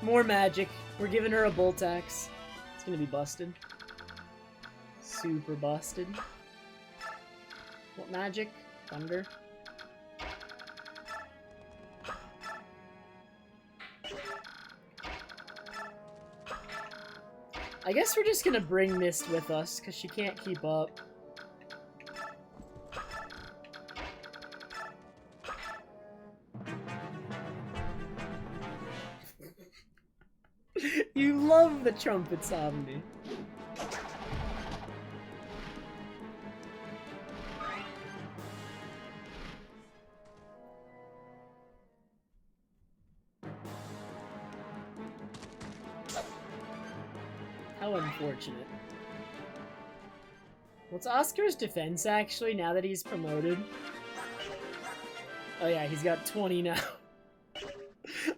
More magic. We're giving her a bolt axe. It's gonna be busted. Super busted. What magic? Thunder. I guess we're just gonna bring Mist with us, because she can't keep up. You love the trumpets on me. How unfortunate. What's Oscar's defense, actually, now that he's promoted? Oh yeah, he's got 20 now.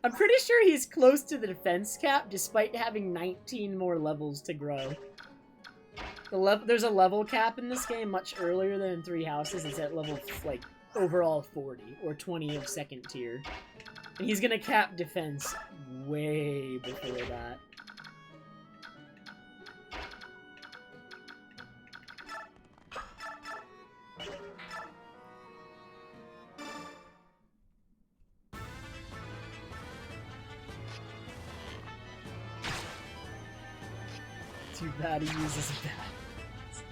I'm pretty sure he's close to the defense cap, despite having 19 more levels to grow. There's a level cap in this game much earlier than in Three Houses. It's at level, like, overall 40, or 20 of second tier. And he's gonna cap defense way before that. Too bad he uses bats.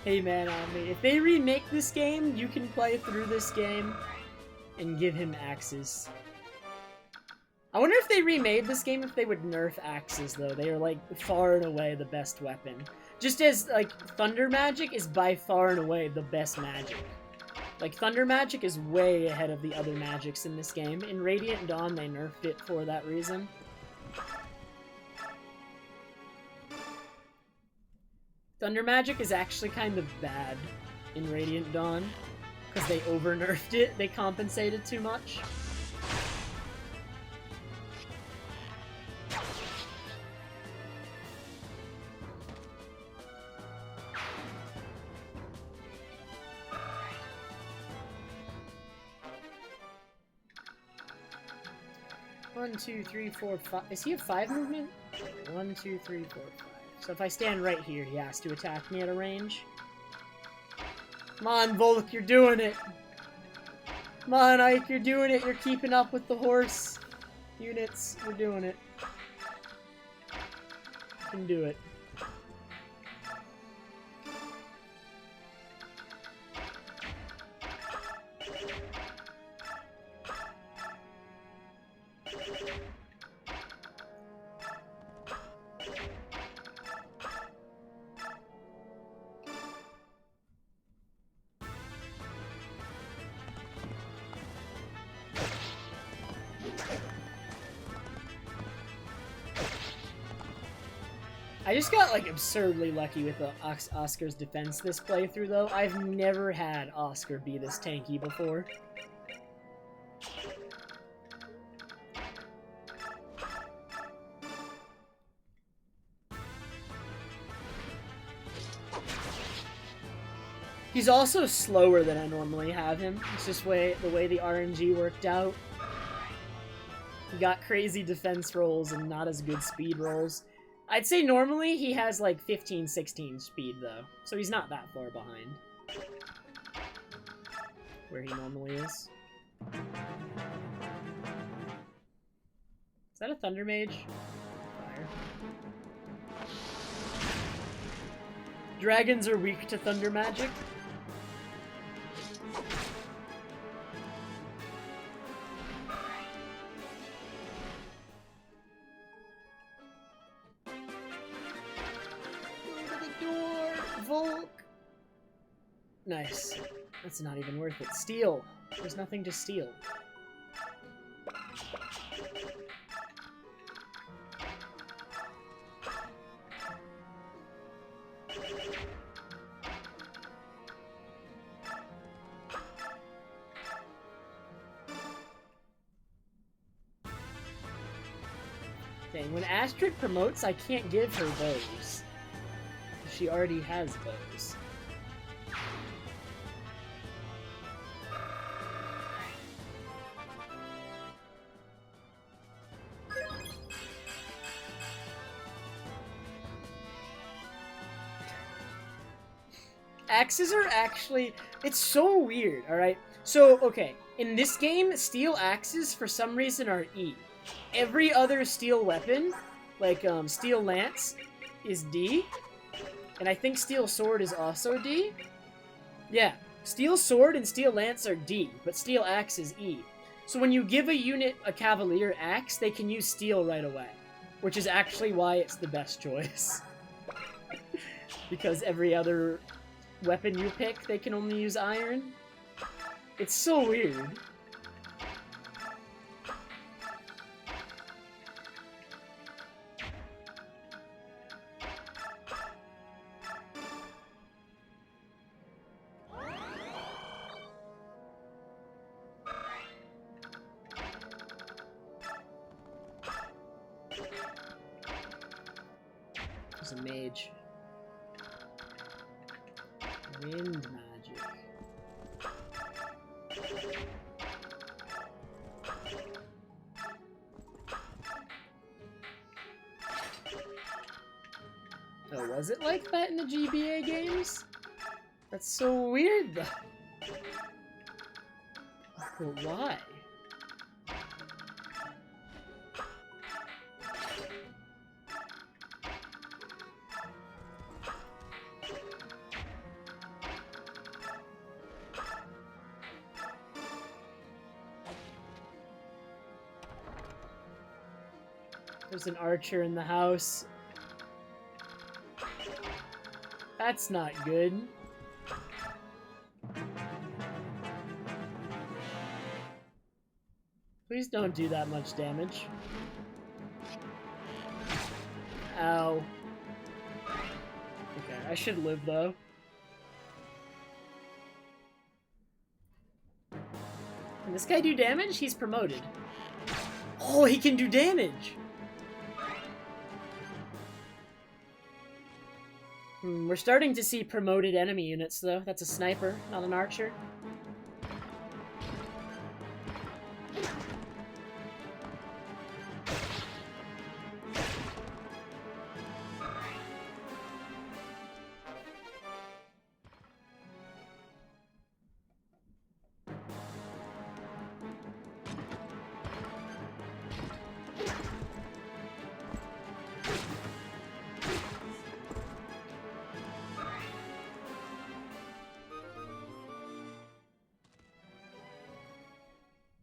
Hey man, if they remake this game, you can play through this game and give him axes. I wonder if they remade this game if they would nerf axes though. They are like far and away the best weapon. Just as like thunder magic is by far and away the best magic. Like thunder magic is way ahead of the other magics in this game. In Radiant Dawn they nerfed it for that reason. Thunder magic is actually kind of bad in Radiant Dawn, because they over-nerfed it, they compensated too much. One, two, three, four, five. Is he a 5 movement? 1, 2, 3, 4, 5. So if I stand right here, he has to attack me at a range. Come on, Volk, you're doing it! Come on, Ike, you're doing it! You're keeping up with the horse units. You're doing it. You can do it. I just got, like, absurdly lucky with the Oscar's defense this playthrough, though. I've never had Oscar be this tanky before. He's also slower than I normally have him. It's just the way the RNG worked out. He got crazy defense rolls and not as good speed rolls. I'd say normally he has like 15, 16 speed though, so he's not that far behind where he normally is. Is that a Thunder Mage? Fire. Dragons are weak to thunder magic. Volk! Nice. That's not even worth it. Steal! There's nothing to steal. Dang, when Astrid promotes, I can't give her bows. She already has bows. Axes are actually... It's so weird, alright? So, okay, in this game, steel axes, for some reason, are E. Every other steel weapon, like steel lance, is D. And I think steel sword is also D. Yeah, steel sword and steel lance are D, but steel axe is E. So when you give a unit a cavalier axe, they can use steel right away. Which is actually why it's the best choice. Because every other weapon you pick, they can only use iron. It's so weird. There's a mage. Wind magic. Oh, was it like that in the GBA games? That's so weird, though. But why? There's an archer in the house. That's not good. Please don't do that much damage. Ow. Okay, I should live though. Can this guy do damage? He's promoted. Oh, he can do damage! We're starting to see promoted enemy units, though. That's a sniper, not an archer.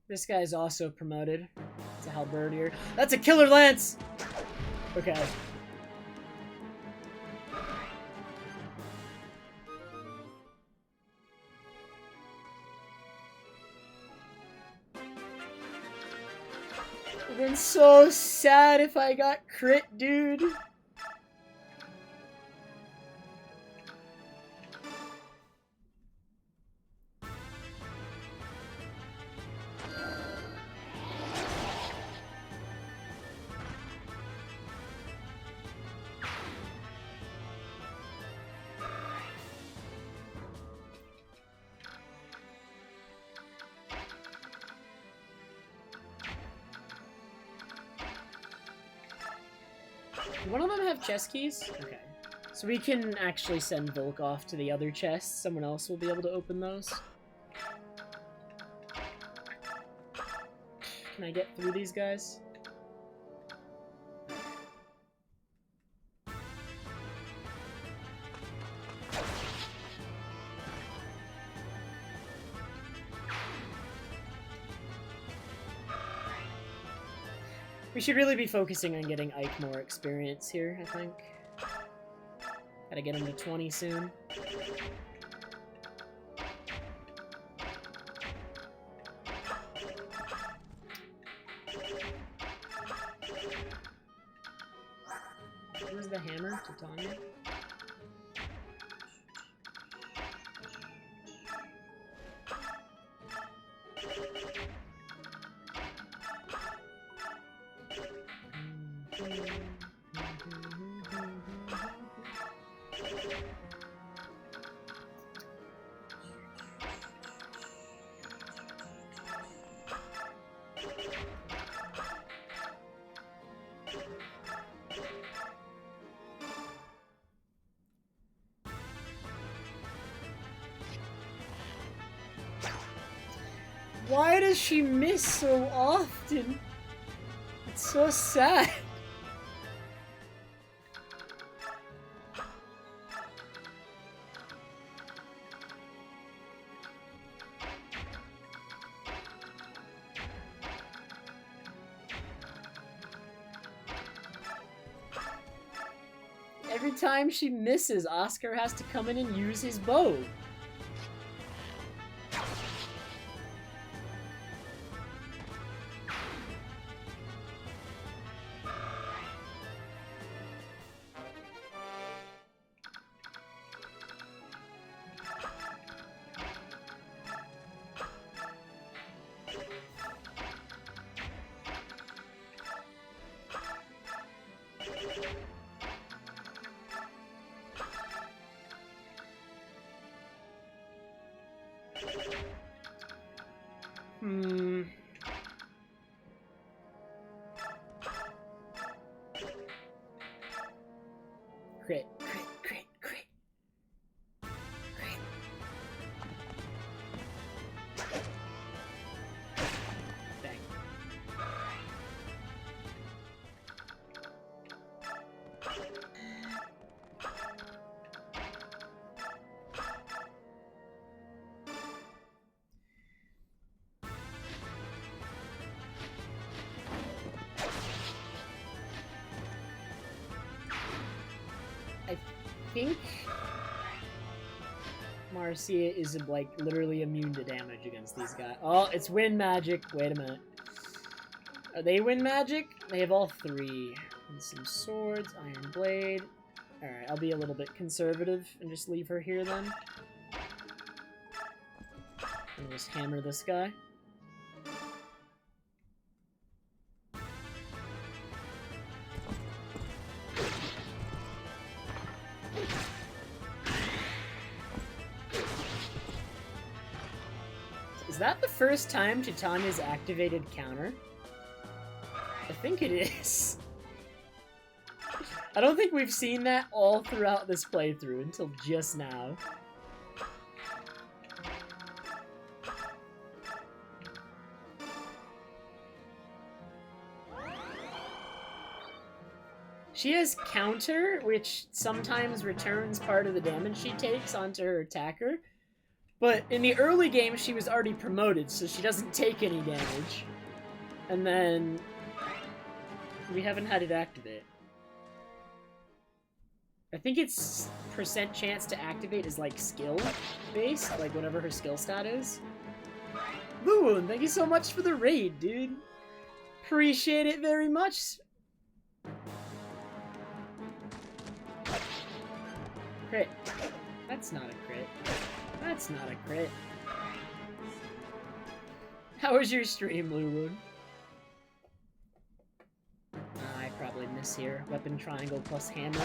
This guy's also promoted. It's a halberdier. That's a killer lance! Okay. I've been so sad if I got crit, dude. One of them have chest keys? Okay. So we can actually send Volk off to the other chests. Someone else will be able to open those. Can I get through these guys? We should really be focusing on getting Ike more experience here, I think. Gotta get him to 20 soon. Where's the hammer, Titania? Why does she miss so often? It's so sad. Every time she misses, Oscar has to come in and use his bow. Crit, crit, crit, crit. Crit. Bang. I think Marcia is like literally immune to damage against these guys. Oh, it's wind magic. Wait a minute. Are they wind magic? They have all three. And some swords, iron blade. Alright, I'll be a little bit conservative and just leave her here then. And just hammer this guy. Is that the first time Titania's activated counter? I think it is. I don't think we've seen that all throughout this playthrough until just now. She has counter, which sometimes returns part of the damage she takes onto her attacker. But in the early game, she was already promoted, so she doesn't take any damage. And then we haven't had it activate. I think it's percent chance to activate is like skill based, like whatever her skill stat is. Luwun, thank you so much for the raid, dude. Appreciate it very much. Crit. That's not a crit. That's not a crit. How was your stream, Luwun? I probably miss here. Weapon triangle plus hammer.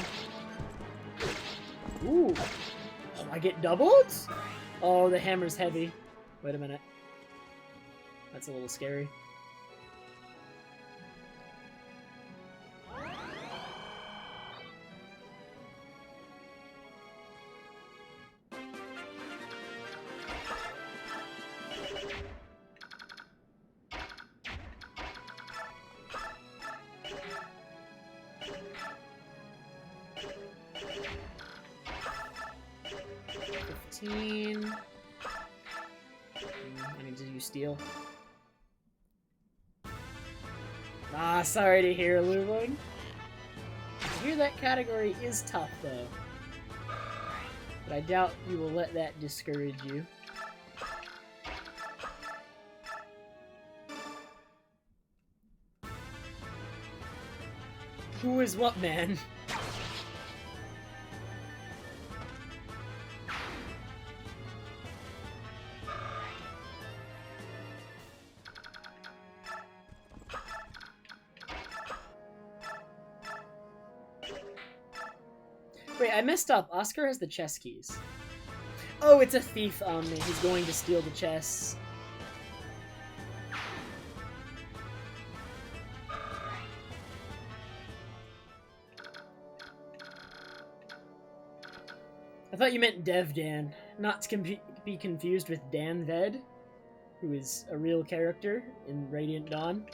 Ooh. Oh, I get doubled? Oh, the hammer's heavy. Wait a minute. That's a little scary. I need to use steel. Ah, sorry to hear, Luwun. I hear that category is tough, though. But I doubt you will let that discourage you. Who is what, man? Wait, I messed up. Oscar has the chest keys. Oh, it's a thief on me. He's going to steal the chests. I thought you meant Dev Dan, not to be confused with Dan Ved. who is a real character in Radiant Dawn.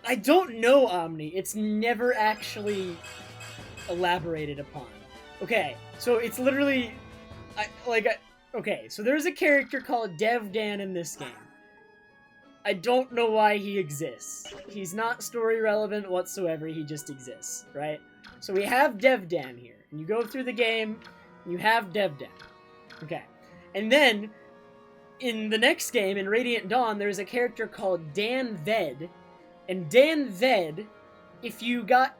I don't know Omni. It's never actually elaborated upon. Okay, so it's literally... okay, so there's a character called Dev Dan in this game. I don't know why he exists. He's not story relevant whatsoever, he just exists, right? So we have Dev Dan here. And you go through the game, you have Dev Dan. Okay. And then, in the next game, in Radiant Dawn, there's a character called Dan Ved. And Dan Ved, if you got,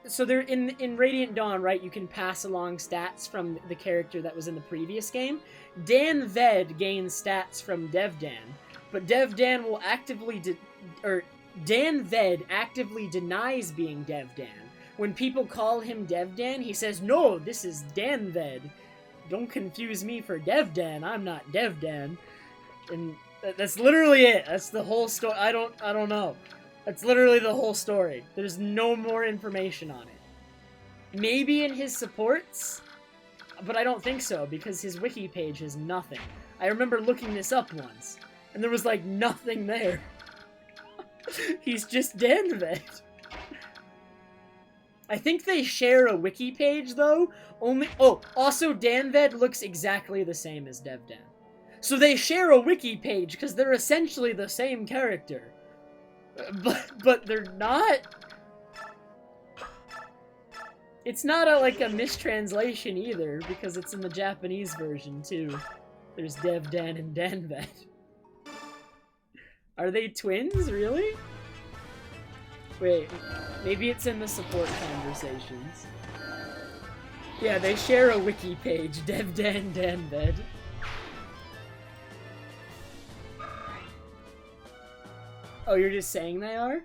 so they're in Radiant Dawn, right, you can pass along stats from the character that was in the previous game. Dan Ved gains stats from Dev Dan, but Dev Dan will Dan Ved actively denies being Dev Dan. When people call him Dev Dan, he says, "No, this is Dan Ved. Don't confuse me for Dev Dan. I'm not Dev Dan." And that's literally it. That's the whole story. I don't know. That's literally the whole story. There's no more information on it. Maybe in his supports, but I don't think so, because his wiki page has nothing. I remember looking this up once, and there was, like, nothing there. He's just Danved. I think they share a wiki page, though. Also Danved looks exactly the same as DevDan. So they share a wiki page, because they're essentially the same character. But they're not... It's not like a mistranslation either, because it's in the Japanese version, too. There's DevDan and Danved. Are they twins, really? Wait, maybe it's in the support conversations. Yeah, they share a wiki page, DevDan, Danved. Oh, you're just saying they are?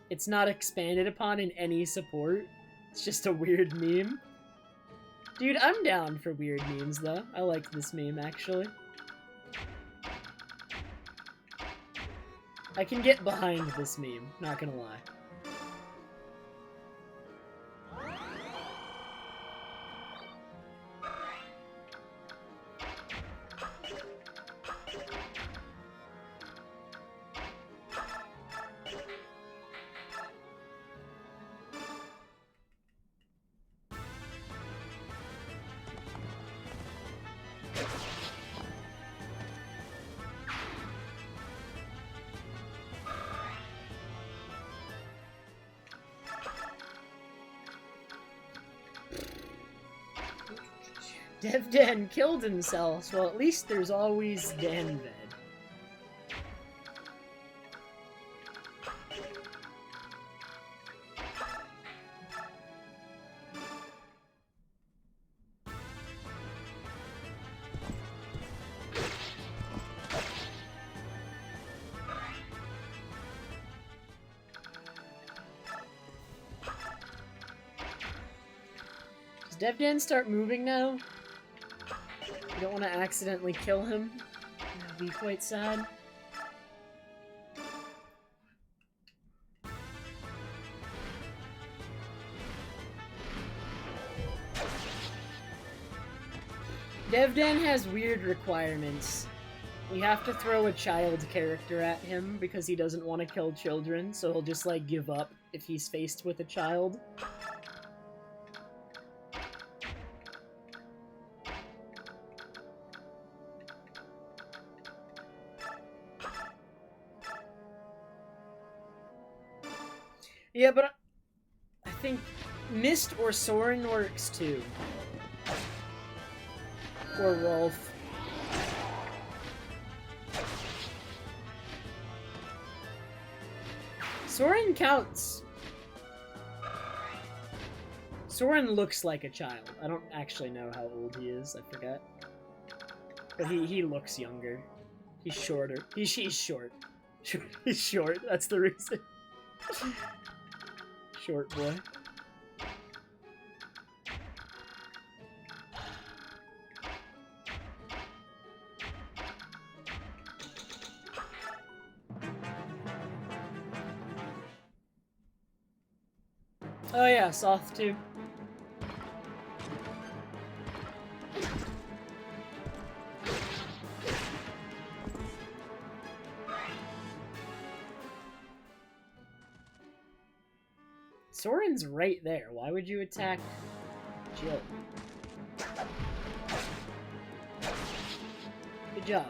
It's not expanded upon in any support. It's just a weird meme. Dude, I'm down for weird memes, though. I like this meme, actually. I can get behind this meme, not gonna lie. DevDan killed himself, well at least there's always Danved. Does DevDan start moving now? You don't want to accidentally kill him. That'd be quite sad. DevDan has weird requirements. You have to throw a child character at him because he doesn't want to kill children, so he'll just, like, give up if he's faced with a child. Yeah, but I think Mist or Soren works too. Or Rolf. Soren counts. Soren looks like a child. I don't actually know how old he is, I forget. But he looks younger. He's shorter. He's short. He's short, that's the reason. Short boy. Oh yeah, Soth too. Soren's right there. Why would you attack Jill? Good job.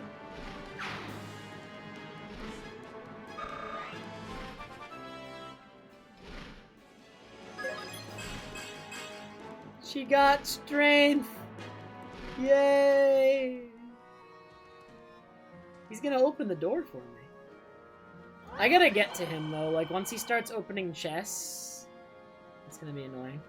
She got strength! Yay! He's gonna open the door for me. I gotta get to him though, like once he starts opening chests, it's gonna be annoying.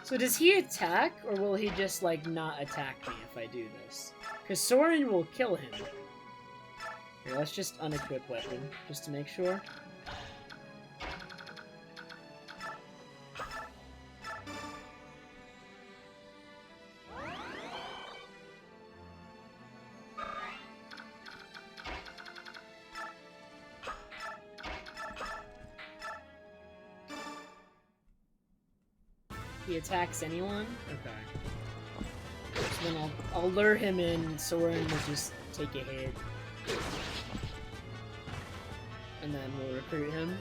So does he attack, or will he just, like, not attack me if I do this? Because Soren will kill him. Here, let's just unequip weapon, just to make sure. He attacks anyone? Okay. So then I'll lure him in, Soren will just take a hit. And then we'll recruit him.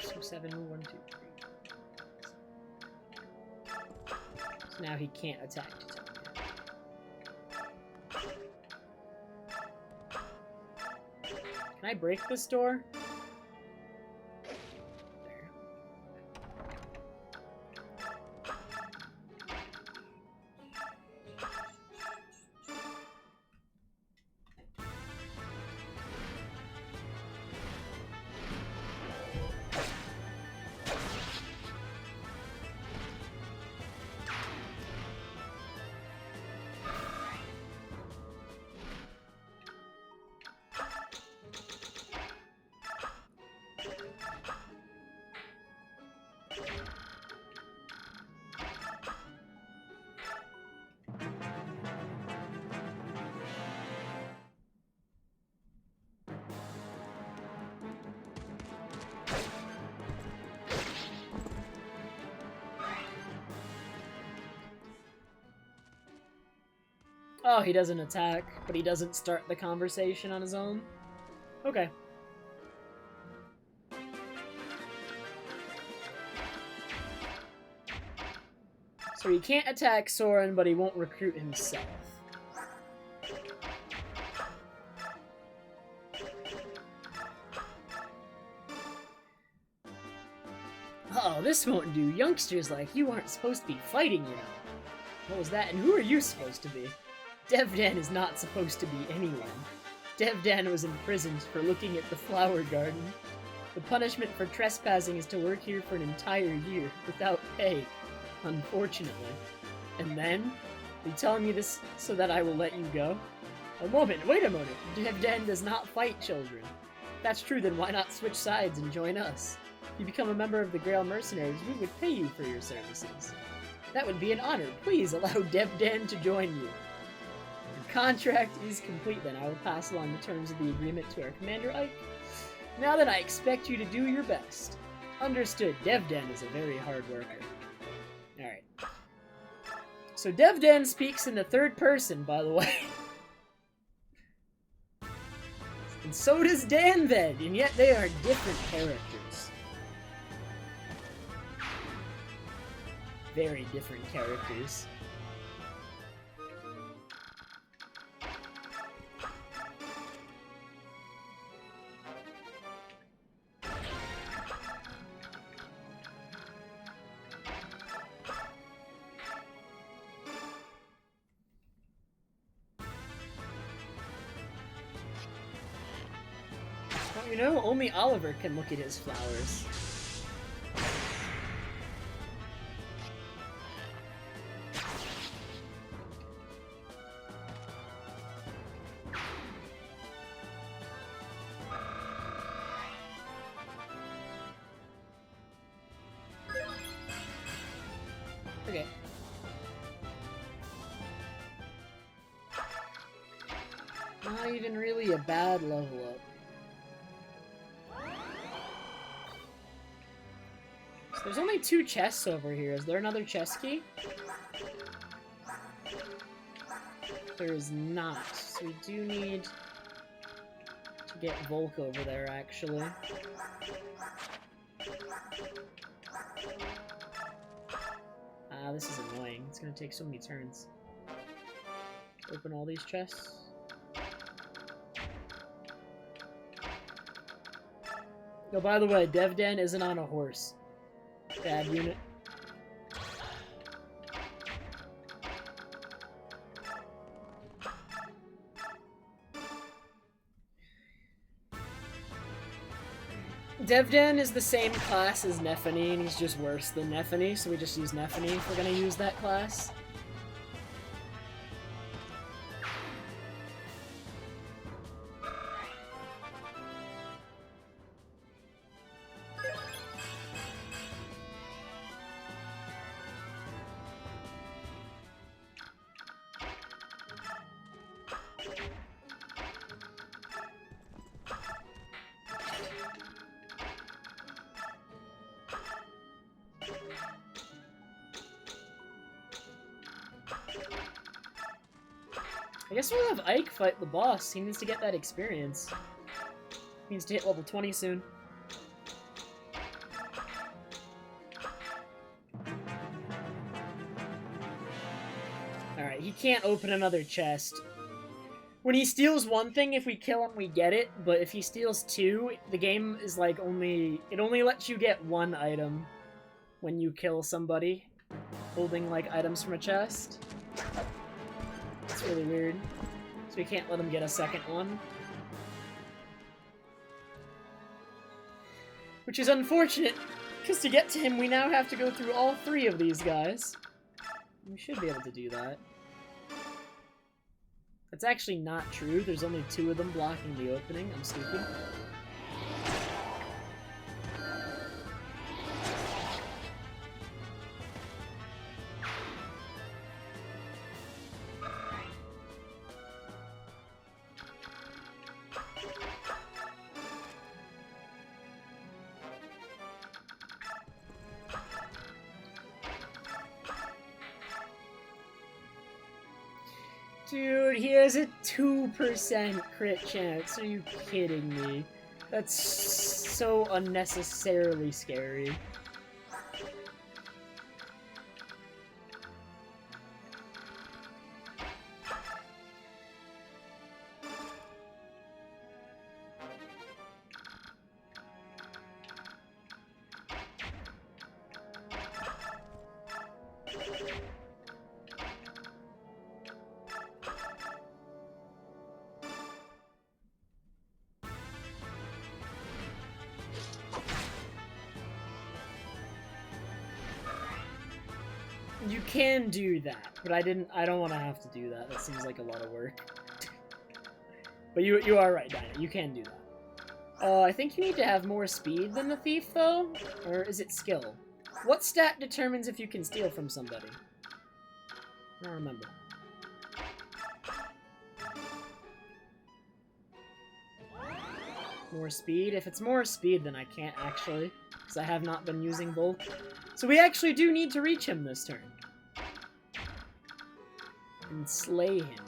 So 7, 1, 2, 3. So now he can't attack. Can I break this door? There. Oh, he doesn't attack, but he doesn't start the conversation on his own? Okay. So he can't attack Soren, but he won't recruit himself. Uh-oh, this won't do. Youngsters like you aren't supposed to be fighting, you know. What was that? And who are you supposed to be? Devdan is not supposed to be anyone. Devdan was imprisoned for looking at the flower garden. The punishment for trespassing is to work here for an entire year, without pay, unfortunately. And then? Are you telling me this so that I will let you go? A moment, wait a moment! Devdan does not fight children. If that's true, then why not switch sides and join us? If you become a member of the Grail Mercenaries, we would pay you for your services. That would be an honor. Please allow Devdan to join you. Contract is complete then. I will pass along the terms of the agreement to our Commander Ike. Now then, I expect you to do your best. Understood. Devdan is a very hard worker. Alright. So Devdan speaks in the third person, by the way. And so does Danved, and yet they are different characters. Very different characters. Well, you know, only Oliver can look at his flowers. Okay. Not even really a bad level up. So there's only 2 chests over here. Is there another chest key? There is not. So we do need to get Volk over there, actually. Ah, this is annoying. It's gonna take so many turns. Open all these chests. Oh, by the way, Devden isn't on a horse. Bad unit. Devden is the same class as Nephany, and he's just worse than Nephany, so we just use Nephany if we're gonna use that class. I guess we'll have Ike fight the boss. He needs to get that experience. He needs to hit level 20 soon. Alright, he can't open another chest. When he steals one thing, if we kill him, we get it. But if he steals 2, the game is like it only lets you get 1 item when you kill somebody holding like items from a chest. It's really weird. So we can't let him get a second one. Which is unfortunate, because to get to him we now have to go through all 3 of these guys. We should be able to do that. That's actually not true. There's only 2 of them blocking the opening. I'm stupid. Dude, he has a 2% crit chance. Are you kidding me? That's so unnecessarily scary. You can do that, but I don't want to have to do that. That seems like a lot of work. But you are right, Dinah. You can do that. I think you need to have more speed than the thief, though? Or is it skill? What stat determines if you can steal from somebody? I don't remember. More speed? If it's more speed, then I can't actually, because I have not been using bulk. So we actually do need to reach him this turn. And slay him.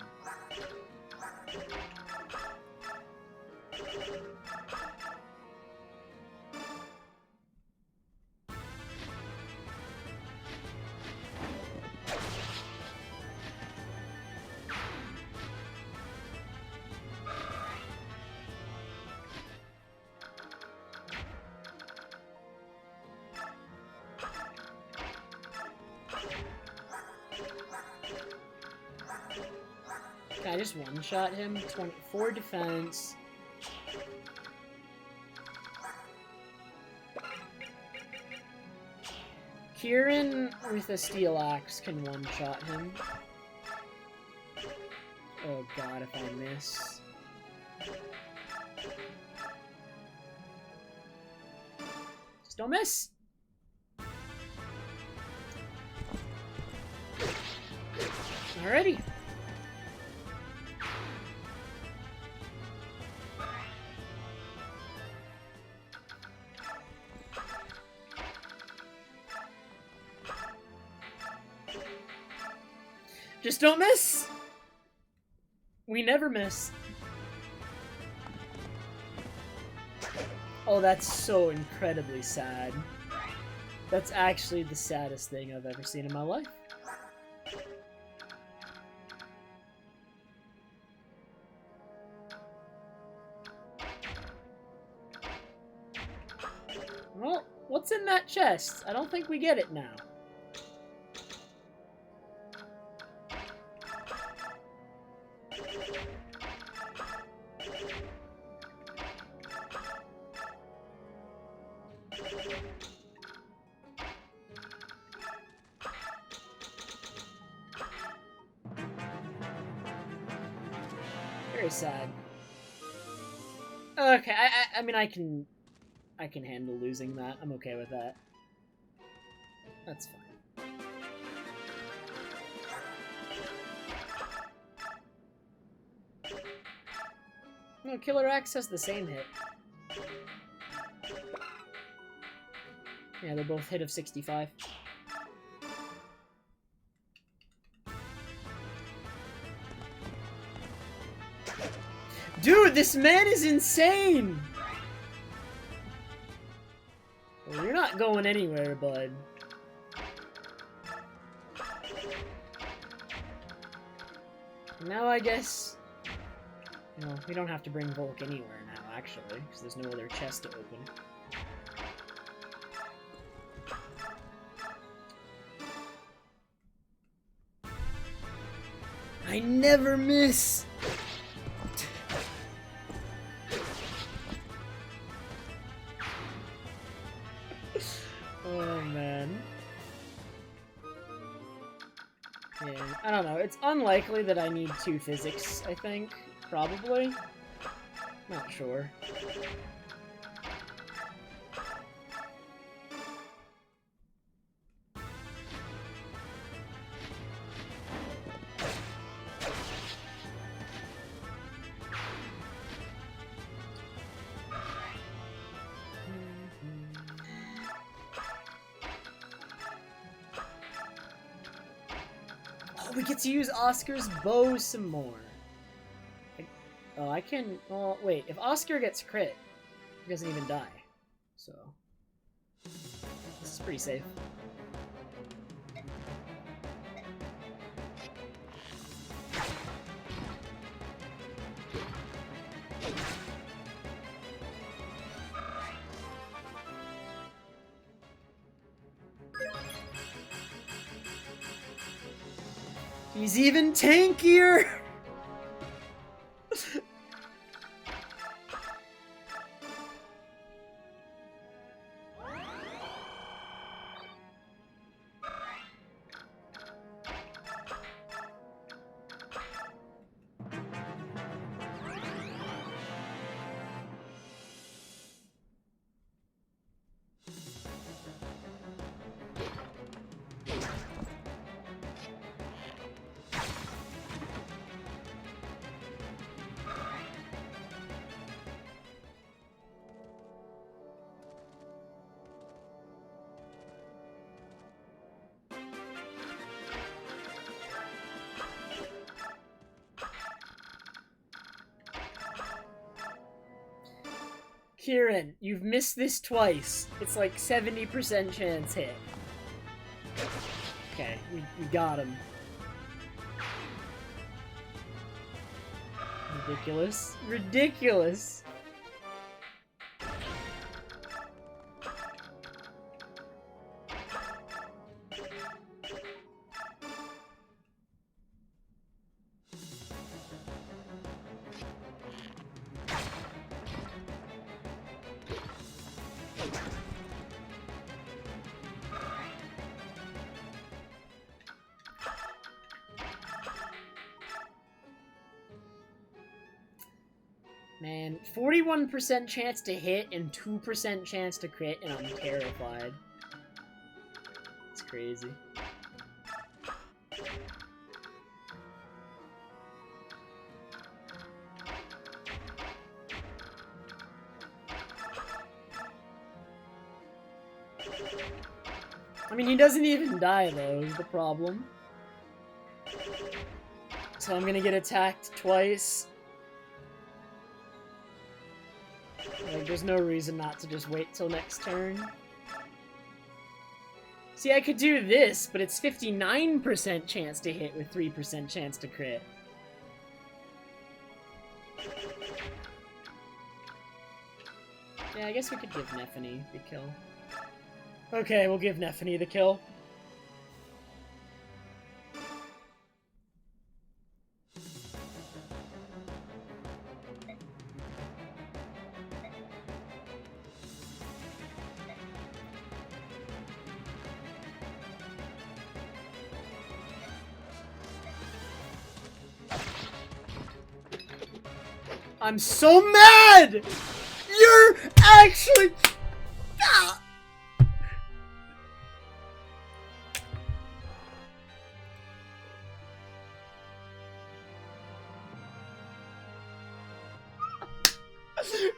I just one-shot him. 24 defense. Kieran with a steel axe can one-shot him. Oh god, if I miss. Just don't miss! Alrighty. Just don't miss! We never miss. Oh, that's so incredibly sad. That's actually the saddest thing I've ever seen in my life. Well, what's in that chest? I don't think we get it now. Very sad. Okay, I mean I can handle losing that. I'm okay with that. That's fine. No, Killer Axe has the same hit. Yeah, they're both hit of 65. Dude, this man is insane! Well, you're not going anywhere, bud. Now I guess... No, we don't have to bring Volk anywhere now, actually, because there's no other chest to open. I never miss! Oh, man. Yeah, I don't know. It's unlikely that I need 2 physics, I think. Probably. Not sure. We get to use Oscar's bow some more. Oh, I can... Well, wait. If Oscar gets crit, he doesn't even die. So... This is pretty safe. He's even tankier! Kieran, you've missed this twice. It's like 70% chance hit. Okay, we got him. Ridiculous. Ridiculous! Man, 41% chance to hit and 2% chance to crit, and I'm terrified. It's crazy. I mean, he doesn't even die, though, is the problem. So I'm gonna get attacked twice. Like, there's no reason not to just wait till next turn. See, I could do this, but it's 59% chance to hit with 3% chance to crit. Yeah, I guess we could give Nephany the kill. Okay, we'll give Nephany the kill. I'm so mad! You're actually... Ah!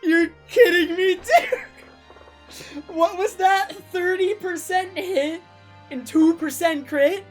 You're kidding me, dude! What was that? 30% hit and 2% crit?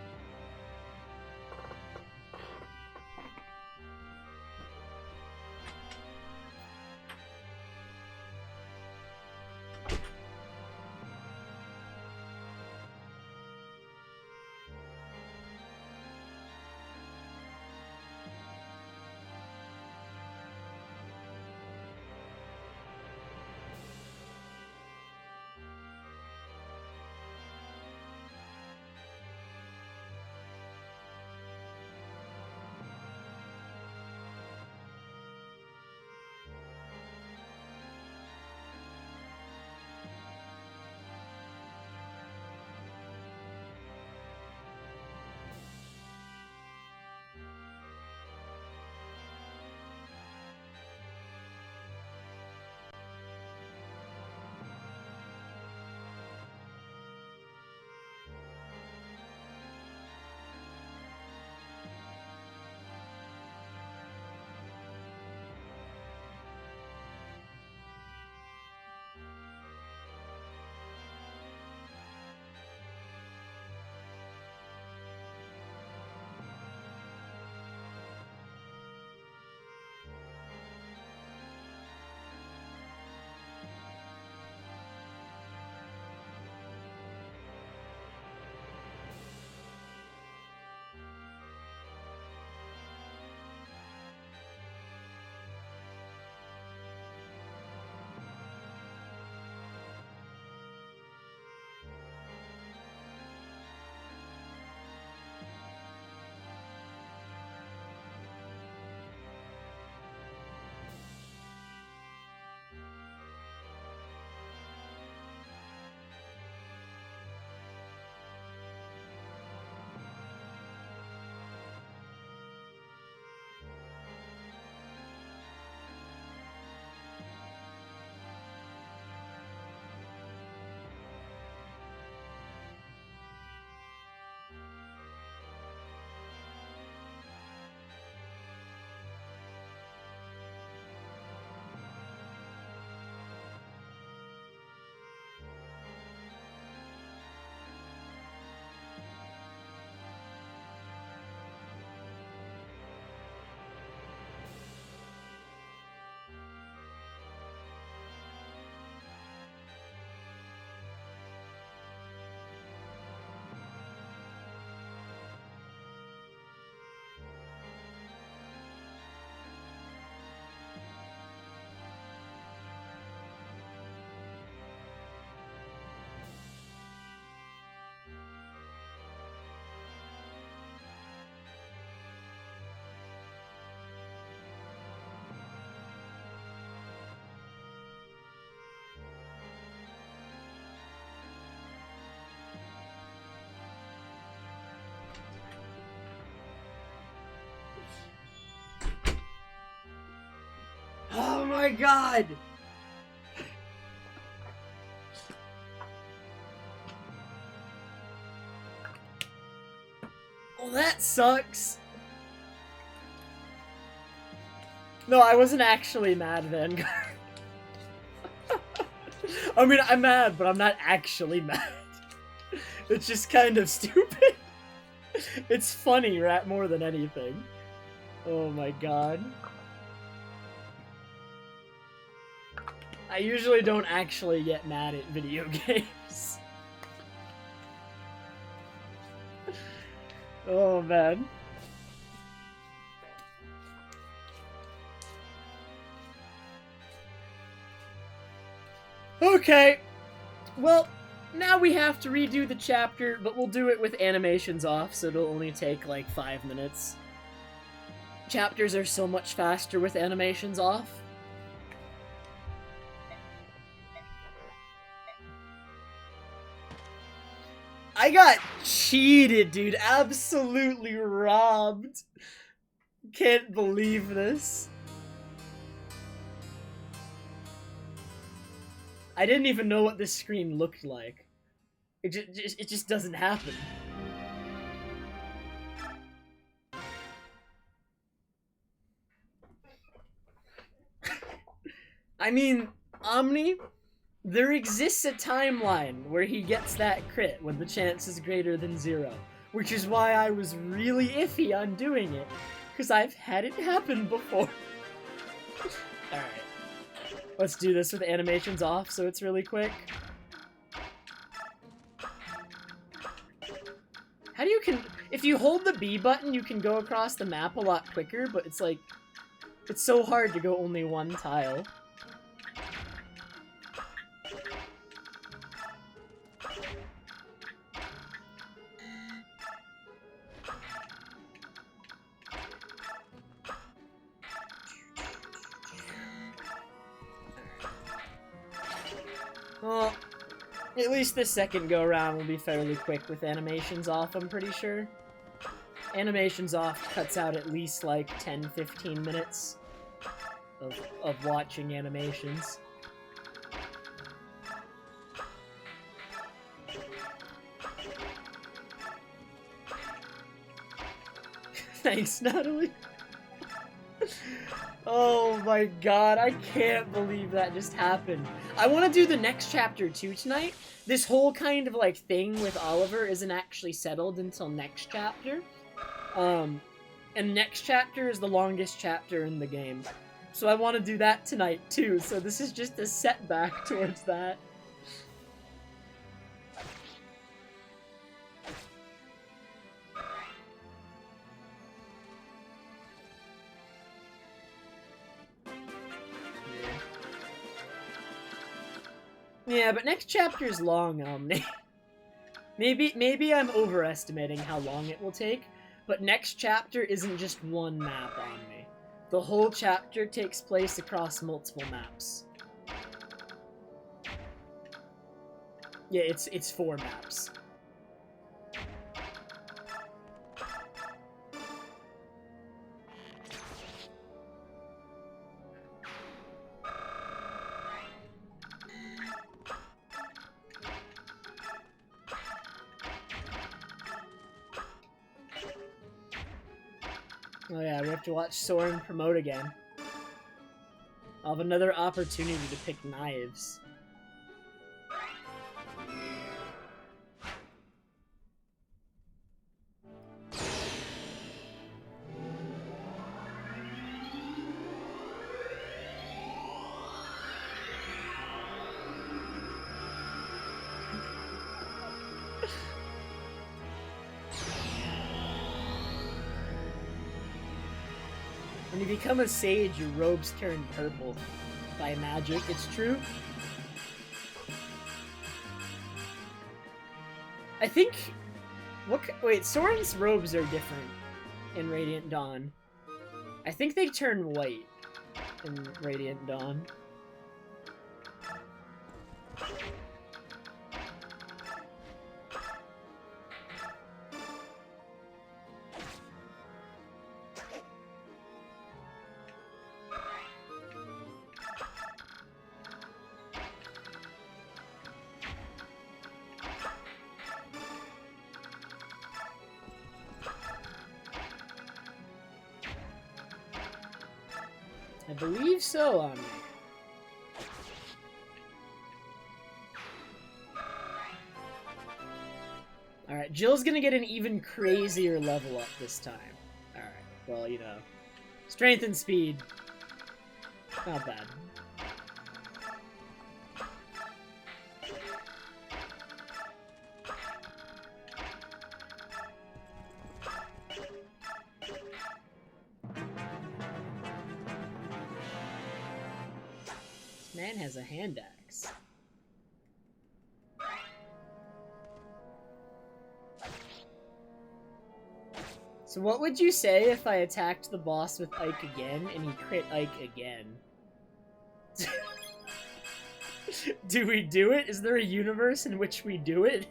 my god! Well, that sucks. No, I wasn't actually mad, Vanguard. I mean, I'm mad, but I'm not actually mad. It's just kind of stupid. It's funny, right? More than anything. Oh my god. I usually don't actually get mad at video games. Oh man. Okay. Well, now we have to redo the chapter, but we'll do it with animations off, so it'll only take like 5 minutes. Chapters are so much faster with animations off. I got cheated, dude. Absolutely robbed. Can't believe this. I didn't even know what this screen looked like. It just doesn't happen. I mean, Omni, there exists a timeline where he gets that crit when the chance is greater than 0, which is why I was really iffy on doing it, because I've had it happen before. Alright. Let's do this with animations off so it's really quick. How do you if you hold the B button, you can go across the map a lot quicker, but it's like, it's so hard to go only one tile. Well, at least this second go around will be fairly quick with animations off, I'm pretty sure. Animations off cuts out at least like 10-15 minutes of watching animations. Thanks, Natalie. Oh my god, I can't believe that just happened. I want to do the next chapter too tonight. This whole kind of like thing with Oliver isn't actually settled until next chapter. And next chapter is the longest chapter in the game. So I want to do that tonight too, so this is just a setback towards that. Yeah, but next chapter's long, Omni. Maybe I'm overestimating how long it will take, but next chapter isn't just one map, Omni. The whole chapter takes place across multiple maps. Yeah, it's 4 maps. Oh yeah, we have to watch Soren promote again. I'll have another opportunity to pick knives. When you become a sage, your robes turn purple. By magic, it's true. I think... Wait, Soren's robes are different in Radiant Dawn. I think they turn white in Radiant Dawn. I believe so on me. Alright, Jill's gonna get an even crazier level up this time. Alright, well, you know. Strength and speed. Not bad. This man has a hand axe. So what would you say if I attacked the boss with Ike again and he crit Ike again? Do we do it? Is there a universe in which we do it?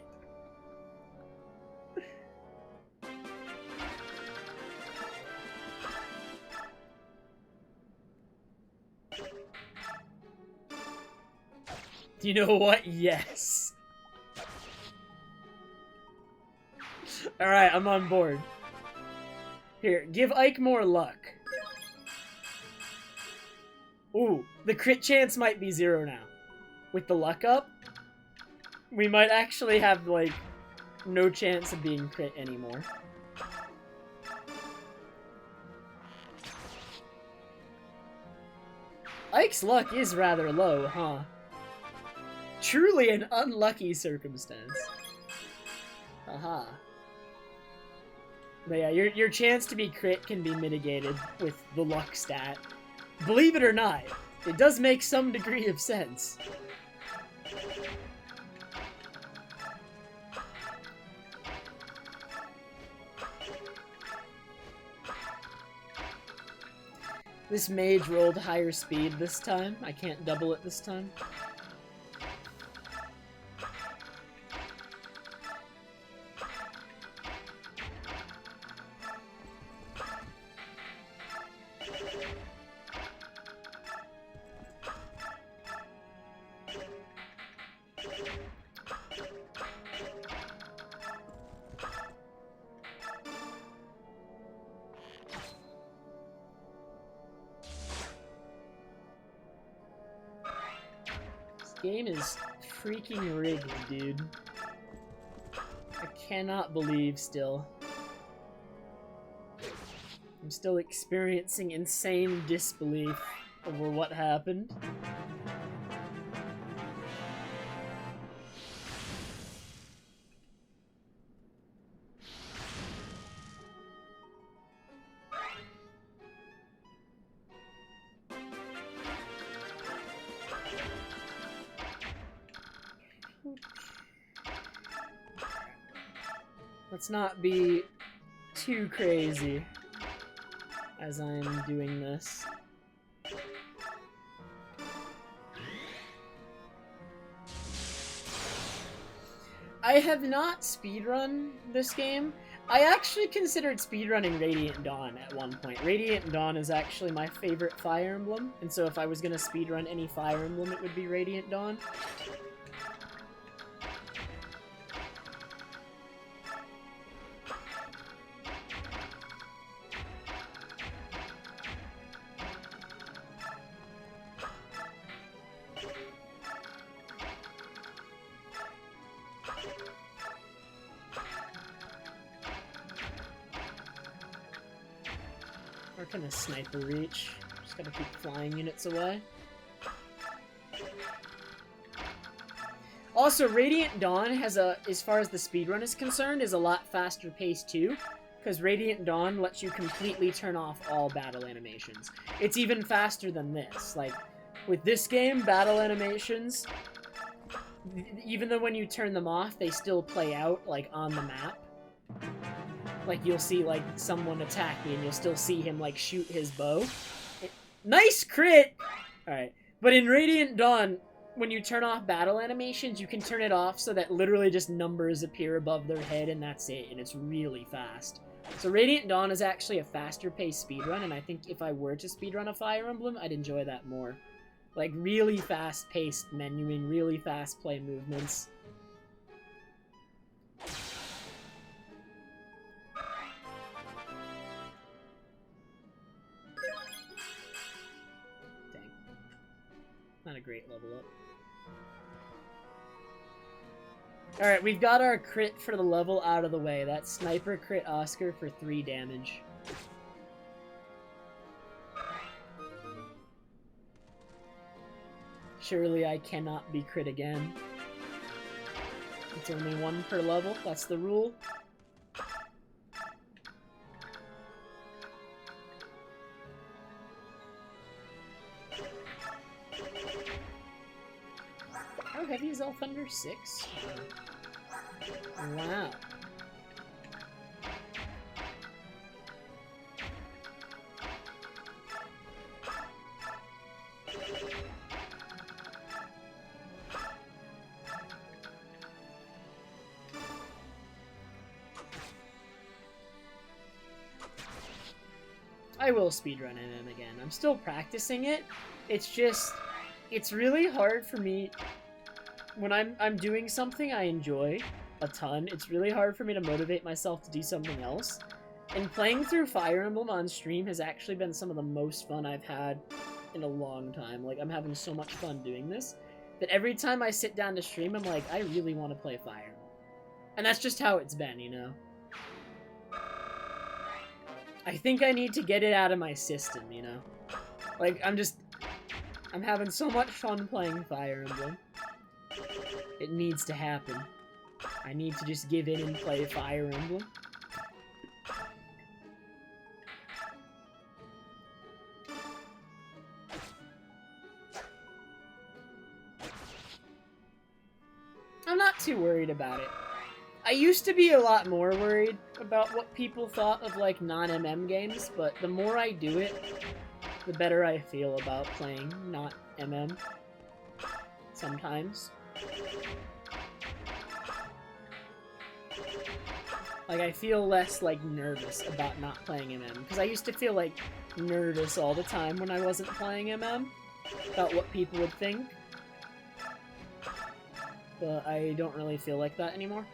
You know what? Yes. Alright, I'm on board. Here, give Ike more luck. Ooh, the crit chance might be 0 now. With the luck up, we might actually have, like, no chance of being crit anymore. Ike's luck is rather low, huh? Truly an unlucky circumstance. Haha. But yeah, your chance to be crit can be mitigated with the luck stat. Believe it or not, it does make some degree of sense. This mage rolled higher speed this time. I can't double it this time. Game is freaking rigged, dude. I cannot believe still. I'm still experiencing insane disbelief over what happened. Let's not be too crazy as I'm doing this. I have not speedrun this game. I actually considered speedrunning Radiant Dawn at one point. Radiant Dawn is actually my favorite Fire Emblem, and so if I was gonna speedrun any Fire Emblem, it would be Radiant Dawn. Or can a sniper reach? Just gotta keep flying units away. Also, Radiant Dawn has a, as far as the speedrun is concerned, is a lot faster paced too, because Radiant Dawn lets you completely turn off all battle animations. It's even faster than this. Like, with this game, battle animations, even though when you turn them off, they still play out, like, on the map. Like, you'll see, like, someone attack me, and you'll still see him, like, shoot his bow. Nice crit! Alright. But in Radiant Dawn, when you turn off battle animations, you can turn it off so that literally just numbers appear above their head, and that's it, and it's really fast. So Radiant Dawn is actually a faster-paced speedrun, and I think if I were to speedrun a Fire Emblem, I'd enjoy that more. Like, really fast-paced menuing, really fast play movements. Not a great level up. Alright, we've got our crit for the level out of the way. That sniper crit Oscar for 3 damage. Surely I cannot be crit again. It's only 1 per level, that's the rule. How heavy is All Thunder? 6? Wow. I will speedrun MM again. I'm still practicing it. It's just, it's really hard for me when I'm doing something I enjoy a ton. It's really hard for me to motivate myself to do something else. And playing through Fire Emblem on stream has actually been some of the most fun I've had in a long time. Like, I'm having so much fun doing this that every time I sit down to stream, I'm like, I really want to play Fire Emblem. And that's just how it's been, you know? I think I need to get it out of my system, you know? Like, I'm having so much fun playing Fire Emblem. It needs to happen. I need to just give in and play Fire Emblem. I'm not too worried about it. I used to be a lot more worried about what people thought of, like, non-MM games, but the more I do it, the better I feel about playing not MM. Sometimes. Like, I feel less, like, nervous about not playing MM, because I used to feel, like, nervous all the time when I wasn't playing MM, about what people would think. But I don't really feel like that anymore.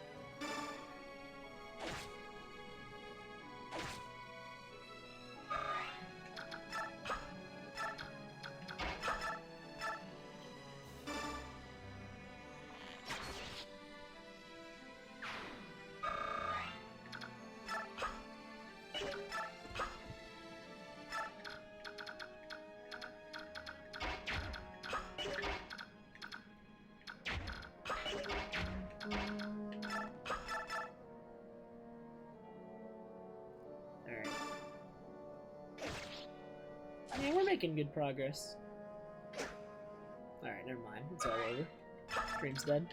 Making good progress. Alright, never mind. It's all over. Dream's dead.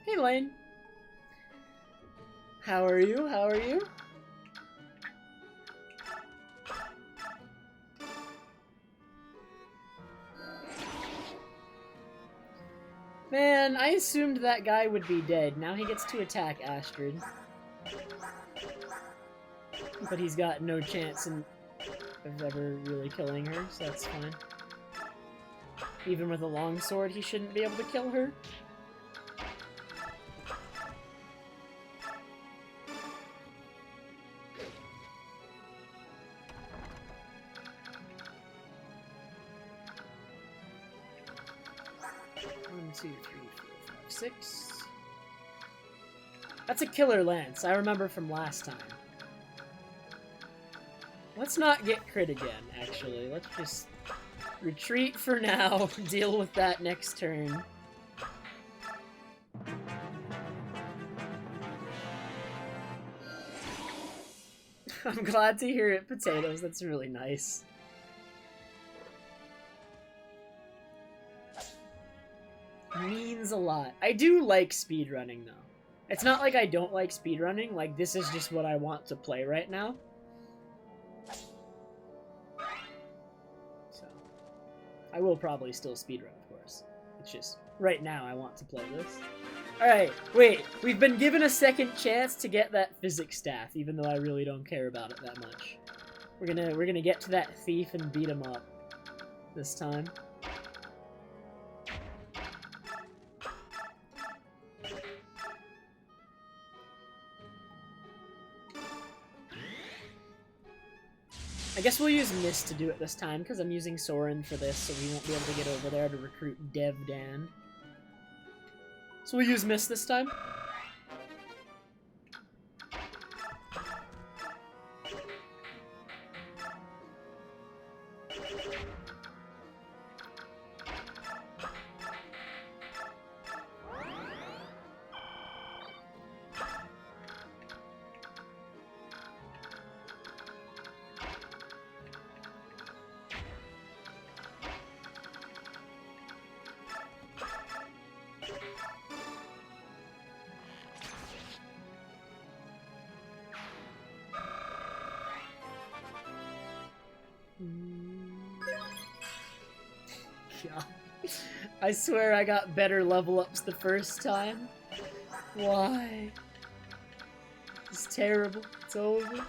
Hey, Lane. How are you? How are you? Man, I assumed that guy would be dead. Now he gets to attack Astrid. But he's got no chance of ever really killing her, so that's fine. Even with a longsword, he shouldn't be able to kill her. One, two, three, four, five, 6. That's a killer lance. I remember from last time. Let's not get crit again, actually. Let's just retreat for now. Deal with that next turn. I'm glad to hear it, Potatoes. That's really nice. Means a lot. I do like speedrunning, though. It's not like I don't like speedrunning, like, this is just what I want to play right now. So, I will probably still speedrun, of course. It's just, right now I want to play this. Alright, wait, we've been given a second chance to get that physics staff, even though I really don't care about it that much. We're gonna get to that thief and beat him up this time. I guess we'll use Mist to do it this time, because I'm using Soren for this, so we won't be able to get over there to recruit Devdan. So we'll use Mist this time. God. I swear I got better level ups the first time. Why? It's terrible. It's over.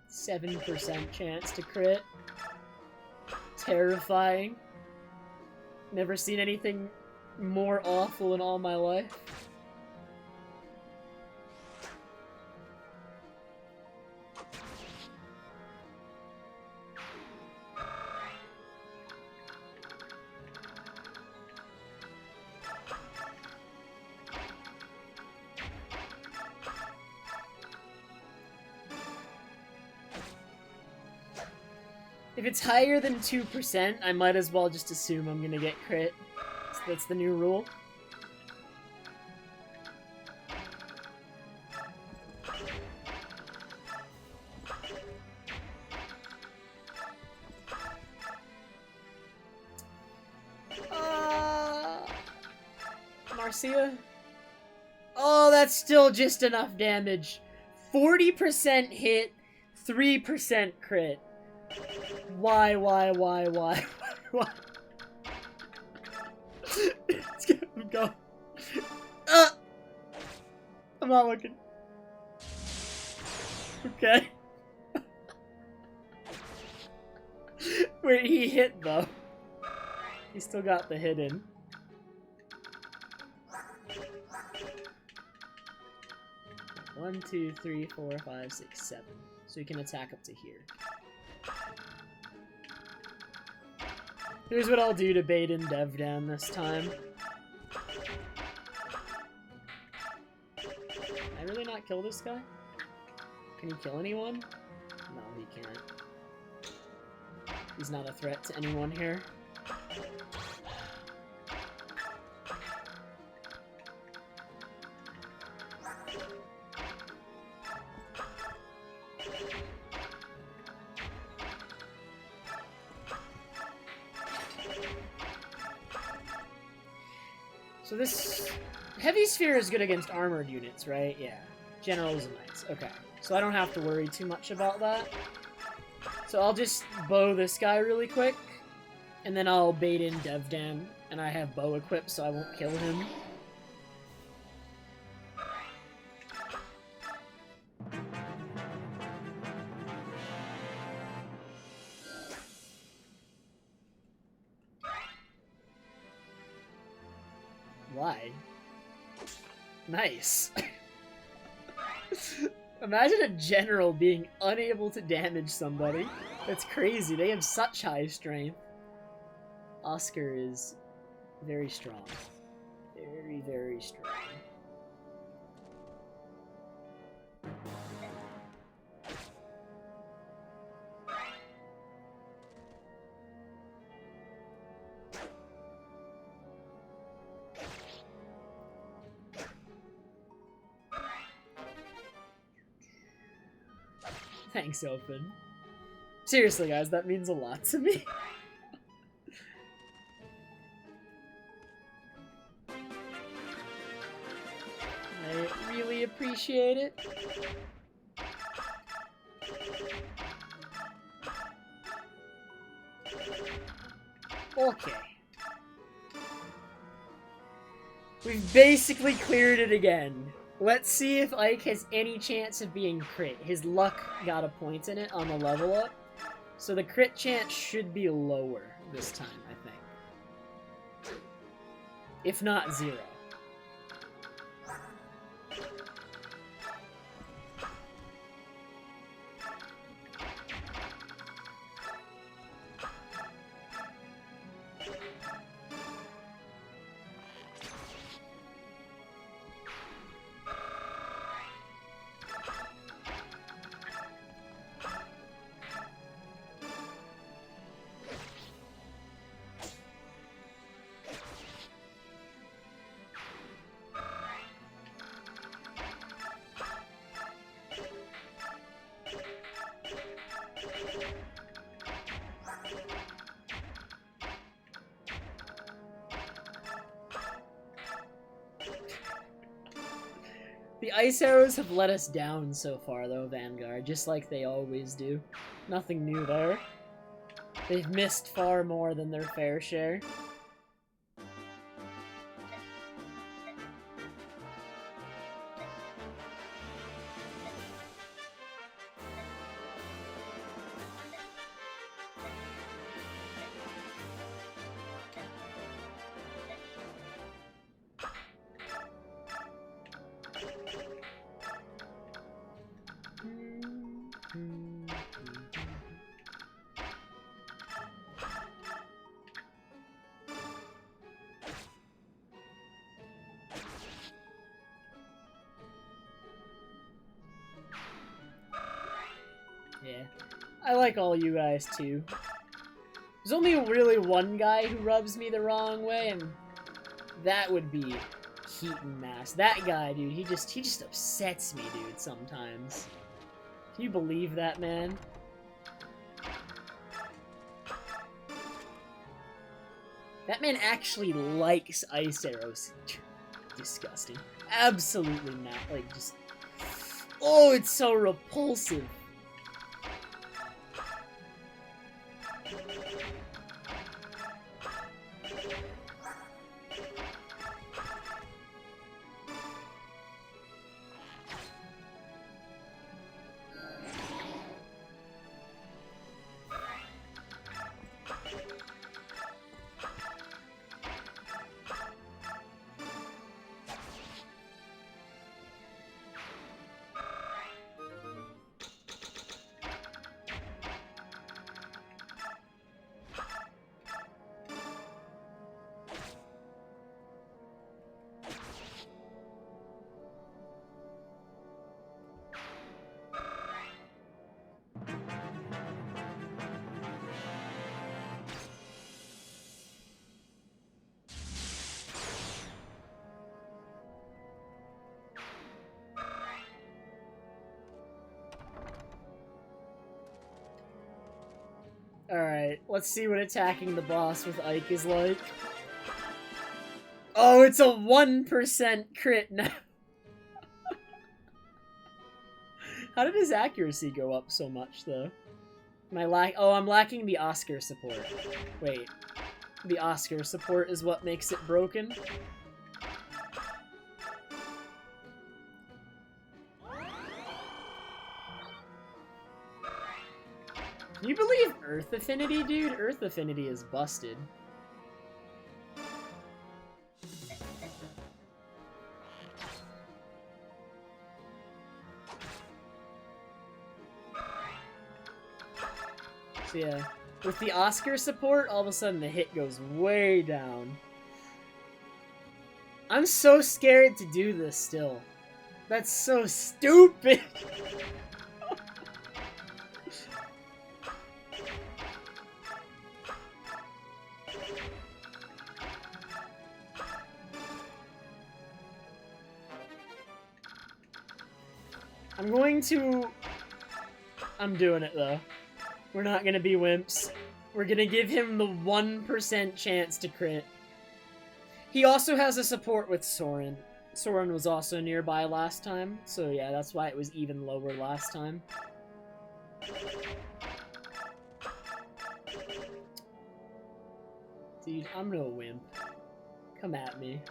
%7 chance to crit. Terrifying. Never seen anything more awful in all my life. If it's higher than 2%, I might as well just assume I'm gonna get crit. So that's the new rule. Marcia? Oh, that's still just enough damage. 40% hit, 3% crit. Why? Why? Let's get him go. I'm not looking. Okay. Wait, he hit though. He still got the hit in. One, 2, 3, 4, 5, 6, 7. So he can attack up to here. Here's what I'll do to bait in Devdan this time. Can I really not kill this guy? Can he kill anyone? No, he can't. He's not a threat to anyone here. So this heavy sphere is good against armored units, right? Yeah. Generals and knights. Okay. So I don't have to worry too much about that. So I'll just bow this guy really quick, and then I'll bait in Devdan, and I have bow equipped so I won't kill him. Why? Nice. Imagine a general being unable to damage somebody. That's crazy. They have such high strength. Oscar is very strong. Very, very strong. Thanks, Open. Seriously, guys, that means a lot to me. I really appreciate it. Okay. We've basically cleared it again. Let's see if Ike has any chance of being crit. His luck got a point in it on the level up, so the crit chance should be lower this time, I think. If not 0. The ice arrows have let us down so far, though, Vanguard, just like they always do. Nothing new there. They've missed far more than their fair share. Yeah, I like all you guys too. There's only really one guy who rubs me the wrong way, and that would be Heaton Mass. That guy, dude, he just upsets me, dude, sometimes. Can you believe that, man? That man actually likes ice arrows. Disgusting. Absolutely not. Like, just... Oh, it's so repulsive. Alright, let's see what attacking the boss with Ike is like. Oh, it's a 1% crit now. How did his accuracy go up so much, though? I'm lacking the Oscar support. Wait. The Oscar support is what makes it broken? Can you believe Earth Affinity, dude? Earth Affinity is busted. So yeah, with the Oscar support, all of a sudden the hit goes way down. I'm so scared to do this still. That's so stupid! I'm going to I'm doing it, though. We're not gonna be wimps. We're gonna give him the 1% chance to crit. He also has a support with Soren. Soren was also nearby last time, so yeah, that's why it was even lower last time. Dude, I'm no wimp. Come at me.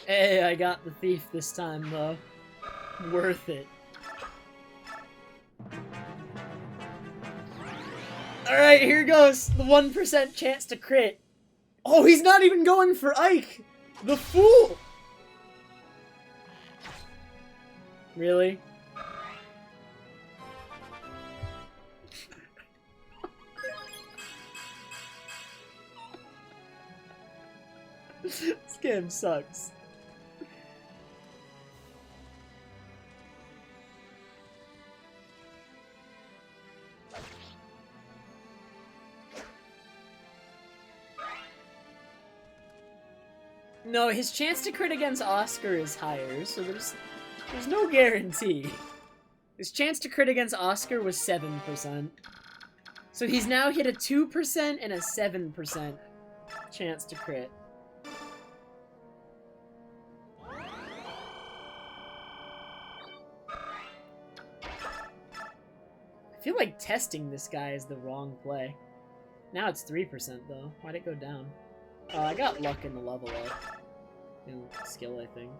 Hey, I got the thief this time, though. Worth it. Alright, here goes. The 1% chance to crit. Oh, he's not even going for Ike! The fool! Really? This game sucks. No, his chance to crit against Oscar is higher, so there's no guarantee. His chance to crit against Oscar was 7%. So he's now hit a 2% and a 7% chance to crit. I feel like testing this guy is the wrong play. Now it's 3% though. Why'd it go down? Oh, I got luck in the level up. And skill, I think.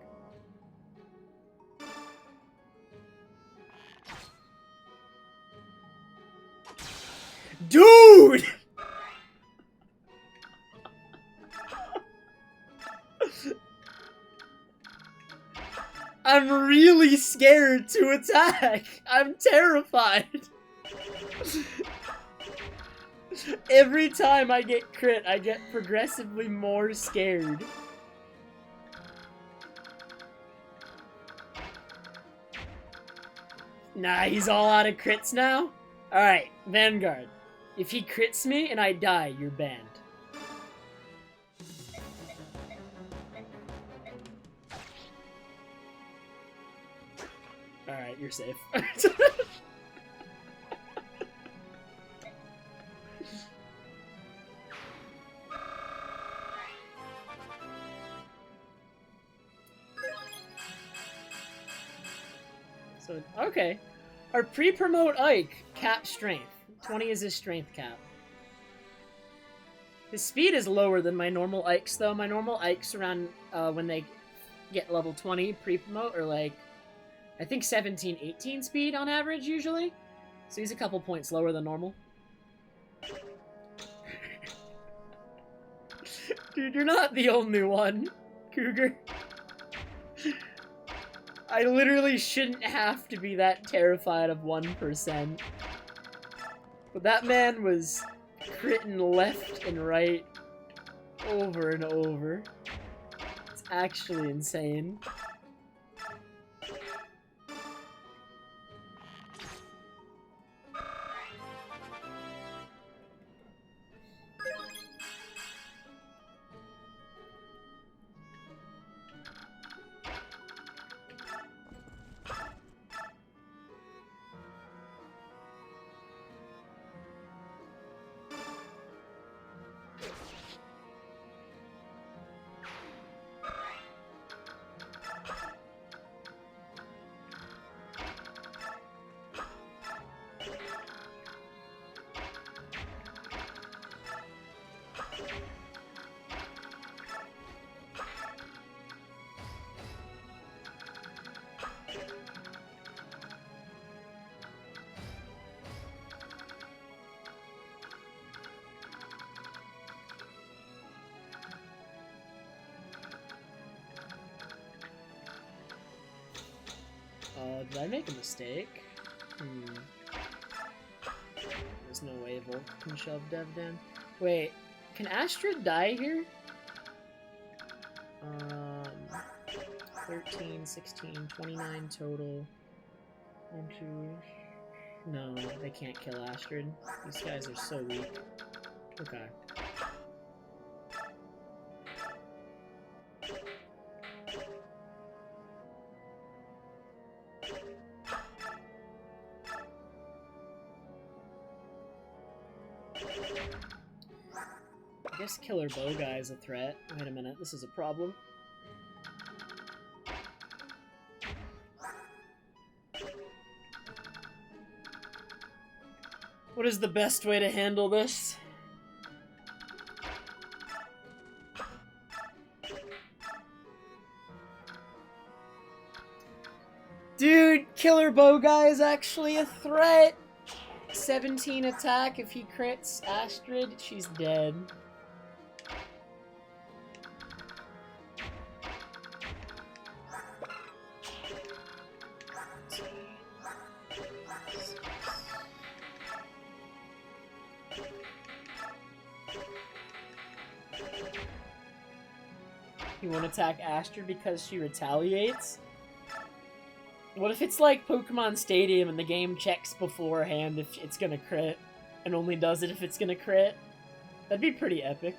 Dude! I'm really scared to attack! I'm terrified! Every time I get crit, I get progressively more scared. Nah, he's all out of crits now? Alright, Vanguard. If he crits me and I die, you're banned. Alright, you're safe. So, okay. Our pre-promote Ike, cap strength. 20 is his strength cap. His speed is lower than my normal Ikes, though. My normal Ikes around, when they get level 20 pre-promote are like, I think 17, 18 speed on average, usually. So he's a couple points lower than normal. Dude, you're not the only one, Cougar. I literally shouldn't have to be that terrified of 1%. But that man was critting left and right over and over. It's actually insane. Did I make a mistake? There's no way Volk can shove Dev down. Wait, can Astrid die here? 13, 16, 29 total. 1, 2... No, they can't kill Astrid. These guys are so weak. Okay. I guess Killer Bow Guy is a threat. Wait a minute, this is a problem. What is the best way to handle this? Dude, Killer Bow Guy is actually a threat! 17 attack, if he crits Astrid, she's dead. You won't attack Astrid because she retaliates? What if it's like Pokemon Stadium and the game checks beforehand if it's gonna crit, and only does it if it's gonna crit? That'd be pretty epic.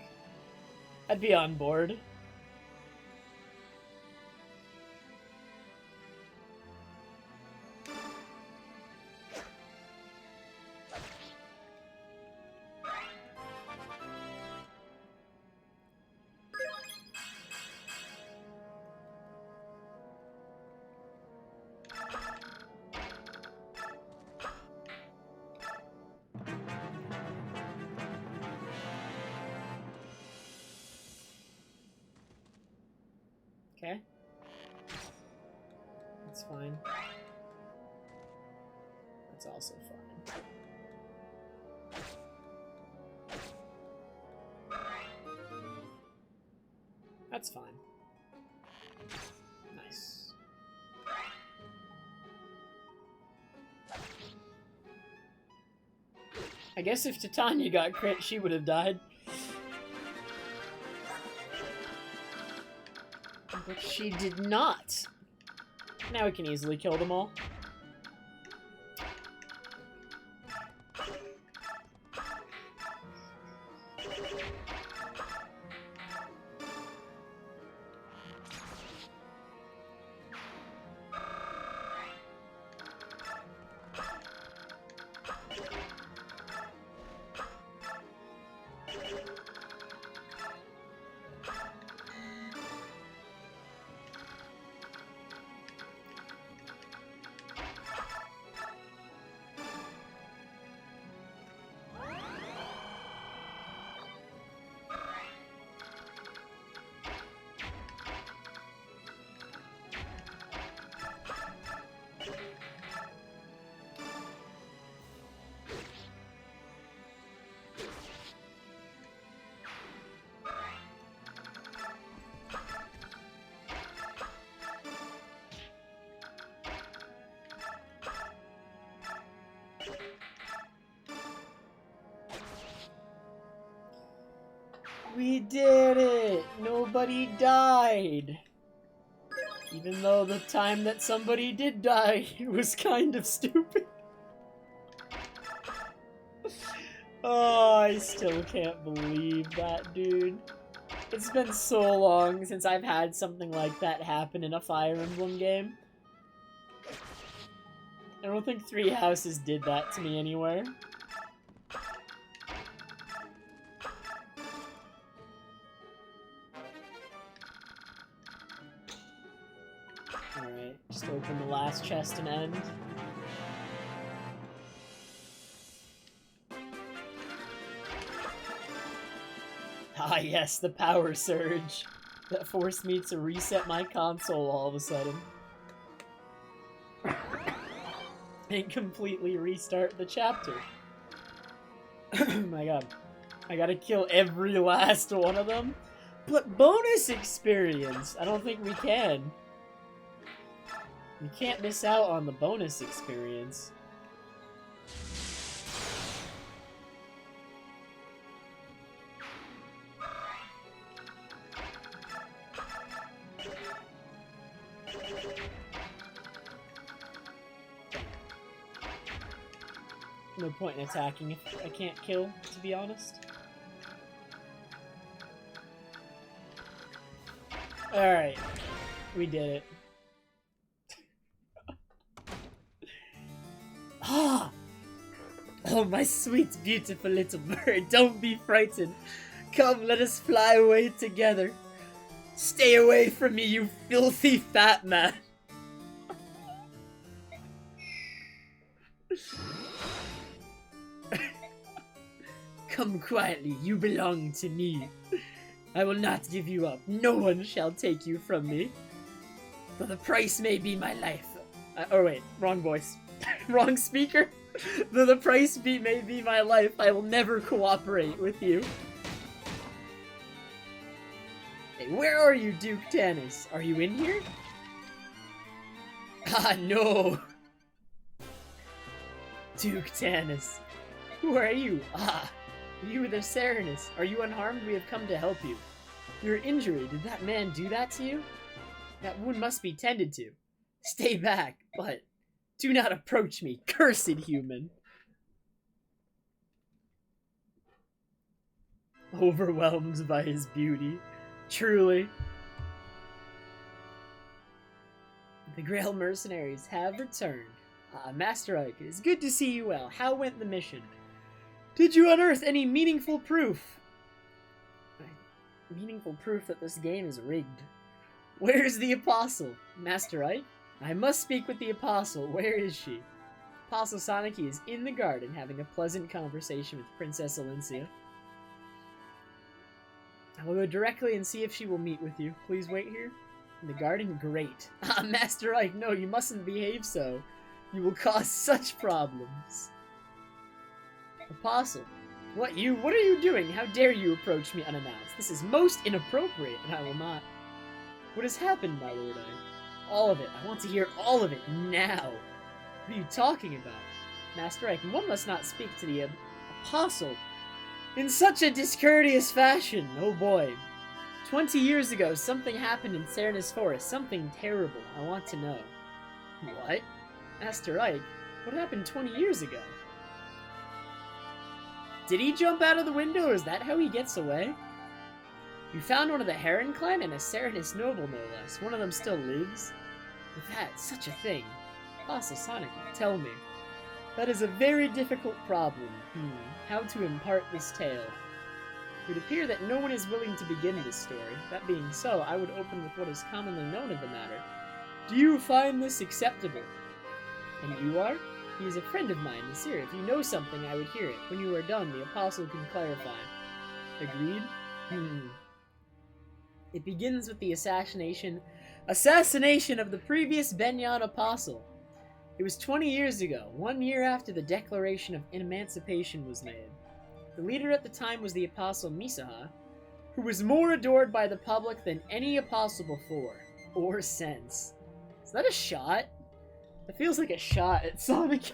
I'd be on board. Okay. That's fine. That's also fine. That's fine. Nice. I guess if Titania got crit, she would have died. But she did not. Now we can easily kill them all. We did it! Nobody died! Even though the time that somebody did die was kind of stupid. Oh, I still can't believe that, dude. It's been so long since I've had something like that happen in a Fire Emblem game. I don't think Three Houses did that to me anywhere. Alright, just open the last chest and end. Ah yes, the power surge that forced me to reset my console all of a sudden. And completely restart the chapter. Oh my god. I gotta kill every last one of them? But bonus experience! I don't think we can. You can't miss out on the bonus experience. No point in attacking if I can't kill, to be honest. Alright. We did it. Ah! Oh, my sweet, beautiful little bird, don't be frightened. Come, let us fly away together. Stay away from me, you filthy fat man. Come quietly, you belong to me. I will not give you up. No one shall take you from me. Though the price may be my life. Oh wait, wrong voice. Wrong speaker. Though the price may be my life, I will never cooperate with you. Hey, where are you, Duke Tanis? Are you in here? Ah, no. Duke Tanis. Who are you? Ah, you the Serenus. Are you unharmed? We have come to help you. Your injury, did that man do that to you? That wound must be tended to. Stay back, but do not approach me, cursed human. Overwhelmed by his beauty. Truly. The Grail mercenaries have returned. Ah, Master Ike, it is good to see you well. How went the mission? Did you unearth any meaningful proof? Meaningful proof that this game is rigged. Where is the Apostle? Master Ike? I must speak with the Apostle. Where is she? Apostle Soniki is in the garden having a pleasant conversation with Princess Alencia. I will go directly and see if she will meet with you. Please wait here. In the garden? Great. Ah, Master Ike, no, you mustn't behave so. You will cause such problems. Apostle, what are you doing? How dare you approach me unannounced? This is most inappropriate, and I will not. What has happened, my lord Ike? All of it. I want to hear all of it now. What are you talking about? Master Ike, one must not speak to the Apostle in such a discourteous fashion. Oh boy. 20 years ago, something happened in Serenus Forest. Something terrible. I want to know. What? Master Ike, what happened 20 years ago? Did he jump out of the window, or is that how he gets away? You found one of the Heron clan and a Serenus noble, no less. One of them still lives? With that, such a thing. Apostle Sonic, tell me. That is a very difficult problem. How to impart this tale. It would appear that no one is willing to begin this story. That being so, I would open with what is commonly known of the matter. Do you find this acceptable? And you are? He is a friend of mine, Nasir. If you know something, I would hear it. When you are done, the Apostle can clarify. Agreed? It begins with the assassination of the previous Benyan Apostle. It was 20 years ago, 1 year after the Declaration of Emancipation was made. The leader at the time was the Apostle Misaha, who was more adored by the public than any apostle before, or since. Is that a shot? It feels like a shot at Sonic.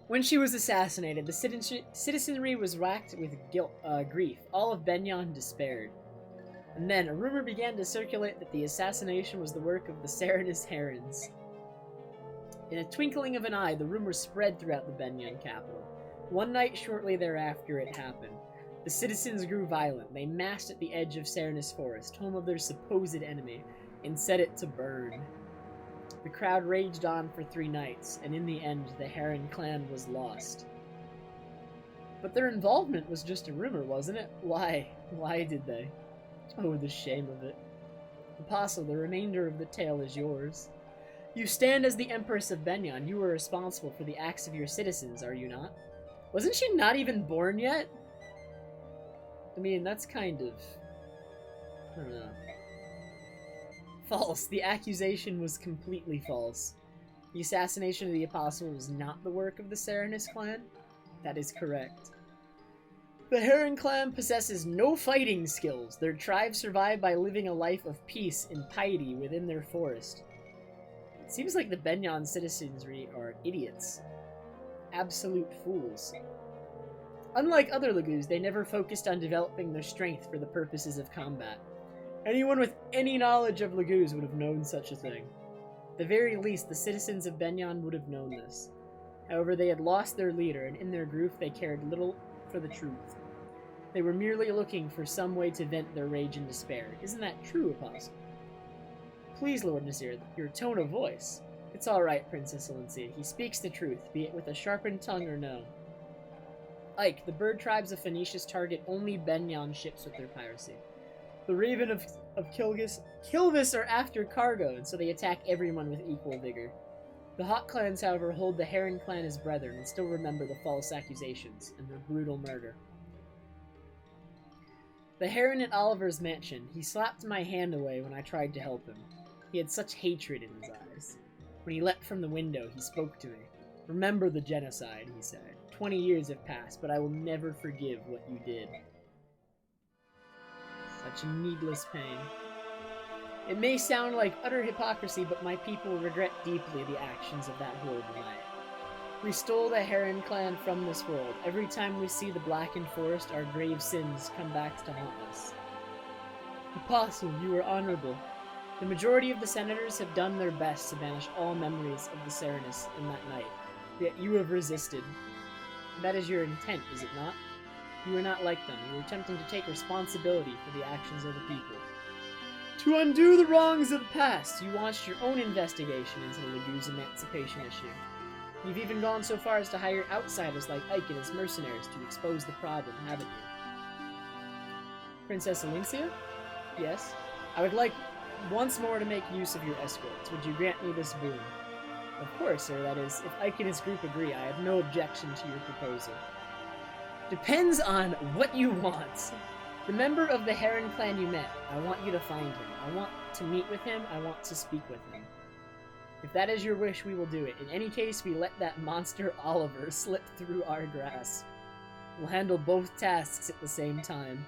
When she was assassinated, the citizenry was racked with grief. All of Benyan despaired. And then a rumor began to circulate that the assassination was the work of the Serenus Herons. In a twinkling of an eye, the rumor spread throughout the Benyan capital. One night shortly thereafter it happened. The citizens grew violent. They massed at the edge of Serenus Forest, home of their supposed enemy, and set it to burn. The crowd raged on for 3 nights, and in the end, the Heron clan was lost. But their involvement was just a rumor, wasn't it? Why? Why did they? Oh, the shame of it. Apostle, the remainder of the tale is yours. You stand as the Empress of Benyan. You were responsible for the acts of your citizens, are you not? Wasn't she not even born yet? I mean, that's kind of... I don't know. False. The accusation was completely false. The assassination of the Apostle was not the work of the Serenus clan? That is correct. The Heron clan possesses no fighting skills. Their tribe survive by living a life of peace and piety within their forest. It seems like the Benyon citizenry are idiots. Absolute fools. Unlike other Lagoos, they never focused on developing their strength for the purposes of combat. Anyone with any knowledge of Lagoos would have known such a thing. At the very least, the citizens of Benyon would have known this. However, they had lost their leader, and in their group they cared little for the truth. They were merely looking for some way to vent their rage and despair. Isn't that true, Apostle? Please, Lord Nasir, your tone of voice. It's all right, Princess Alencia. He speaks the truth, be it with a sharpened tongue or no. Ike, the bird tribes of Phoenicius target only Benyon ships with their piracy. The Raven of Kilvis are after cargo, and so they attack everyone with equal vigor. The Hawk clans, however, hold the Heron clan as brethren and still remember the false accusations and their brutal murder. The Heron at Oliver's mansion. He slapped my hand away when I tried to help him. He had such hatred in his eyes. When he leapt from the window, he spoke to me. Remember the genocide, he said. 20 years have passed, but I will never forgive what you did. Such needless pain. It may sound like utter hypocrisy, but my people regret deeply the actions of that horrible night. We stole the Heron clan from this world. Every time we see the blackened forest, our grave sins come back to haunt us. Apostle, you are honorable. The majority of the senators have done their best to banish all memories of the Serenus in that night, yet you have resisted. That is your intent, is it not? You are not like them. You are attempting to take responsibility for the actions of the people. To undo the wrongs of the past, you launched your own investigation into the Lagoo's emancipation issue. You've even gone so far as to hire outsiders like Ike and his mercenaries to expose the problem, haven't you? Princess Alencia? Yes? I would like once more to make use of your escorts. Would you grant me this boon? Of course, sir, that is, if Ike and his group agree, I have no objection to your proposal. Depends on what you want. The member of the Heron clan you met, I want you to find him. I want to meet with him. I want to speak with him. If that is your wish, we will do it. In any case, we let that monster Oliver slip through our grasp. We'll handle both tasks at the same time.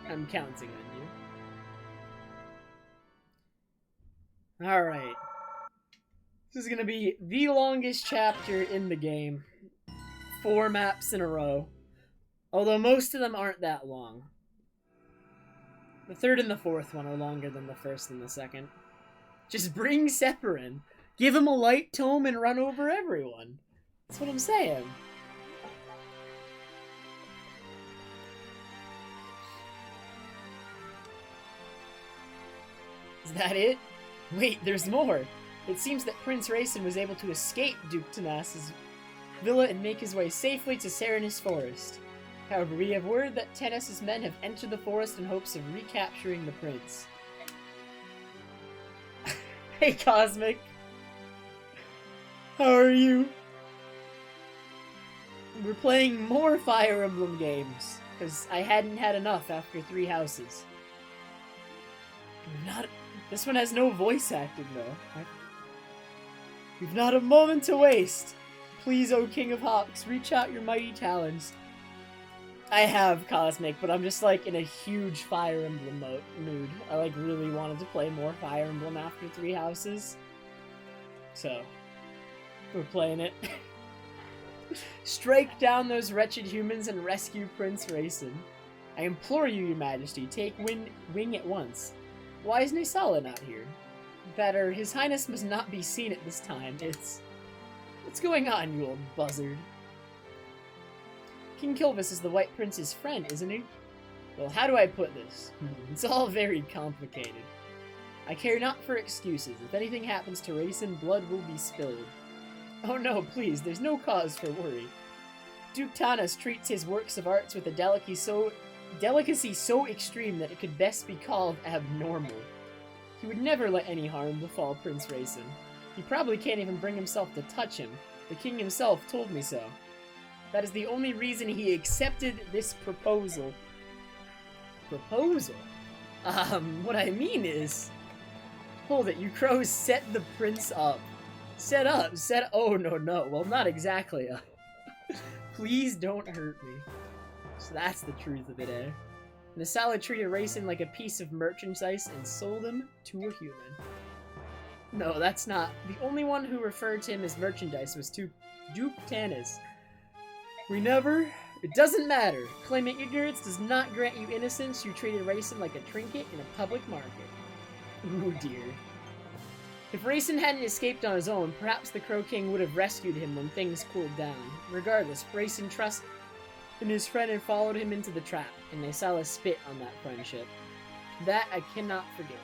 I'm counting on you. Alright. This is gonna be the longest chapter in the game. 4 maps in a row. Although most of them aren't that long. The third and the fourth one are longer than the first and the second. Just bring Separin. Give him a light tome and run over everyone. That's what I'm saying. Is that it? Wait, there's more. It seems that Prince Rayson was able to escape Duke Tenas's villa and make his way safely to Serenus Forest. However, we have word that Tenas's men have entered the forest in hopes of recapturing the prince. Hey, Cosmic. How are you? We're playing more Fire Emblem games, because I hadn't had enough after 3 houses. This one has no voice acting, though. We've not a moment to waste. Please, O King of Hawks, reach out your mighty talons. I have, Cosmic, but I'm just, like, in a huge Fire Emblem mood. I, like, really wanted to play more Fire Emblem after 3 houses. So, we're playing it. Strike down those wretched humans and rescue Prince Rayson. I implore you, your majesty, take wing at once. Why is Nisala not here? Better, his highness must not be seen at this time. What's going on, you old buzzard? King Kilvis is the White Prince's friend, isn't he? Well, how do I put this? It's all very complicated. I care not for excuses. If anything happens to Rayson, blood will be spilled. Oh no, please, there's no cause for worry. Duke Tanas treats his works of arts with a delicacy so extreme that it could best be called abnormal. He would never let any harm befall Prince Rayson. He probably can't even bring himself to touch him. The king himself told me so. That is the only reason he accepted this proposal. Proposal? What I mean is... Hold it, you crows, set the prince up. Oh, no. Well, not exactly up. Please don't hurt me. So that's the truth of it, eh? Nasala treated Raisin like a piece of merchandise and sold him to a human. No, that's not. The only one who referred to him as merchandise was Duke Tanis. We never... It doesn't matter. Claiming ignorance does not grant you innocence. You treated Raisin like a trinket in a public market. Ooh, dear. If Raisin hadn't escaped on his own, perhaps the Crow King would have rescued him when things cooled down. Regardless, Raisin trusted in his friend and followed him into the trap, and Nasala spit on that friendship. That I cannot forgive.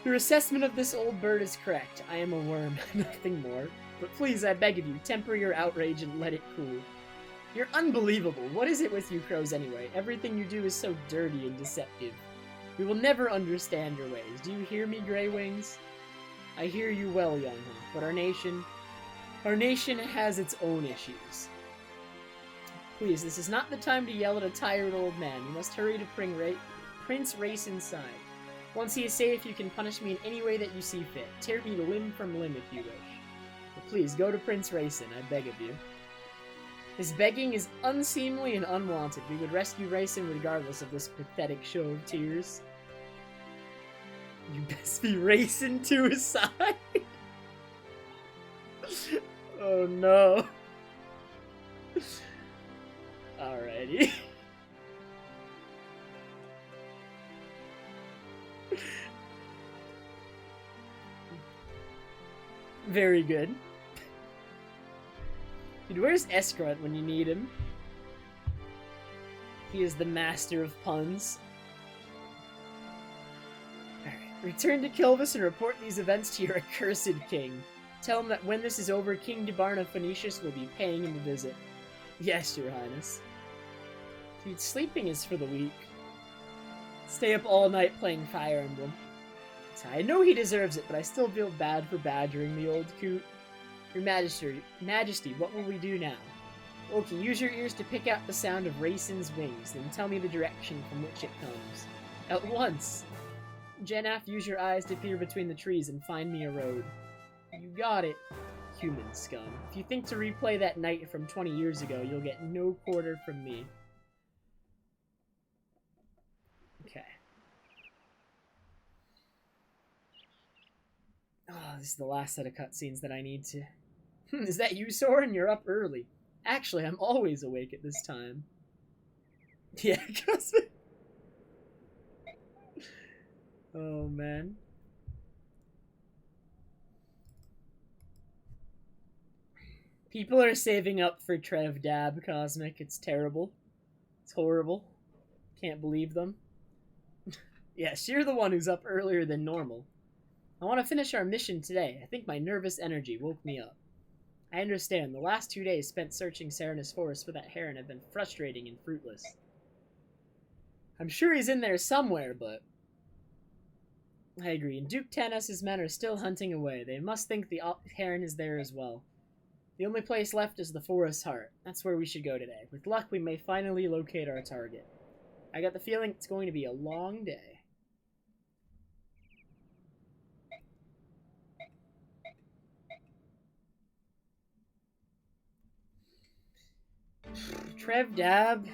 Your assessment of this old bird is correct. I am a worm, nothing more. But please, I beg of you, temper your outrage and let it cool. You're unbelievable. What is it with you crows anyway? Everything you do is so dirty and deceptive. We will never understand your ways. Do you hear me, Grey Wings? I hear you well, young huh? But our nation has its own issues. Please, this is not the time to yell at a tired old man. You must hurry to bring Prince Raisin's side. Once he is safe, you can punish me in any way that you see fit. Tear me limb from limb if you wish. But please, go to Prince Raisin, I beg of you. His begging is unseemly and unwanted. We would rescue Raisin regardless of this pathetic show of tears. You best be racing to his side. Oh no. Alrighty. Very good. Dude, where's Escrunt when you need him? He is the master of puns. Alright. Return to Kilvis and report these events to your accursed king. Tell him that when this is over, King Debarna Phoenicius will be paying him a visit. Yes, your highness. Dude, sleeping is for the weak. Stay up all night playing Fire Emblem. I know he deserves it, but I still feel bad for badgering the old coot. Your Majesty, what will we do now? Okay, use your ears to pick out the sound of Raisin's wings, then tell me the direction from which it comes. At once! Jenaf, use your eyes to peer between the trees and find me a road. You got it, human scum. If you think to replay that night from 20 years ago, you'll get no quarter from me. Okay. Oh, this is the last set of cutscenes that I need to... Is that you, Soren? You're up early. Actually, I'm always awake at this time. Yeah, Cosmic. Oh, man. People are saving up for Trev Dab, Cosmic. It's terrible. It's horrible. Can't believe them. Yes, you're the one who's up earlier than normal. I want to finish our mission today. I think my nervous energy woke me up. I understand. The last 2 days spent searching Serenus Forest for that heron have been frustrating and fruitless. I'm sure he's in there somewhere, but... I agree. And Duke Tanis' men are still hunting away. They must think the heron is there as well. The only place left is the forest's heart. That's where we should go today. With luck, we may finally locate our target. I got the feeling it's going to be a long day. Trev Dab.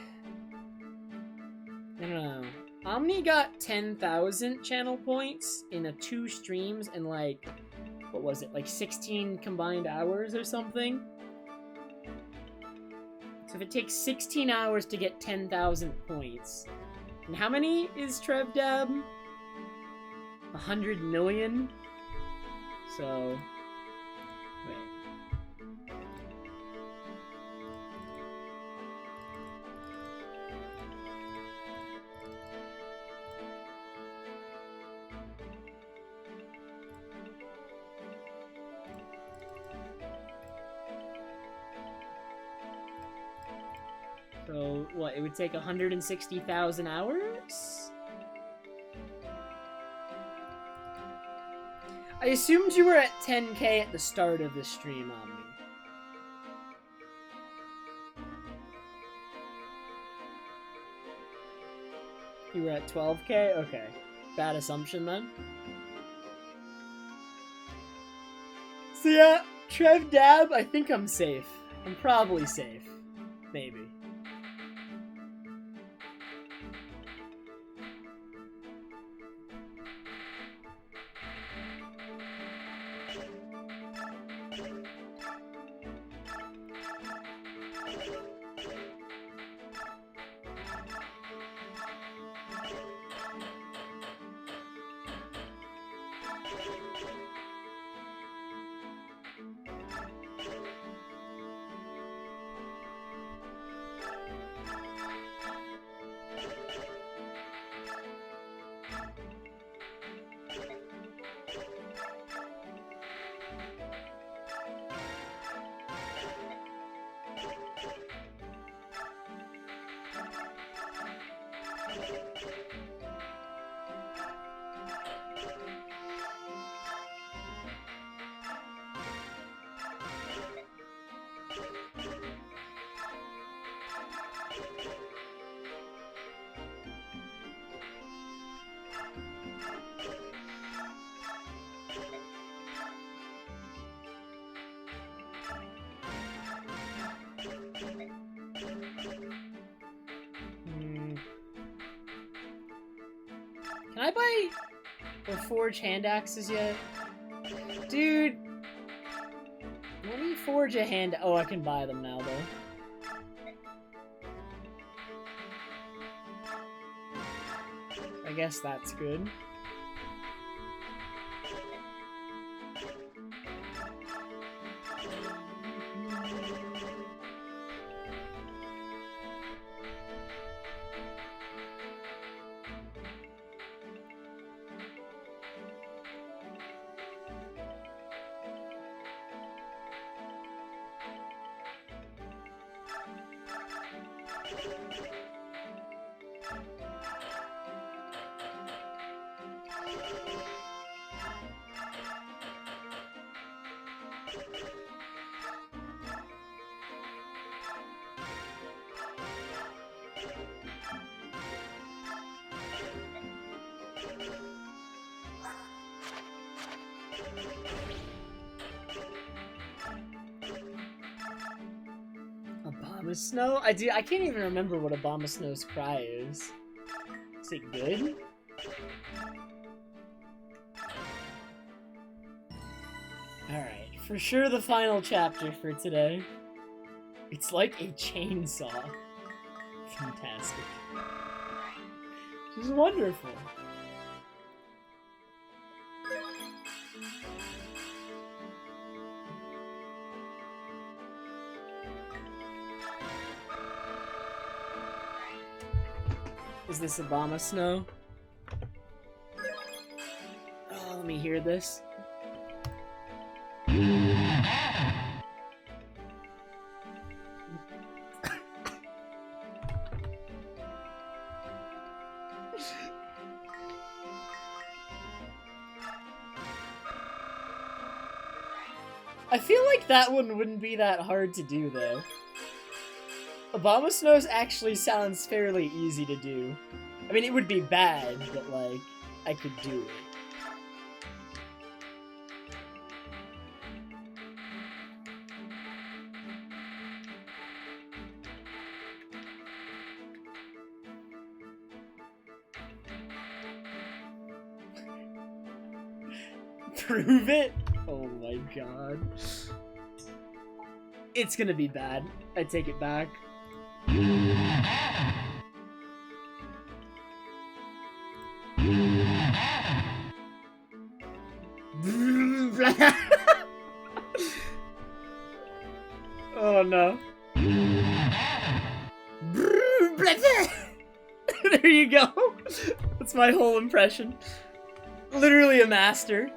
I don't know. Omni got 10,000 channel points in 2 streams and like, what was it, like 16 combined hours or something? So if it takes 16 hours to get 10,000 points, and how many is Trev Dab? 100 million? So, wait. So, what, it would take 160,000 hours? I assumed you were at 10k at the start of the stream, Omni. You were at 12k? Okay. Bad assumption, then. So yeah, Trev Dab, I think I'm safe. I'm probably safe. Maybe. Can I buy or forge hand axes yet? Dude! Let me forge a hand... Oh, I can buy them now, though. I guess that's good. Snow? I can't even remember what Obama Snow's cry is. Is it good? Alright, for sure the final chapter for today. It's like a chainsaw. Fantastic. This is wonderful. Is this Obama Snow? Oh, let me hear this. I feel like that one wouldn't be that hard to do, though. Obama Snows actually sounds fairly easy to do. I mean, it would be bad, but, like, I could do it. Prove it? Oh my god. It's gonna be bad. I take it back. Oh no. There you go. That's my whole impression. Literally a master.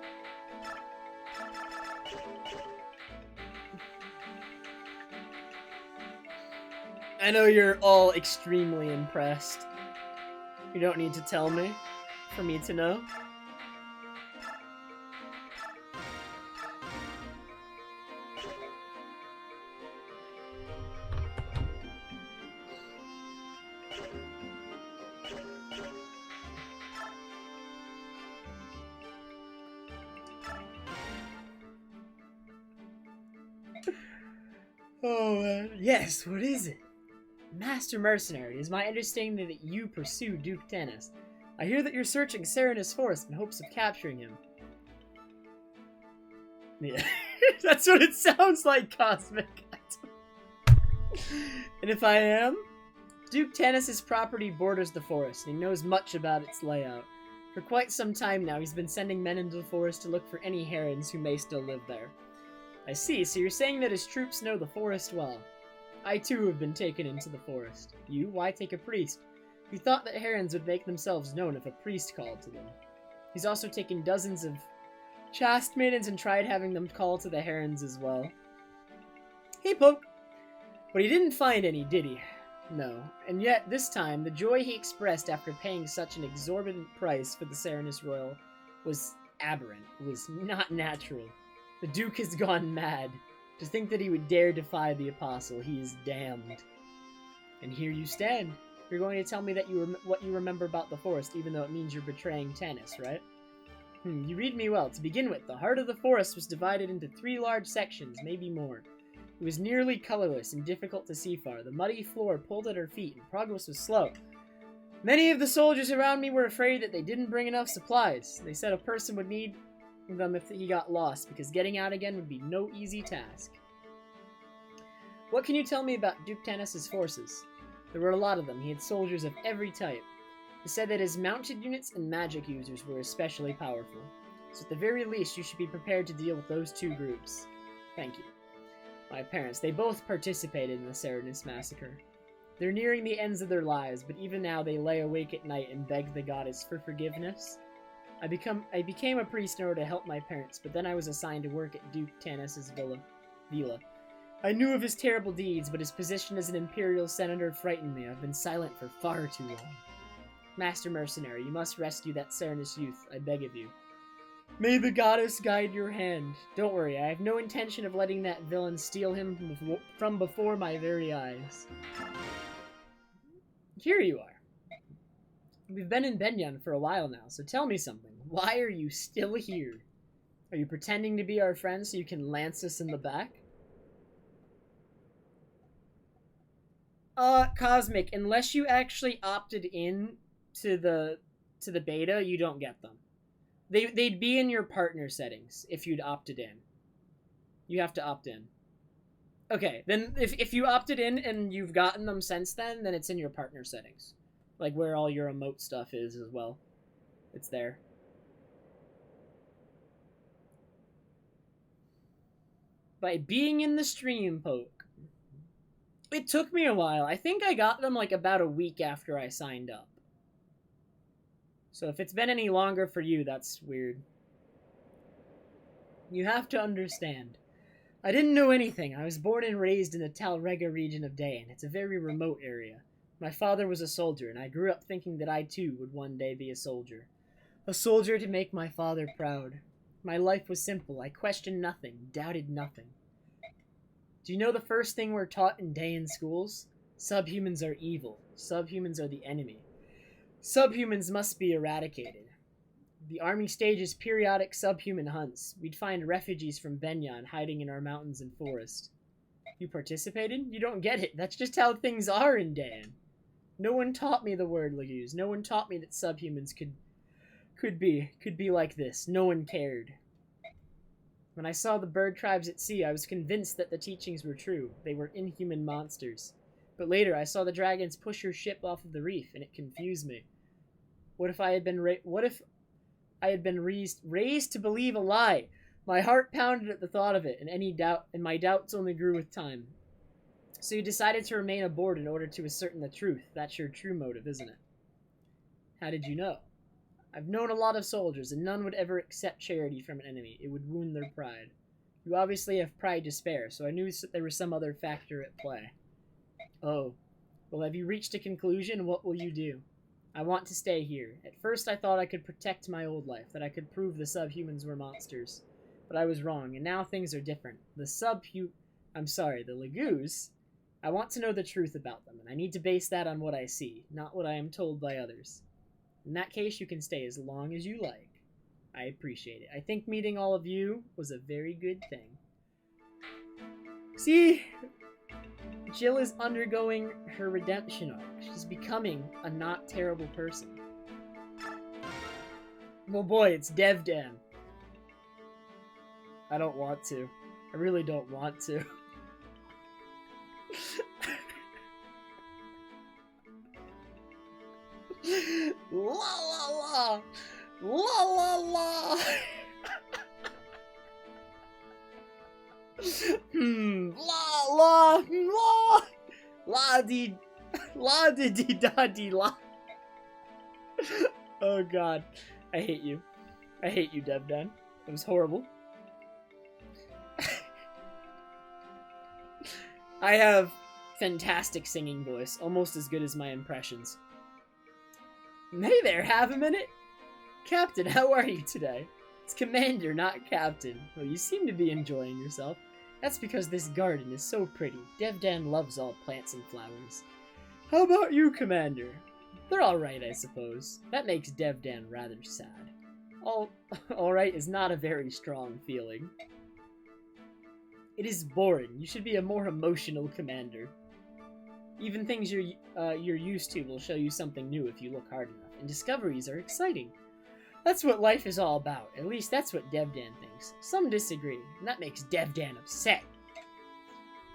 I know you're all extremely impressed. You don't need to tell me for me to know. Oh, yes, what is it? Master Mercenary, it is my understanding that you pursue Duke Tennis. I hear that you're searching Serenus Forest in hopes of capturing him. Yeah, that's what it sounds like, Cosmic. And if I am? Duke Tennis's property borders the forest, and he knows much about its layout. For quite some time now, he's been sending men into the forest to look for any herons who may still live there. I see, so you're saying that his troops know the forest well. I too have been taken into the forest. You? Why take a priest? He thought that herons would make themselves known if a priest called to them. He's also taken dozens of chaste maidens and tried having them call to the herons as well. Hey, Poke! But he didn't find any, did he? No. And yet, this time, the joy he expressed after paying such an exorbitant price for the Serenus Royal was aberrant, was not natural. The Duke has gone mad. To think that he would dare defy the Apostle, he is damned. And here you stand. You're going to tell me that what you remember about the forest, even though it means you're betraying Tanis, right? You read me well. To begin with, the heart of the forest was divided into 3 large sections, maybe more. It was nearly colorless and difficult to see far. The muddy floor pulled at our feet, and progress was slow. Many of the soldiers around me were afraid that they didn't bring enough supplies. They said a person would need them if he got lost, because getting out again would be no easy task. What can you tell me about Duke Tanis' forces? There were a lot of them. He had soldiers of every type. He said that his mounted units and magic users were especially powerful. So at the very least, you should be prepared to deal with those 2 groups. Thank you. My parents, they both participated in the Serenus massacre. They're nearing the ends of their lives, but even now they lay awake at night and beg the goddess for forgiveness. I became a priest in order to help my parents, but then I was assigned to work at Duke Tanis' villa. I knew of his terrible deeds, but his position as an imperial senator frightened me. I've been silent for far too long. Master Mercenary, you must rescue that Serenus youth, I beg of you. May the goddess guide your hand. Don't worry, I have no intention of letting that villain steal him from before my very eyes. Here you are. We've been in Benyan for a while now, so tell me something. Why are you still here? Are you pretending to be our friend so you can lance us in the back? Cosmic, unless you actually opted in to the beta, you don't get them. They'd be in your partner settings if you'd opted in. You have to opt in. Okay, then if you opted in and you've gotten them since then it's in your partner settings. Like where all your emote stuff is as well. It's there. By being in the stream, Poke. It took me a while. I think I got them like about a week after I signed up. So if it's been any longer for you, that's weird. You have to understand. I didn't know anything. I was born and raised in the Talrega region of Dayan. It's a very remote area. My father was a soldier, and I grew up thinking that I too would one day be a soldier. A soldier to make my father proud. My life was simple. I questioned nothing, doubted nothing. Do you know the first thing we're taught in Dayan schools? Subhumans are evil. Subhumans are the enemy. Subhumans must be eradicated. The army stages periodic subhuman hunts. We'd find refugees from Benyan hiding in our mountains and forest. You participated? You don't get it. That's just how things are in Dan. No one taught me the word Laguz. No one taught me that subhumans could be like this. No one cared. When I saw the bird tribes at sea, I was convinced that the teachings were true. They were inhuman monsters. But later, I saw the dragons push your ship off of the reef, and it confused me. What if I had been raised to believe a lie? My heart pounded at the thought of it, and my doubts only grew with time. So you decided to remain aboard in order to ascertain the truth. That's your true motive, isn't it? How did you know? I've known a lot of soldiers, and none would ever accept charity from an enemy. It would wound their pride. You obviously have pride to spare, so I knew that there was some other factor at play. Oh. Well, have you reached a conclusion? What will you do? I want to stay here. At first I thought I could protect my old life, that I could prove the subhumans were monsters. But I was wrong, and now things are different. The Laguz, I want to know the truth about them, and I need to base that on what I see, not what I am told by others. In that case, you can stay as long as you like. I appreciate it. I think meeting all of you was a very good thing. See? Jill is undergoing her redemption arc. She's becoming a not terrible person. Well, boy, it's DevDan. I don't want to. I really don't want to. La la la! La la la! La la la! La dee da dee la. Oh god. I hate you. I hate you, DevDan. It was horrible. I have fantastic singing voice, almost as good as my impressions. Hey there, have a minute? Captain, how are you today? It's Commander, not Captain. Well, you seem to be enjoying yourself. That's because this garden is so pretty. Devdan loves all plants and flowers. How about you, Commander? They're alright, I suppose. That makes Devdan rather sad. Alright is not a very strong feeling. It is boring. You should be a more emotional commander. Even things you're used to will show you something new if you look hard enough, and discoveries are exciting. That's what life is all about. At least that's what Devdan thinks. Some disagree, and that makes Devdan upset.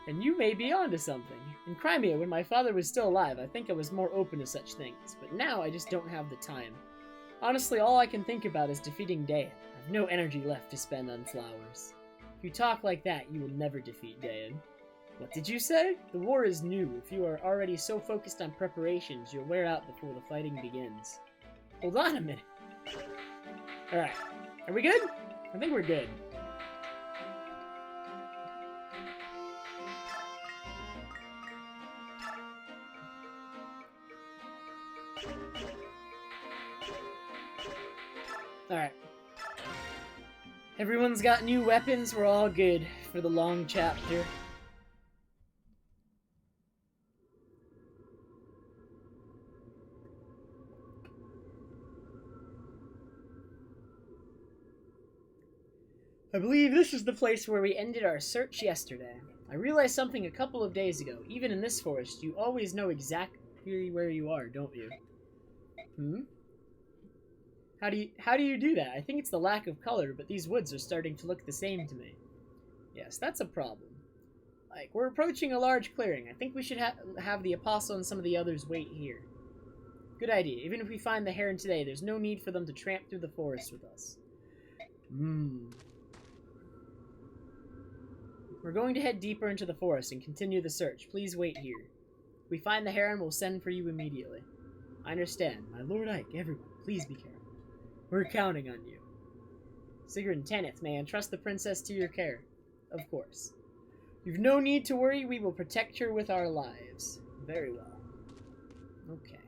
And you may be onto something. In Crimea, when my father was still alive, I think I was more open to such things, but now I just don't have the time. Honestly, all I can think about is defeating Dayan. I have no energy left to spend on flowers. If you talk like that, you will never defeat Dayan. What did you say? The war is new. If you are already so focused on preparations, you'll wear out before the fighting begins. Hold on a minute. Alright. Are we good? I think we're good. Alright. Everyone's got new weapons. We're all good for the long chapter. I believe this is the place where we ended our search yesterday. I realized something a couple of days ago. Even in this forest, you always know exactly where you are, don't you? Hmm? How do you do that? I think it's the lack of color, but these woods are starting to look the same to me. Yes, that's a problem. Like, we're approaching a large clearing. I think we should have the Apostle and some of the others wait here. Good idea. Even if we find the Heron today, there's no need for them to tramp through the forest with us. We're going to head deeper into the forest and continue the search. Please wait here. If we find the Heron, we'll send for you immediately. I understand. My Lord Ike, everyone, please be careful. We're counting on you. Sigurd and Tanith, may I entrust the princess to your care? Of course. You've no need to worry. We will protect her with our lives. Very well. Okay.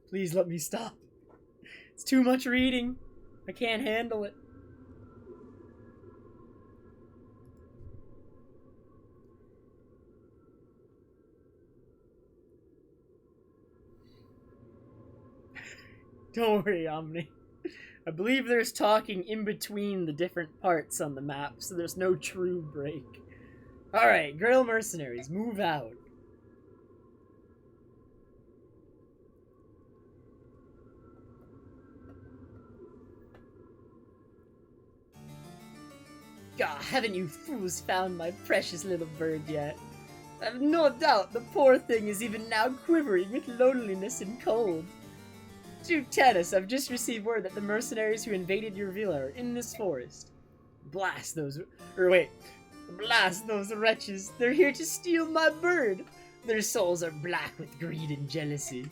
Please let me stop. It's too much reading. I can't handle it. Don't worry, Omni. I believe there's talking in between the different parts on the map, so there's no true break. Alright, Grail Mercenaries, move out. God, haven't you fools found my precious little bird yet? I've no doubt the poor thing is even now quivering with loneliness and cold. Duke Tennis, I've just received word that the mercenaries who invaded your villa are in this forest. Blast those wretches. They're here to steal my bird. Their souls are black with greed and jealousy.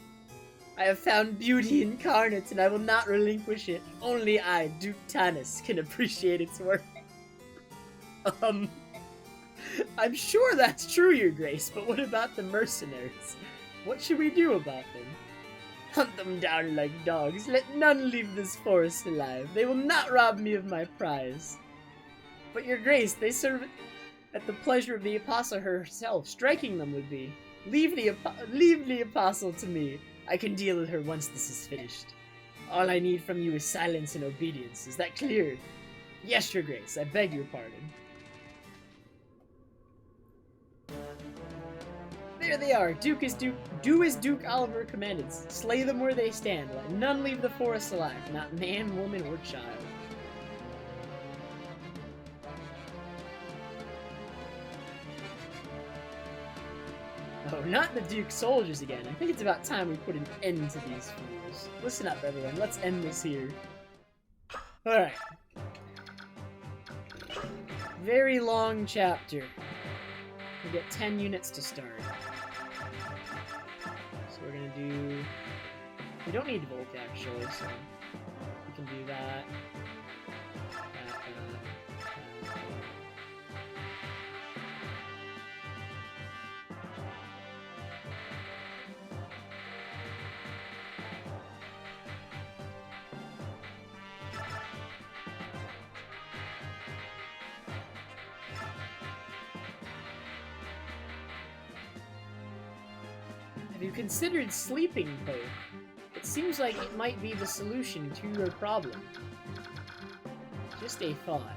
I have found beauty incarnate and I will not relinquish it. Only I, Duke Tanis, can appreciate its worth. I'm sure that's true, Your Grace, but what about the mercenaries? What should we do about them? Hunt them down like dogs. Let none leave this forest alive. They will not rob me of my prize. But Your Grace, they serve at the pleasure of the Apostle herself. Striking them would be. Leave the Apostle to me. I can deal with her once this is finished. All I need from you is silence and obedience. Is that clear? Yes, Your Grace. I beg your pardon. There they are. Do as Duke Oliver commanded. Slay them where they stand. Let none leave the forest alive, not man, woman, or child. Oh, not the Duke's soldiers again. I think it's about time we put an end to these fools. Listen up, everyone. Let's end this here. Alright. Very long chapter. We get 10 units to start. So we're gonna do... We don't need Volk, actually, so... We can do that. Have you considered sleeping poke? It seems like it might be the solution to your problem. Just a thought.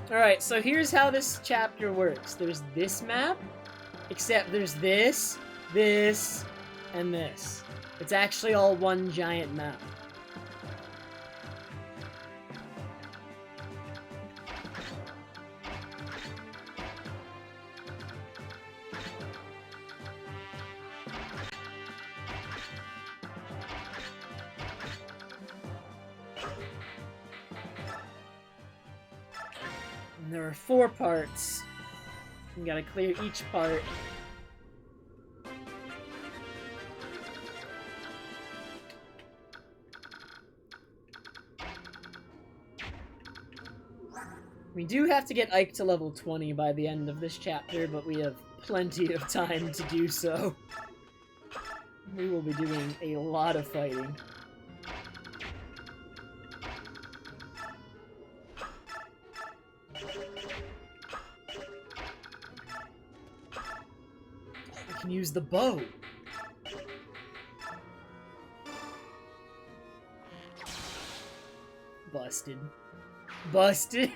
Alright, so here's how this chapter works. There's this map, except there's this, this, and this. It's actually all one giant map. And there are 4 parts. You gotta clear each part. We do have to get Ike to level 20 by the end of this chapter, but we have plenty of time to do so. We will be doing a lot of fighting. I can use the bow. Busted. Busted.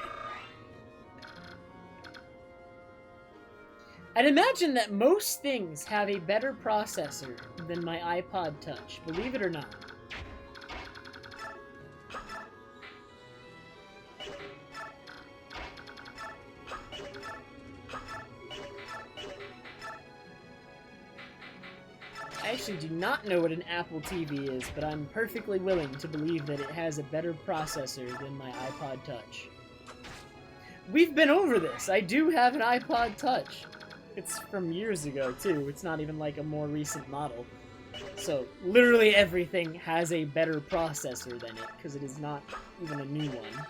I'd imagine that most things have a better processor than my iPod Touch, believe it or not. I actually do not know what an Apple TV is, but I'm perfectly willing to believe that it has a better processor than my iPod Touch. We've been over this! I do have an iPod Touch. It's from years ago, too. It's not even like a more recent model. So, literally everything has a better processor than it, because it is not even a new one.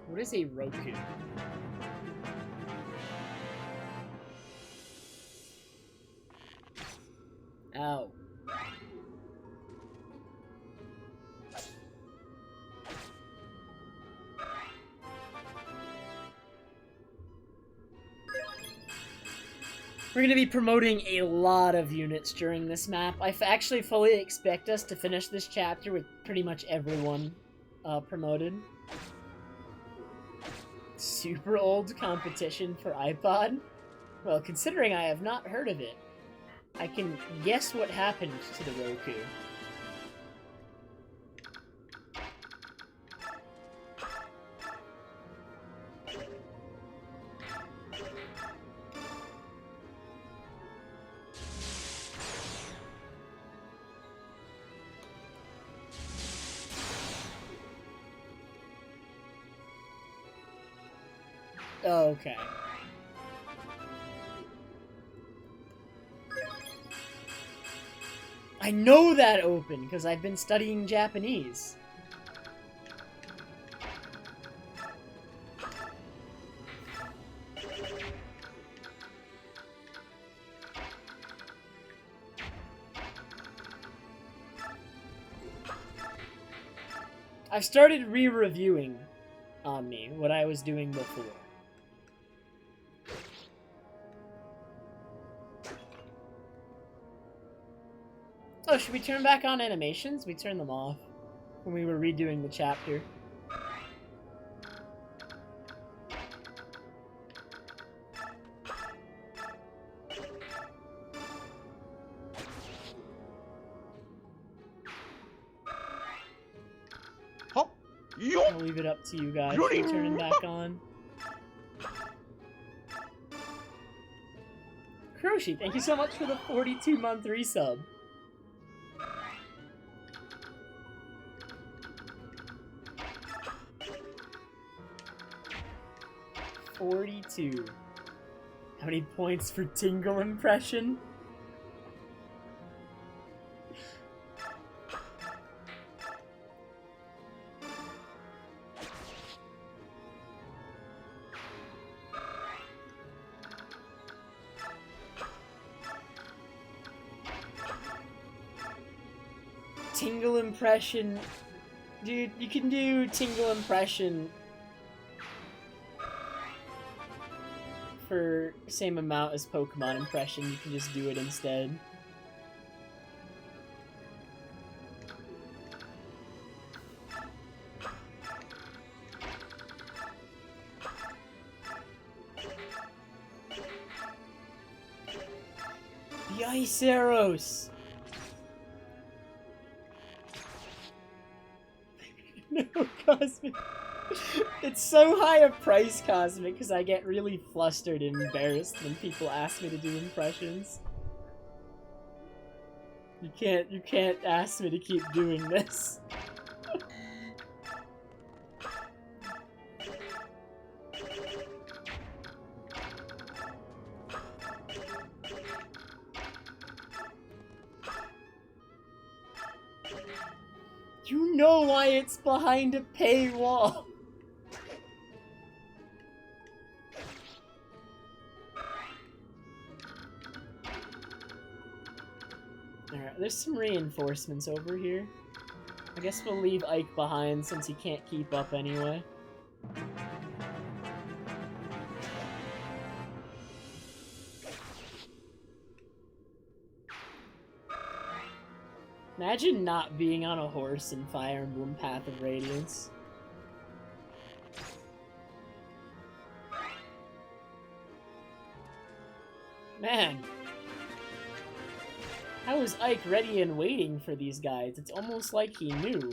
What is a Roku? Ow. We're going to be promoting a lot of units during this map. I actually fully expect us to finish this chapter with pretty much everyone promoted. Super old competition for iPod? Well, considering I have not heard of it, I can guess what happened to the Roku. Oh, okay. I know that open, because I've been studying Japanese. I've started re-reviewing Omni, what I was doing before. Oh, should we turn back on animations? We turned them off when we were redoing the chapter. Hop, yo. I'll leave it up to you guys to turn them back on. Kuroshi, thank you so much for the 42-month resub. 42. How many points for Tingle impression? Tingle impression. Dude, you can do tingle impression for same amount as Pokemon impression. You can just do it instead. The Ice Arrows! No, Cosmic. It's so high a price, Cosmic, because I get really flustered and embarrassed when people ask me to do impressions. You can't ask me to keep doing this. You know why it's behind a paywall. Alright, there's some reinforcements over here. I guess we'll leave Ike behind since he can't keep up anyway. Imagine not being on a horse in Fire Emblem Path of Radiance. Man. How is Ike ready and waiting for these guys? It's almost like he knew.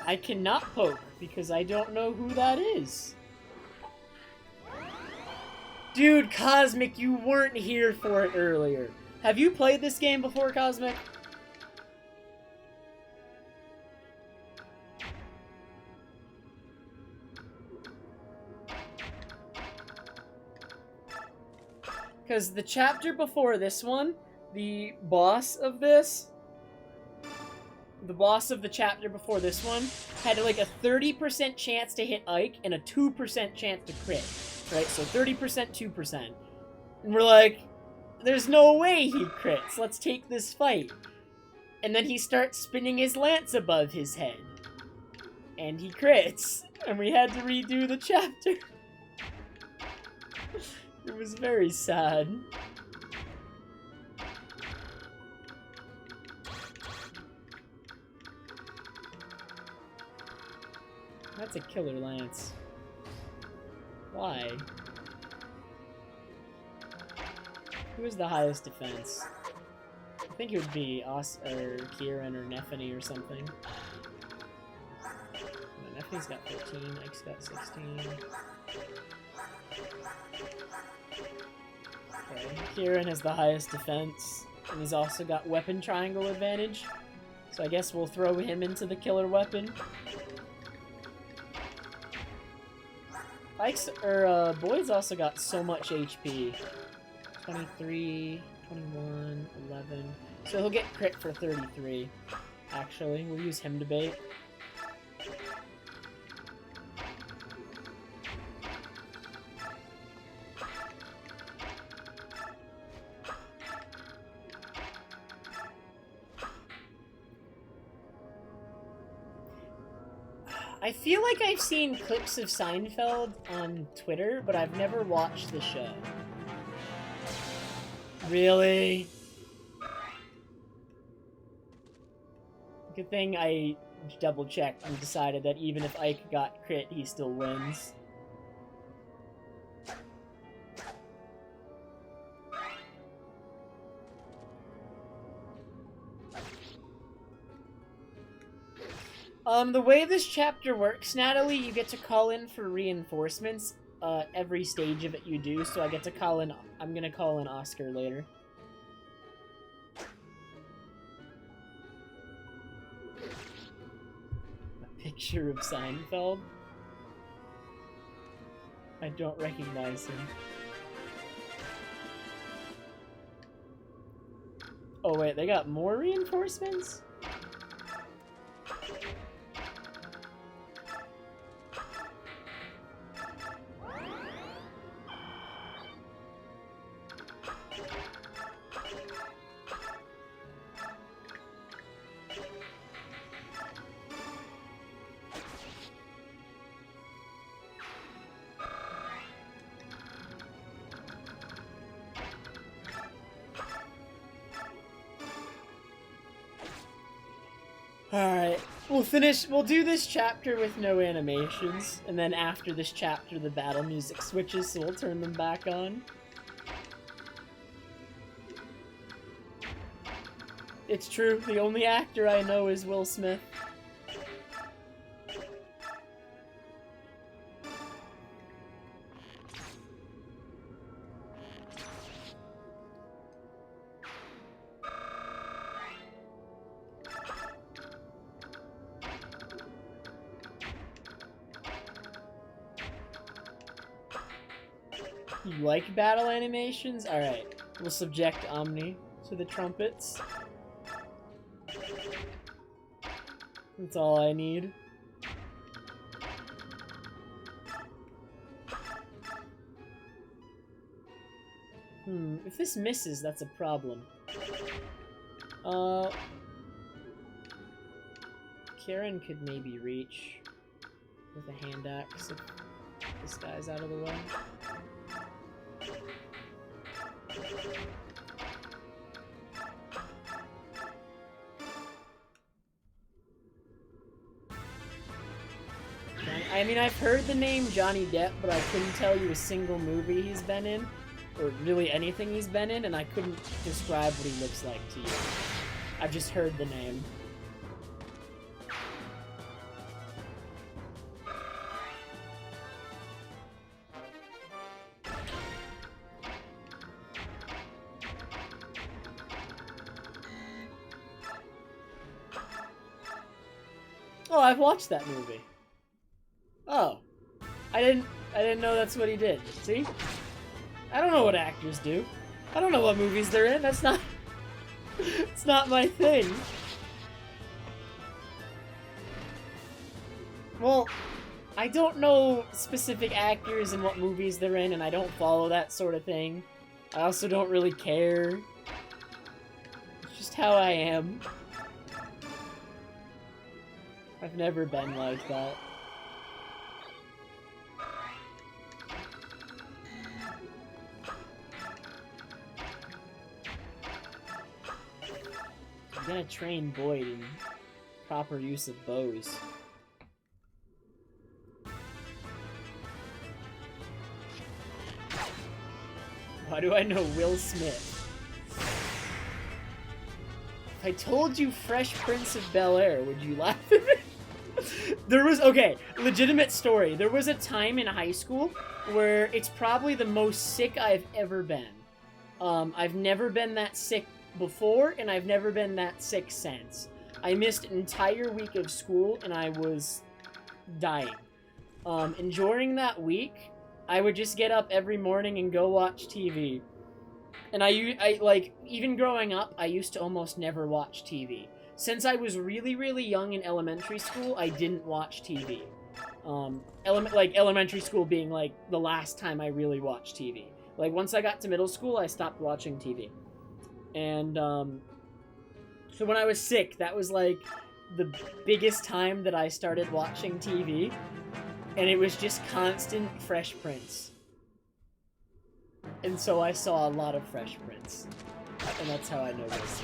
I cannot poke, because I don't know who that is. Dude, Cosmic, you weren't here for it earlier. Have you played this game before, Cosmic? Because the chapter before this one, the boss of this... The boss of the chapter before this one had like a 30% chance to hit Ike and a 2% chance to crit. Right? So 30%, 2%. And we're like, there's no way he crits. Let's take this fight. And then he starts spinning his lance above his head. And he crits. And we had to redo the chapter. It was very sad. That's a killer lance. Why? Who is the highest defense? I think it would be Kieran or Nephany or something. No, Nephany's got 15, Ike's got 16. Okay, Kieran has the highest defense, and he's also got weapon triangle advantage. So I guess we'll throw him into the killer weapon. Boyd's also got so much HP. 23, 21, 11. So he'll get crit for 33. Actually, we'll use him to bait. I feel like I've seen clips of Seinfeld on Twitter, but I've never watched the show. Really? Good thing I double-checked and decided that even if Ike got crit, he still wins. The way this chapter works, Natalie, you get to call in for reinforcements every stage of it you do, so I get to call in... I'm gonna call in Oscar later. A picture of Seinfeld? I don't recognize him. Oh wait, they got more reinforcements? Alright, we'll do this chapter with no animations, and then after this chapter the battle music switches, so we'll turn them back on. It's true, the only actor I know is Will Smith. You like battle animations? Alright, we'll subject Omni to the trumpets. That's all I need. If this misses, that's a problem. Karen could maybe reach with a hand axe if this guy's out of the way. I mean, I've heard the name Johnny Depp, but I couldn't tell you a single movie he's been in, or really anything he's been in, and I couldn't describe what he looks like to you. I've just heard the name. Oh, I've watched that movie. Oh. I didn't know that's what he did. See? I don't know what actors do. I don't know what movies they're in. That's not... it's not my thing. Well, I don't know specific actors and what movies they're in, and I don't follow that sort of thing. I also don't really care. It's just how I am. I've never been like that. I'm gonna train Boyd in proper use of bows. Why do I know Will Smith? If I told you Fresh Prince of Bel-Air, would you laugh at me? There was, okay, legitimate story. There was a time in high school where it's probably the most sick I've ever been. I've never been that sick before, and I've never been that sick since. I missed an entire week of school, and I was dying. And during that week, I would just get up every morning and go watch TV. And I like, even growing up, I used to almost never watch TV. Since I was really, really young in elementary school, I didn't watch TV. Elementary school being, like, the last time I really watched TV. Like, once I got to middle school, I stopped watching TV. And, so when I was sick, that was, like, the biggest time that I started watching TV. And it was just constant Fresh Prince. And so I saw a lot of Fresh Prince. And that's how I know this.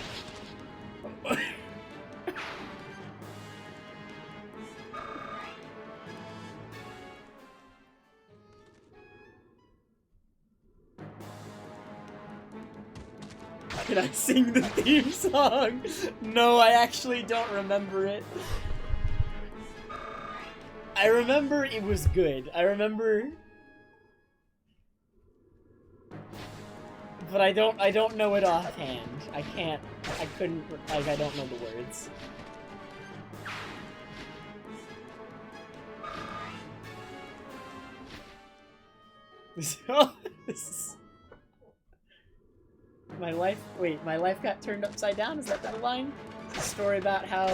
Can I sing the theme song? No, I actually don't remember it. I remember it was good. I remember... But I don't know it offhand. I couldn't, like, I don't know the words. My life. Wait, my life got turned upside down? Is that the line? It's a story about how.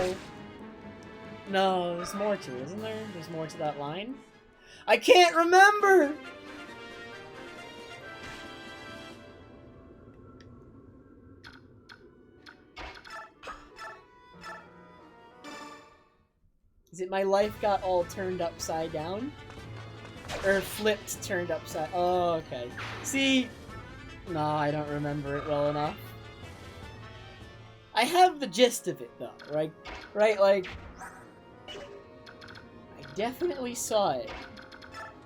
No, there's more to it, isn't there? There's more to that line? I can't remember! Is it my life got all turned upside down? Or flipped turned upside... Oh, okay. See? No, I don't remember it well enough. I have the gist of it, though, right? Right, like... I definitely saw it,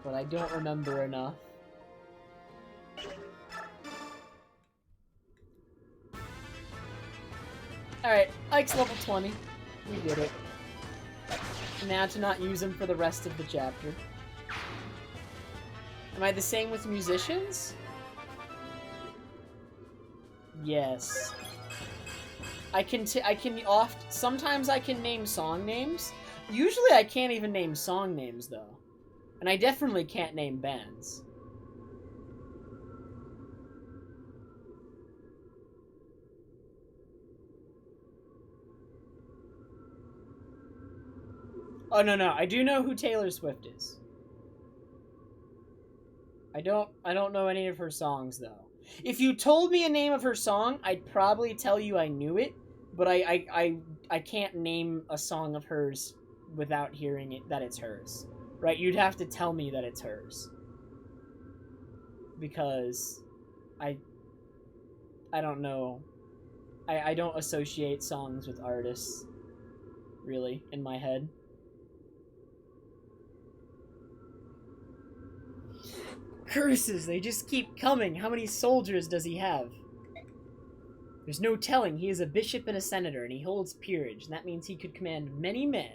but I don't remember enough. Alright, Ike's level 20. We did it. Now to not use him for the rest of the chapter. Am I the same with musicians? Yes. Sometimes I can name song names. Usually I can't even name song names, though. And I definitely can't name bands. Oh, no, I do know who Taylor Swift is. I don't know any of her songs, though. If you told me a name of her song, I'd probably tell you I knew it, but I can't name a song of hers without hearing it that it's hers. Right? You'd have to tell me that it's hers. Because I don't know. I don't associate songs with artists, really, in my head. Curses, they just keep coming. How many soldiers does he have? There's no telling. He is a bishop and a senator, and he holds peerage, and that means he could command many men.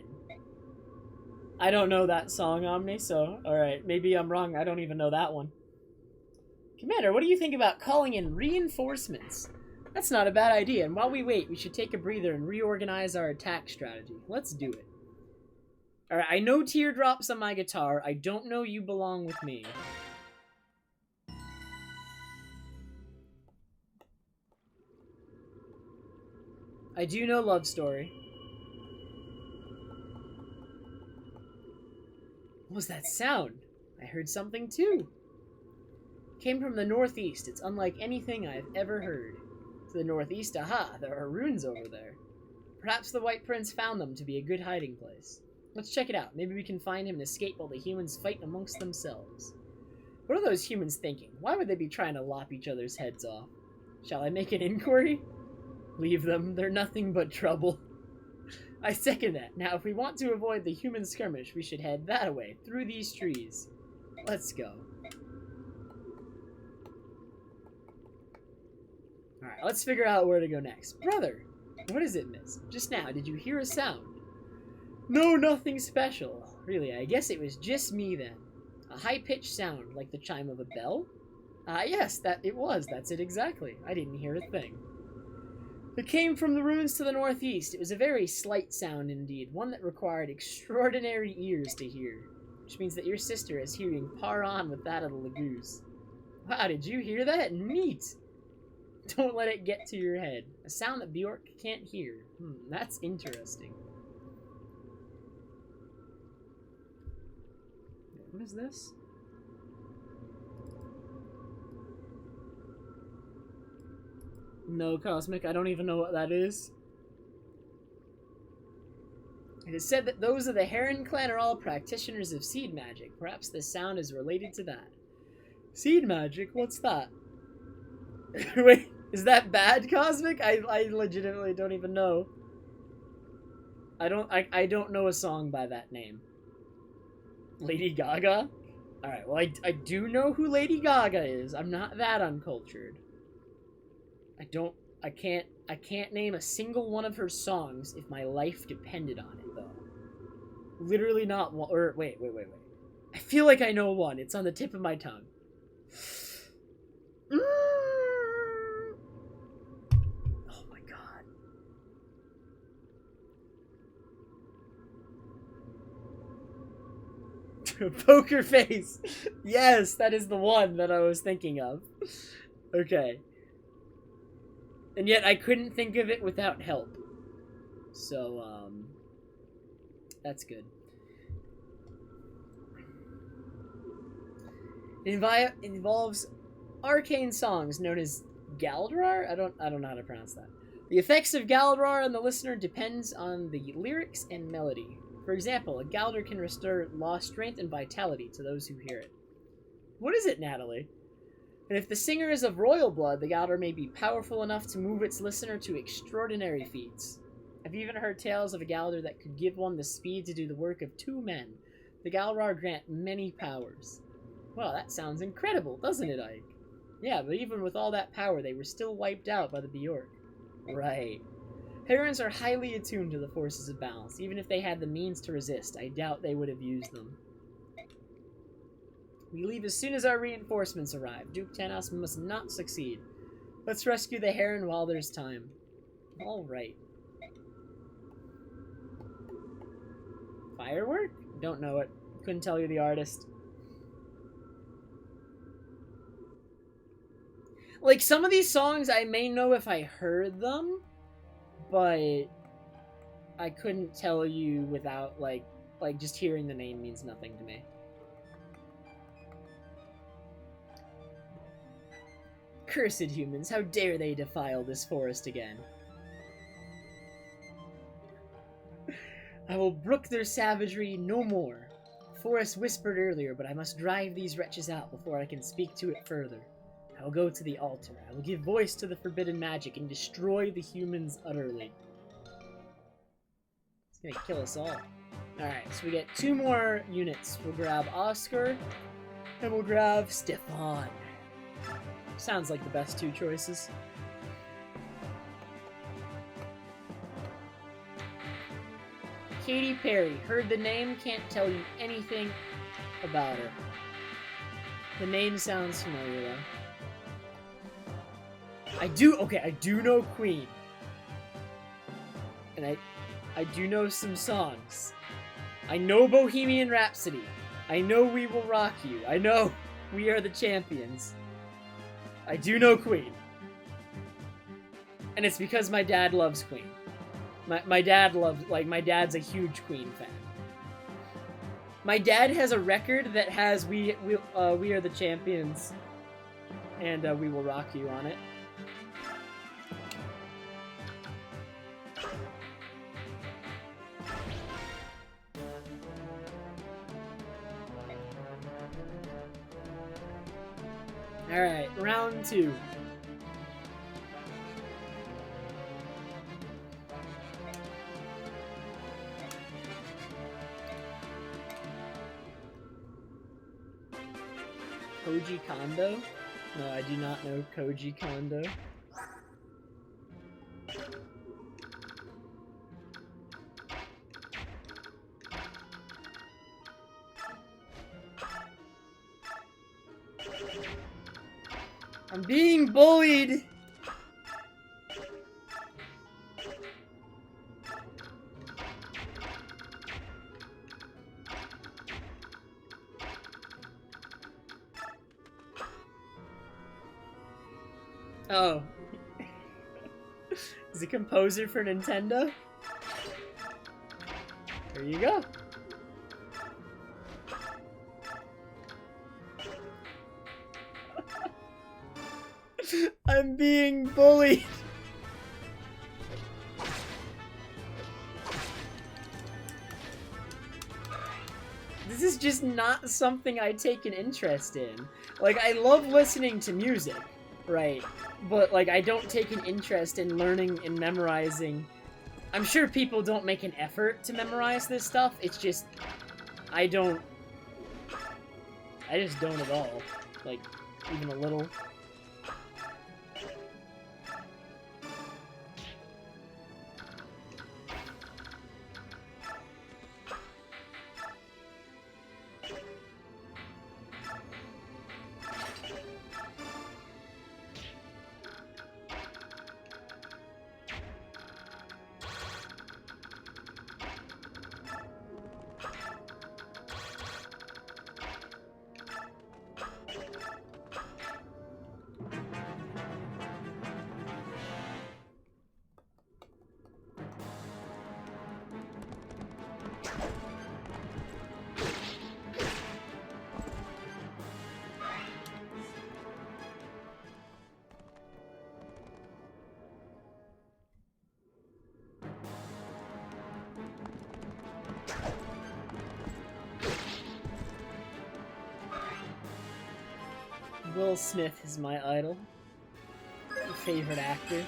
I don't know that song, Omni, so, alright, maybe I'm wrong. I don't even know that one. Commander, what do you think about calling in reinforcements? That's not a bad idea, and while we wait, we should take a breather and reorganize our attack strategy. Let's do it. Alright, I know teardrops on my guitar. I don't know you belong with me. I do know Love Story. What was that sound? I heard something too. It came from the northeast. It's unlike anything I've ever heard. To the northeast, aha, there are ruins over there. Perhaps the White Prince found them to be a good hiding place. Let's check it out. Maybe we can find him and escape while the humans fight amongst themselves. What are those humans thinking? Why would they be trying to lop each other's heads off? Shall I make an inquiry? Leave them. They're nothing but trouble. I second that. Now, if we want to avoid the human skirmish, we should head that way, through these trees. Let's go. Alright, let's figure out where to go next. Brother! What is it, miss? Just now, did you hear a sound? No, nothing special. Really, I guess it was just me then. A high-pitched sound, like the chime of a bell? Yes, that it was. That's it exactly. I didn't hear a thing. It came from the ruins to the northeast. It was a very slight sound indeed, one that required extraordinary ears to hear. Which means that your sister is hearing par on with that of the Lagoose. Wow, did you hear that? Neat! Don't let it get to your head. A sound that Bjork can't hear. That's interesting. What is this? No, Cosmic, I don't even know what that is. It is said that those of the Heron clan are all practitioners of seed magic. Perhaps this sound is related to that. Seed magic? What's that? Wait, is that bad, Cosmic? I legitimately don't even know. I don't know a song by that name. Lady Gaga? Alright, well I do know who Lady Gaga is. I'm not that uncultured. I can't name a single one of her songs if my life depended on it, though. Literally not one, or wait. I feel like I know one. It's on the tip of my tongue. Oh my god. Poker face. Yes, that is the one that I was thinking of. Okay. And yet I couldn't think of it without help. So, that's good. It involves arcane songs known as Galdrar? I don't know how to pronounce that. The effects of Galdrar on the listener depends on the lyrics and melody. For example, a Galdar can restore lost strength and vitality to those who hear it. What is it, Natalie? And if the singer is of royal blood, the Galdar may be powerful enough to move its listener to extraordinary feats. I've even heard tales of a Galdar that could give one the speed to do the work of 2 men. The Galdar grant many powers. Well, that sounds incredible, doesn't it, Ike? Yeah, but even with all that power, they were still wiped out by the Bjork. Right. Herons are highly attuned to the forces of balance. Even if they had the means to resist, I doubt they would have used them. We leave as soon as our reinforcements arrive. Duke Tanos must not succeed. Let's rescue the Heron while there's time. Alright. Firework? Don't know it. Couldn't tell you the artist. Like, some of these songs I may know if I heard them, but I couldn't tell you without, like just hearing the name means nothing to me. Cursed humans, how dare they defile this forest again? I will brook their savagery no more. Forrest whispered earlier, but I must drive these wretches out before I can speak to it further. I will go to the altar. I will give voice to the forbidden magic and destroy the humans utterly. It's gonna kill us all. Alright, so we get 2 more units. We'll grab Oscar, and we'll grab Stefan. Sounds like the best 2 choices. Katy Perry. Heard the name, can't tell you anything about her. The name sounds familiar, though. I do know Queen. And I do know some songs. I know Bohemian Rhapsody. I know We Will Rock You. I know We Are the Champions. I do know Queen. And it's because my dad loves Queen. My dad loves, my dad's a huge Queen fan. My dad has a record that has We Are the Champions and We Will Rock You on it. Alright, round 2. Koji Kondo? No, I do not know Koji Kondo. I'm being bullied! Oh. He's a composer for Nintendo? There you go. I'm being bullied. This is just not something I take an interest in. Like, I love listening to music, right? But, like, I don't take an interest in learning and memorizing. I'm sure people don't make an effort to memorize this stuff. It's just, I just don't at all. Like, even a little. Will Smith is my idol. Favorite actor.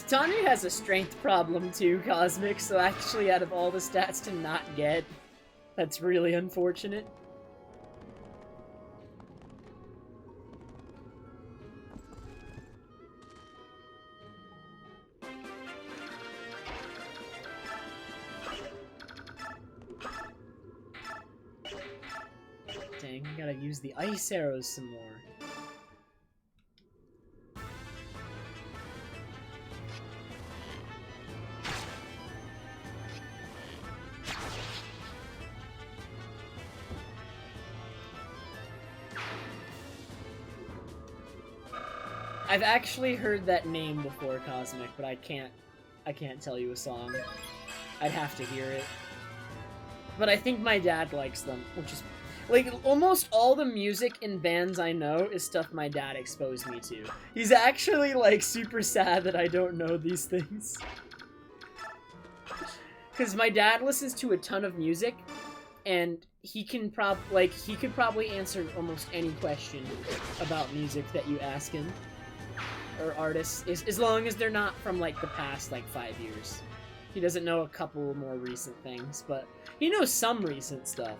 Tanya has a strength problem too, Cosmic, so actually out of all the stats to not get, that's really unfortunate. Dang, I gotta use the ice arrows some more. I've actually heard that name before, Cosmic, but I can't tell you a song. I'd have to hear it. But I think my dad likes them, which is... Like, almost all the music in bands I know is stuff my dad exposed me to. He's actually, like, super sad that I don't know these things. Because my dad listens to a ton of music, and he can he could probably answer almost any question about music that you ask him. Or artists, as long as they're not from, like, the past, like, 5 years. He doesn't know a couple more recent things, but he knows some recent stuff.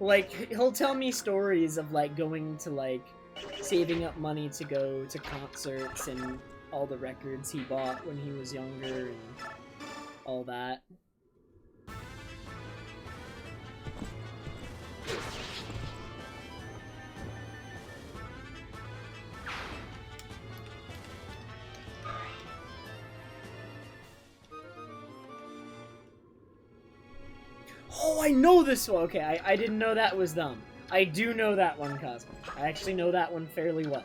Like, he'll tell me stories of, like, going to, like, saving up money to go to concerts and all the records he bought when he was younger and all that. Oh, I know this one! Okay, I didn't know that was them. I do know that one, Cosmo. I actually know that one fairly well.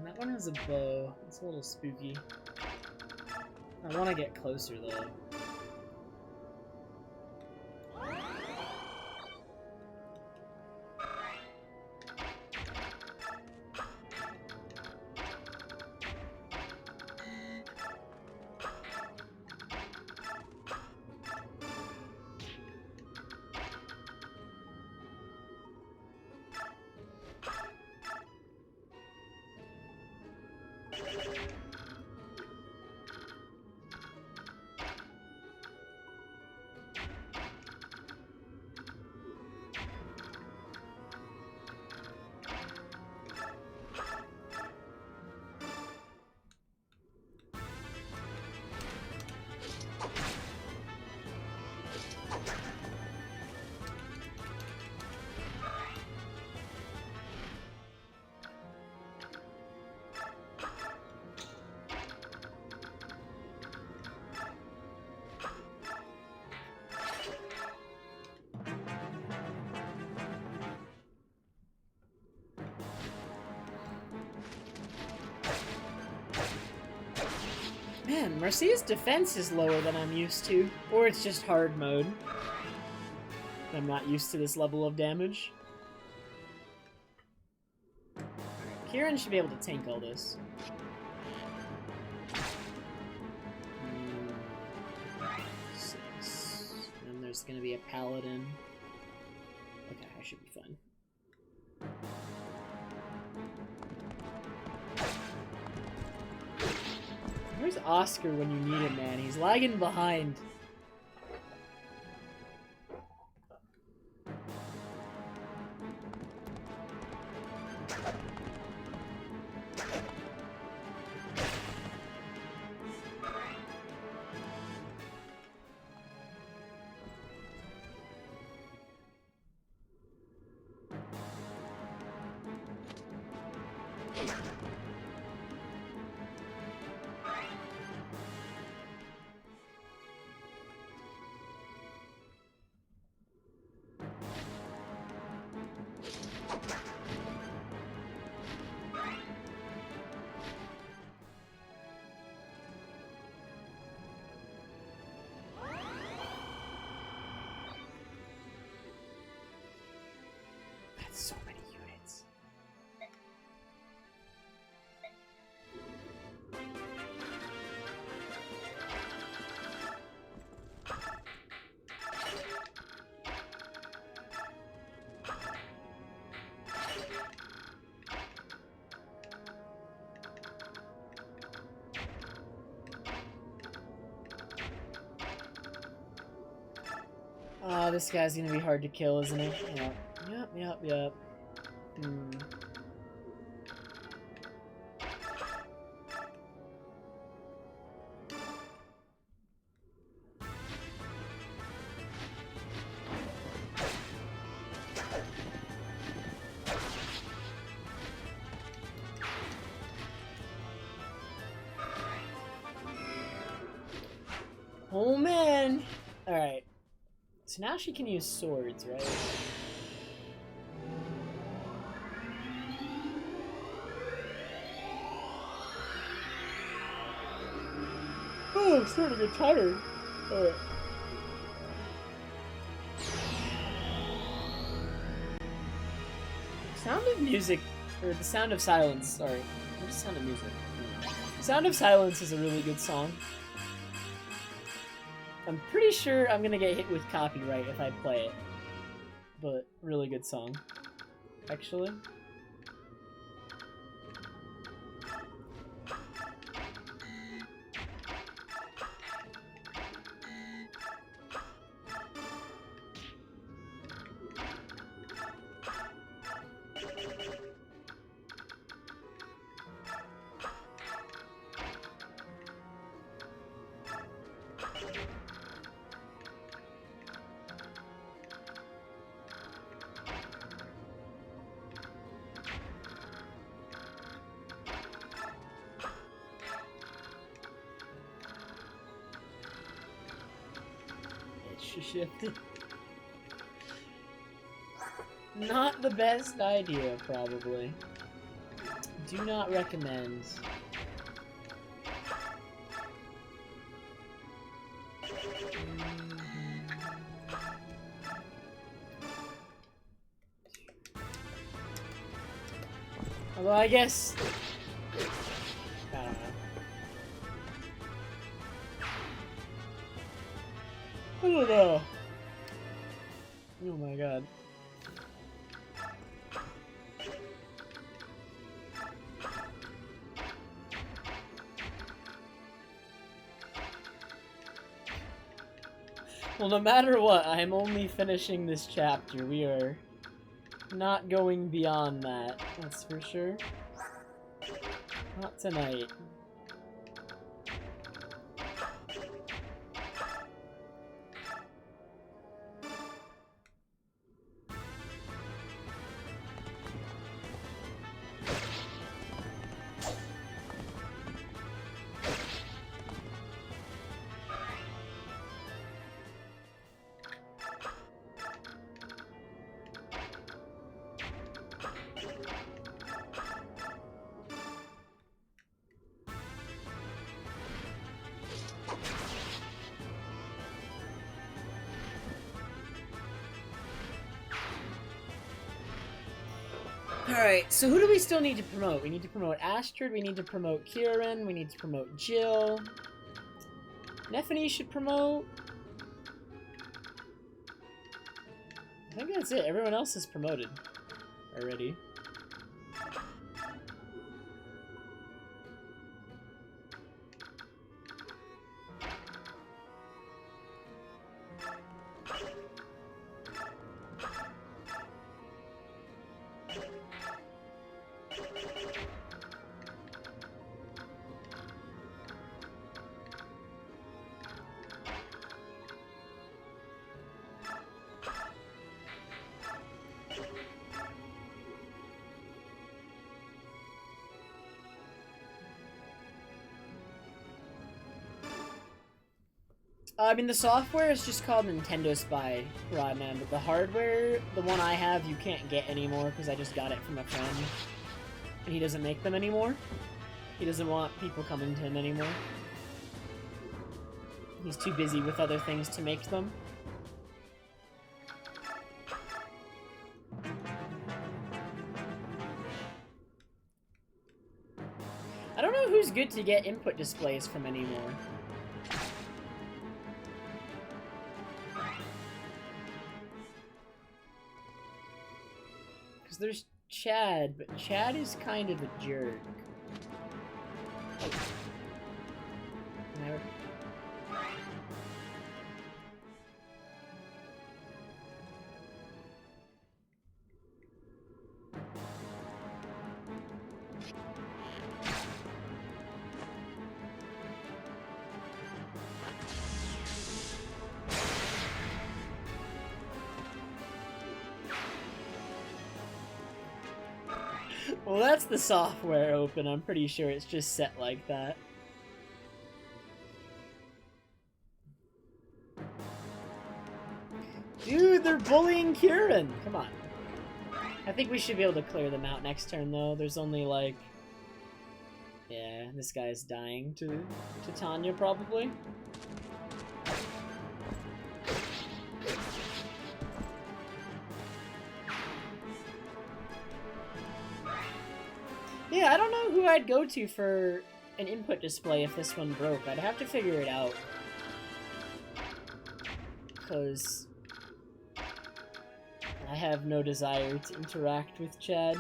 That one has a bow. It's a little spooky. I want to get closer, though. Man, Marcia's defense is lower than I'm used to. Or it's just hard mode. I'm not used to this level of damage. Kieran should be able to tank all this. Six. And there's gonna be a paladin. Okay, I should be fine. Where's Oscar when you need him, man? He's lagging behind. That's so many units. Oh, this guy's gonna be hard to kill, isn't he? Yep. Oh man! Alright. So now she can use swords, right? Oh, I'm starting to get tired. Alright. Sound of music, or the sound of silence, sorry. What's the sound of music? Sound of Silence is a really good song. I'm pretty sure I'm gonna get hit with copyright if I play it. But, really good song. Actually. Shifted. Not the best idea, probably. Do not recommend. Although I guess I don't know. I don't know. Oh my god. Well, no matter what, I am only finishing this chapter. We are not going beyond that, that's for sure. Not tonight. Alright, so who do we still need to promote? We need to promote Astrid, we need to promote Kieran, we need to promote Jill. Neffany should promote. I think that's it. Everyone else is promoted already. I mean, the software is just called Nintendo Spy, Rodman, but the hardware, the one I have, you can't get anymore because I just got it from a friend. And he doesn't make them anymore. He doesn't want people coming to him anymore. He's too busy with other things to make them. I don't know who's good to get input displays from anymore. Because there's Chad, but Chad is kind of a jerk. Never. Well, that's the software open. I'm pretty sure it's just set like that. Dude, they're bullying Kieran! Come on. I think we should be able to clear them out next turn, though. There's only, like... Yeah, this guy's dying to Tanya, probably. Yeah, I don't know who I'd go to for an input display if this one broke. I'd have to figure it out. Because I have no desire to interact with Chad.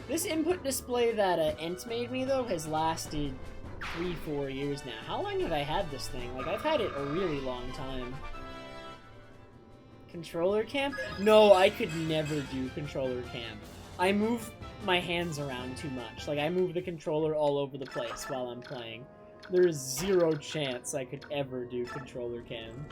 This input display that Ent made me, though, has lasted 3-4 years now. How long have I had this thing? Like, I've had it a really long time. Controller cam? No, I could never do controller cam. I move my hands around too much. Like, I move the controller all over the place while I'm playing. There is zero chance I could ever do controller cam.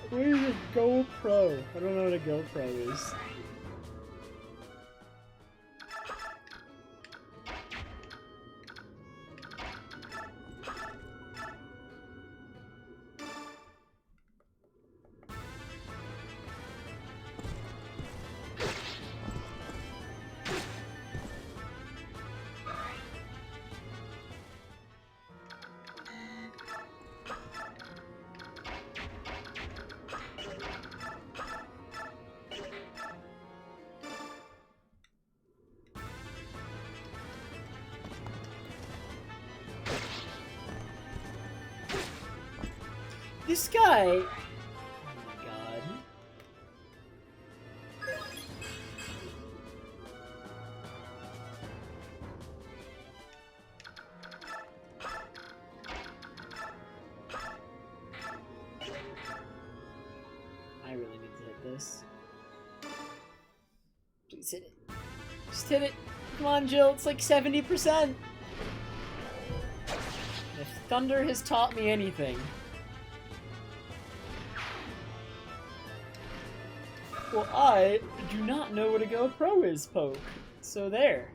Where's a GoPro? I don't know what a GoPro is. This guy... Oh my god. I really need to hit this. Please hit it. Just hit it. Come on, Jill. It's like 70%. If Thunder has taught me anything... Well, I do not know what a GoPro is, Poke. So there.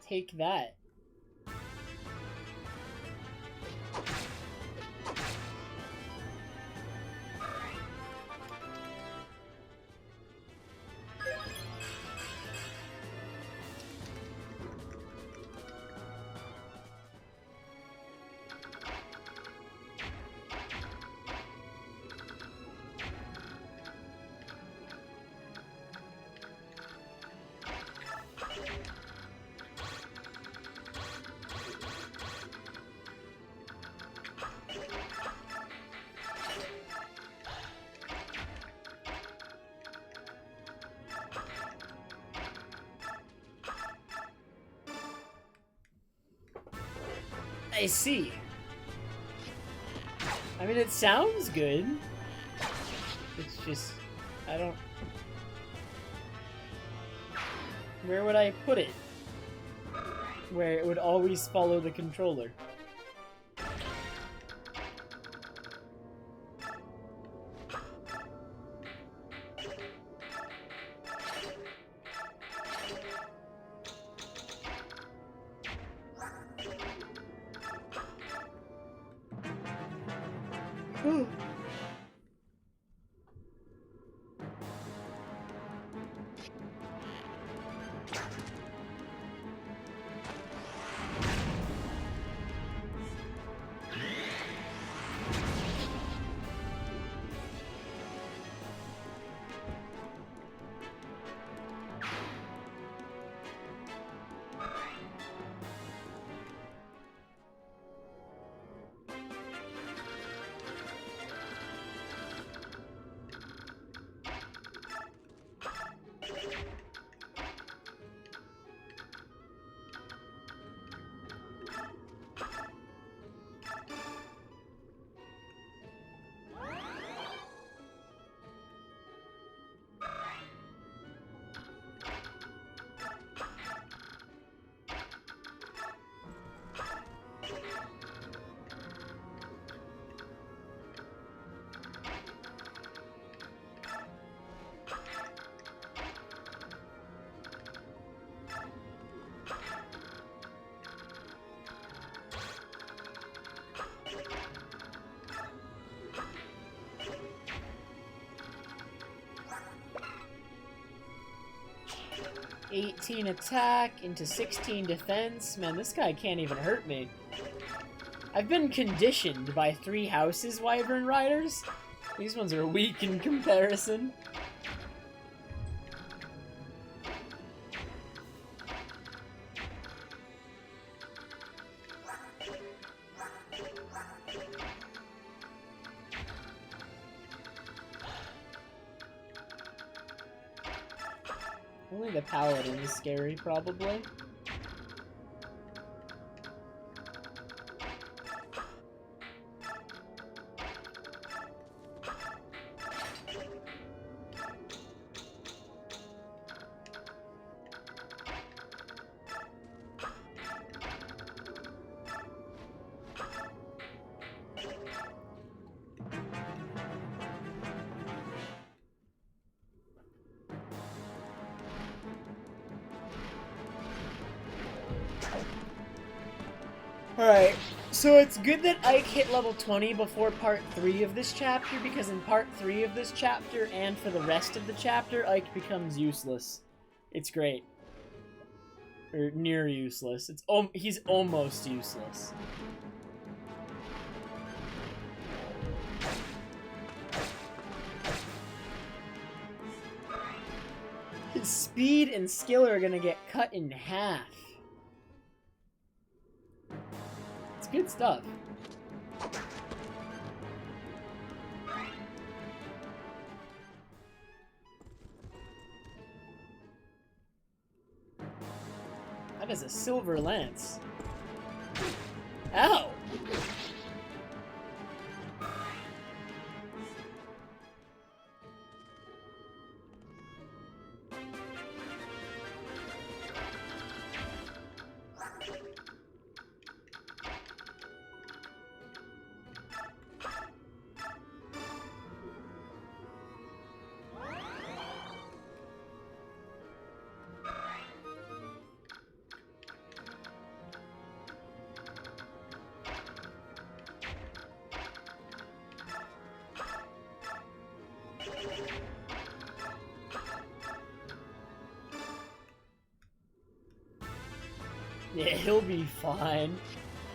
Take that. I see. I mean, it sounds good. It's just... I don't... Where would I put it? Where it would always follow the controller. $18 attack into 16 defense. Man, this guy can't even hurt me. I've been conditioned by 3 houses, Wyvern Riders. These ones are weak in comparison. Only the Paladin is scary, probably. Alright, so it's good that Ike hit level 20 before part 3 of this chapter, because in part 3 of this chapter, and for the rest of the chapter, Ike becomes useless. It's great. Or near useless. He's almost useless. His speed and skill are gonna get cut in half. Good stuff. That is a silver lance. Ow! Yeah, he'll be fine.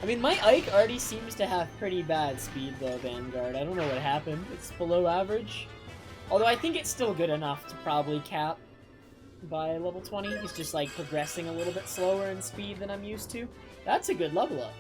I mean, my Ike already seems to have pretty bad speed, though, Vanguard. I don't know what happened. It's below average. Although I think it's still good enough to probably cap by level 20. He's just, like, progressing a little bit slower in speed than I'm used to. That's a good level up.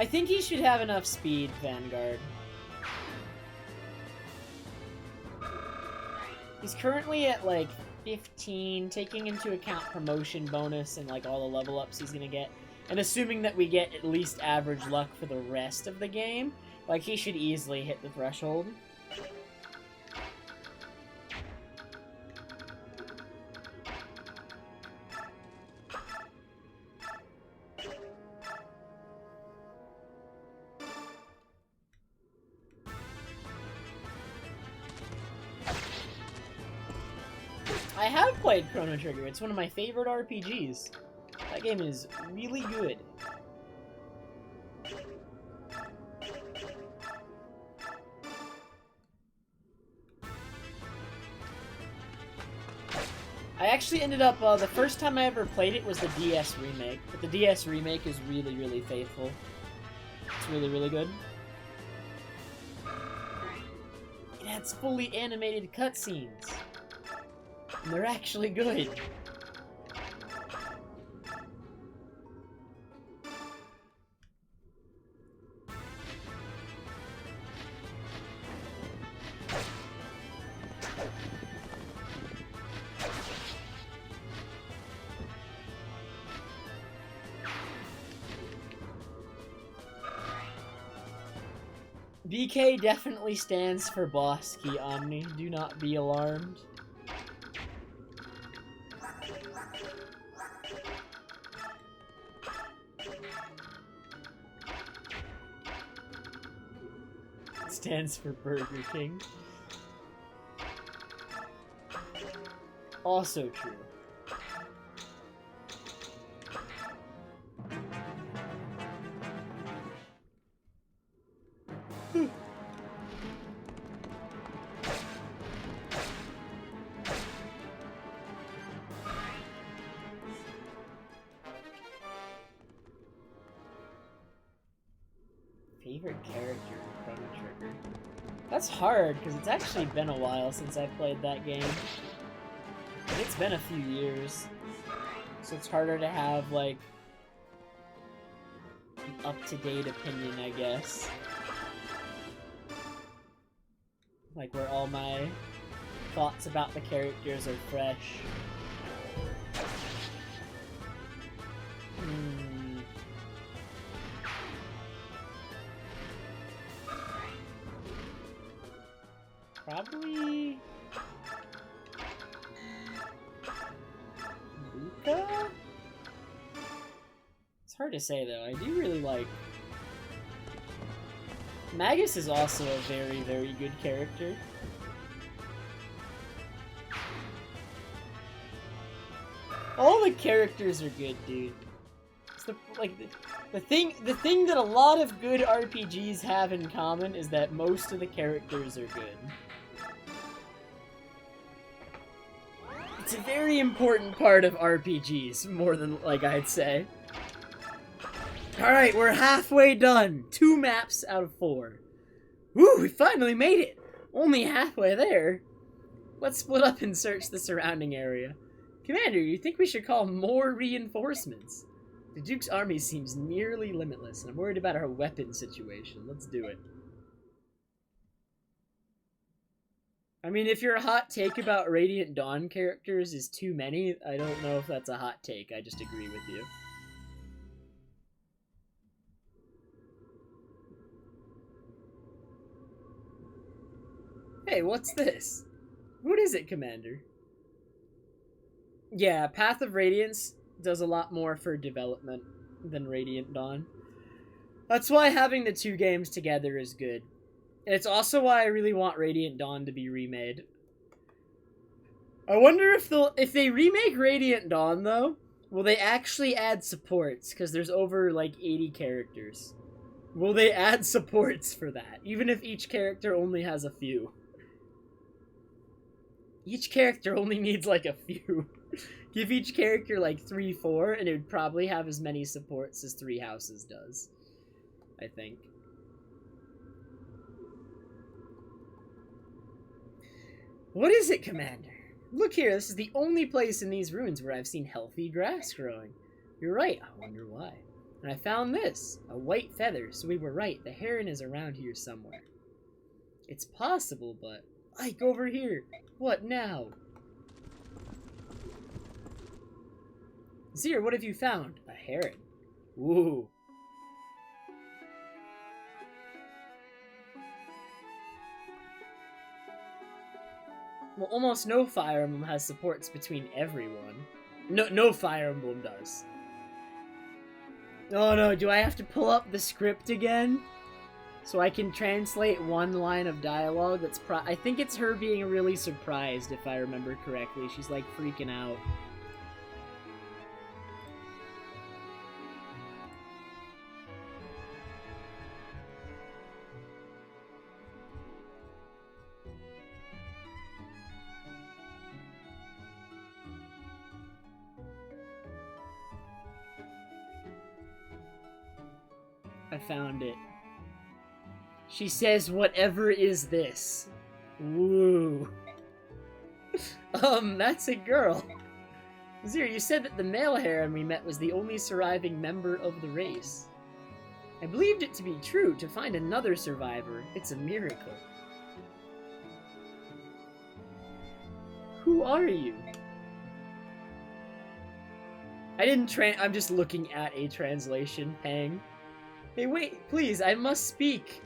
I think he should have enough speed, Vanguard. He's currently at, like, 15, taking into account promotion bonus and, like, all the level ups he's gonna get. And assuming that we get at least average luck for the rest of the game, like, he should easily hit the threshold. I have played Chrono Trigger. It's one of my favorite RPGs. That game is really good. I actually ended up, the first time I ever played it was the DS remake. But the DS remake is really, really faithful. It's really, really good. It has fully animated cutscenes. And they're actually good. BK definitely stands for boss key, Omni. Do not be alarmed. Stands for Burger King. Also true. Favorite character in Chrono Trigger? That's hard, because it's actually been a while since I played that game. It's been a few years. So it's harder to have, like, an up-to-date opinion, I guess. Like, where all my thoughts about the characters are fresh. Probably... Luca? It's hard to say, though. I do really like... Magus is also a very, very good character. All the characters are good, dude. It's the thing that a lot of good RPGs have in common is that most of the characters are good. It's a very important part of RPGs, more than, like, I'd say. Alright, we're halfway done. 2 maps out of 4. Woo, we finally made it! Only halfway there. Let's split up and search the surrounding area. Commander, you think we should call more reinforcements? The Duke's army seems nearly limitless, and I'm worried about our weapon situation. Let's do it. I mean, if your hot take about Radiant Dawn characters is too many, I don't know if that's a hot take. I just agree with you. Hey, what's this? What is it, Commander? Yeah, Path of Radiance does a lot more for development than Radiant Dawn. That's why having the 2 games together is good. And it's also why I really want Radiant Dawn to be remade. I wonder if they remake Radiant Dawn, though, will they actually add supports? Because there's over, like, 80 characters. Will they add supports for that? Even if each character only has a few. Each character only needs, like, a few. Give each character, like, 3, 4, and it would probably have as many supports as 3 Houses does. I think. What is it, Commander? Look here, this is the only place in these ruins where I've seen healthy grass growing. You're right, I wonder why. And I found this, a white feather, so we were right, the heron is around here somewhere. It's possible, but... Ike, over here! What now? Zir, what have you found? A heron. Ooh. Well, almost no Fire Emblem has supports between everyone. No Fire Emblem does. Oh no, do I have to pull up the script again? So I can translate one line of dialogue that's I think it's her being really surprised, if I remember correctly. She's like freaking out. I found it. She says, whatever is this? Woo. That's a girl. Zir, you said that the male heron we met was the only surviving member of the race. I believed it to be true. To find another survivor, it's a miracle. Who are you? I didn't I'm just looking at a translation, Pang. Hey, wait, please, I must speak.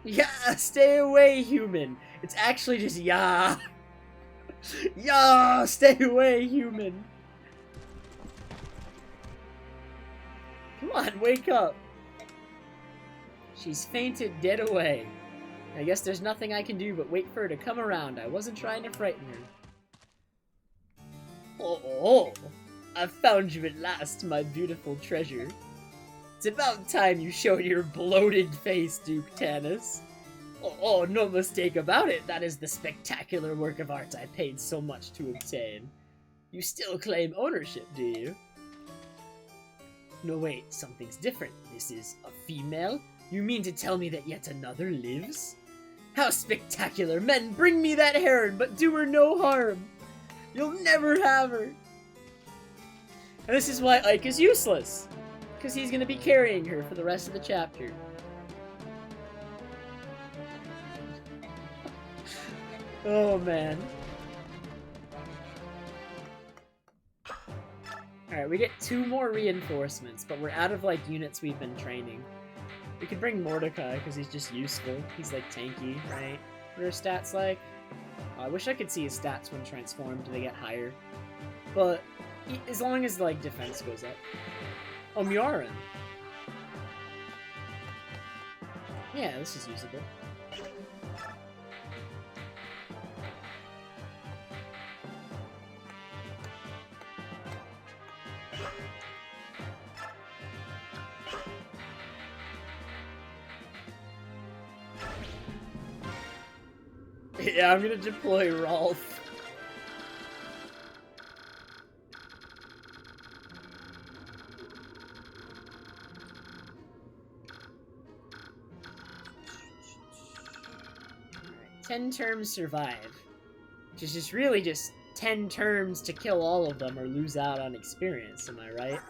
Yeah, stay away, human. It's actually just yeah. Yeah, stay away, human. Come on, wake up. She's fainted dead away. I guess there's nothing I can do but wait for her to come around. I wasn't trying to frighten her. Oh, I've found you at last, my beautiful treasure. It's about time you showed your bloated face, Duke Tanis. Oh, no mistake about it. That is the spectacular work of art I paid so much to obtain. You still claim ownership, do you? No, wait, something's different. This is a female? You mean to tell me that yet another lives? How spectacular! Men, bring me that heron, but do her no harm! You'll never have her! And this is why Ike is useless! Because he's gonna be carrying her for the rest of the chapter. Oh, man. Alright, we get 2 more reinforcements, but we're out of, like, units we've been training. We could bring Mordecai, because he's just useful. He's, like, tanky, right? What are his stats like? Oh, I wish I could see his stats when transformed. Do they get higher? But, as long as, like, defense goes up. Oh, Mioran. Yeah, this is usable. Yeah, I'm gonna deploy Rolf. Alright, 10 terms survive. Which is just really just 10 terms to kill all of them or lose out on experience, am I right?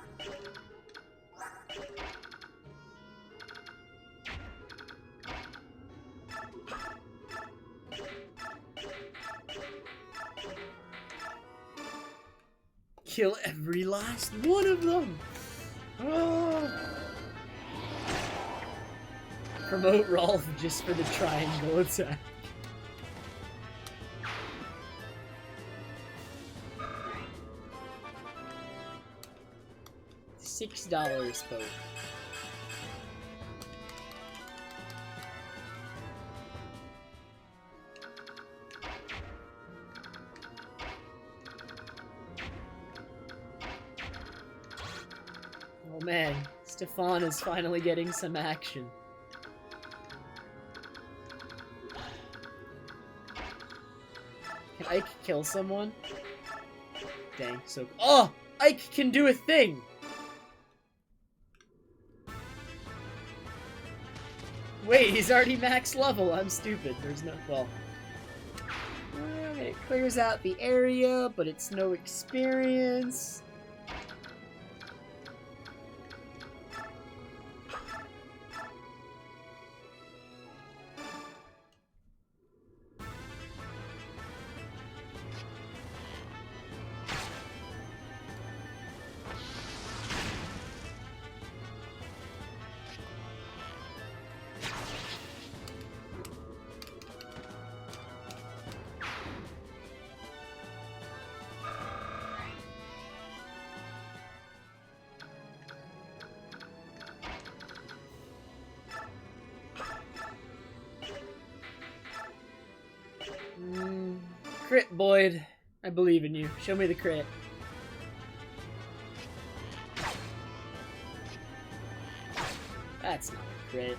Kill every last one of them! Oh. Promote Rolf just for the triangle attack. $6 both. Oh man, Stefan is finally getting some action. Can Ike kill someone? Dang, so... Oh! Ike can do a thing! Wait, he's already max level. I'm stupid. There's no... Well... It clears out the area, but it's no experience. Crit, Boyd. I believe in you. Show me the crit. That's not a crit.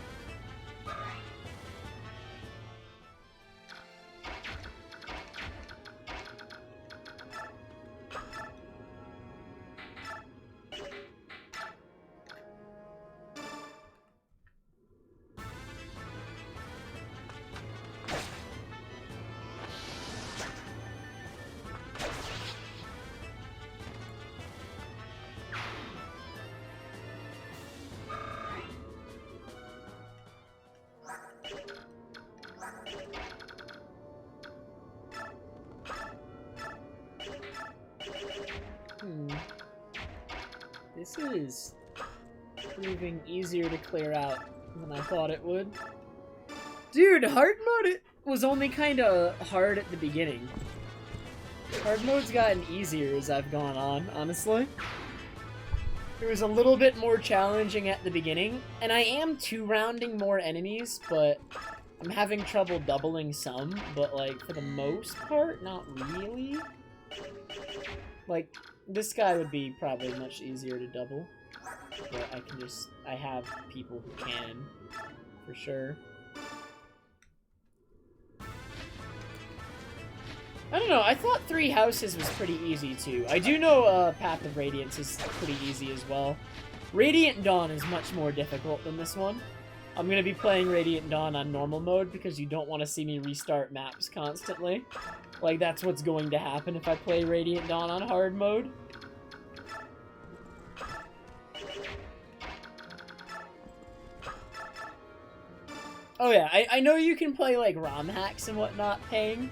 This is proving easier to clear out than I thought it would. Dude, hard mode was only kinda hard at the beginning. Hard mode's gotten easier as I've gone on, honestly. It was a little bit more challenging at the beginning, and I am 2-rounding more enemies, but I'm having trouble doubling some, but like, for the most part, not really. Like, this guy would be probably much easier to double, but I have people who can, for sure. I don't know, I thought 3 Houses was pretty easy too. I do know Path of Radiance is pretty easy as well. Radiant Dawn is much more difficult than this one. I'm gonna be playing Radiant Dawn on normal mode because you don't want to see me restart maps constantly. Like, that's what's going to happen if I play Radiant Dawn on hard mode. Oh yeah, I know you can play, like, ROM hacks and whatnot paying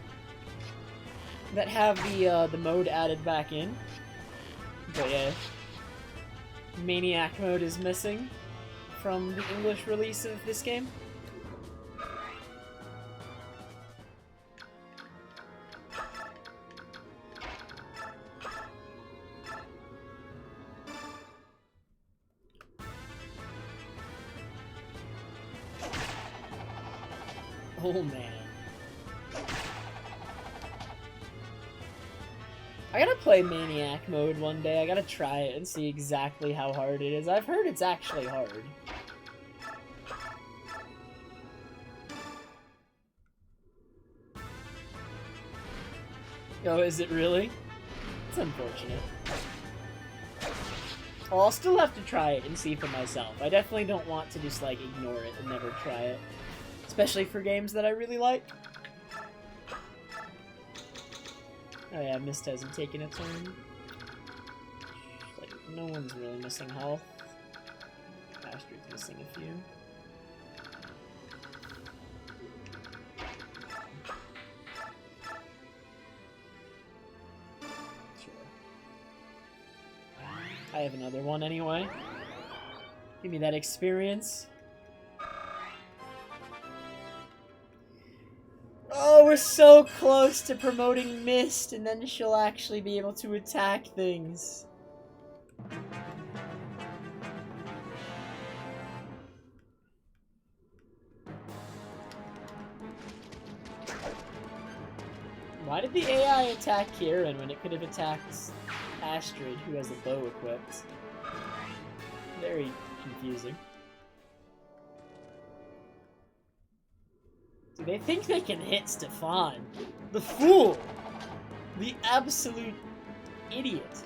that have the mode added back in. But yeah, Maniac mode is missing from the English release of this game. Oh man. I gotta play Maniac mode one day. I gotta try it and see exactly how hard it is. I've heard it's actually hard. Oh, is it really? It's unfortunate. Well, I'll still have to try it and see for myself. I definitely don't want to just, like, ignore it and never try it. Especially for games that I really like. Oh yeah, Mist hasn't taken a turn. Like, no one's really missing health. Astrid's missing a few. Sure. I have another one anyway. Give me that experience. Oh, we're so close to promoting Mist, and then she'll actually be able to attack things. Why did the AI attack Kieran when it could have attacked Astrid, who has a bow equipped? Very confusing. Do they think they can hit Stefan? The fool! The absolute idiot.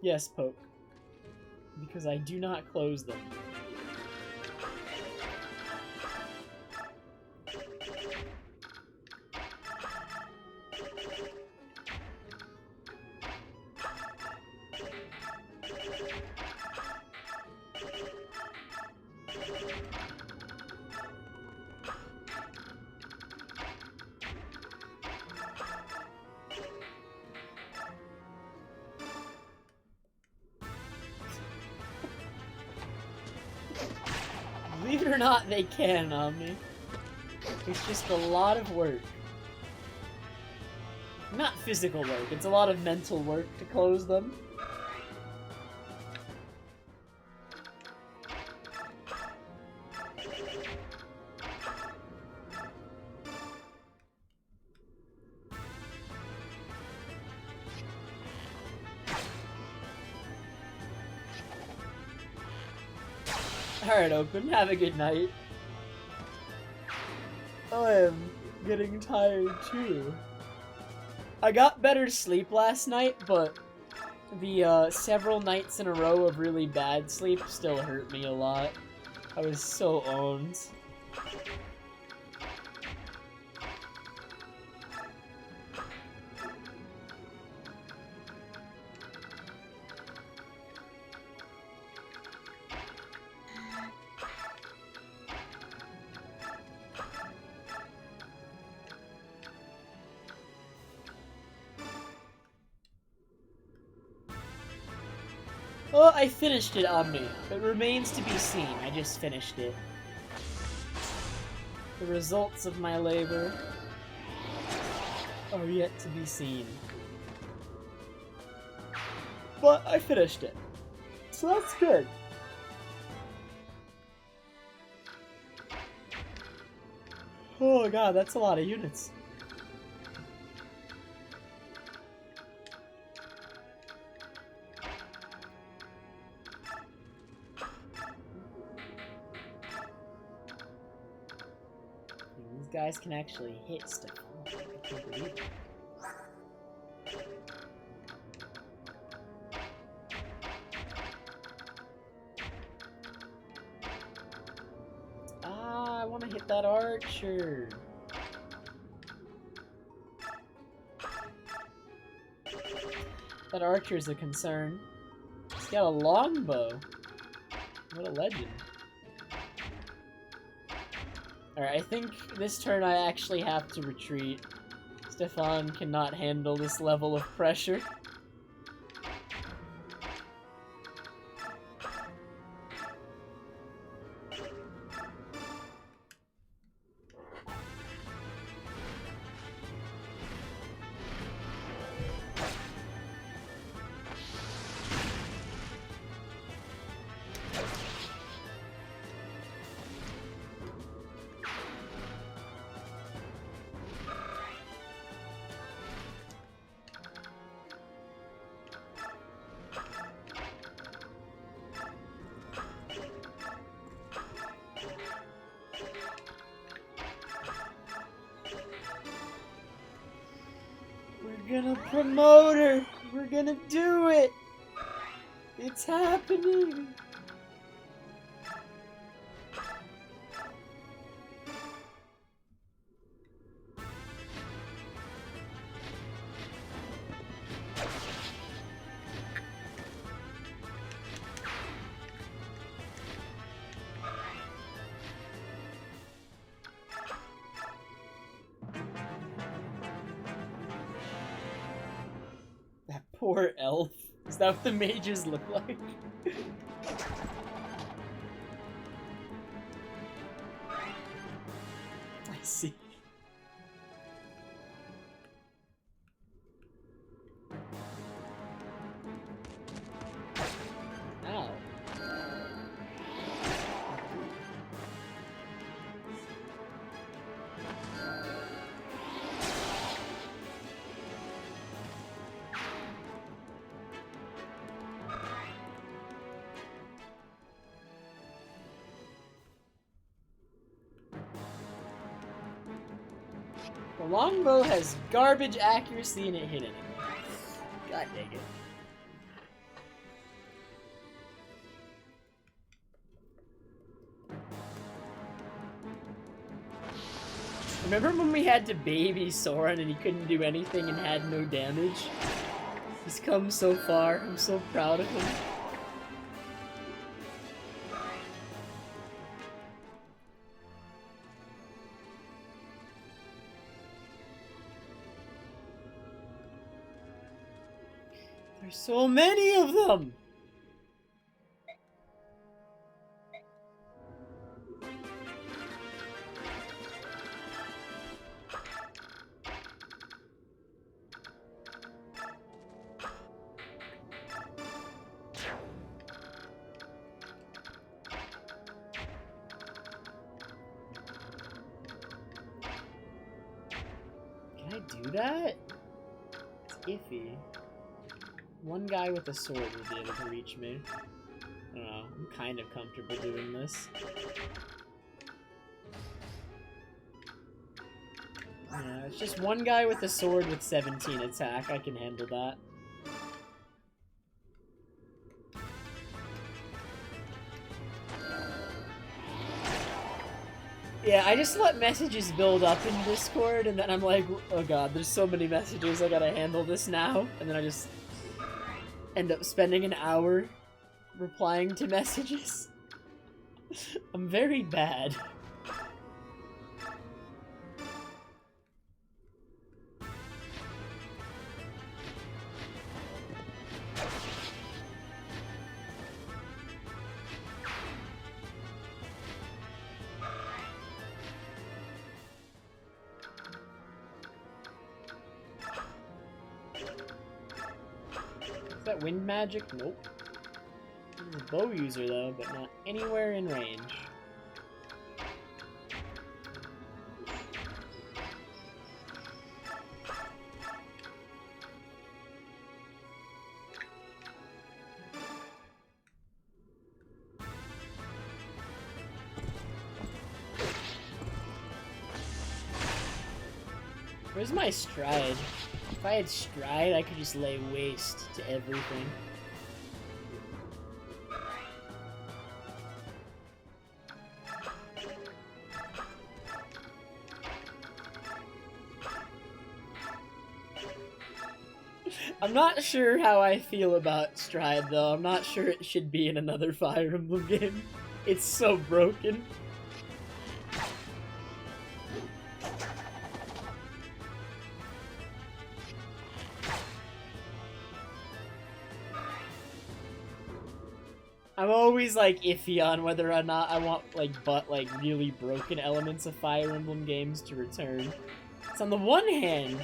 Yes, Poke. Because I do not close them. Believe it or not, they can, Omni. It's just a lot of work. not physical work, it's a lot of mental work to close them. Alright, Open, have a good night. I am getting tired too. I got better sleep last night, but the several nights in a row of really bad sleep still hurt me a lot. I was so owned. Well, I finished it, Omni. It remains to be seen. I just finished it. The results of my labor are yet to be seen. But I finished it. So that's good. Oh god, that's a lot of units. These guys can actually hit stuff. I can't believe it. Ah, I want to hit that archer. That archer's a concern. He's got a longbow. What a legend. Alright, I think this turn I actually have to retreat. Stefan cannot handle this level of pressure. We're gonna promote her! We're gonna do it! It's happening! That poor elf. Is that what the mages look like? I see. Ow. The longbow has garbage accuracy and it hit anyone. God dang it. Remember when we had to baby Soren and he couldn't do anything and had no damage? He's come so far. I'm so proud of him. There's so many of them! do that? It's iffy. One guy with a sword would be able to reach me. I don't know, I'm kind of comfortable doing this. Yeah, it's just one guy with a sword with 17 attack. I can handle that. Yeah, I just let messages build up in Discord, and then I'm like, oh god, there's so many messages, I gotta handle this now. And then I just end up spending an hour replying to messages. I'm very bad. Is that wind magic? Nope. He's a bow user though, but not anywhere in range. Where's my stride? If I had stride, I could just lay waste to everything. I'm not sure how I feel about stride, though. I'm not sure it should be in another Fire Emblem game. It's so broken. I'm always like iffy on whether or not I want like really broken elements of Fire Emblem games to return. So on the one hand,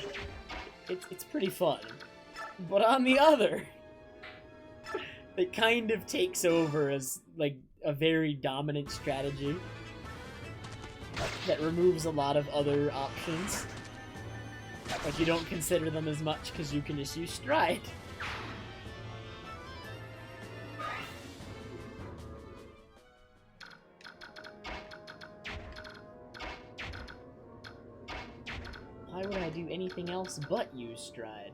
it's pretty fun, but on the other, it kind of takes over as like a very dominant strategy that removes a lot of other options. Like you don't consider them as much because you can just use stride. Why would I do anything else but use stride?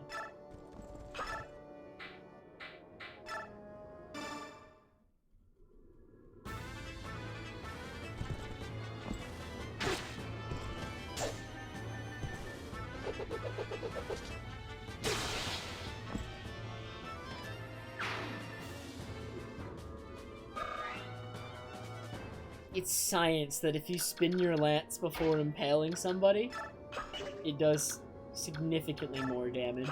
It's science that if you spin your lance before impaling somebody, it does significantly more damage.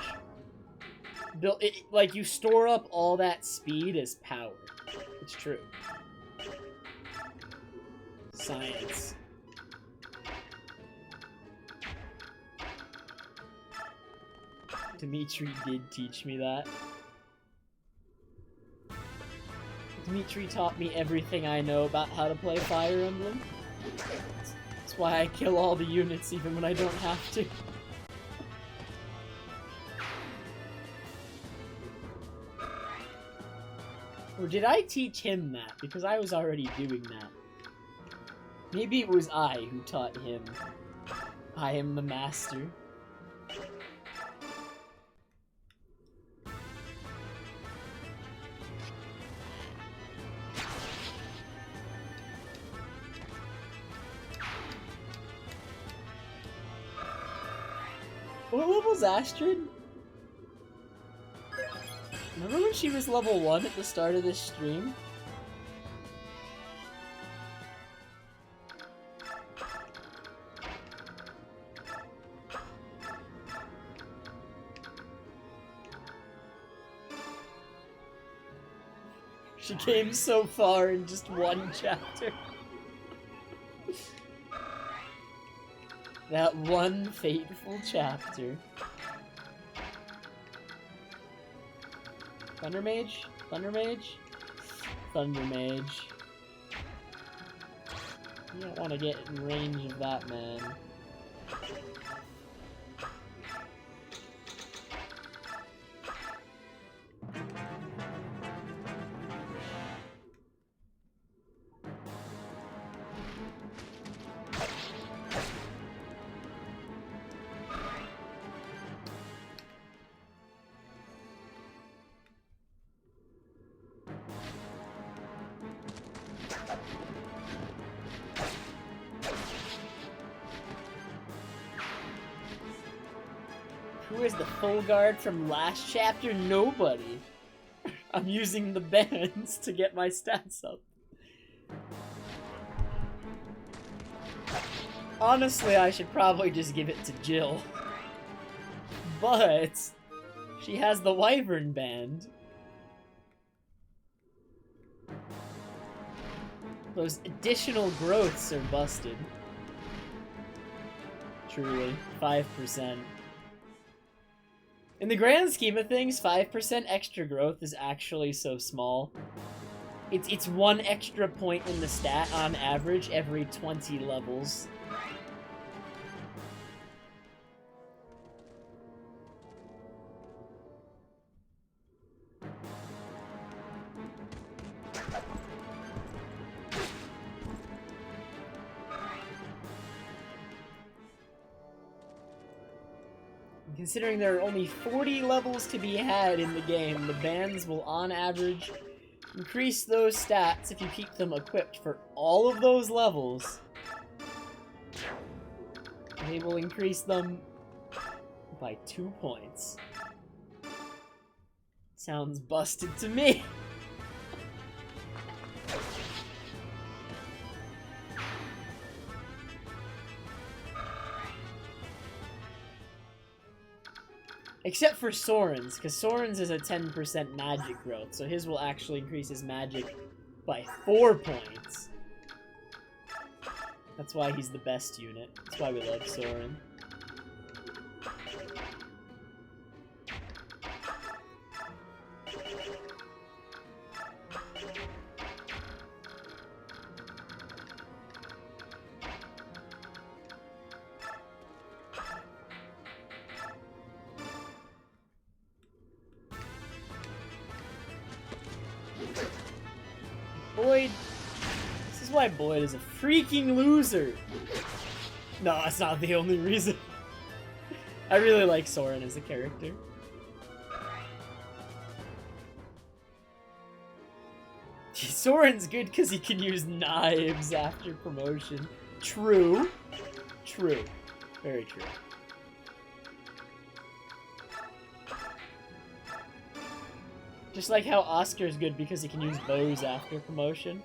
Like, you store up all that speed as power. It's true. Science. Dimitri did teach me that. Dimitri taught me everything I know about how to play Fire Emblem. That's why I kill all the units even when I don't have to. Or did I teach him that? Because I was already doing that. Maybe it was I who taught him. I am the master. What level's Astrid? Remember when she was level 1 at the start of this stream? She came so far in just one chapter. That one fateful chapter. Thunder Mage? Thunder Mage? Thunder Mage. You don't want to get in range of that man. Who is the full guard from last chapter? Nobody. I'm using the bands to get my stats up. Honestly, I should probably just give it to Jill. But she has the Wyvern band. Those additional growths are busted. Truly. 5%. In the grand scheme of things, 5% extra growth is actually so small. It's 1 extra point in the stat on average every 20 levels. Considering there are only 40 levels to be had in the game, the bands will, on average, increase those stats if you keep them equipped for all of those levels. They will increase them by 2 points. Sounds busted to me. Except for Soren's, because Soren's is a 10% magic growth, so his will actually increase his magic by 4 points. That's why he's the best unit. That's why we love Soren. Boyd. This is why Boyd is a freaking loser. No, that's not the only reason. I really like Soren as a character. Soren's good because he can use knives after promotion. True. True. Very true. Just like how Oscar's good because he can use bows after promotion.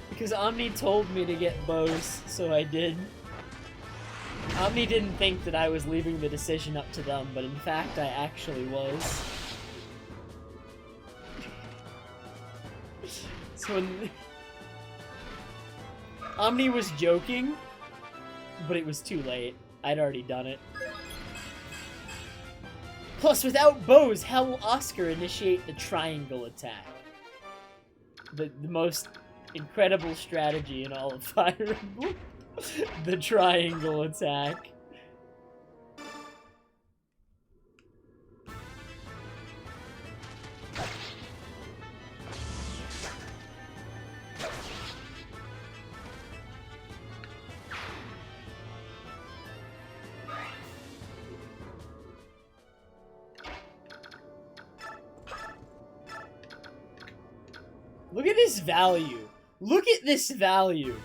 Because Omni told me to get bows, so I did. Omni didn't think that I was leaving the decision up to them, but in fact I actually was. So when... Omni was joking, but it was too late. I'd already done it. Plus, without bows, how will Oscar initiate the triangle attack? The most incredible strategy in all of Fire Emblem. The triangle attack. Look at this value. Look at this value.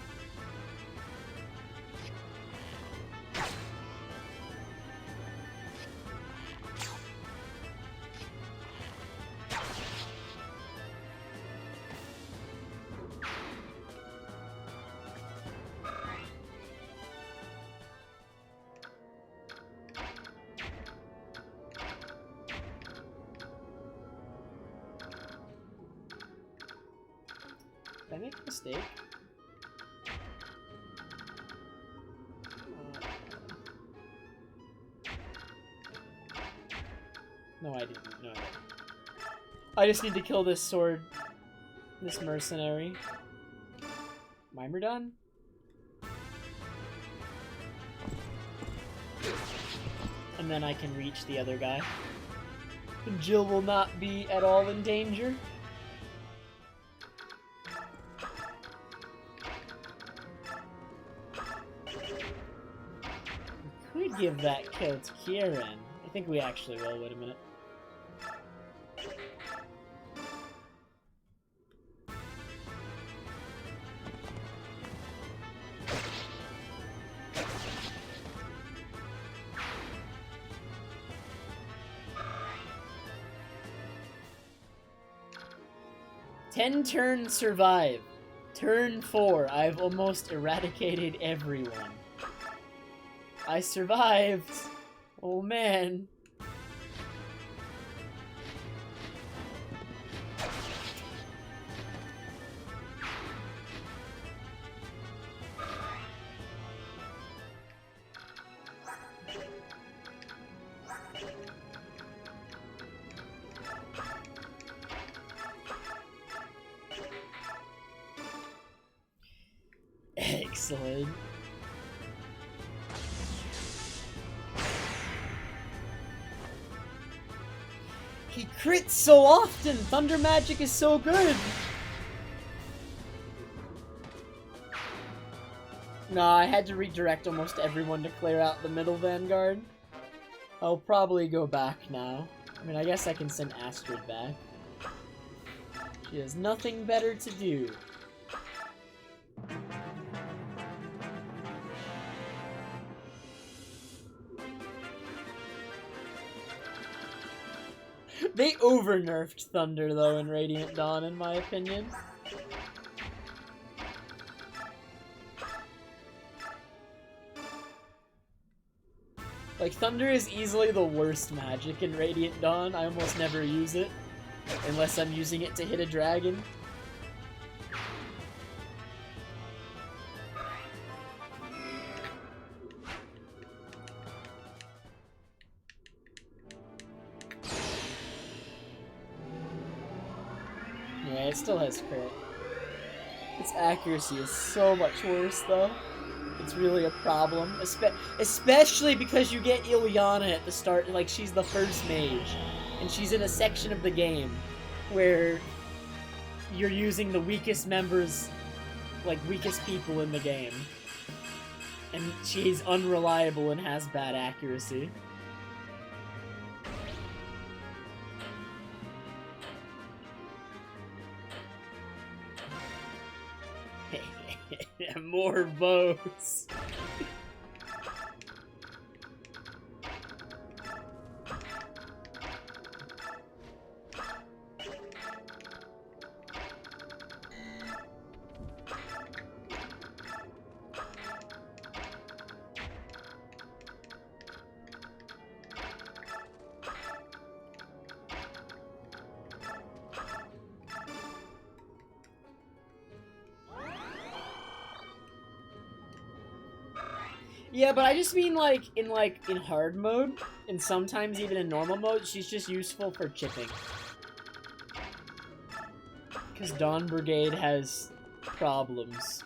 Did I make a mistake? No, I didn't. No, I didn't. I just need to kill this sword. This mercenary. Mimer done? And then I can reach the other guy. And Jill will not be at all in danger. could give that kill to Kieran. I think we actually will. Wait a minute. Ten turns survive. Turn 4, I've almost eradicated everyone. I survived. Oh man. Excellent. He crits so often! Thunder magic is so good! Nah, I had to redirect almost everyone to clear out the middle vanguard. I'll probably go back now. I mean, I guess I can send Astrid back. She has nothing better to do. They over-nerfed Thunder, though, in Radiant Dawn, in my opinion. Like, Thunder is easily the worst magic in Radiant Dawn. I almost never use it, unless I'm using it to hit a dragon. Yeah, it still has crit. Its accuracy is so much worse, though. It's really a problem, especially because you get Ilyana at the start, like, she's the first mage, and she's in a section of the game where you're using the weakest members, like, weakest people in the game, and she's unreliable and has bad accuracy. More bows. Yeah, but I just mean, in hard mode, and sometimes even in normal mode, she's just useful for chipping. Because Dawn Brigade has problems.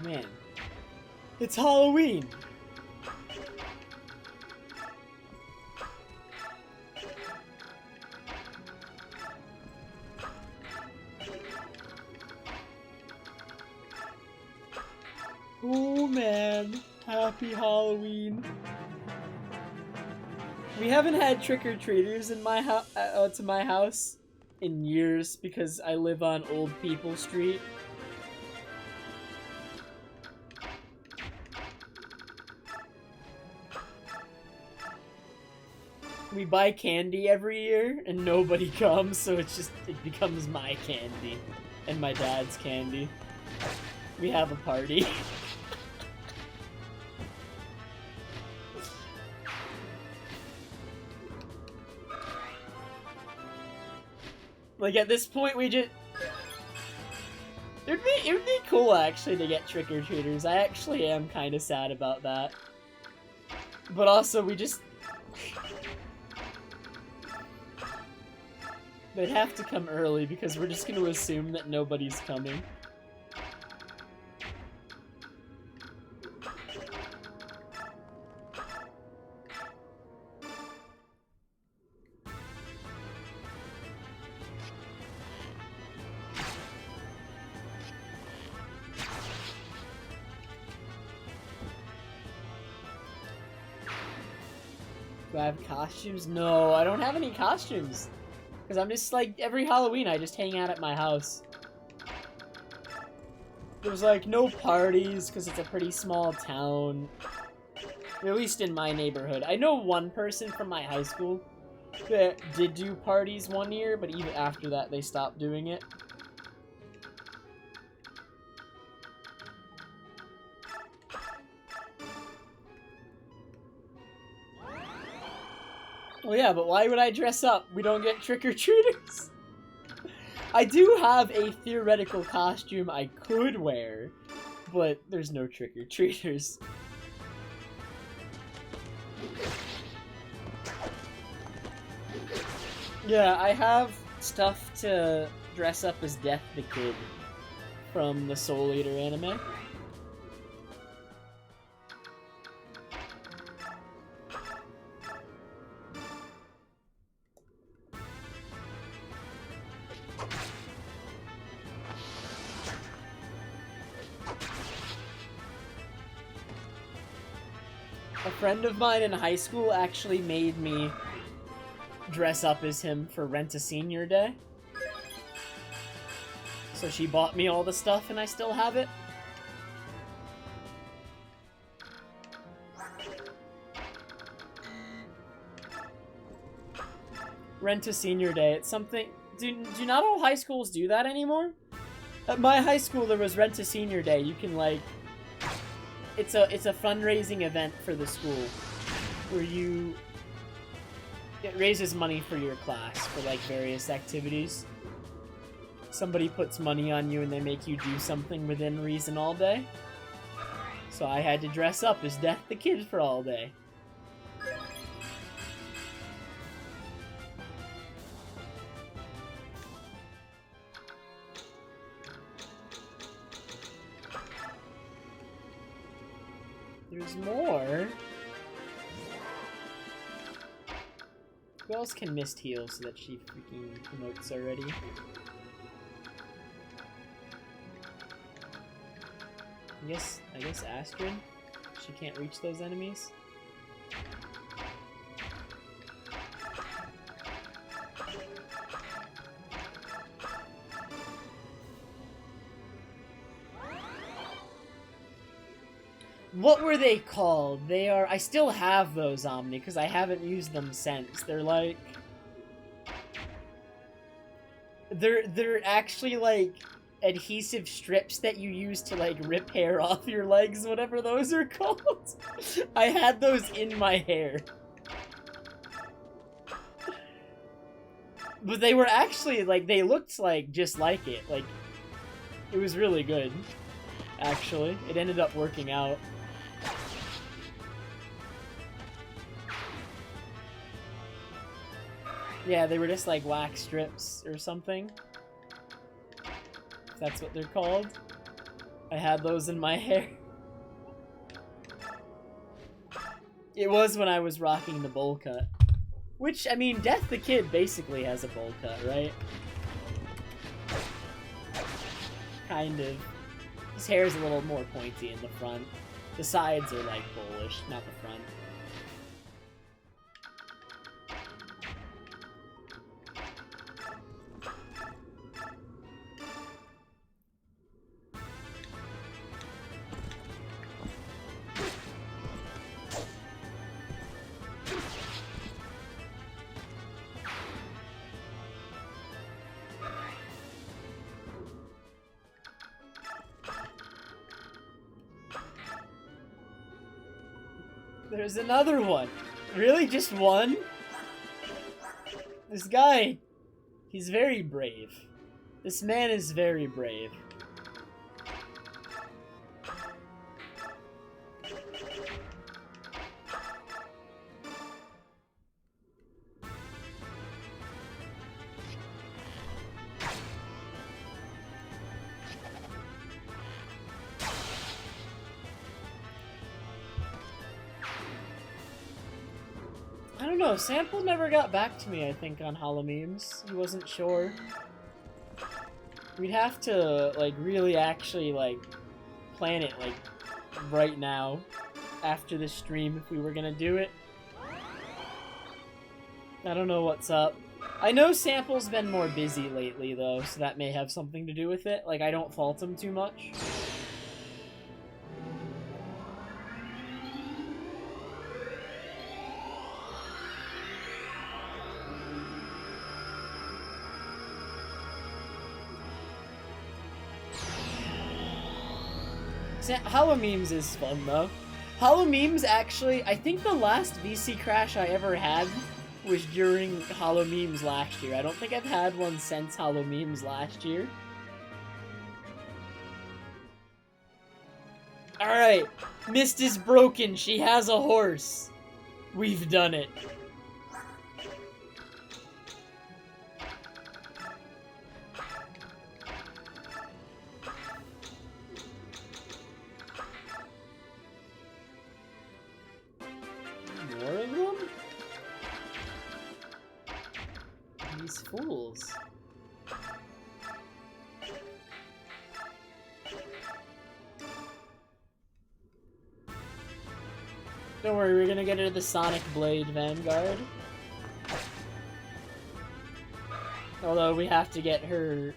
Man, it's Halloween! Oh man, happy Halloween. We haven't had trick-or-treaters in my to my house in years because I live on Old People Street. We buy candy every year, and nobody comes, so it becomes my candy, and my dad's candy. We have a party. Like, at this point, we just... It would be cool actually to get trick-or-treaters. I actually am kind of sad about that. But also, we just... They'd have to come early because we're just going to assume that nobody's coming. Do I have costumes? No, I don't have any costumes. Because I'm just like, every Halloween I just hang out at my house. There's like no parties because it's a pretty small town. At least in my neighborhood. I know one person from my high school that did do parties one year, but even after that they stopped doing it. Well, yeah, but why would I dress up? We don't get trick-or-treaters. I do have a theoretical costume I could wear, but there's no trick-or-treaters. Yeah, I have stuff to dress up as Death the Kid from the Soul Eater anime. A friend of mine in high school actually made me dress up as him for Rent-a-Senior Day. So she bought me all the stuff and I still have it. Rent-a-Senior Day, it's something... Do not all high schools do that anymore? At my high school there was Rent-a-Senior Day. You can like... It's a fundraising event for the school where it raises money for your class for like various activities. Somebody puts money on you and they make you do something within reason all day. So I had to dress up as Death the Kid for all day. There's more. Who else can mist heal so that she freaking promotes already? I guess Astrid? She can't reach those enemies? What were they called? They are... I still have those on me because I haven't used them since. They're like... They're actually like adhesive strips that you use to like rip hair off your legs, whatever those are called. I had those in my hair. But they were actually like, they looked like just like it. Like, it was really good, actually. It ended up working out. Yeah, they were just like wax strips or something. If that's what they're called. I had those in my hair. It was when I was rocking the bowl cut. Which, I mean, Death the Kid basically has a bowl cut, right? Kind of. His hair is a little more pointy in the front. The sides are like bowlish, not the front. There's another one. Really? Just one? This guy, he's very brave. This man is very brave. don't know, Sample never got back to me, I think, on Holomemes. He wasn't sure. We'd have to, like, really actually, like, plan it, like, right now, after the stream, if we were gonna do it. I don't know what's up. I know Sample's been more busy lately, though, so that may have something to do with it. Like, I don't fault him too much. Holomemes is fun, though. Holomemes, actually, I think the last VC crash I ever had was during Holomemes last year. I don't think I've had one since Holomemes last year. Alright, Mist is broken. She has a horse. We've done it. More of them? These fools. Don't worry, we're gonna get her the Sonic Blade Vanguard. Although we have to get her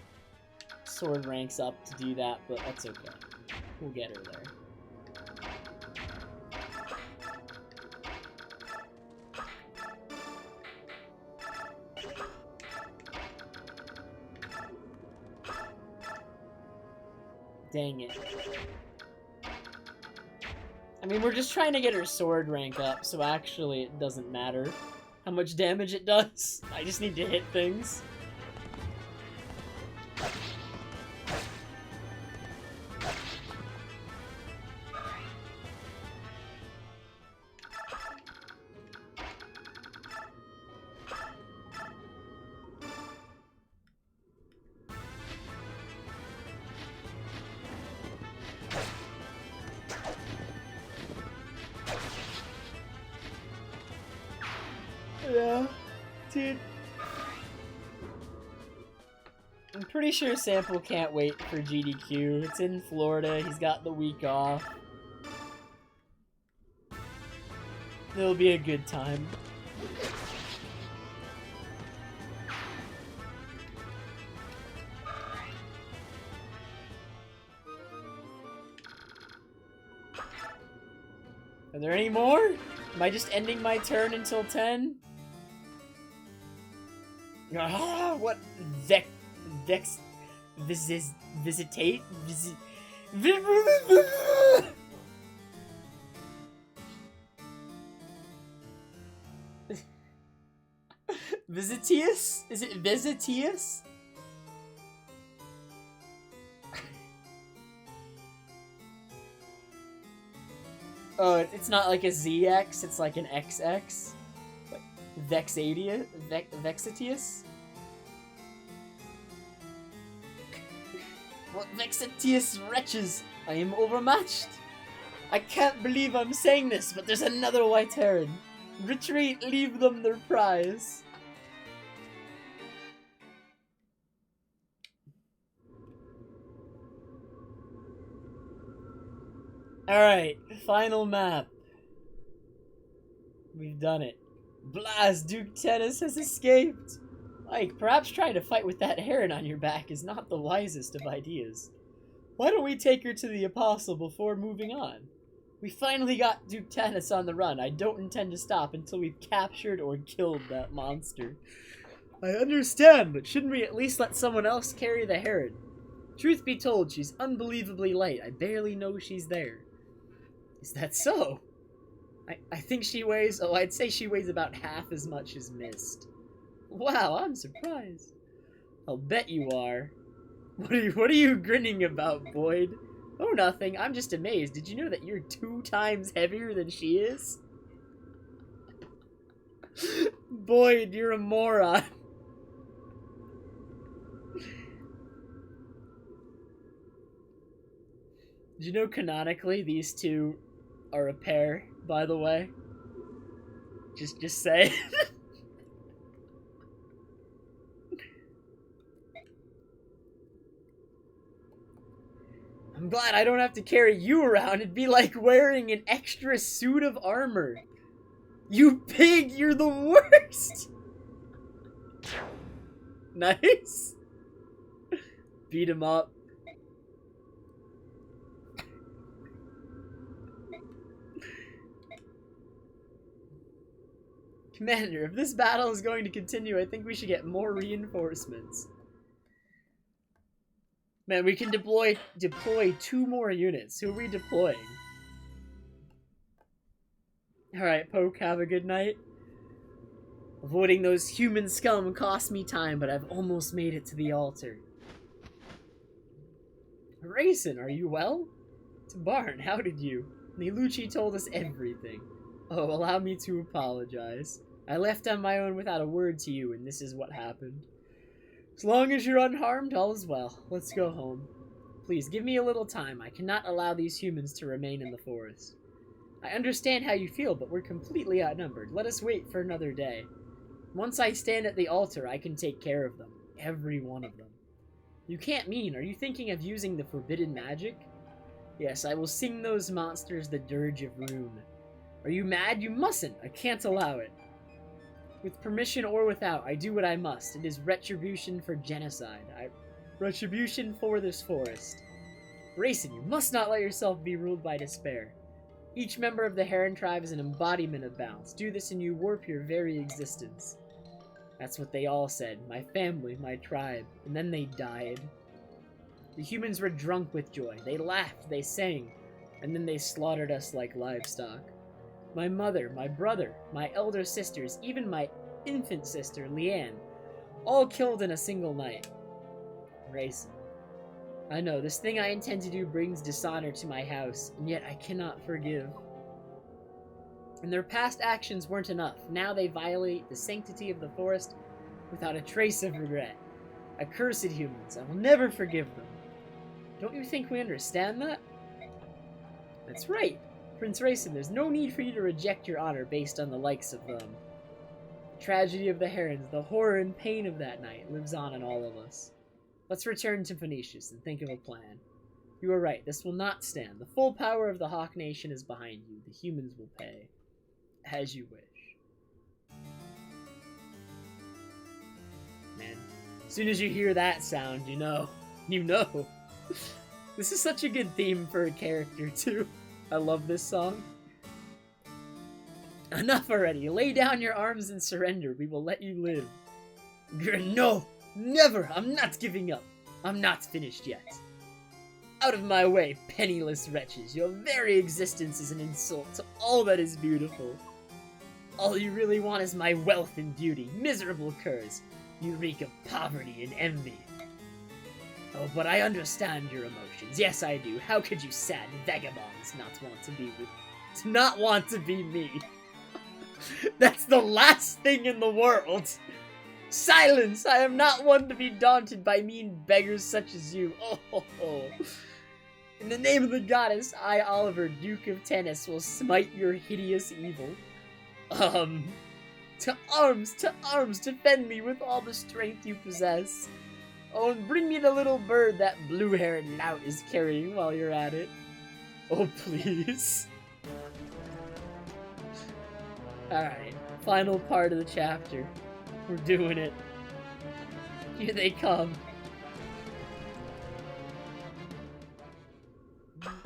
sword ranks up to do that, but that's okay. We'll get her there. Dang it. I mean, we're just trying to get her sword rank up, so actually it doesn't matter how much damage it does. I just need to hit things. Yeah, dude. I'm pretty sure Sample can't wait for GDQ. It's in Florida, he's got the week off. It'll be a good time. Are there any more? Am I just ending my turn until 10? Ah, what? Visitate? Visitius? Is it Visitius? Oh, it's not like a ZX, it's like an XX? Like Vexatius? Vexatius? What Vexatius wretches! I am overmatched! I can't believe I'm saying this, but there's another white heron. Retreat, leave them their prize. Alright, final map. We've done it. Blast, Duke Tennis has escaped! Like, perhaps trying to fight with that heron on your back is not the wisest of ideas. Why don't we take her to the Apostle before moving on? We finally got Duke Tennis on the run. I don't intend to stop until we've captured or killed that monster. I understand, but shouldn't we at least let someone else carry the heron? Truth be told, she's unbelievably light. I barely know she's there. Is that so? I think she weighs... Oh, I'd say she weighs about half as much as Mist. Wow, I'm surprised. I'll bet you are. What are you grinning about, Boyd? Oh, nothing. I'm just amazed. Did you know that you're 2 times heavier than she is? Boyd, you're a moron. Did you know canonically these two are a pair, by the way? Just say. I'm glad I don't have to carry you around. It'd be like wearing an extra suit of armor. You pig, you're the worst! Nice. Beat him up. Commander, if this battle is going to continue, I think we should get more reinforcements. Man, we can deploy 2 more units. Who are we deploying? Alright, Poke, have a good night. Avoiding those human scum cost me time, but I've almost made it to the altar. Raisin, are you well? To Barn, how did you? Nilucci told us everything. Oh, allow me to apologize. I left on my own without a word to you, and this is what happened. As long as you're unharmed, all is well. Let's go home. Please, give me a little time. I cannot allow these humans to remain in the forest. I understand how you feel, but we're completely outnumbered. Let us wait for another day. Once I stand at the altar, I can take care of them. Every one of them. You can't mean, are you thinking of using the forbidden magic? Yes, I will sing those monsters the dirge of Rune. Are you mad? You mustn't. I can't allow it. With permission or without, I do what I must. It is retribution for genocide. Retribution for this forest. Raisin, you must not let yourself be ruled by despair. Each member of the Heron tribe is an embodiment of balance. Do this and you warp your very existence. That's what they all said. My family, my tribe. And then they died. The humans were drunk with joy. They laughed, they sang. And then they slaughtered us like livestock. My mother, my brother, my elder sisters, even my infant sister, Leanne, all killed in a single night. Raisin. I know, this thing I intend to do brings dishonor to my house, and yet I cannot forgive. And their past actions weren't enough. Now they violate the sanctity of the forest without a trace of regret. Accursed humans, I will never forgive them. Don't you think we understand that? That's right. Prince Raisin, there's no need for you to reject your honor based on the likes of them. The tragedy of the Herons, the horror and pain of that night, lives on in all of us. Let's return to Phoenicius and think of a plan. You are right, this will not stand. The full power of the Hawk Nation is behind you. The humans will pay. As you wish. Man, as soon as you hear that sound, you know. You know. This is such a good theme for a character, too. I love this song. Enough already. Lay down your arms and surrender. We will let you live. No! Never! I'm not giving up. I'm not finished yet. Out of my way, penniless wretches. Your very existence is an insult to all that is beautiful. All you really want is my wealth and beauty. Miserable curs. You reek of poverty and envy. Oh, but I understand your emotions. Yes, I do. How could you sad vagabonds not want to be me? That's the last thing in the world. Silence! I am not one to be daunted by mean beggars such as you. Oh. In the name of the goddess, I, Oliver, Duke of Tennis, will smite your hideous evil. To arms, defend me with all the strength you possess. Oh, and bring me the little bird that blue-haired lout is carrying while you're at it. Oh, please. Alright, final part of the chapter. We're doing it. Here they come.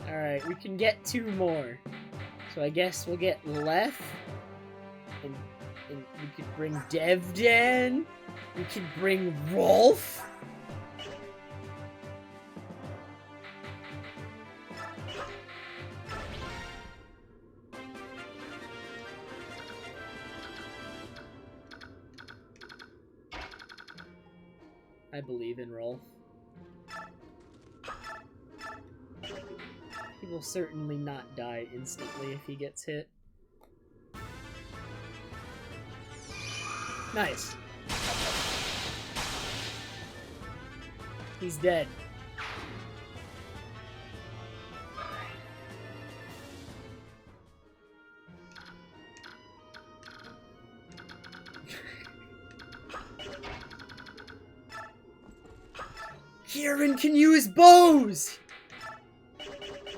Alright, we can get 2 more. So I guess we'll get Leth. And we could bring Devdan. We could bring Rolf. I believe in Rolf. He will certainly not die instantly if he gets hit. Nice. He's dead. Kieran can use bows!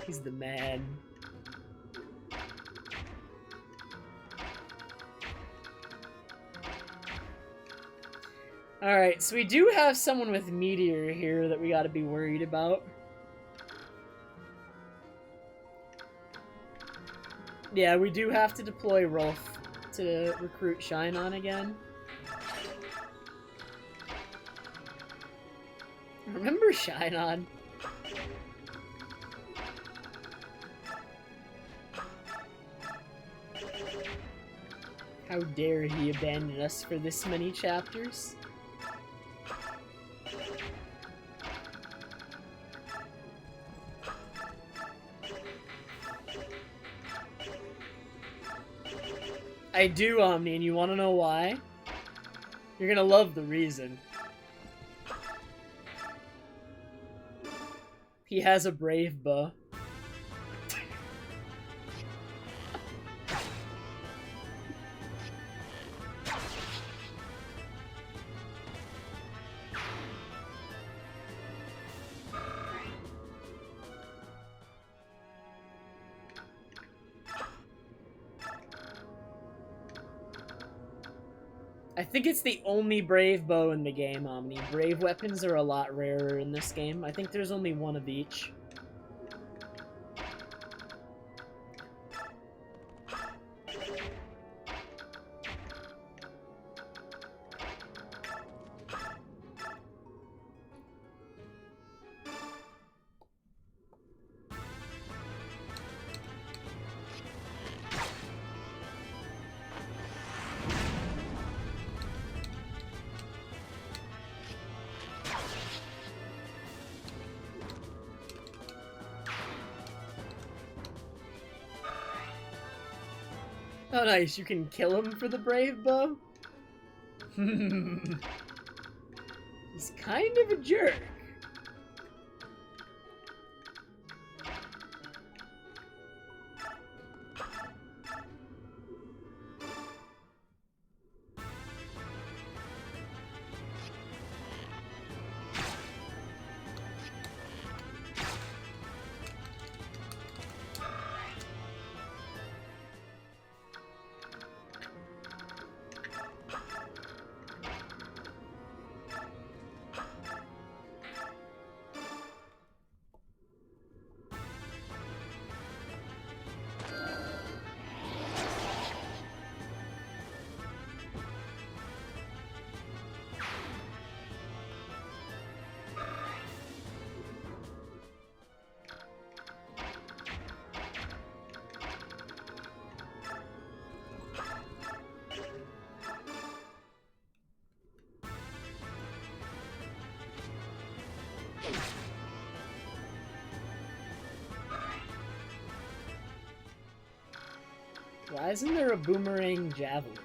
He's the man. Alright, so we do have someone with Meteor here that we gotta be worried about. Yeah, we do have to deploy Rolf to recruit Shine On again. Remember Shine On? How dare he abandon us for this many chapters? I do, Omni, and you wanna know why? You're gonna love the reason. He has a brave bow. I think it's the only brave bow in the game, Omni. Brave weapons are a lot rarer in this game. I think there's only one of each. Oh, nice. You can kill him for the brave bow? He's kind of a jerk. Why isn't there a boomerang javelin?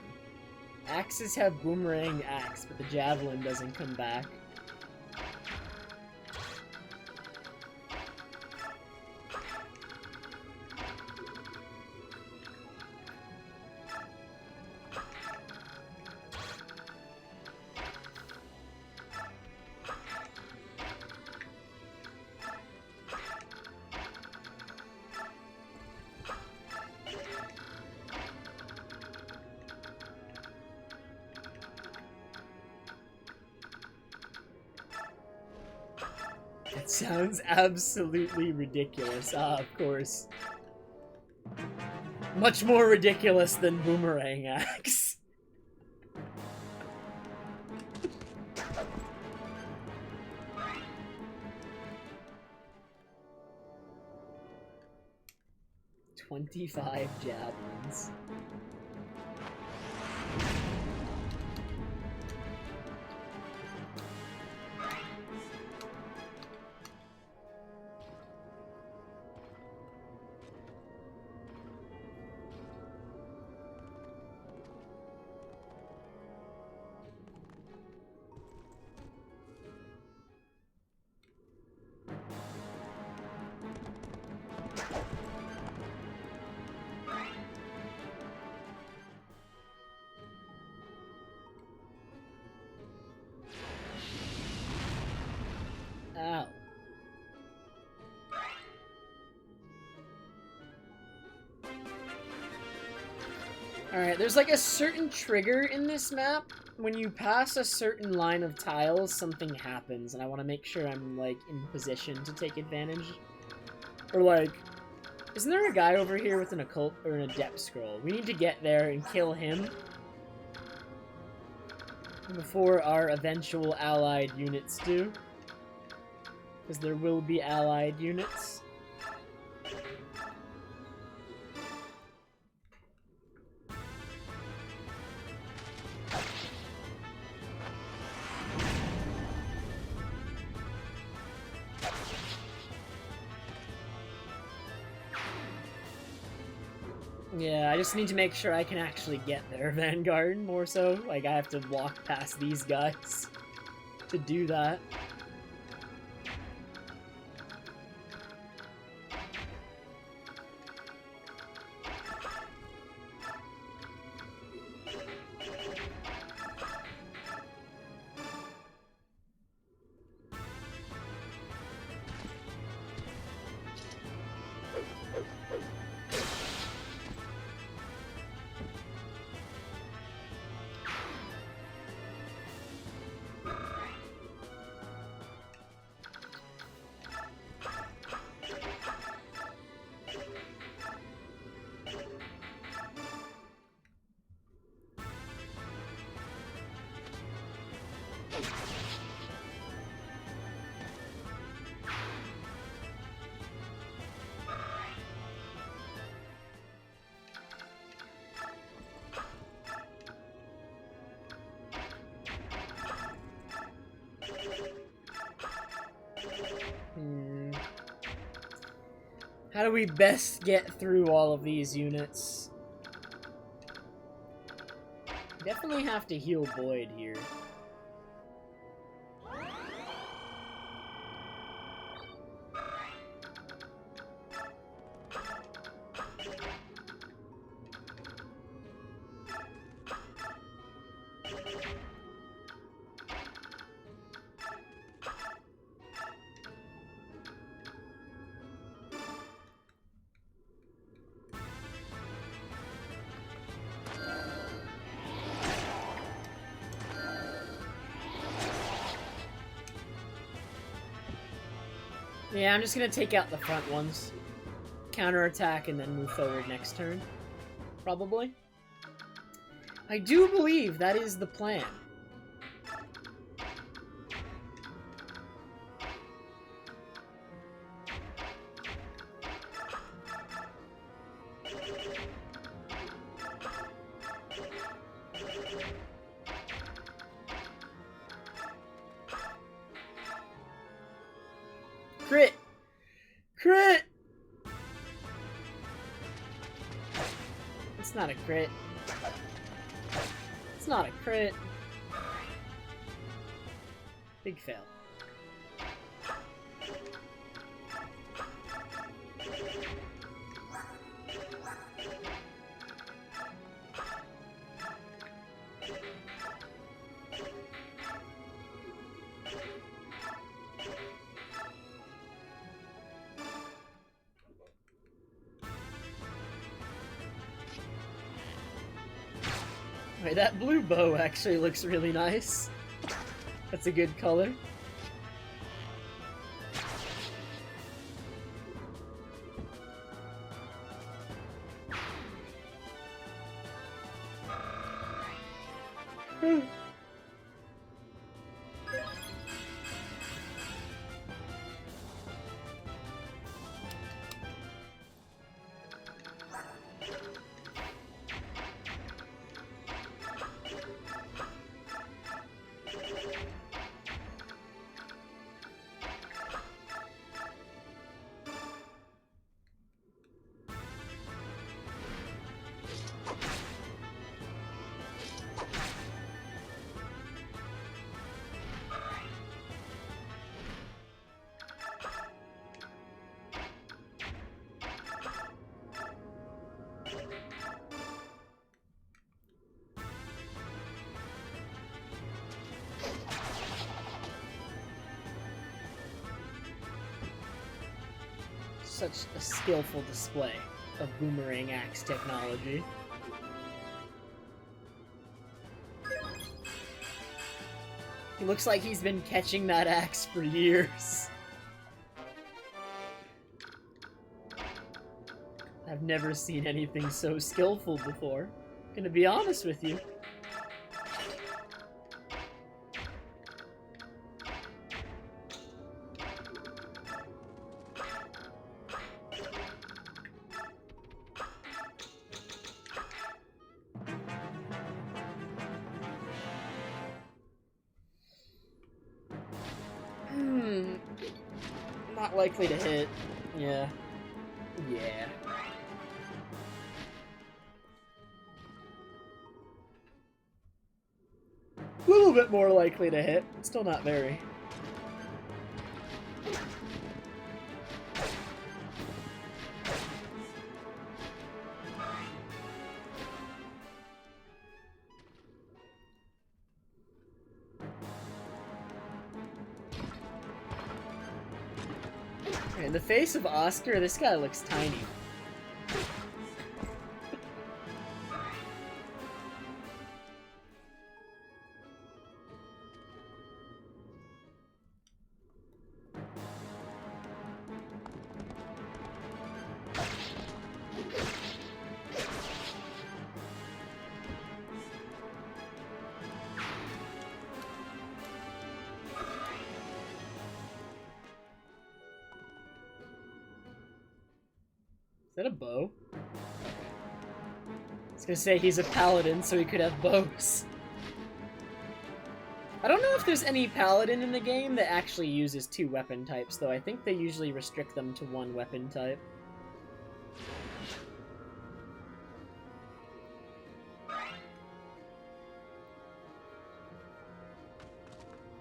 Axes have boomerang axe, but the javelin doesn't come back. It sounds absolutely ridiculous. Ah, of course. Much more ridiculous than boomerang axe. $25 javelins. Ow. Alright, there's like a certain trigger in this map. When you pass a certain line of tiles, something happens, and I want to make sure I'm, like, in position to take advantage. Or, like, isn't there a guy over here with an occult or an adept scroll? We need to get there and kill him before our eventual allied units do. Because there will be allied units. Yeah, I just need to make sure I can actually get there, Vanguard, more so. Like, I have to walk past these guys to do that. How do we best get through all of these units? Definitely have to heal Boyd here. Yeah, I'm just gonna take out the front ones. Counterattack and then move forward next turn. Probably. I do believe that is the plan. Crit! Crit! It's not a crit. It's not a crit. Big fail. Wait, that blue bow actually looks really nice. That's a good color. such a skillful display of boomerang axe technology. He looks like he's been catching that axe for years. I've never seen anything so skillful before. Gonna be honest with you. Not likely to hit. Yeah. Yeah. A little bit more likely to hit. Still not very. In the face of Oscar, this guy looks tiny. Is that a bow? I was gonna say he's a paladin, so he could have bows. I don't know if there's any paladin in the game that actually uses 2 weapon types, though. I think they usually restrict them to 1 weapon type.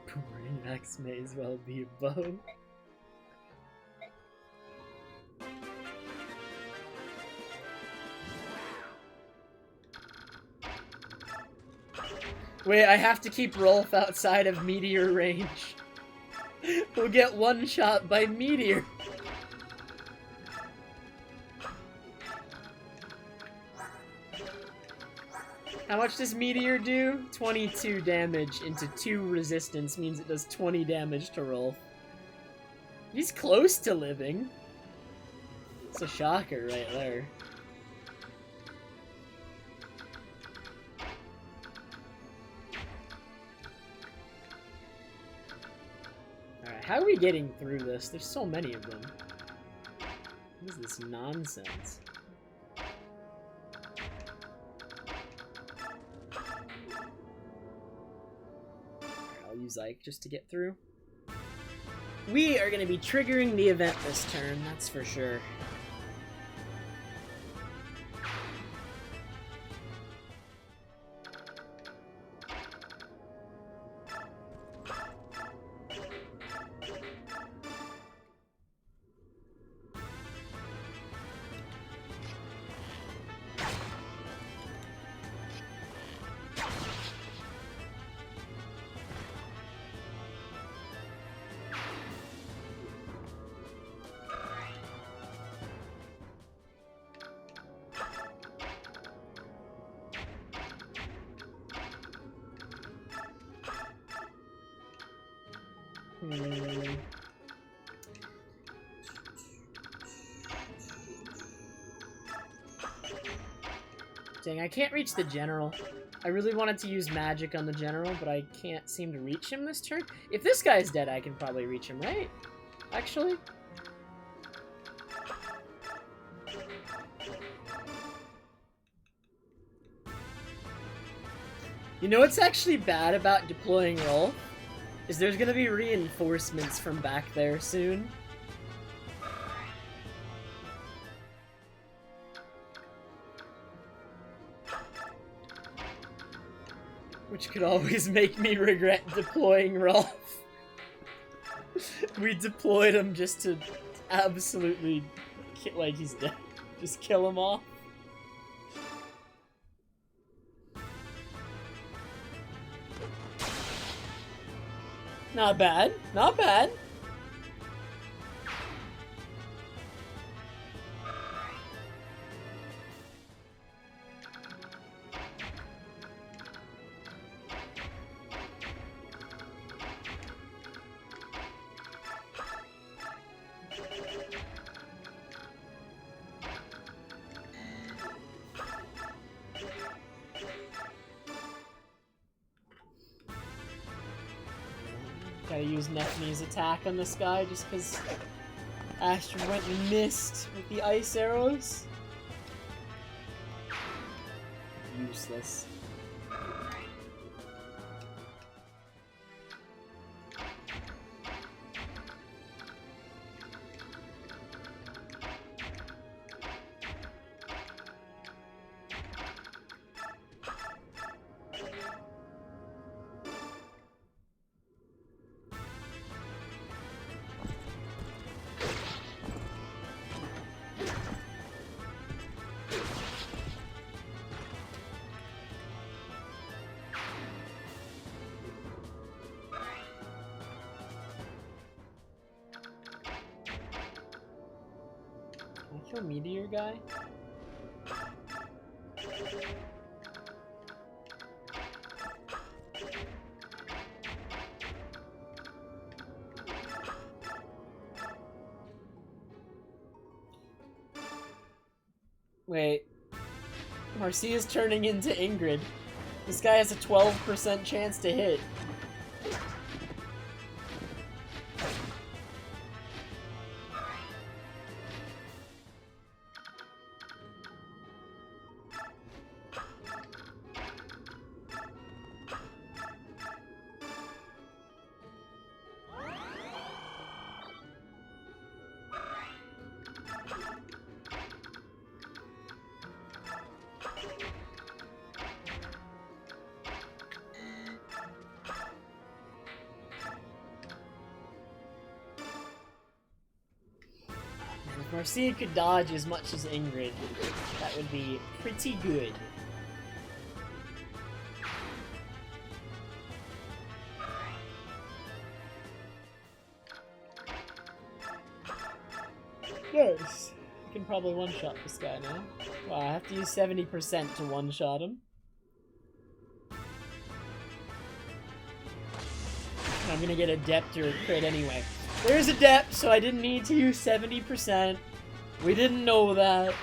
Boomerang axe may as well be a bow. Wait, I have to keep Rolf outside of meteor range. We'll get one shot by meteor. How much does meteor do? 22 damage into 2 resistance means it does 20 damage to Rolf. He's close to living. It's a shocker right there. How are we getting through this? There's so many of them. What is this nonsense? I'll use Ike just to get through. We are going to be triggering the event this turn, that's for sure. Dang, I can't reach the general. I really wanted to use magic on the general, but I can't seem to reach him this turn. If this guy's dead, I can probably reach him, right? Actually? You know what's actually bad about deploying Rolf? Is there's gonna be reinforcements from back there soon. Which could always make me regret deploying Rolf. We deployed him just to absolutely like he's dead. Just kill him off. Not bad. Not bad. Gotta use Nephine's attack on this guy just because Astrid went and missed with the ice arrows. Useless. Can I kill Meteor Guy? Wait. Marcia's turning into Ingrid. This guy has a 12% chance to hit. If Marcia could dodge as much as Ingrid, that would be pretty good. Nice. I can probably one-shot this guy now. Wow, I have to use 70% to one-shot him. I'm gonna get Adept or a crit anyway. There's Adept, so I didn't need to use 70%. We didn't know that.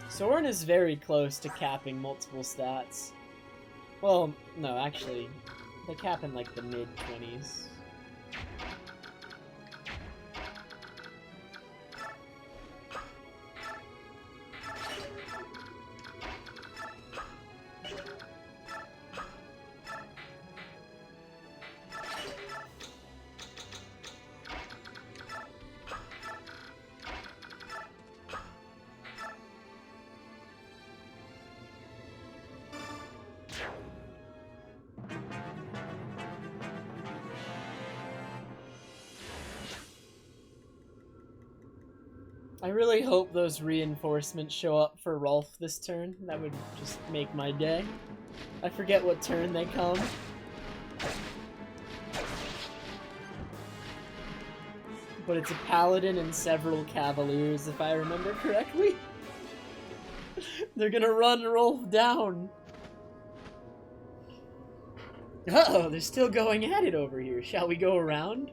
Soren is very close to capping multiple stats. Well, no, actually, they cap in like the mid-20s. I really hope those reinforcements show up for Rolf this turn. That would just make my day. I forget what turn they come. But it's a paladin and several cavaliers, if I remember correctly. They're gonna run Rolf down. Uh-oh, they're still going at it over here. Shall we go around?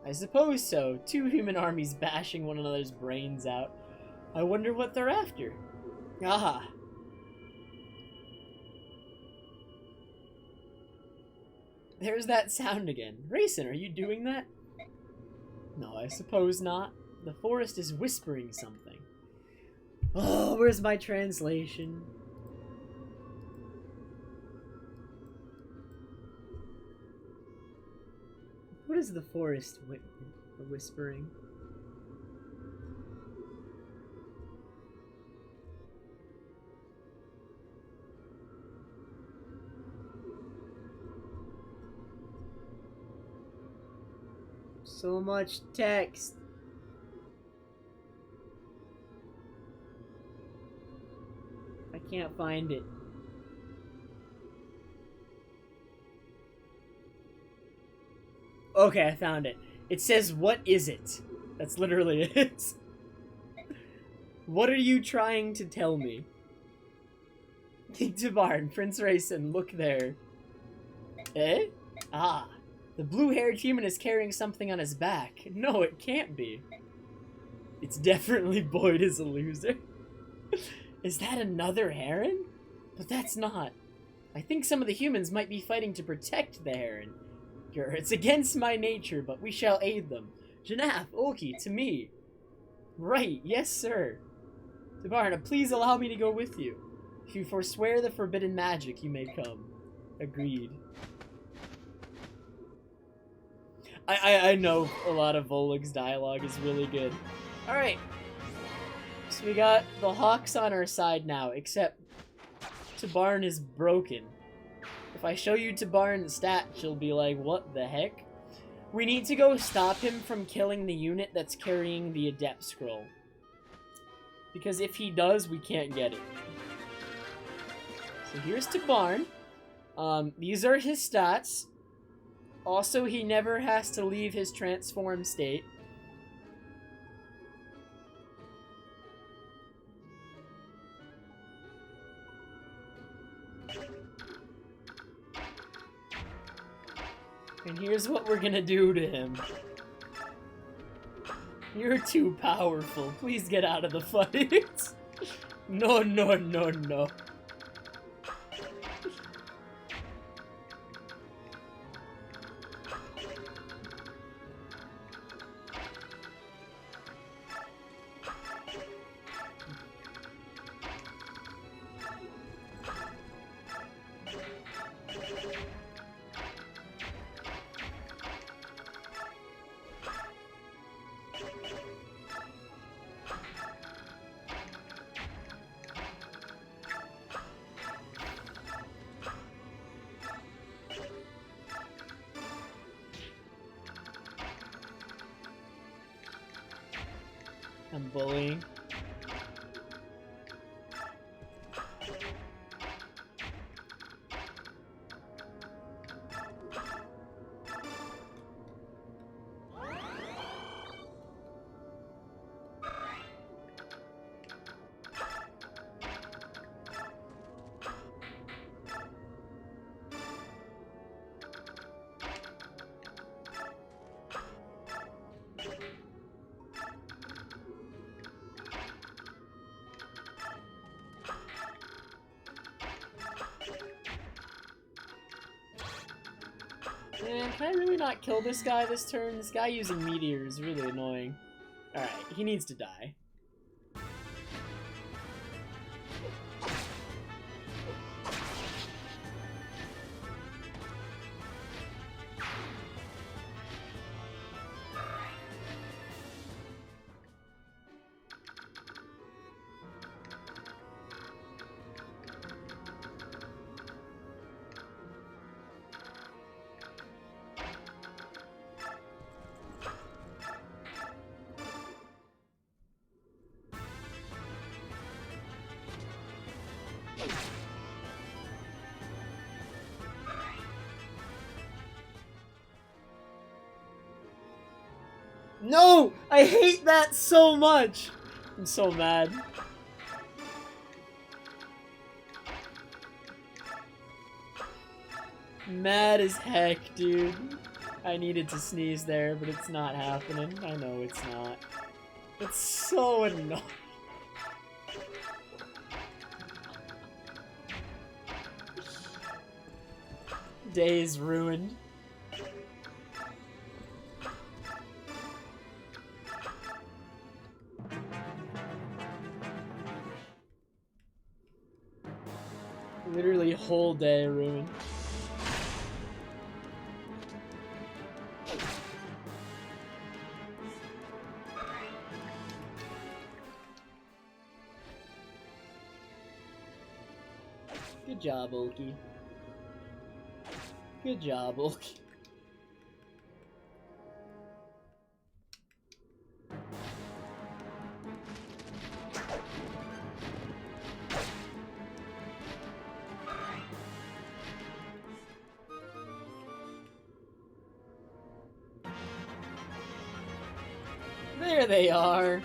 I suppose so. Two human armies bashing one another's brains out. I wonder what they're after. Aha. There's that sound again. Rayson, are you doing that? No, I suppose not. The forest is whispering something. Oh, where's my translation? What is the forest whispering? So much text. I can't find it. Okay, I found it. It says, "What is it?" That's literally it. What are you trying to tell me? King Tabarn, Prince Rayson, look there. Eh? Ah. The blue-haired human is carrying something on his back. No, it can't be. It's definitely Boyd is a loser. Is that another heron? But that's not. I think some of the humans might be fighting to protect the heron. It's against my nature, but we shall aid them. Janaf, Oki, to me. Right, yes, sir. Tabarna, please allow me to go with you. If you forswear the forbidden magic, you may come. Agreed. I know a lot of Volug's dialogue is really good. Alright. So we got the Hawks on our side now, except Tabarn is broken. If I show you Tabarn's stats, you'll be like, what the heck? We need to go stop him from killing the unit that's carrying the Adept Scroll. Because if he does, we can't get it. So here's Tabarn. These are his stats. Also, he never has to leave his transform state. And here's what we're gonna do to him. You're too powerful. Please get out of the fight. No, no, no, no. I'm bullying. Man, can I really not kill this guy this turn? This guy using meteor is really annoying. Alright, he needs to die. No! I hate that so much! I'm so mad. Mad as heck, dude. I needed to sneeze there, but it's not happening. I know it's not. It's so annoying. Day is ruined. Literally whole day ruined. Good job, Oki. Good job, Oki. There they are.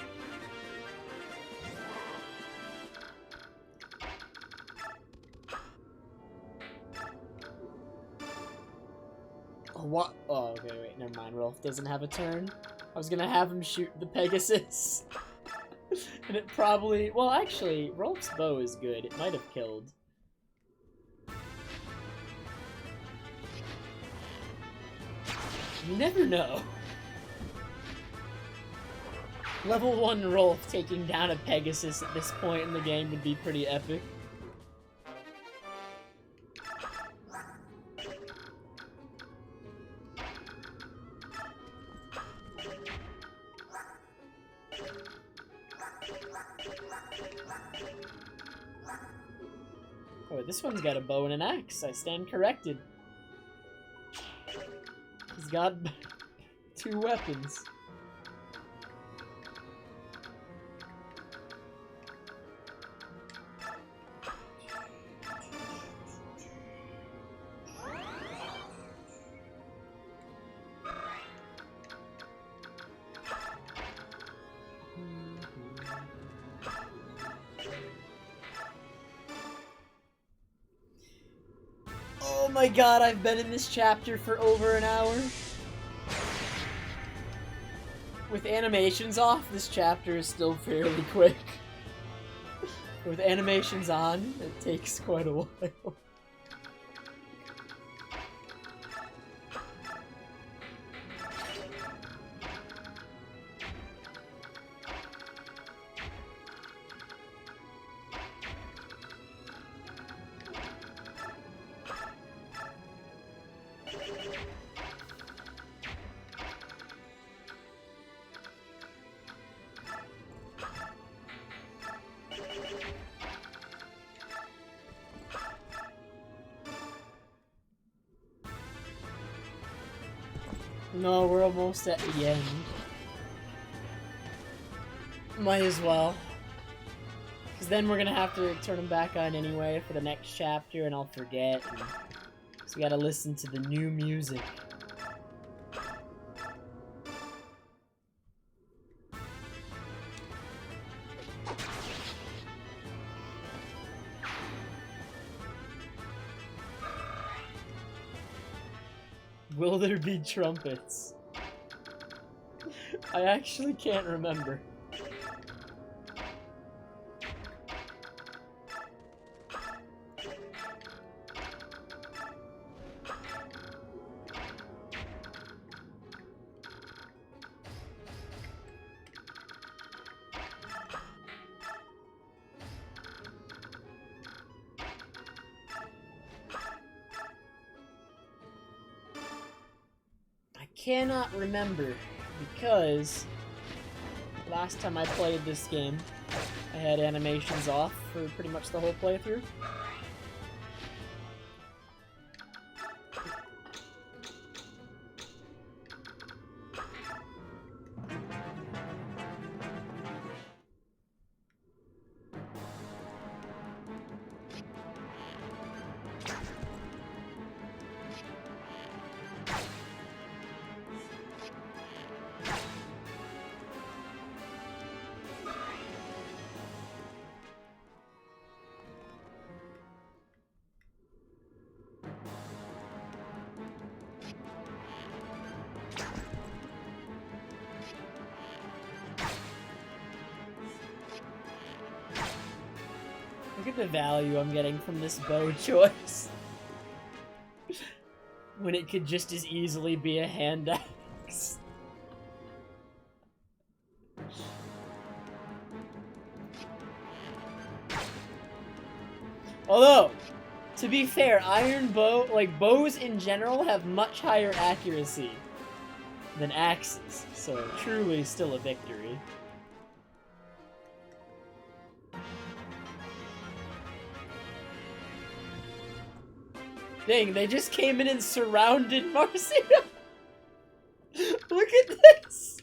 Oh, what? Oh, okay, wait, never mind. Rolf doesn't have a turn. I was gonna have him shoot the Pegasus. And it probably... Well, actually, Rolf's bow is good. It might have killed. You never know. Level 1 Rolf taking down a Pegasus at this point in the game would be pretty epic. Oh, this one's got a bow and an axe. I stand corrected. He's got 2 weapons. Oh my god, I've been in this chapter for over an hour. With animations off, this chapter is still fairly quick. With animations on, it takes quite a while. No, we're almost at the end. Might as well. Because then we're gonna have to turn them back on anyway for the next chapter, and I'll forget. So we gotta listen to the new music. Will there be trumpets? I actually can't remember. Cannot remember because last time I played this game I had animations off for pretty much the whole playthrough. Look at the value I'm getting from this bow choice. When it could just as easily be a hand axe. Although, to be fair, iron bow, like bows in general, have much higher accuracy than axes, so truly still a victory. Dang, they just came in and surrounded Marcia. Look at this.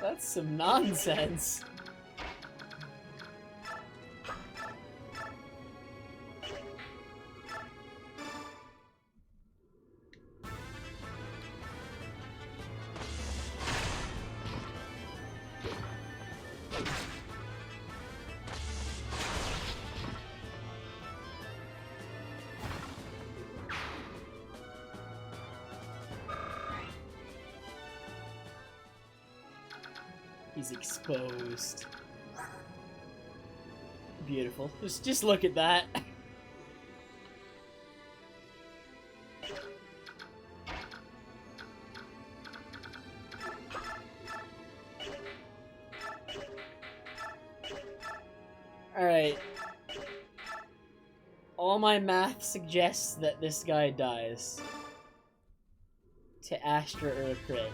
That's some nonsense. He's exposed. Beautiful. Just look at that. Alright. All my math suggests that this guy dies. To Astra or a crit.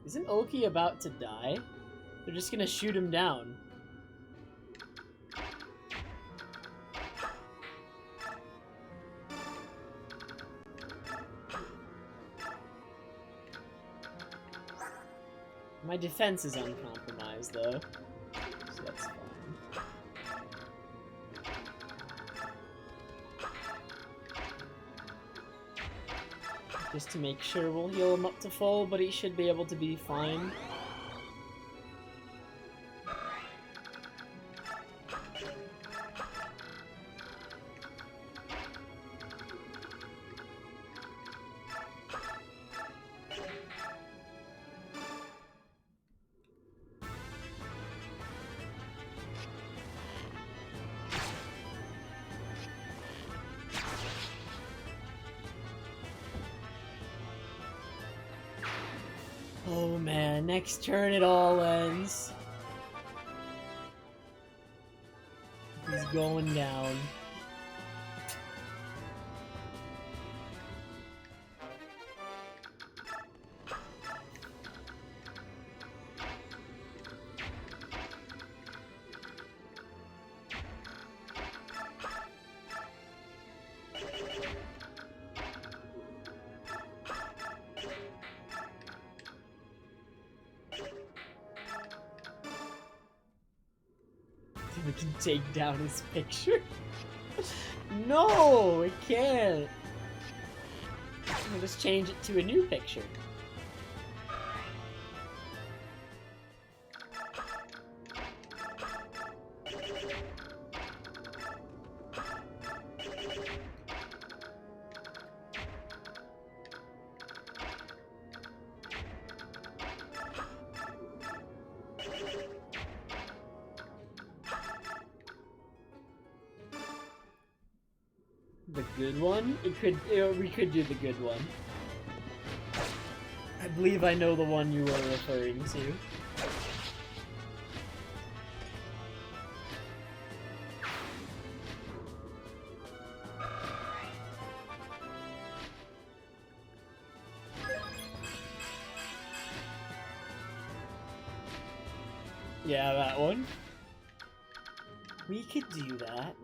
Isn't Ulki about to die? They're just gonna shoot him down. My defense is uncompromised, though, so that's fine. Just to make sure we'll heal him up to full, but he should be able to be fine. Oh man, next turn it all ends. He's going down. We can take down his picture. No, it can't. We'll just change it to a new picture. The good one? We could do the good one. I believe I know the one you were referring to. Yeah, that one. We could do that.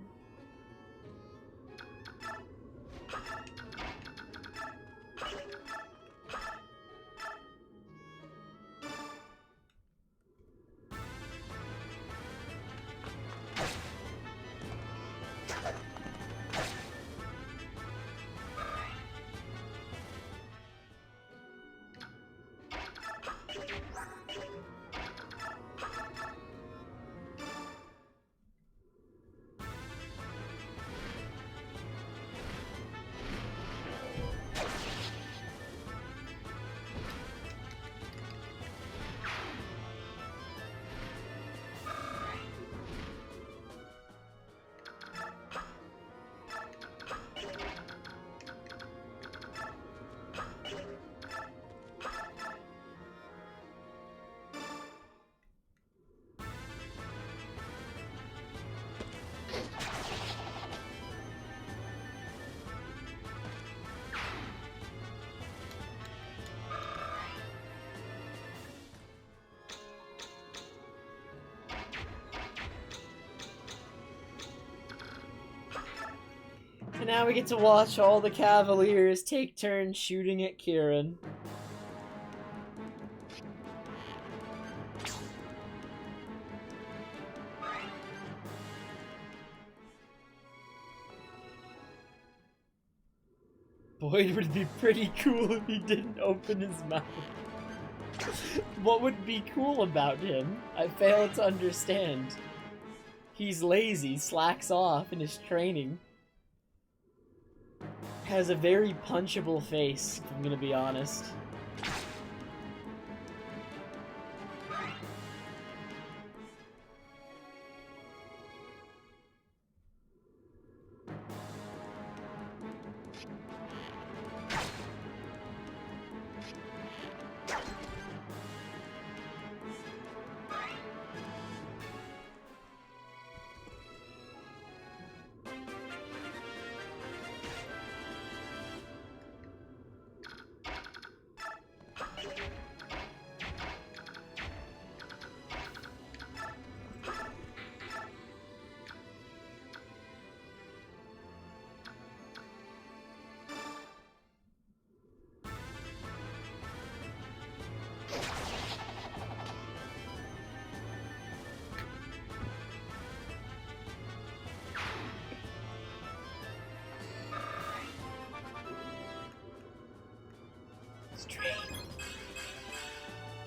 now we get to watch all the Cavaliers take turns shooting at Kieran. Boy, it would be pretty cool if he didn't open his mouth. What would be cool about him? I fail to understand. He's lazy, slacks off in his training. Has a very punchable face, if I'm gonna be honest.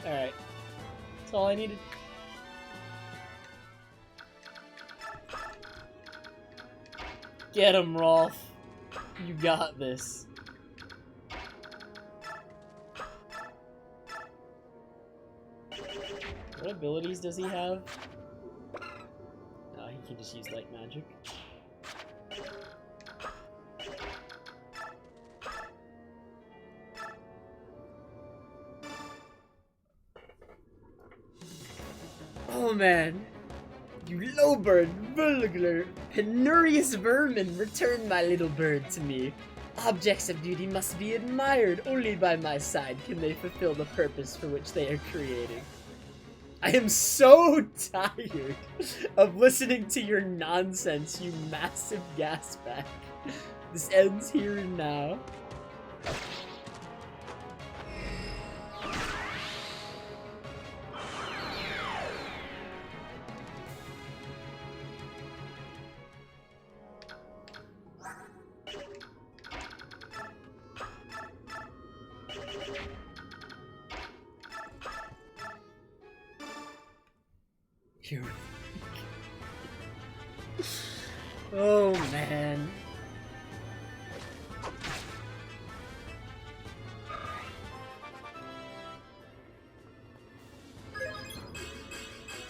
Alright. That's all I needed. Get him, Rolf. You got this. What abilities does he have? Oh, he can just use light magic. Oh man, you low-bird, vulgar, penurious vermin, return my little bird to me. Objects of beauty must be admired. Only by my side can they fulfill the purpose for which they are created. I am so tired of listening to your nonsense, you massive gas bag. This ends here and now. Oh man.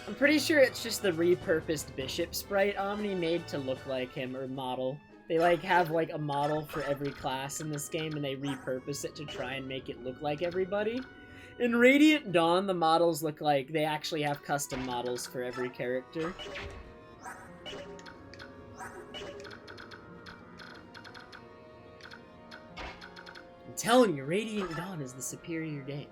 I'm pretty sure it's just the repurposed Bishop sprite Omni made to look like him, or model. They like have like a model for every class in this game and they repurpose it to try and make it look like everybody. In Radiant Dawn, the models look like they actually have custom models for every character. I'm telling you, Radiant Dawn is the superior game.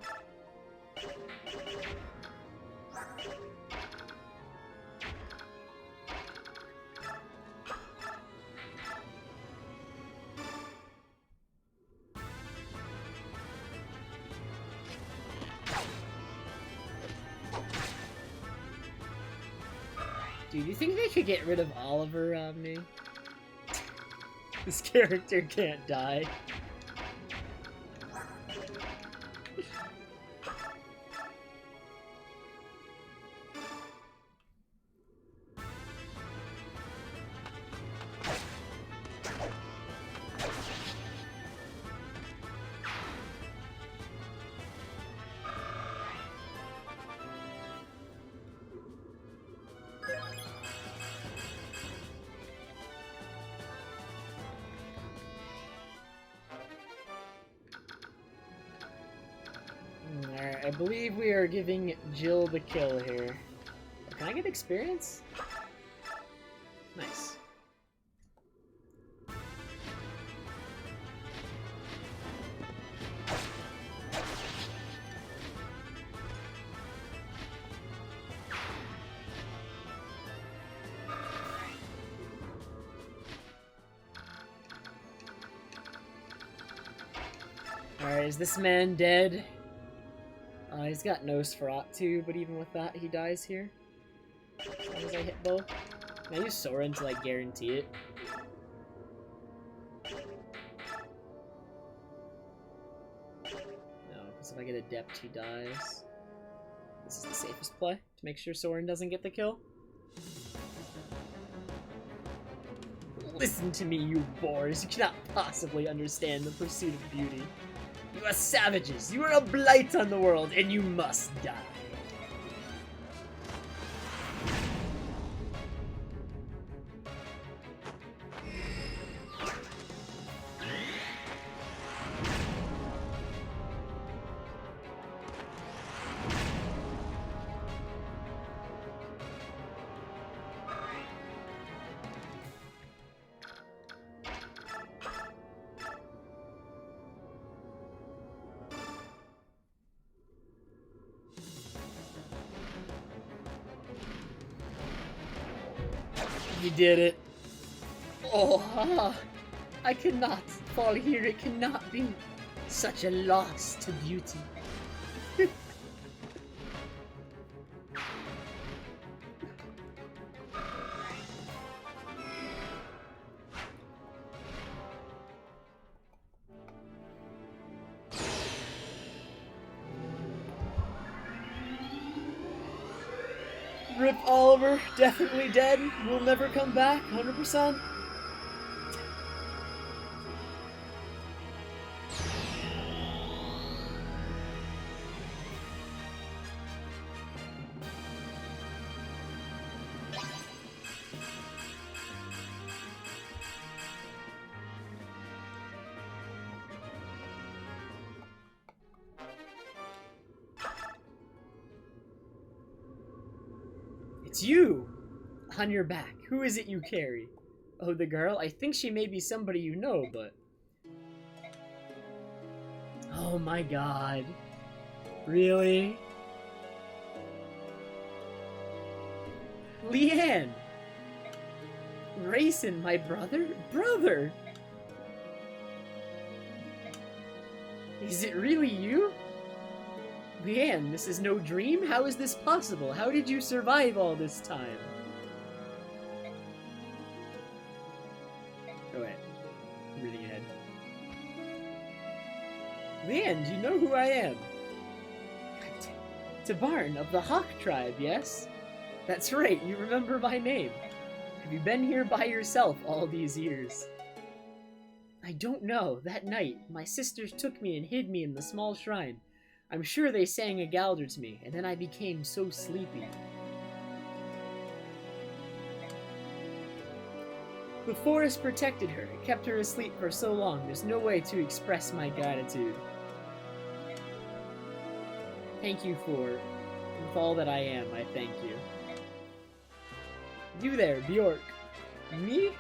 Dude, you think they could get rid of Oliver on me? This character can't die. Alright, I believe we are giving Jill the kill here. Can I get experience? Nice. Alright, is this man dead? He's got Nosferatu, but even with that, he dies here. As long as I hit both. Can I use Soren to, like, guarantee it? No, because if I get Adept, he dies. This is the safest play, to make sure Soren doesn't get the kill. Listen to me, you boors. You cannot possibly understand the pursuit of beauty. You are savages. You are a blight on the world, and you must die. You did it. Oh, I cannot fall here. It cannot be. Such a loss to beauty. Rip Oliver, definitely dead. Will never come back, 100%. It's you! On your back. Who is it you carry? Oh, the girl? I think she may be somebody you know, but... Oh my god. Really? Leanne! Rayson, my brother? Brother! Is it really you? Leanne, this is no dream? How is this possible? How did you survive all this time? Oh wait, I'm reading ahead. Leanne, do you know who I am? Tabarn of the Hawk tribe, yes? That's right, you remember my name. Have you been here by yourself all these years? I don't know. That night, my sisters took me and hid me in the small shrine. I'm sure they sang a Galder to me, and then I became so sleepy. The forest protected her. It kept her asleep for so long. There's no way to express my gratitude. Thank you for... with all that I am, I thank you. You there, Bjork. Me?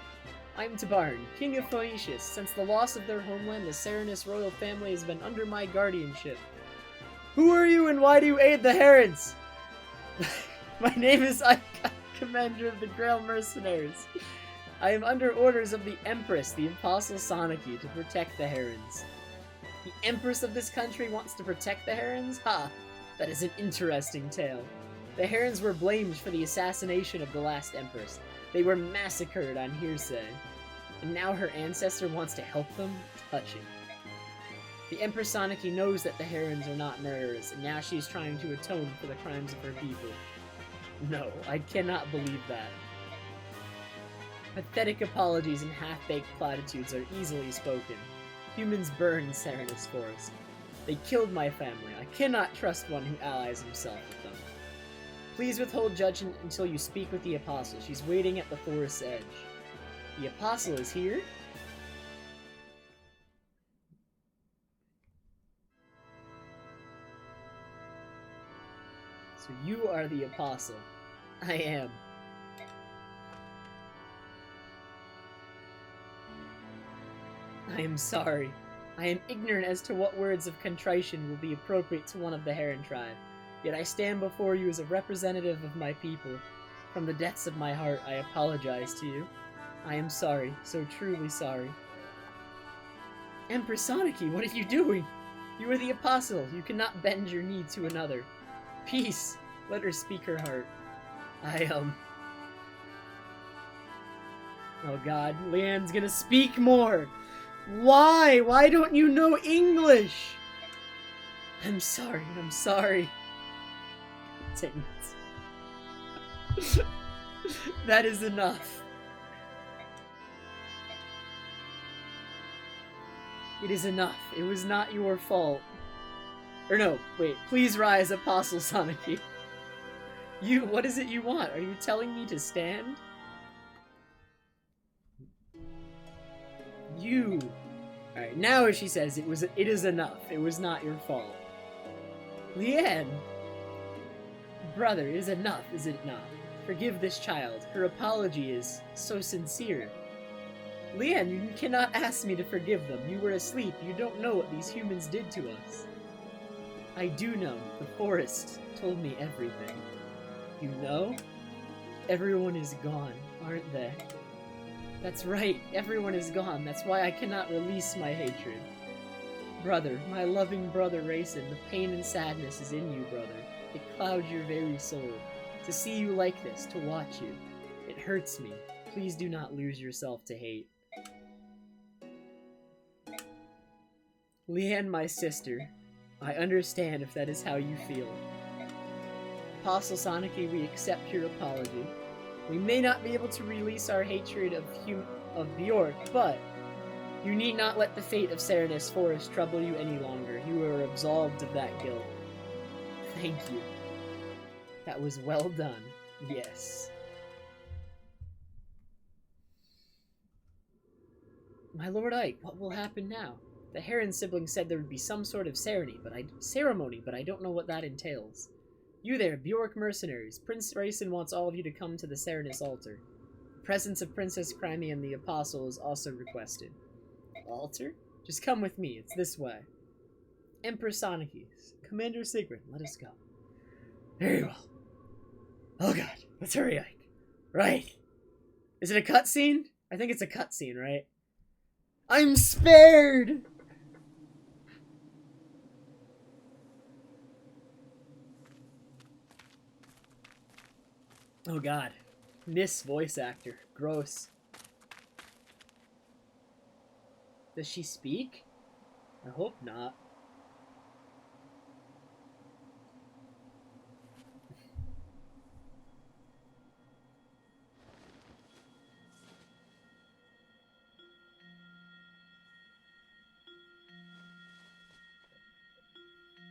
I'm Tabarn, King of Phoenicius. Since the loss of their homeland, the Serenus royal family has been under my guardianship. Who are you and why do you aid the Herons? My name is Ika, commander of the Grail Mercenaries. I am under orders of the Empress, the Apostle Soniki, to protect the Herons. The Empress of this country wants to protect the Herons? Ha! That is an interesting tale. The Herons were blamed for the assassination of the last Empress. They were massacred on hearsay. And now her ancestor wants to help them? Touching. The Empress Soniki knows that the Herons are not murderers, and now she is trying to atone for the crimes of her people. No, I cannot believe that. Pathetic apologies and half-baked platitudes are easily spoken. Humans burn Serenus Forest. They killed my family. I cannot trust one who allies himself with them. Please withhold judgment until you speak with the Apostle. She's waiting at the forest's edge. The Apostle is here? So you are the Apostle. I am. I am sorry. I am ignorant as to what words of contrition will be appropriate to one of the Heron tribe. Yet I stand before you as a representative of my people. From the depths of my heart, I apologize to you. I am sorry, so truly sorry. Empress Soniki, what are you doing? You are the apostle. You cannot bend your knee to another. Peace. Let her speak her heart. Oh god, Leanne's gonna speak more! Why? Why don't you know English? I'm sorry, I'm sorry. Dang it. That is enough. It is enough. It was not your fault. Or no, wait. Please rise, Apostle Soniki. What is it you want? Are you telling me to stand? Alright, now she says it is enough. It was not your fault. Leanne! Brother, it is enough, is it not? Forgive this child. Her apology is so sincere. Leanne, you cannot ask me to forgive them. You were asleep. You don't know what these humans did to us. I do know. The forest told me everything. You know? Everyone is gone, aren't they? That's right. Everyone is gone. That's why I cannot release my hatred. Brother, my loving brother Raisin, the pain and sadness is in you, brother. It clouds your very soul. To see you like this, to watch you. It hurts me. Please do not lose yourself to hate. Leanne, my sister, I understand if that is how you feel. Apostle Soniki, we accept your apology. We may not be able to release our hatred of Bjork, but you need not let the fate of Serenus Forest trouble you any longer. You are absolved of that guilt. Thank you. That was well done. Yes. My Lord Ike, what will happen now? The Heron siblings said there would be some sort of ceremony, but I don't know what that entails. You there, Bjork mercenaries. Prince Raisin wants all of you to come to the Serenus altar. The presence of Princess Crimea and the Apostle is also requested. Altar? Just come with me. It's this way. Empress Sonikis. Commander Sigrid, let us go. Very well. Oh god, let's hurry, Ike. Right. Is it a cutscene? I think it's a cutscene, right? I'm spared! Oh god. Miss voice actor. Gross. Does she speak? I hope not.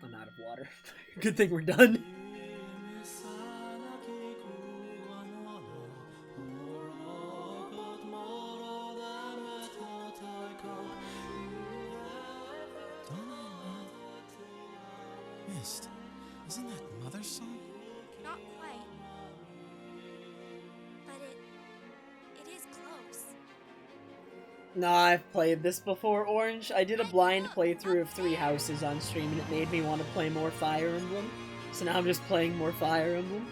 I'm out of water. Good thing we're done. Mist, isn't that Mother's song? Not quite. But it is close. Nah, I've played this before, Orange. I did a blind playthrough of 3 houses on stream and it made me want to play more Fire Emblem. So now I'm just playing more Fire Emblem.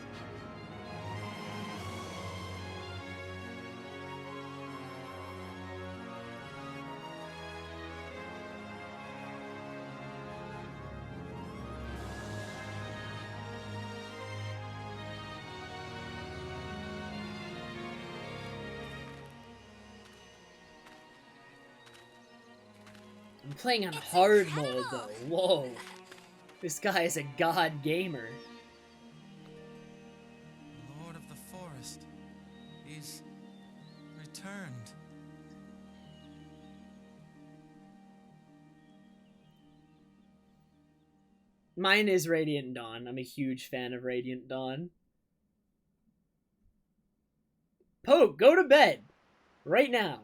I'm playing on hard mode though. Whoa. This guy is a god gamer. Lord of the Forest. He's returned. Mine is Radiant Dawn. I'm a huge fan of Radiant Dawn. Poke, go to bed! Right now.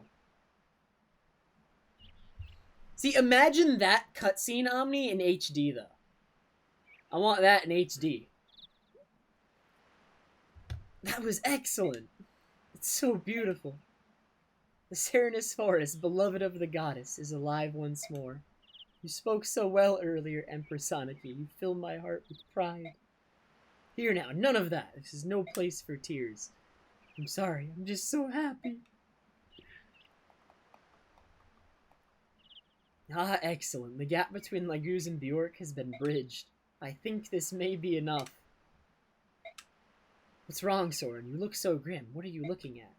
See, imagine that cutscene, Omni, in HD, though. I want that in HD. That was excellent. It's so beautiful. The Serenus Forest, beloved of the goddess, is alive once more. You spoke so well earlier, Empress Soniki. You filled my heart with pride. Here now, none of that. This is no place for tears. I'm sorry, I'm just so happy. Ah, excellent. The gap between Laguz and Bjork has been bridged. I think this may be enough. What's wrong, Soren? You look so grim. What are you looking at?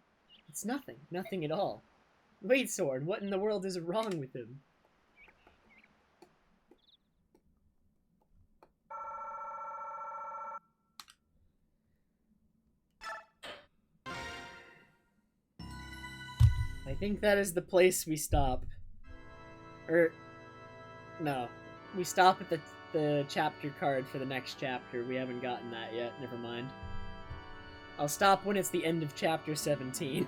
It's nothing. Nothing at all. Wait, Soren, what in the world is wrong with him? I think that is the place we stop. No. We stop at the chapter card for the next chapter. We haven't gotten that yet. Never mind. I'll stop when it's the end of chapter 17.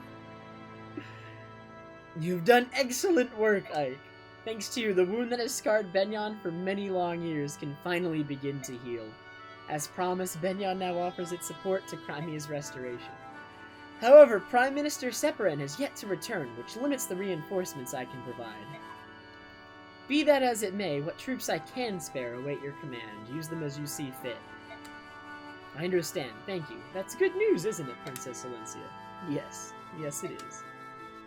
You've done excellent work, Ike. Thanks to you, the wound that has scarred Benyon for many long years can finally begin to heal. As promised, Benyon now offers its support to Crimea's restoration. However, Prime Minister Separan has yet to return, which limits the reinforcements I can provide. Be that as it may, what troops I can spare await your command. Use them as you see fit. I understand, thank you. That's good news, isn't it, Princess Alencia? Yes, yes it is.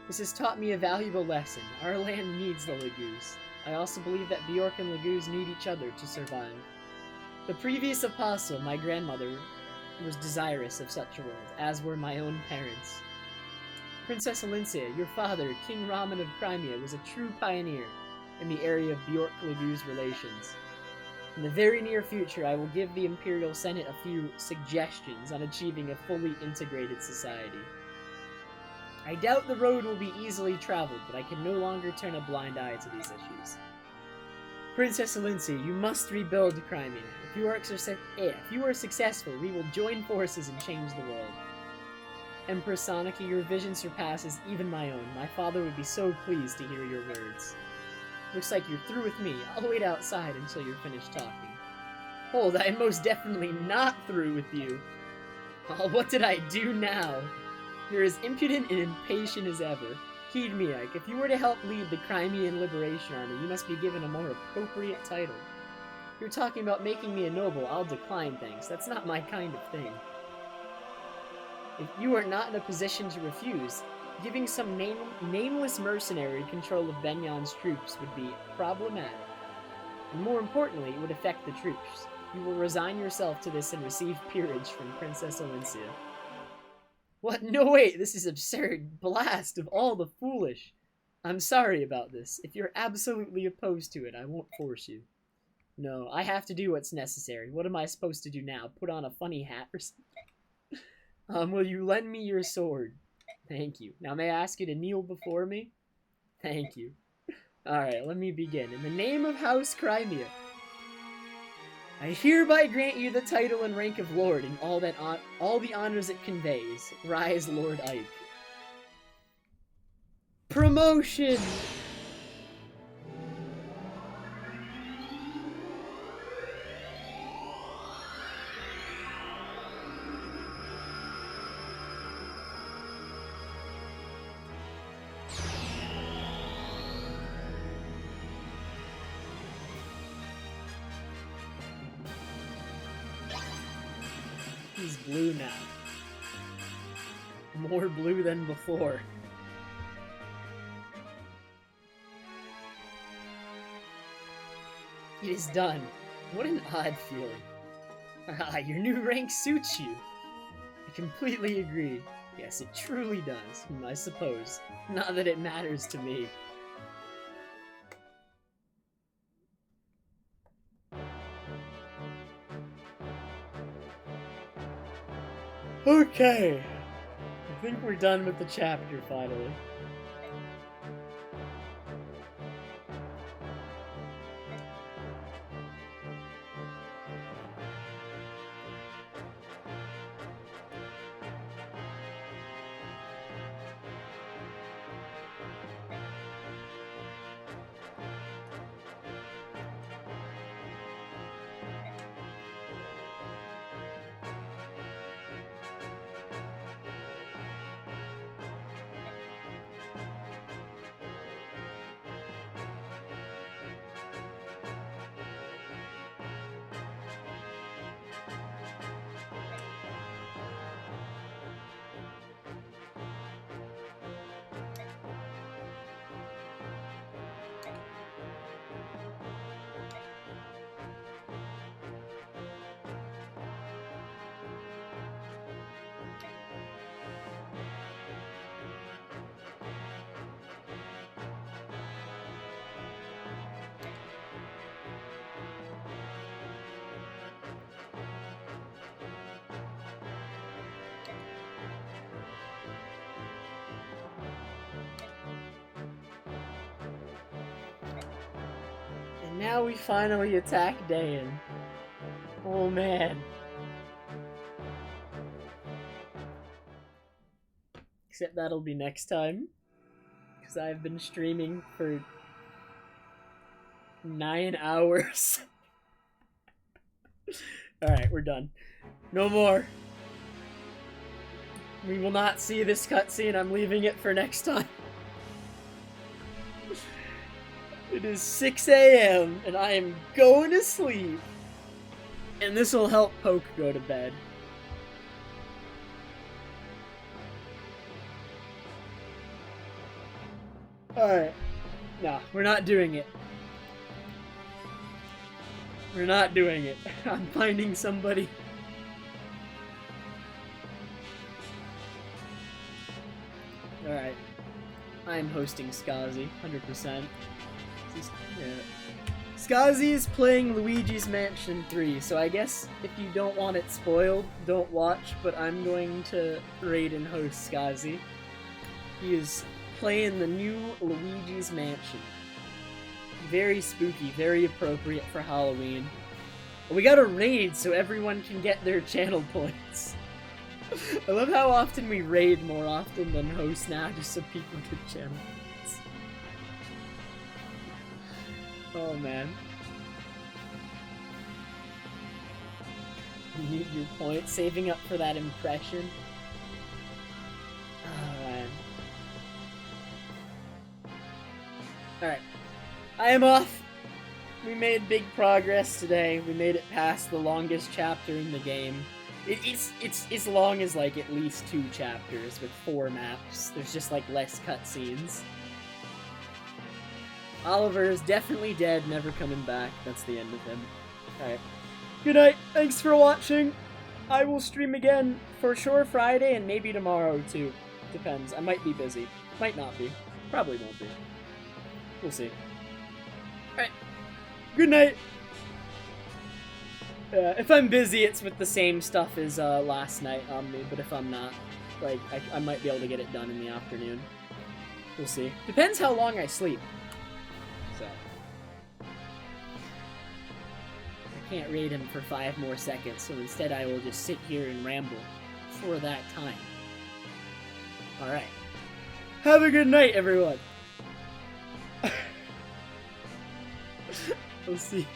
This has taught me a valuable lesson. Our land needs the Laguz. I also believe that Bjork and Laguz need each other to survive. The previous apostle, my grandmother, was desirous of such a world, as were my own parents. Princess Alencia, your father, King Raman of Crimea, was a true pioneer in the area of Bjork-Laguz relations. In the very near future, I will give the Imperial Senate a few suggestions on achieving a fully integrated society. I doubt the road will be easily traveled, but I can no longer turn a blind eye to these issues. Princess Alencia, you must rebuild Crimea. If you are successful, we will join forces and change the world. Empress Sonika, your vision surpasses even my own. My father would be so pleased to hear your words. Looks like you're through with me. I'll wait outside until you're finished talking. Hold, I am most definitely not through with you. Oh, what did I do now? You're as impudent and impatient as ever. Heed me, Ike. If you were to help lead the Crimean Liberation Army, you must be given a more appropriate title. If you're talking about making me a noble, I'll decline thanks. That's not my kind of thing. If you are not in a position to refuse, giving some nameless mercenary control of Benyon's troops would be problematic. And more importantly, it would affect the troops. You will resign yourself to this and receive peerage from Princess Alencia. What? No, wait, this is absurd. Blast of all the foolish. I'm sorry about this. If you're absolutely opposed to it, I won't force you. No, I have to do what's necessary. What am I supposed to do now? Put on a funny hat or something? Will you lend me your sword? Thank you. Now may I ask you to kneel before me? Thank you. Alright, let me begin. In the name of House Crimea, I hereby grant you the title and rank of Lord and all the honors it conveys. Rise, Lord Ike. Promotion! He's blue now. More blue than before. It is done. What an odd feeling. Ah, your new rank suits you. I completely agree. Yes, it truly does, I suppose. Not that it matters to me. Okay. I think we're done with the chapter, finally. Now we finally attack Dayan. Oh man. Except that'll be next time. Because I've been streaming for 9 hours. Alright, we're done. No more. We will not see this cutscene. I'm leaving it for next time. It is 6 a.m. and I am going to sleep. And this will help Poke go to bed. Alright. No, we're not doing it. We're not doing it. I'm finding somebody. Alright. I'm hosting Skazi, 100%. Skazi is playing Luigi's Mansion 3, so I guess if you don't want it spoiled, don't watch, but I'm going to raid and host Skazi. He is playing the new Luigi's Mansion. Very spooky, very appropriate for Halloween. We got a raid so everyone can get their channel points. I love how often we raid more often than host now, just so people get channel points. Oh man. You need your points, saving up for that impression. Oh man. Alright. I am off! We made big progress today. We made it past the longest chapter in the game. It's as long as like at least 2 chapters with 4 maps. There's just like less cutscenes. Oliver is definitely dead, never coming back. That's the end of him. Alright. Good night. Thanks for watching. I will stream again for sure Friday and maybe tomorrow too. Depends. I might be busy. Might not be. Probably won't be. We'll see. Alright. Good night. If I'm busy, it's with the same stuff as last night on me, but if I'm not, like, I might be able to get it done in the afternoon. We'll see. Depends how long I sleep. So. I can't raid him for 5 more seconds, so instead I will just sit here and ramble for that time. Alright. Have a good night, everyone! We'll see.